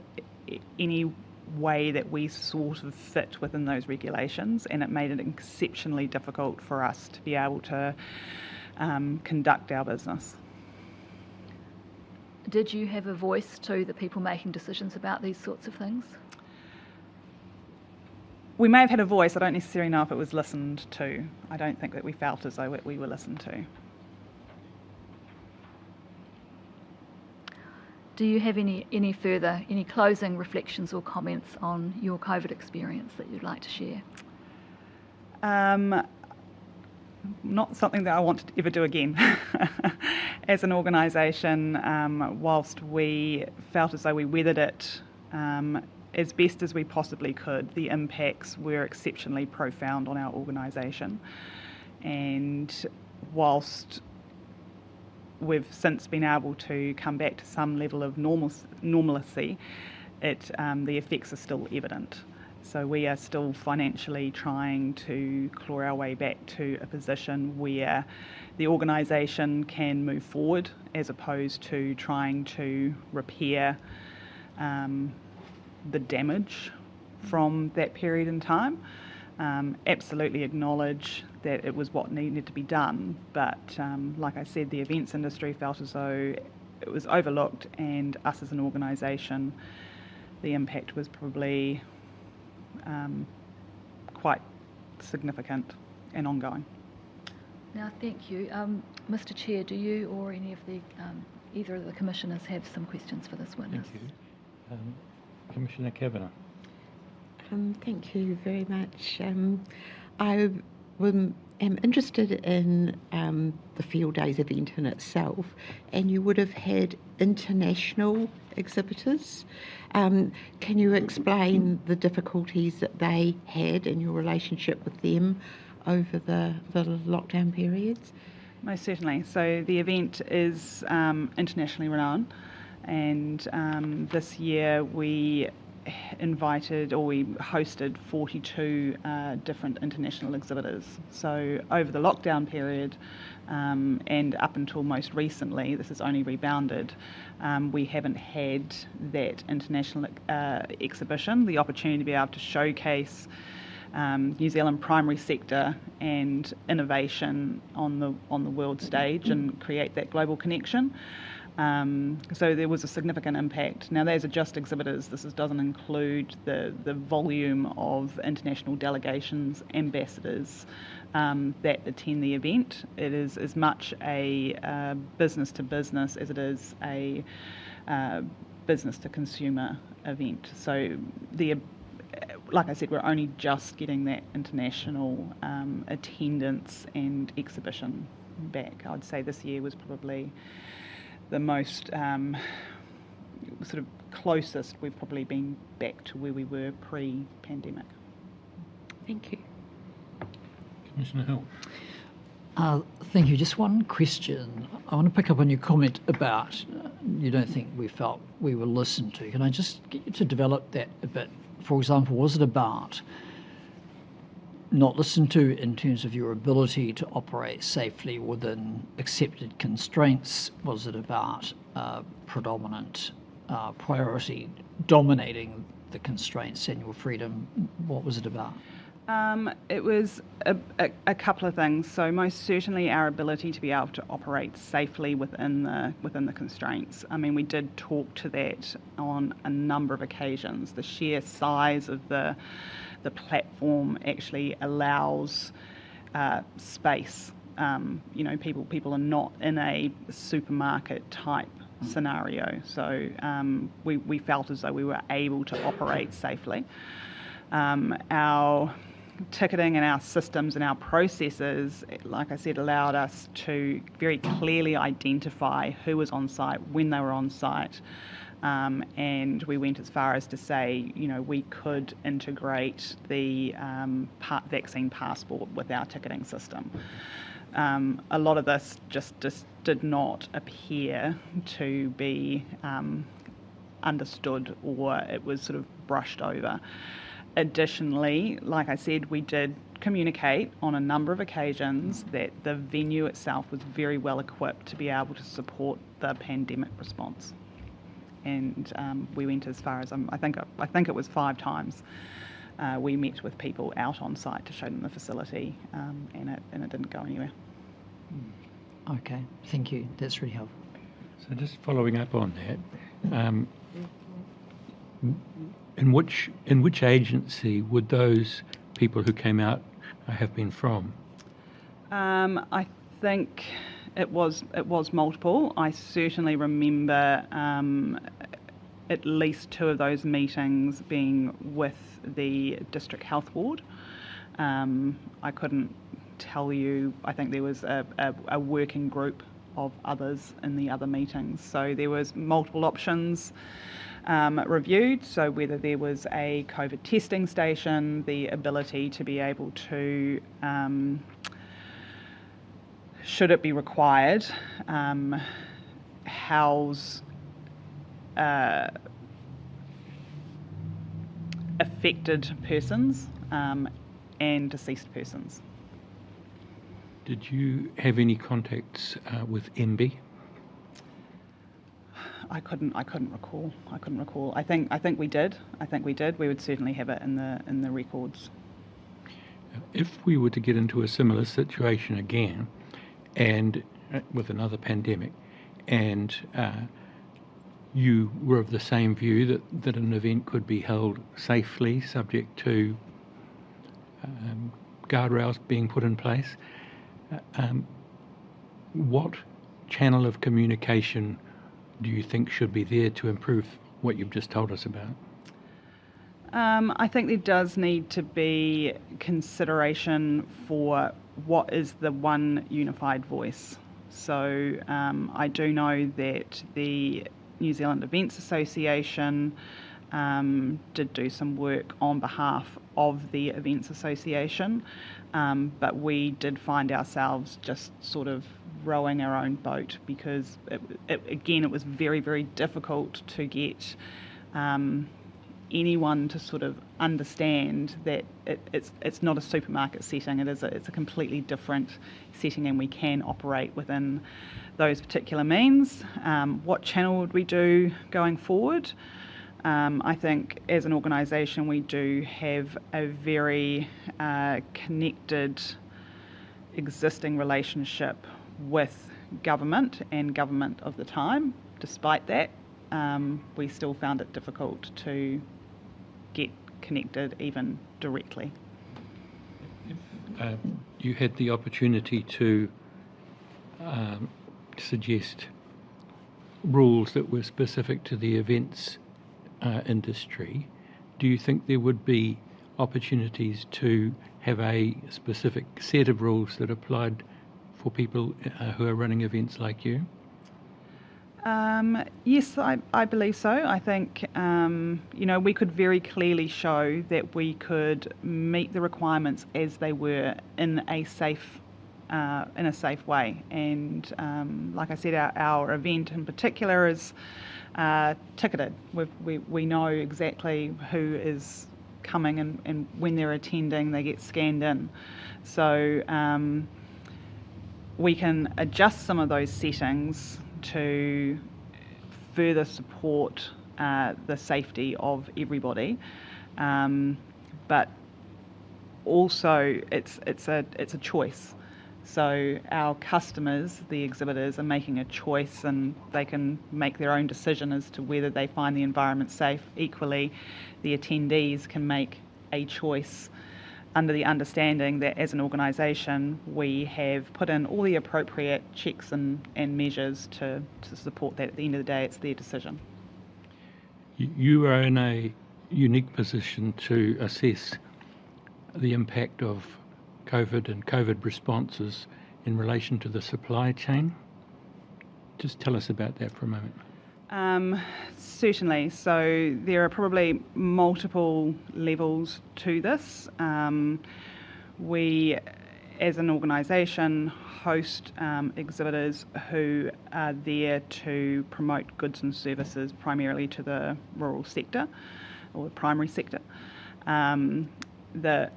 R: any way that we sort of fit within those regulations, and it made it exceptionally difficult for us to be able to conduct our business.
E: Did you have a voice to the people making decisions about these sorts of things?
R: We may have had a voice. I don't necessarily know if it was listened to. I don't think that we felt as though we were listened to.
E: Do you have any further closing reflections or comments on your COVID experience that you'd like to share?
R: Not something that I want to ever do again. As an organisation, whilst we felt as though we weathered it as best as we possibly could, the impacts were exceptionally profound on our organisation. And whilst we've since been able to come back to some level of normalcy, the effects are still evident. So we are still financially trying to claw our way back to a position where the organisation can move forward, as opposed to trying to repair the damage from that period in time. Absolutely acknowledge that it was what needed to be done, but like I said, the events industry felt as though it was overlooked, and us as an organisation, the impact was probably quite significant and ongoing.
E: Now, thank you. Mr. Chair, do you or any of the either of the commissioners have some questions for this witness?
C: Thank you. Commissioner Kavanagh.
Q: Thank you very much. I am interested in the Field Days event in itself, and you would have had international exhibitors. Can you explain the difficulties that they had in your relationship with them over the lockdown periods?
R: Most certainly. So the event is internationally renowned, and this year we invited, or we hosted 42 different international exhibitors. So over the lockdown period and up until most recently, this has only rebounded, we haven't had that international exhibition, the opportunity to be able to showcase New Zealand primary sector and innovation on the world stage and create that global connection. So there was a significant impact. Now, those are just exhibitors. This doesn't include the volume of international delegations, ambassadors that attend the event. It is as much a business to business as it is a business to consumer event. So like I said, we're only just getting that international attendance and exhibition back. I'd say this year was probably the most sort of closest we've probably been back to where we were pre-pandemic.
B: Thank you.
C: Commissioner Hill.
M: Thank you. Just one question. I want to pick up on your comment about you don't think we felt we were listened to. Can I just get you to develop that a bit? For example, was it about not listened to in terms of your ability to operate safely within accepted constraints? Was it about predominant priority dominating the constraints and your freedom? What was it about?
R: It was a couple of things. So most certainly our ability to be able to operate safely within the constraints. I mean, we did talk to that on a number of occasions. The sheer size of the platform actually allows space. People are not in a supermarket type scenario. So we felt as though we were able to operate safely. Our ticketing and our systems and our processes, like I said, allowed us to very clearly identify who was on site, when they were on site, and we went as far as to say, we could integrate the vaccine passport with our ticketing system. A lot of this just did not appear to be understood, or it was sort of brushed over. Additionally, like I said, we did communicate on a number of occasions that the venue itself was very well equipped to be able to support the pandemic response. And we went as far as, I think it was 5 times. We met with people out on site to show them the facility, and it didn't go anywhere.
M: Okay, thank you. That's really helpful.
C: So just following up on that, in which agency would those people who came out have been from?
R: I think it was multiple. I certainly remember at least 2 of those meetings being with the District Health Ward. I couldn't tell you. I think there was a working group of others in the other meetings. So there was multiple options reviewed. So whether there was a COVID testing station, the ability to be able to, should it be required, house affected persons and deceased persons.
C: Did you have any contacts with MB?
R: I couldn't recall. I think we did. We would certainly have it in the records.
C: If we were to get into a similar situation again, and with another pandemic, and you were of the same view that an event could be held safely, subject to guardrails being put in place, what channel of communication do you think should be there to improve what you've just told us about?
R: I think there does need to be consideration for what is the one unified voice. So I do know that the New Zealand Events Association did do some work on behalf of the Events Association, but we did find ourselves just sort of rowing our own boat because, it was very, very difficult to get anyone to sort of understand that it's not a supermarket setting. It's a completely different setting, and we can operate within those particular means. What channel would we do going forward? I think as an organisation we do have a very connected existing relationship with government and government of the time. Despite that, we still found it difficult to get connected even directly.
C: If you had the opportunity to suggest rules that were specific to the events industry, do you think there would be opportunities to have a specific set of rules that applied for people who are running events like you?
R: Yes, I believe so. I think we could very clearly show that we could meet the requirements as they were in a safe way. And like I said, our event in particular is ticketed. We know exactly who is coming, and when they're attending they get scanned in. So we can adjust some of those settings to further support the safety of everybody, but also it's a choice. So our customers, the exhibitors, are making a choice, and they can make their own decision as to whether they find the environment safe. Equally, the attendees can make a choice under the understanding that as an organisation we have put in all the appropriate checks and measures to support that. At the end of the day, it's their decision.
C: You are in a unique position to assess the impact of COVID and COVID responses in relation to the supply chain. Just tell us about that for a moment.
R: Certainly. So there are probably multiple levels to this. We, as an organisation, host exhibitors who are there to promote goods and services primarily to the rural sector or the primary sector. The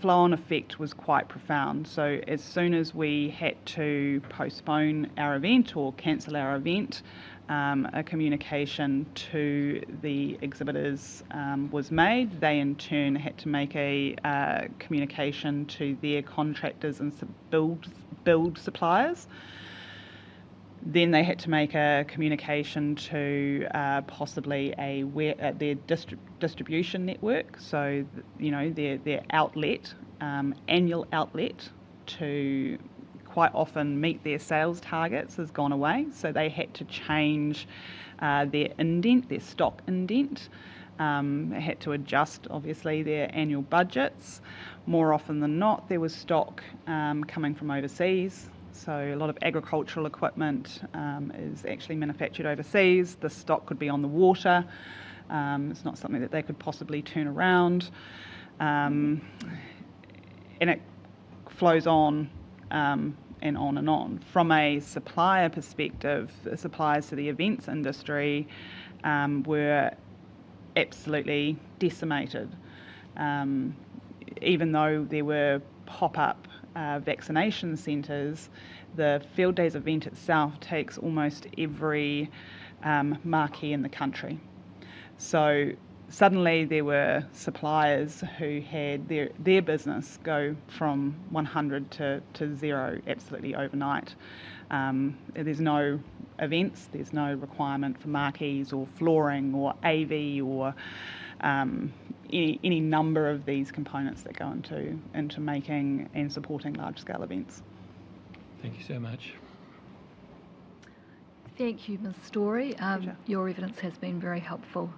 R: flow-on effect was quite profound. So as soon as we had to postpone our event or cancel our event, a communication to the exhibitors was made. They in turn had to make a communication to their contractors and build suppliers. Then they had to make a communication to possibly their distribution network, so their outlet, annual outlet, to quite often meet their sales targets has gone away. So they had to change their indent, their stock indent. They had to adjust, obviously, their annual budgets. More often than not, there was stock coming from overseas. So a lot of agricultural equipment is actually manufactured overseas. The stock could be on the water. It's not something that they could possibly turn around. And it flows on and on and on. From a supplier perspective, the suppliers to the events industry were absolutely decimated. Even though there were pop-up vaccination centres, the Field Days event itself takes almost every marquee in the country. So suddenly there were suppliers who had their business go from 100 to zero absolutely overnight. There's no events, there's no requirement for marquees or flooring or AV or any number of these components that go into making and supporting large-scale events.
C: Thank you so much.
E: Thank you, Ms. Story. Your evidence has been very helpful.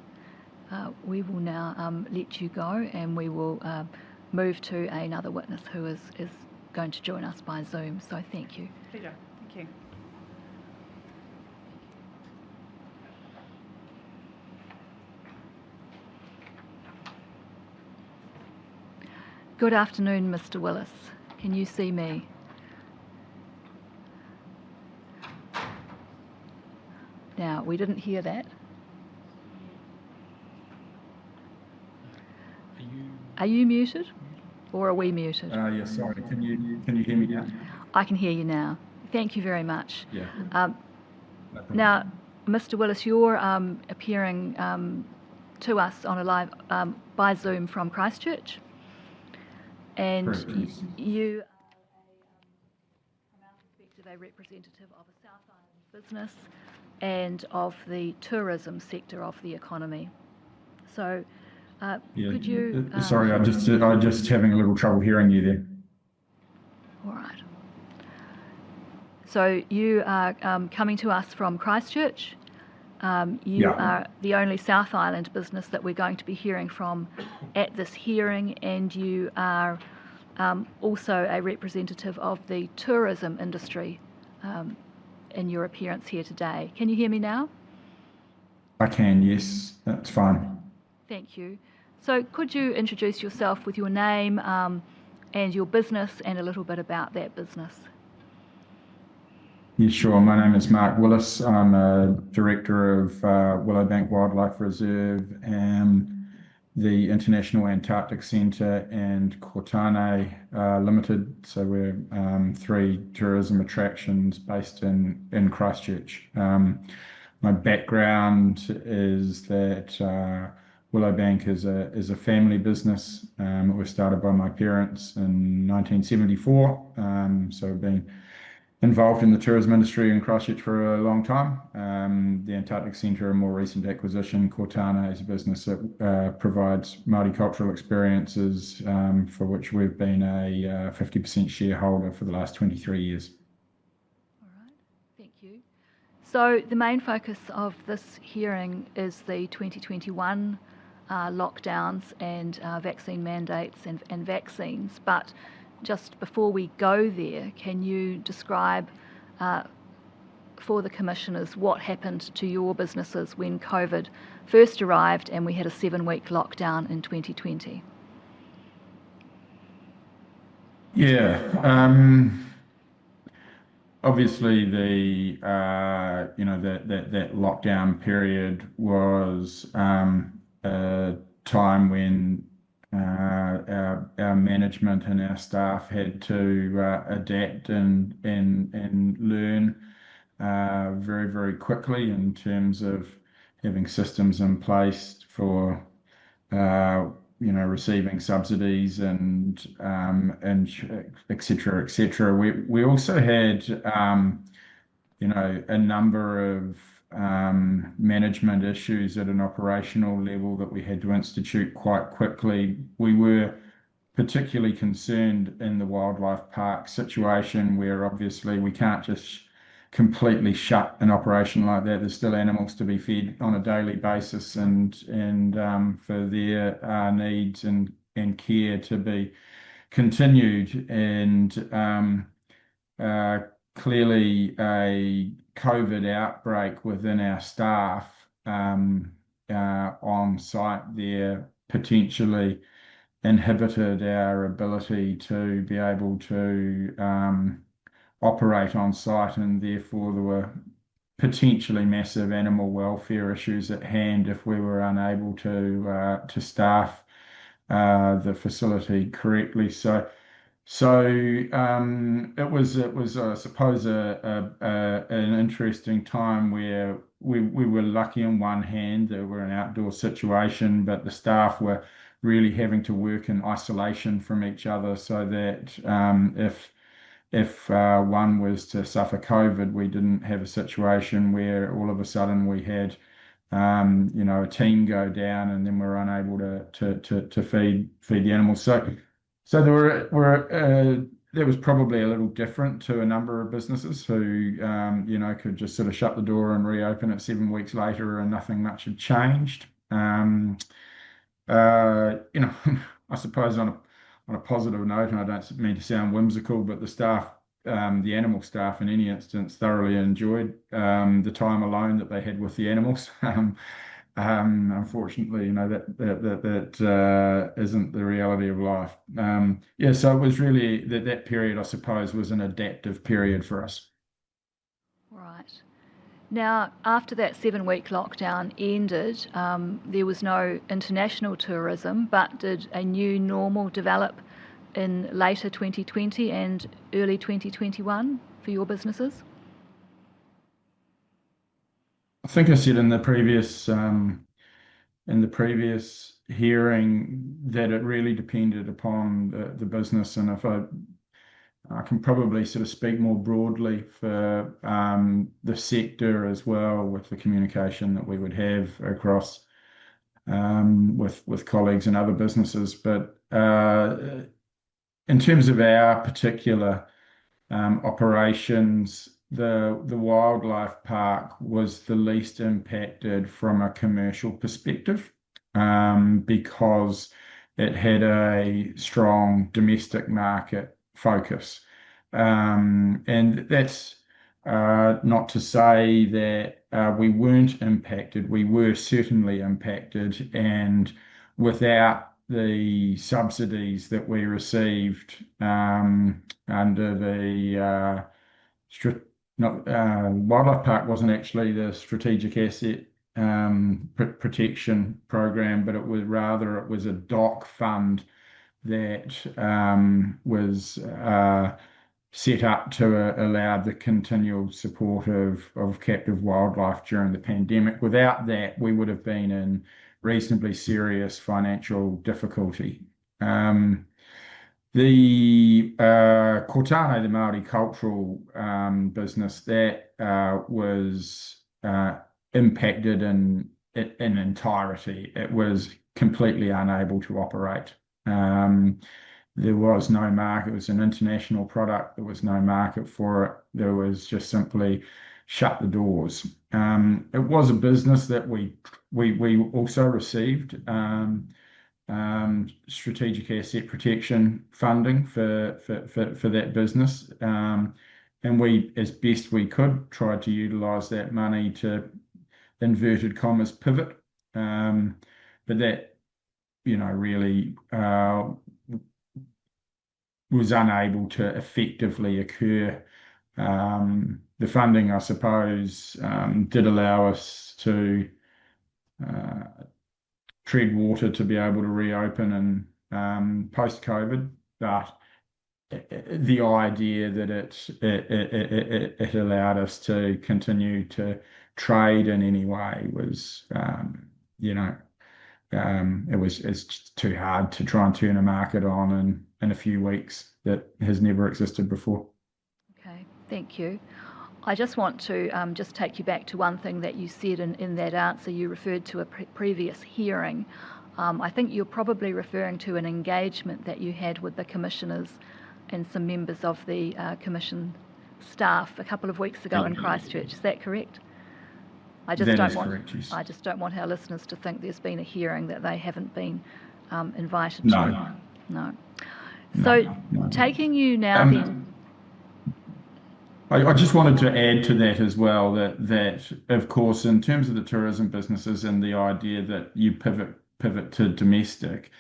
E: We will now let you go, and we will move to another witness who is going to join us by Zoom. So thank you.
R: Pleasure. Thank you.
E: Good afternoon, Mr. Willis. Can you see me? Now, we didn't hear that. Are you muted or are we muted?
G: Yeah, sorry. Can you hear me now?
E: I can hear you now. Thank you very much.
G: Yeah.
E: Now, Mr. Willis, you're appearing to us on a live by Zoom from Christchurch, and you are, from our perspective, a representative of a South Island business and of the tourism sector of the economy. So, could you?
G: Sorry, I'm just having a little trouble hearing you there.
E: All right. So you are coming to us from Christchurch. You are the only South Island business that we're going to be hearing from at this hearing, and you are also a representative of the tourism industry in your appearance here today. Can you hear me now?
G: I can, yes, that's fine.
E: Thank you. So could you introduce yourself with your name and your business and a little bit about that business?
G: Yeah, sure. My name is Mark Willis. I'm a director of Willowbank Wildlife Reserve and the International Antarctic Centre and Kortane Limited. So we're 3 tourism attractions based in Christchurch. My background is that Willowbank is a family business. It was started by my parents in 1974. So I've been involved in the tourism industry in Christchurch for a long time. The Antarctic Centre, a more recent acquisition. Kortane is a business that provides multicultural experiences for which we've been a 50% shareholder for the last 23 years.
E: All right, thank you. So the main focus of this hearing is the 2021 lockdowns and vaccine mandates and vaccines, but just before we go there, can you describe for the commissioners what happened to your businesses when COVID first arrived and we had a 7-week lockdown in 2020?
G: Yeah, obviously the that lockdown period was a time when our management and our staff had to adapt and learn very, very quickly in terms of having systems in place for receiving subsidies and et cetera, et cetera. We also had a number of management issues at an operational level that we had to institute quite quickly. We were particularly concerned in the wildlife park situation where obviously we can't just completely shut an operation like that. There's still animals to be fed on a daily basis and for their needs and care to be continued. And clearly a COVID outbreak within our staff on site there potentially inhibited our ability to be able to operate on site, and therefore there were potentially massive animal welfare issues at hand if we were unable to staff the facility correctly. So it was I suppose an interesting time where we were lucky on one hand that we're an outdoor situation, but the staff were really having to work in isolation from each other so that if one was to suffer COVID, we didn't have a situation where all of a sudden we had a team go down and then we're unable to feed the animals. So there was probably a little different to a number of businesses who could just sort of shut the door and reopen it 7 weeks later and nothing much had changed. I suppose on a positive note, and I don't mean to sound whimsical, but the staff, the animal staff in any instance, thoroughly enjoyed the time alone that they had with the animals. Unfortunately, that isn't the reality of life. So it was really that period, I suppose, was an adaptive period for us.
E: Right. Now, after that 7-week lockdown ended, there was no international tourism, but did a new normal develop in later 2020 and early 2021 for your businesses?
S: I think I said in the previous hearing that it really depended upon the business, and if I can probably sort of speak more broadly for the sector as well, with the communication that we would have across with colleagues and other businesses. But in terms of our particular operations, the wildlife park was the least impacted from a commercial perspective, because it had a strong domestic market focus. And that's not to say that we weren't impacted. We were certainly impacted, and without the subsidies that we received under the wildlife park wasn't actually the strategic asset protection program, but it was a DOC fund that was set up to allow the continual support of captive wildlife during the pandemic. Without that, we would have been in reasonably serious financial difficulty. The Kōtane, the Māori cultural business, that was impacted in entirety. It was completely unable to operate. There was no market. It was an international product. There was no market for it. There was just simply shut the doors. It was a business that we also received strategic asset protection funding for that business, and we, as best we could, tried to utilise that money to, inverted commas, pivot, but that really was unable to effectively occur. The funding, I suppose, did allow us to tread water to be able to reopen and post-COVID, but the idea that it allowed us to continue to trade in any way was, it's too hard to try and turn a market on in a few weeks that has never existed before.
E: Okay, thank you. I just want to just take you back to one thing that you said in that answer. You referred to a previous hearing. I think you're probably referring to an engagement that you had with the commissioners and some members of the commission staff a couple of weeks ago in Christchurch. Is that correct? I just don't want our listeners to think there's been a hearing that they haven't been invited to. No. So taking you now then.
S: I just wanted to add to that as well that of course, in terms of the tourism businesses and the idea that you pivot to domestic,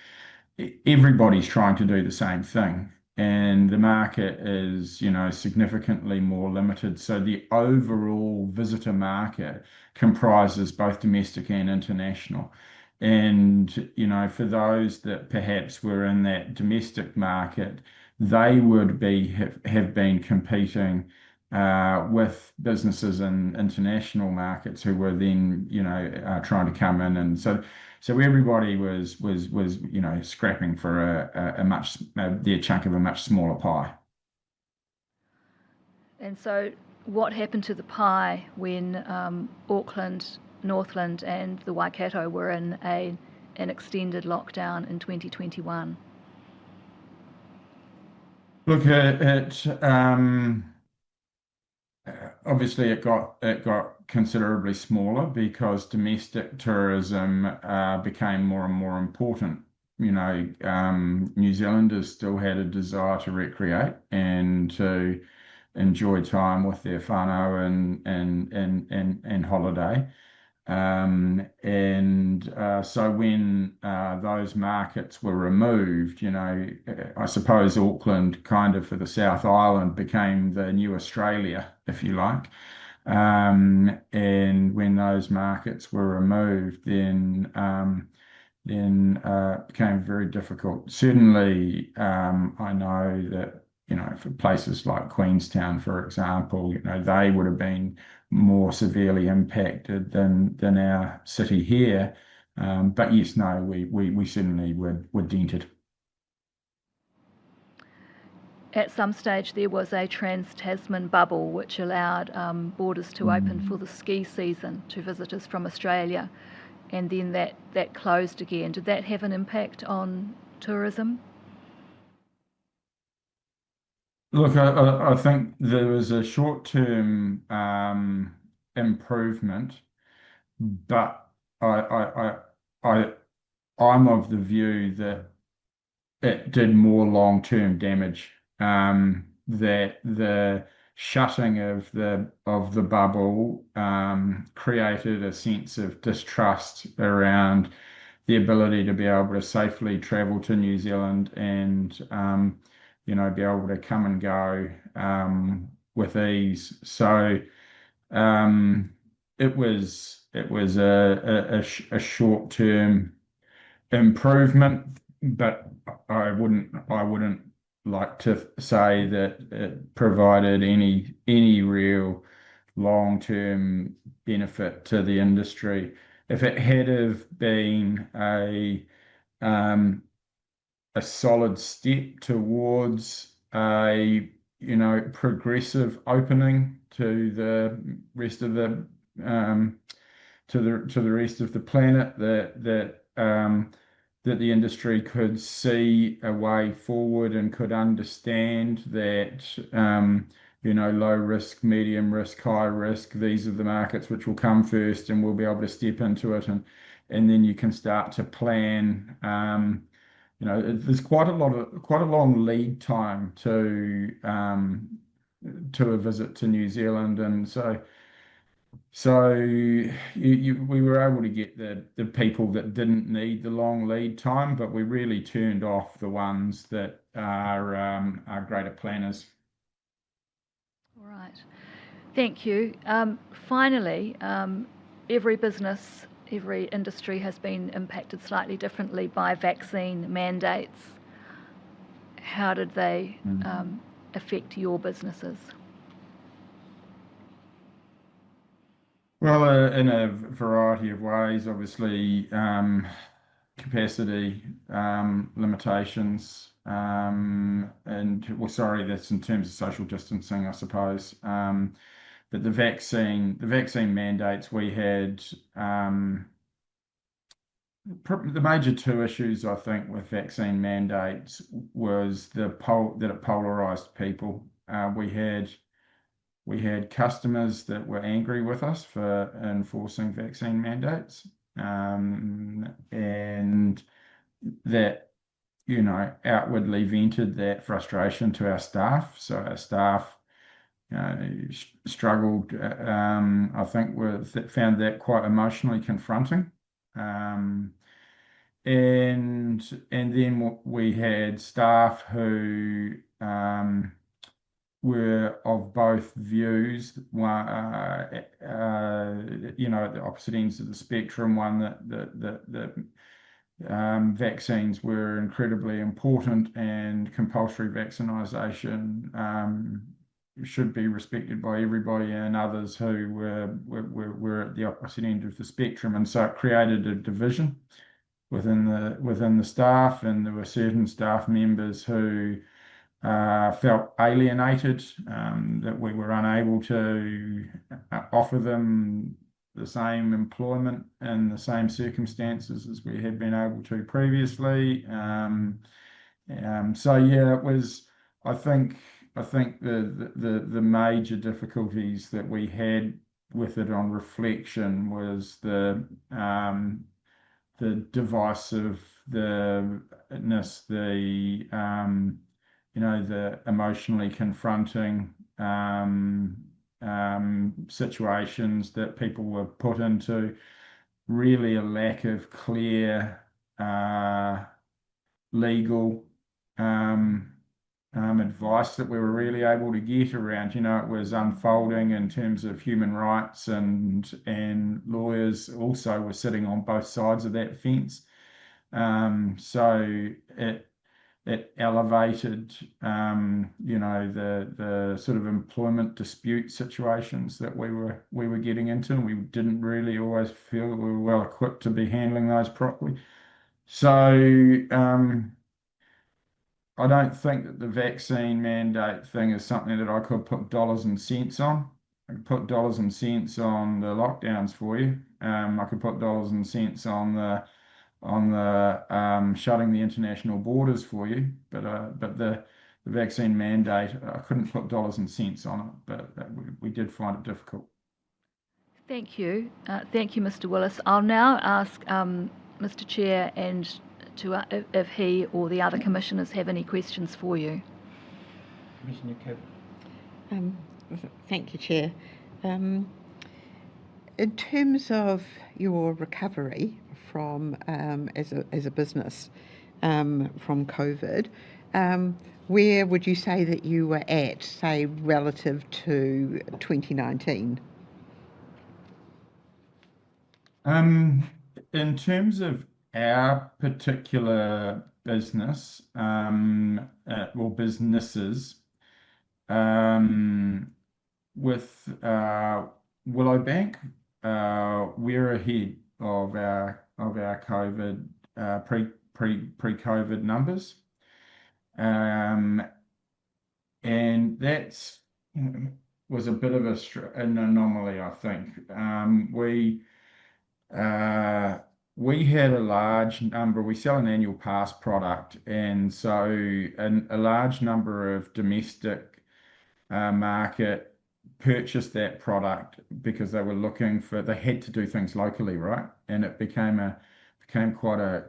S: everybody's trying to do the same thing, and the market is significantly more limited. So the overall visitor market comprises both domestic and international. And for those that perhaps were in that domestic market, they would have been competing with businesses in international markets who were then trying to come in, and so everybody was scrapping for their chunk of a much smaller pie.
E: And so what happened to the pie when Auckland, Northland and the Waikato were in an extended lockdown in 2021?
S: Look, obviously it got considerably smaller because domestic tourism became more and more important. New Zealanders still had a desire to recreate and to enjoy time with their whānau and holiday. So when those markets were removed, I suppose Auckland, kind of for the South Island, became the new Australia, if you like. And when those markets were removed, then it became very difficult. Certainly, I know that, for places like Queenstown, for example, they would have been more severely impacted than our city here. But yes, no, we certainly were dented.
E: At some stage, there was a trans-Tasman bubble which allowed borders to open for the ski season to visitors from Australia, and then that closed again. Did that have an impact on tourism?
S: Look, I think there was a short-term improvement, but I'm of the view that it did more long-term damage. That the shutting of the bubble created a sense of distrust around the ability to be able to safely travel to New Zealand and be able to come and go with ease. So it was a short-term improvement, but I wouldn't like to say that it provided any real long-term benefit to the industry. If it had have been a solid step towards a progressive opening to the rest of the rest of the planet, that the industry could see a way forward and could understand that low risk, medium risk, high risk, these are the markets which will come first, and we'll be able to step into it, and then you can start to plan. There's quite a long lead time to a visit to New Zealand, and so we were able to get the people that didn't need the long lead time, but we really turned off the ones that are greater planners.
E: All right. Thank you. Finally, every business, every industry has been impacted slightly differently by vaccine mandates. How did they affect your businesses?
S: Well, in a variety of ways, obviously, capacity limitations, that's in terms of social distancing, I suppose. But the vaccine mandates we had, the major two issues I think with vaccine mandates was that it polarized people. We had customers that were angry with us for enforcing vaccine mandates, and that outwardly vented that frustration to our staff. So our staff struggled. I think found that quite emotionally confronting. And then we had staff who were of both views. One, at the opposite ends of the spectrum. One that vaccines were incredibly important and compulsory vaccination should be respected by everybody, and others who were at the opposite end of the spectrum, and so it created a division within the staff, and there were certain staff members who felt alienated, that we were unable to offer them the same employment and the same circumstances as we had been able to previously. So yeah, it was. I think the major difficulties that we had with it on reflection was the divisiveness, the emotionally confronting situations that people were put into, really a lack of clear legal advice that we were really able to get around. It was unfolding in terms of human rights, and lawyers also were sitting on both sides of that fence. So it elevated, the sort of employment dispute situations that we were getting into, and we didn't really always feel we were well equipped to be handling those properly. So I don't think that the vaccine mandate thing is something that I could put dollars and cents on. I could put dollars and cents on the lockdowns for you. I could put dollars and cents on the shutting the international borders for you, but the vaccine mandate, I couldn't put dollars and cents on it, but we did find it difficult.
E: Thank you. Thank you, Mr. Willis. I'll now ask Mr. Chair and if he or the other commissioners have any questions for you.
C: Commissioner Cope.
Q: Thank you, Chair. In terms of your recovery from as a business from COVID, where would you say that you were at, say, relative to 2019?
S: In terms of our particular business, or businesses, with Willowbank, we're ahead of our COVID pre-COVID numbers, and that's was a bit of an anomaly, I think. We had a large number. We sell an annual pass product, and so a large number of domestic market purchased that product because they were looking for. They had to do things locally, right? And it became quite a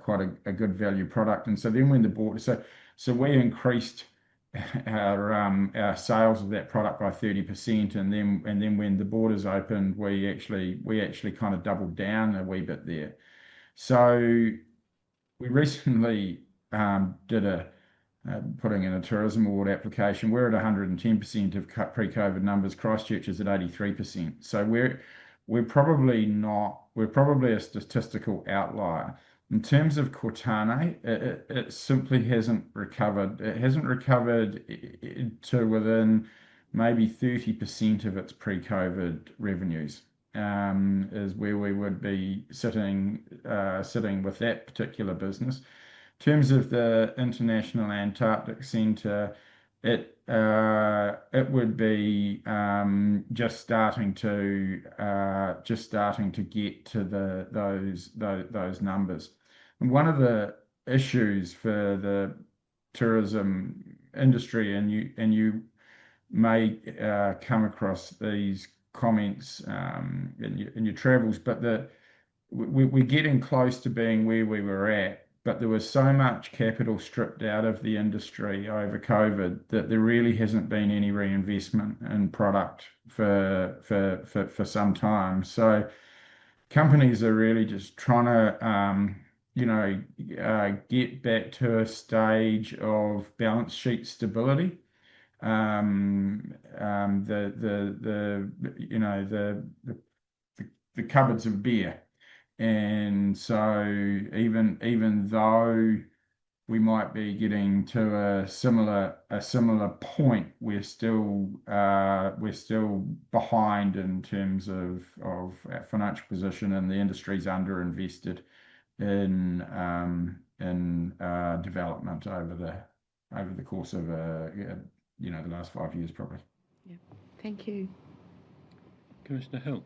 S: good value product. And so then when the border, so we increased our sales of that product by 30%, and then when the borders opened, we actually kind of doubled down a wee bit there. So we recently did putting in a tourism award application. We're at 110% of pre-COVID numbers. Christchurch is at 83%. So we're probably a statistical outlier. In terms of Kortane, it simply hasn't recovered. It hasn't recovered to within maybe 30% of its pre-COVID revenues, is where we would be sitting with that particular business. In terms of the International Antarctic Centre, it would be just starting to get to those numbers. And one of the issues for the tourism industry, and you may come across these comments in your travels, but we're getting close to being where we were at. But there was so much capital stripped out of the industry over COVID that there really hasn't been any reinvestment in product for some time. So companies are really just trying to get back to a stage of balance sheet stability. The cupboards are bare. And so even though we might be getting to a similar point, we're still behind in terms of our financial position, and the industry's underinvested in development over the course of the last 5 years probably.
Q: Yeah. Thank you.
C: Commissioner Hill.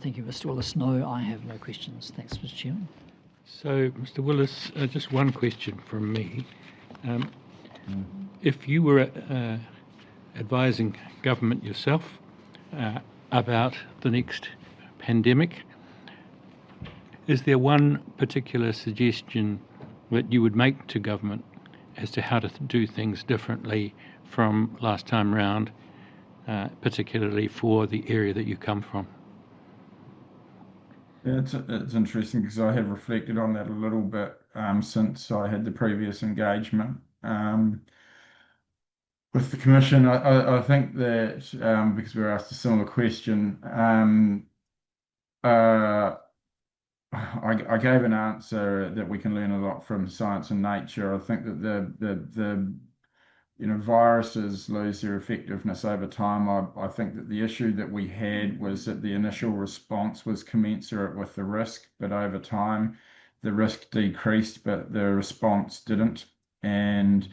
M: Thank you, Mr. Willis. No, I have no questions. Thanks, Mr. Chairman.
C: So, Mr. Willis, just one question from me. If you were advising government yourself about the next pandemic, is there one particular suggestion that you would make to government as to how to do things differently from last time round, particularly for the area that you come from?
S: Yeah, it's interesting because I have reflected on that a little bit since I had the previous engagement. With the Commission, I think that because we were asked a similar question, I gave an answer that we can learn a lot from science and nature. I think that the viruses lose their effectiveness over time. I think that the issue that we had was that the initial response was commensurate with the risk, but over time the risk decreased, but the response didn't. And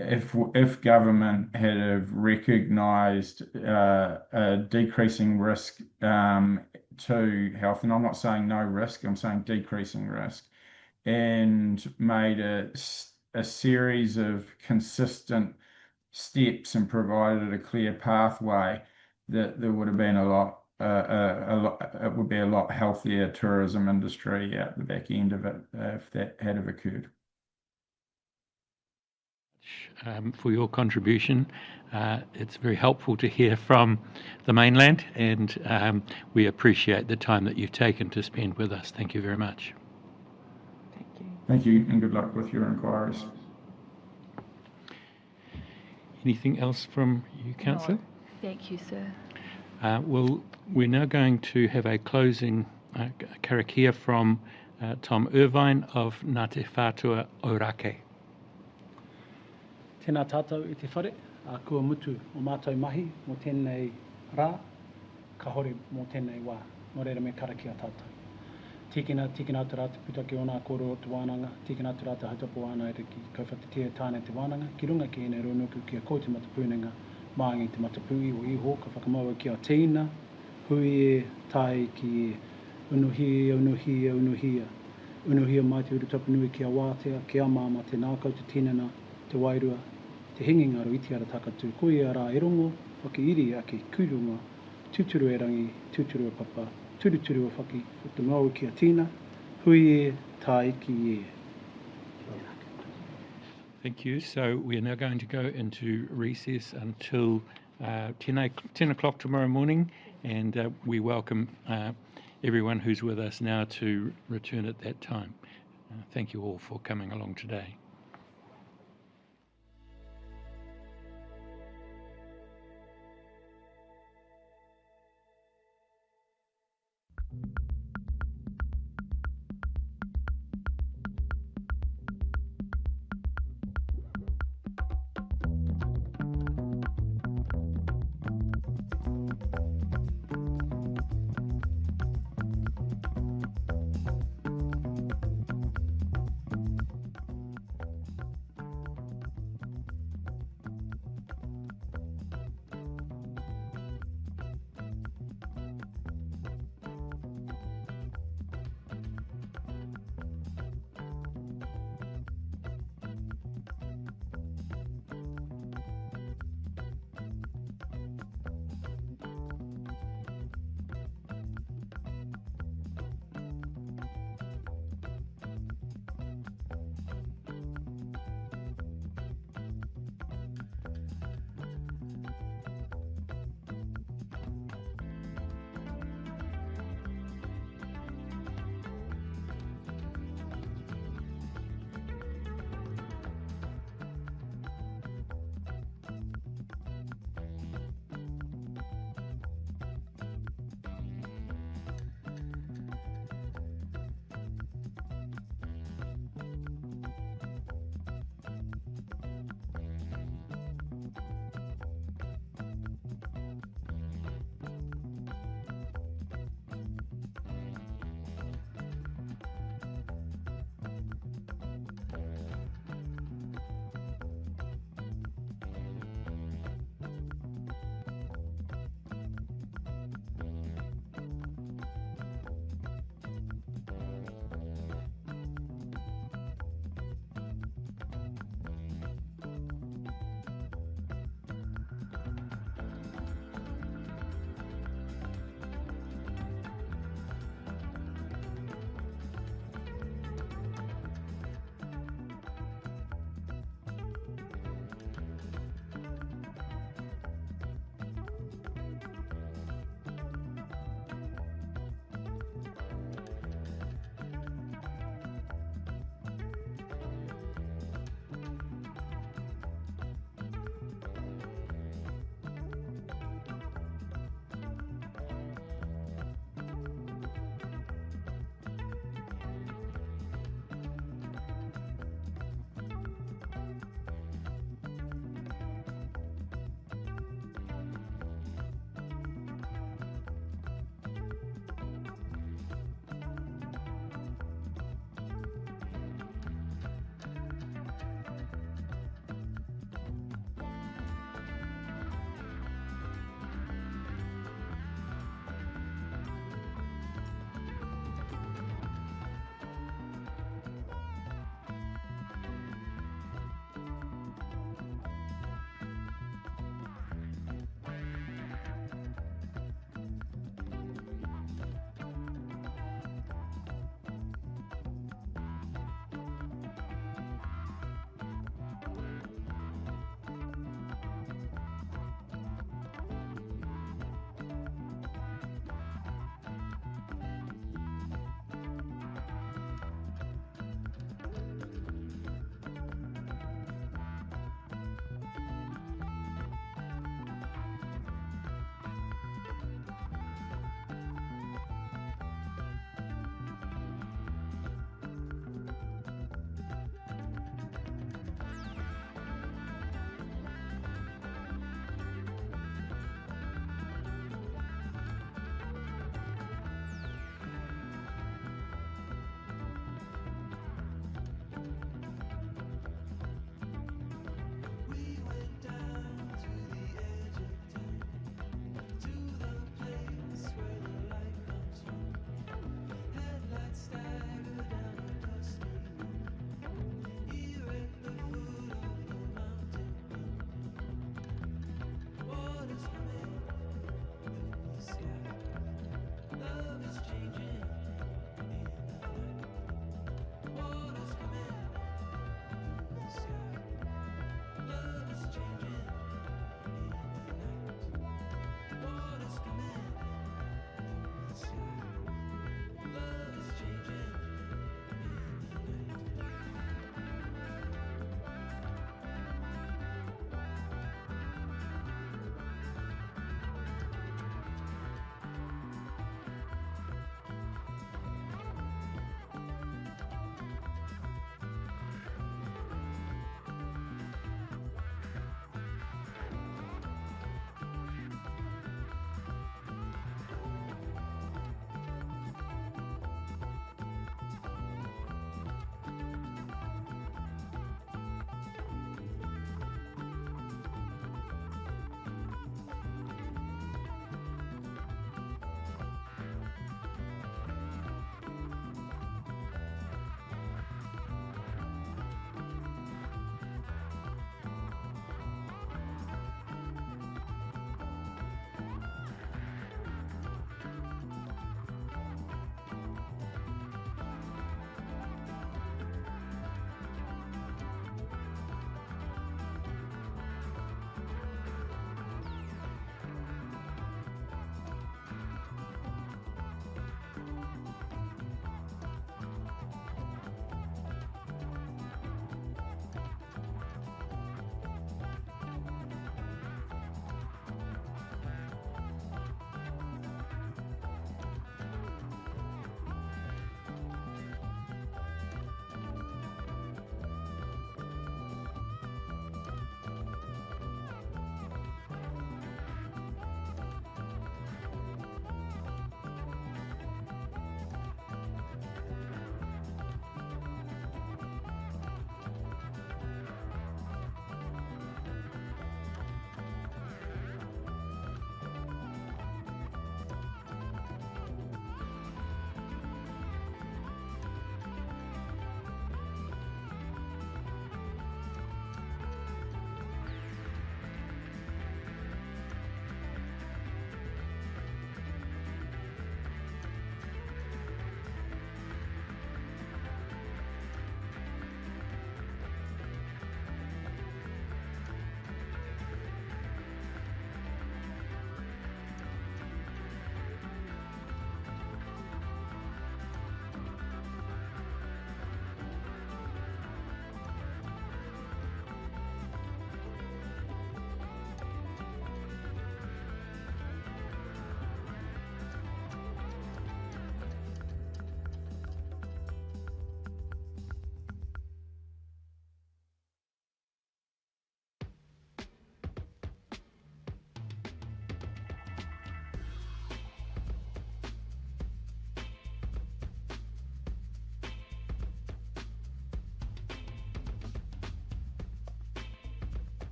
S: if government had have recognised a decreasing risk to health, and I'm not saying no risk, I'm saying decreasing risk, and made a series of consistent steps and provided a clear pathway, that there would have been it would be a lot healthier tourism industry at the back end of it if that had have occurred.
C: For your contribution. It's very helpful to hear from the mainland, and we appreciate the time that you've taken to spend with us. Thank you very much.
S: Thank you, and good luck with your inquiries.
C: Anything else from you, Councillor?
E: No. Thank you, sir.
C: Well, we're now going to have a closing karakia from Tom Irvine of Ngā Te Whātua Ōrake.
D: Tēnā tātou I te whare, kua mutu o mātou mahi mō tēnei rā, ka hore mō tēnei wā, nō reira me karakia tātou. Tīkina atu rā te putake o nā koro o te wānanga, tīkina atu rā te hautapo ana e reki, kawhatitea tāne te wānanga, ki runga ki ene raunuku kia ko te matapūnenga, māngi te matapui o iho, ka whakamaua ki a tīna, hui e tai ki e, unuhia, unuhia, unuhia, unuhia mai te urutapu nui ki a wātea, ki a māma te nākau, te tinana, te wairua, te hingingaro iti ara takatu, ko ia rā e rongo, whakiiri ake kurunga, tuturu e rangi, tuturu e papa, turuturu o whaki, o te mau ki a tīna, hui e, tai ki e.
C: Thank you. So we are now going to go into recess until 10 o'clock tomorrow morning, and we welcome everyone who's with us now to return at that time. Thank you all for coming along today.
T: Thank you.